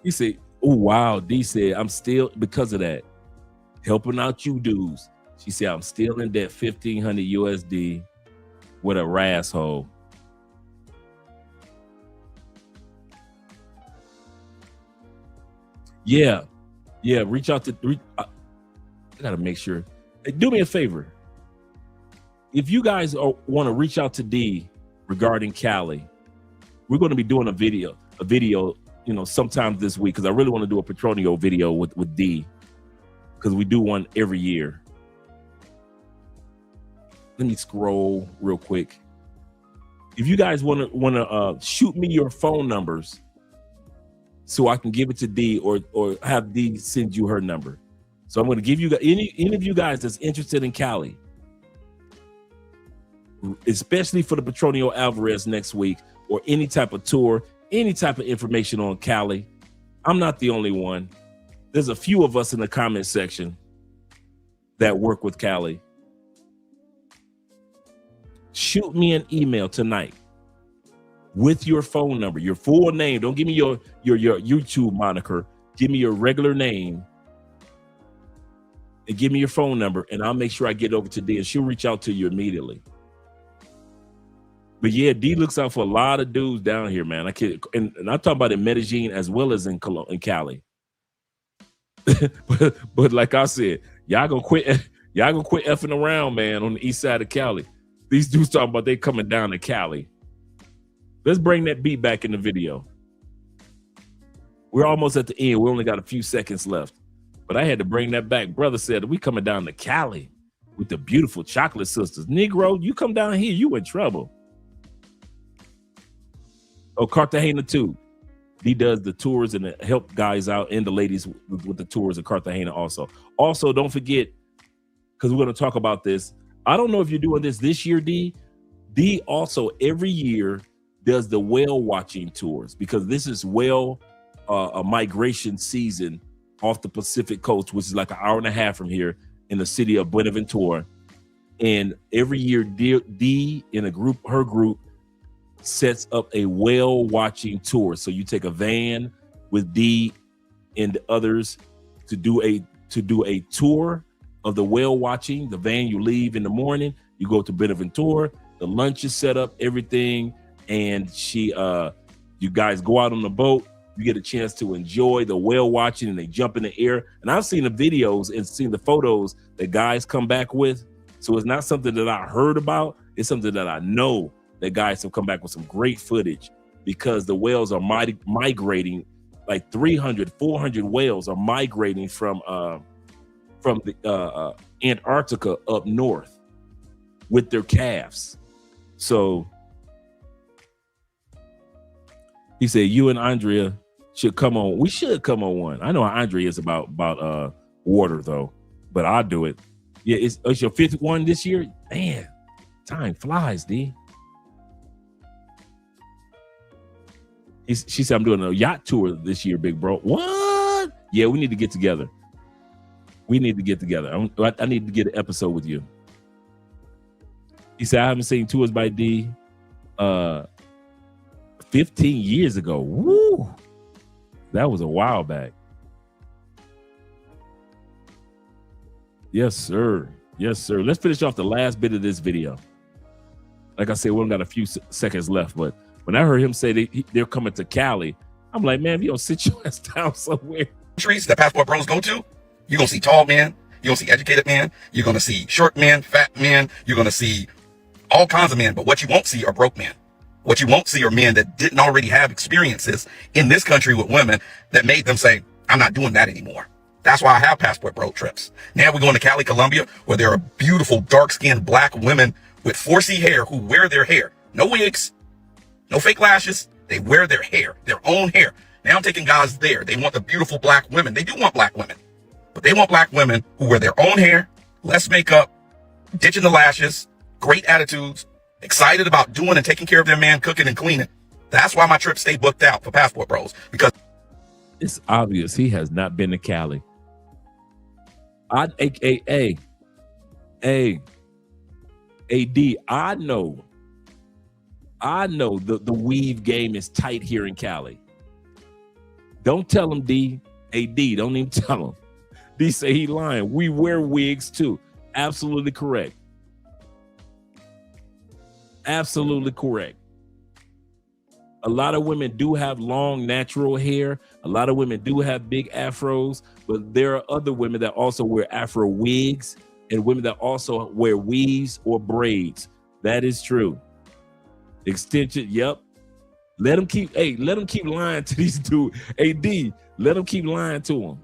He said, oh, wow. D said, I'm still, because of that, helping out you dudes. She said, I'm still in that 1,500 USD with a rasshole. Yeah. Reach out to, I gotta make sure. Hey, do me a favor. If you guys want to reach out to D regarding Cali, we're going to be doing a video you know, sometime this week, because I really want to do a Petronio video with D, because we do one every year. Let me scroll real quick. If you guys want to shoot me your phone numbers so I can give it to D, or have D send you her number. So I'm going to give you any of you guys that's interested in Cali, especially for the Petronio Alvarez next week, or any type of tour, any type of information on Cali. I'm not the only one. There's a few of us in the comment section that work with Cali. Shoot me an email tonight with your phone number, your full name. Don't give me your YouTube moniker. Give me your regular name and give me your phone number, and I'll make sure I get over to D, and she'll reach out to you immediately. But yeah, D looks out for a lot of dudes down here, man. I can't, and I'm talking about in Medellin as well as in Cali. but like I said, y'all gonna quit effing around, man, on the east side of Cali. These dudes talking about they coming down to Cali. Let's bring that beat back in the video. We're almost at the end. We only got a few seconds left, but I had to bring that back. Brother said, we coming down to Cali with the beautiful chocolate sisters. Negro, you come down here, you in trouble. Oh, Cartagena too. He does the tours and help guys out and the ladies with the tours in Cartagena also. Also, don't forget, because we're going to talk about this. I don't know if you're doing this year, D. D also every year does the whale watching tours, because this is whale a migration season off the Pacific coast, which is like an hour and a half from here in the city of Buenaventura. And every year, D in her group sets up a whale watching tour. So you take a van with D and the others to do a tour of the whale watching. The van, you leave in the morning, you go to Buenaventura, the lunch is set up, everything, and you guys go out on the boat. You get a chance to enjoy the whale watching, and they jump in the air. And I've seen the videos and seen the photos that guys come back with. So it's not something that I heard about. It's something that I know that guys have come back with some great footage, because the whales are migrating, like 300, 400 whales are migrating from the Antarctica up north with their calves. So he said, you and Andrea should come on. We should come on one. I know Andrea is about water though, but I'll do it. Yeah, it's your 5th one this year. Man, time flies, D. She said, I'm doing a yacht tour this year, big bro. What? Yeah, we need to get together. I need to get an episode with you. He said, I haven't seen tours by D 15 years ago. Woo! That was a while back. Yes, sir. Yes, sir. Let's finish off the last bit of this video. Like I said, we only got a few seconds left, but when I heard him say they're coming to Cali, I'm like, man, if you don't sit your ass down somewhere. Countries that passport bros go to, you're going to see tall men, you're going to see educated men, you're going to see short men, fat men, you're going to see all kinds of men, but what you won't see are broke men. What you won't see are men that didn't already have experiences in this country with women that made them say, I'm not doing that anymore. That's why I have passport bro trips. Now we're going to Cali, Colombia, where there are beautiful, dark-skinned black women with 4C hair who wear their hair. No wigs, no fake lashes. They wear their hair, their own hair. Now I'm taking guys there. They want the beautiful black women. They do want black women, but they want black women who wear their own hair, less makeup, ditching the lashes, great attitudes, excited about doing and taking care of their man, cooking and cleaning. That's why my trips stay booked out for passport bros, because it's obvious he has not been to Cali. AD, I know the weave game is tight here in Cali. Don't tell him, D. AD, don't even tell him. D say he lying. We wear wigs too. Absolutely correct. Absolutely correct. A lot of women do have long natural hair. A lot of women do have big afros, but there are other women that also wear afro wigs and women that also wear weaves or braids. That is true. Extension, yep. Let them keep lying to these dudes. Hey, D, let them keep lying to them.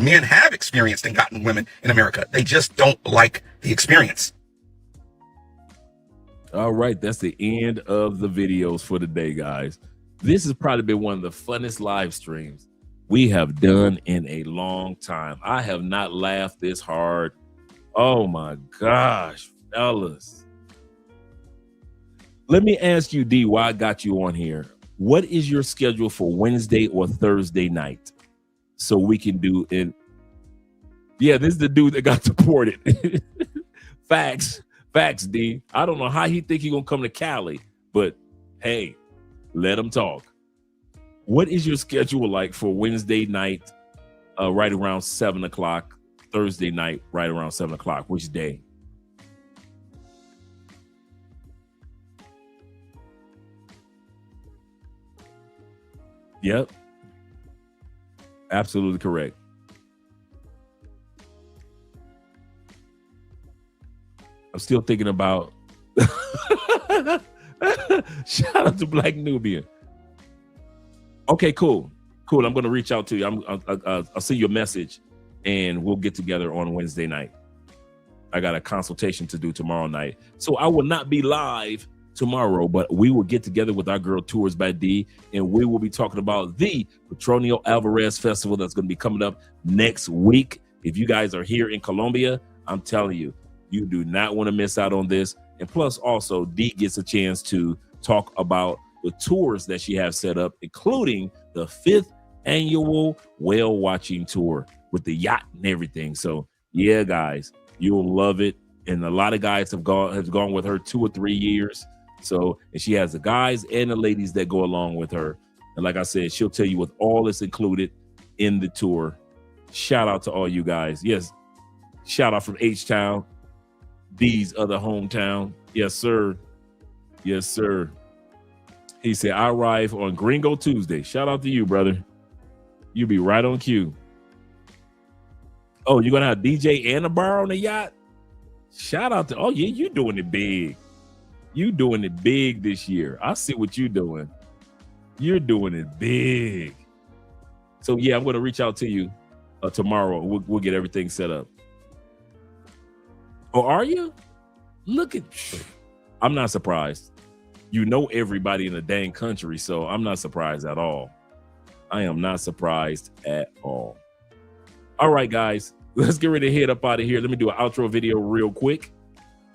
Men have experienced and gotten women in America. They just don't like the experience. All right, that's the end of the videos for today, guys. This has probably been one of the funnest live streams we have done in a long time. I have not laughed this hard. Oh my gosh, fellas. Let me ask you, D, why I got you on here. What is your schedule for Wednesday or Thursday night? So we can do it. Yeah, this is the dude that got deported. Facts, D. I don't know how he think he gonna come to Cali, but hey, let him talk. What is your schedule like for Wednesday night, right around 7 o'clock? Thursday night, right around 7 o'clock. Which day? Yep. Absolutely correct. I'm still thinking about shout out to Black Nubian. Okay, cool. I'm going to reach out to you. I'll send you a message and we'll get together on Wednesday night. I got a consultation to do tomorrow night. So I will not be live tomorrow, but we will get together with our girl Tours by D, and we will be talking about the Petronio Alvarez Festival that's going to be coming up next week. If you guys are here in Colombia, I'm telling you, you do not want to miss out on this. And plus also D gets a chance to talk about the tours that she has set up, including the 5th annual whale watching tour with the yacht and everything. So yeah, guys, you'll love it. And a lot of guys have gone with her 2 or 3 years. So, and she has the guys and the ladies that go along with her. And like I said, she'll tell you what all is included in the tour. Shout out to all you guys. Yes. Shout out from H-Town, D's other hometown. Yes, sir. Yes, sir. He said, I arrive on Gringo Tuesday. Shout out to you, brother. You be right on cue. Oh, you're going to have DJ and a bar on the yacht? Shout out to, oh yeah, you doing it big. You doing it big this year. I see what you're doing. You're doing it big. So yeah, I'm going to reach out to you tomorrow. We'll get everything set up. Oh, are you? Look at, I'm not surprised. You know everybody in the dang country, so I'm not surprised at all. I am not surprised at all. All right, guys, let's get ready to head up out of here. Let me do an outro video real quick.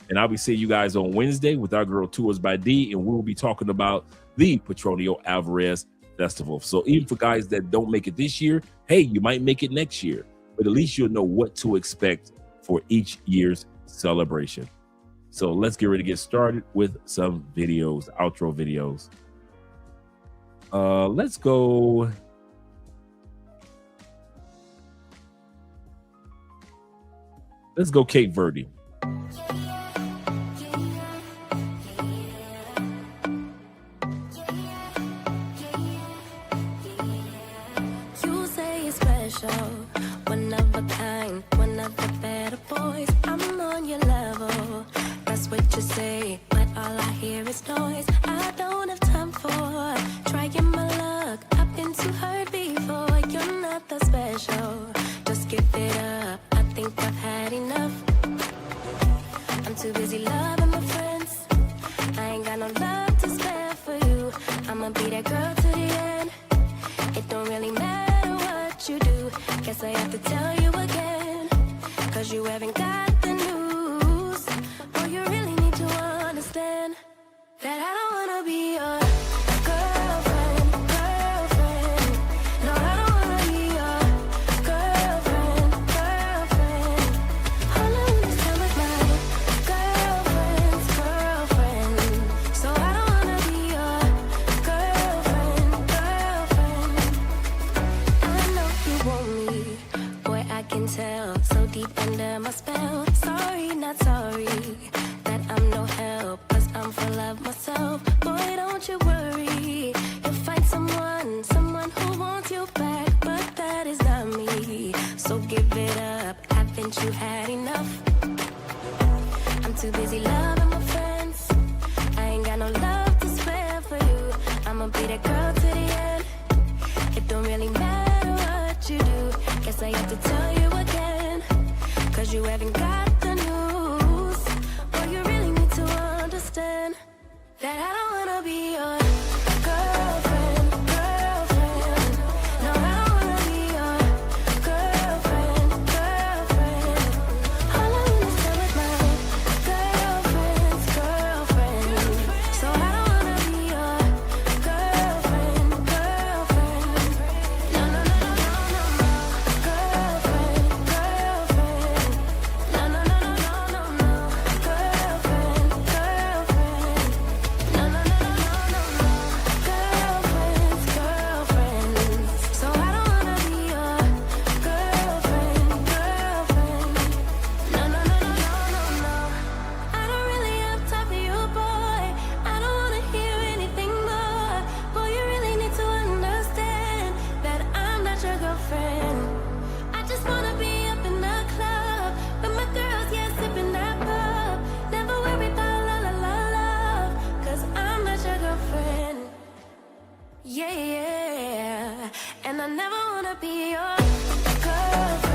And I'll be seeing you guys on Wednesday with our girl Tours by D, and we'll be talking about the Petronio Alvarez Festival. So even for guys that don't make it this year, hey, you might make it next year, but at least you'll know what to expect for each year's celebration. So let's get ready to get started with some videos, outro videos. Let's go. Let's go Cape Verde. One of a kind, one of the better boys. I'm on your level. That's what you say, but all I hear is noise. I don't have time for trying my luck. I've been too hurt before. You're not that special. Just give it up. I think I've had enough. I'm too busy loving my friends. I ain't got no love to spare for you. I'ma be that girl to the end. It don't really matter what you do. Guess I have to tell you again, 'cause you haven't got the news. Oh, you really need to understand that I don't wanna be your girlfriend. No, I don't wanna be your girlfriend. All I wanna spend with my girlfriend's girlfriend. So I don't wanna be your girlfriend. I know you want me, boy, I can tell. So deep under my spell, that girl to the end. It don't really matter what you do. Guess I have to tell you again, 'cause you haven't got the news. But you really need to understand that I don't wanna be your girlfriend. No, I don't wanna be your girlfriend. All I wanna stay with my girlfriend's girlfriend. So I don't wanna be your girlfriend. No, no, no, no, no, no. Girlfriend. No, no, no, no, no, no, no. Girlfriend. No, no, no, no, no, no, no. Girlfriend's girlfriend. So I don't wanna be your girlfriend. No, no, no, no, no, no, no. I don't really have time for you, boy. I don't wanna hear anything more. Boy, you really need to understand that I'm not your girlfriend. I just wanna be up in the club with my girls, yeah, sipping that pub. Never worry about la la la love, 'cause I'm not your girlfriend. Yeah, yeah. And I never wanna be your girlfriend.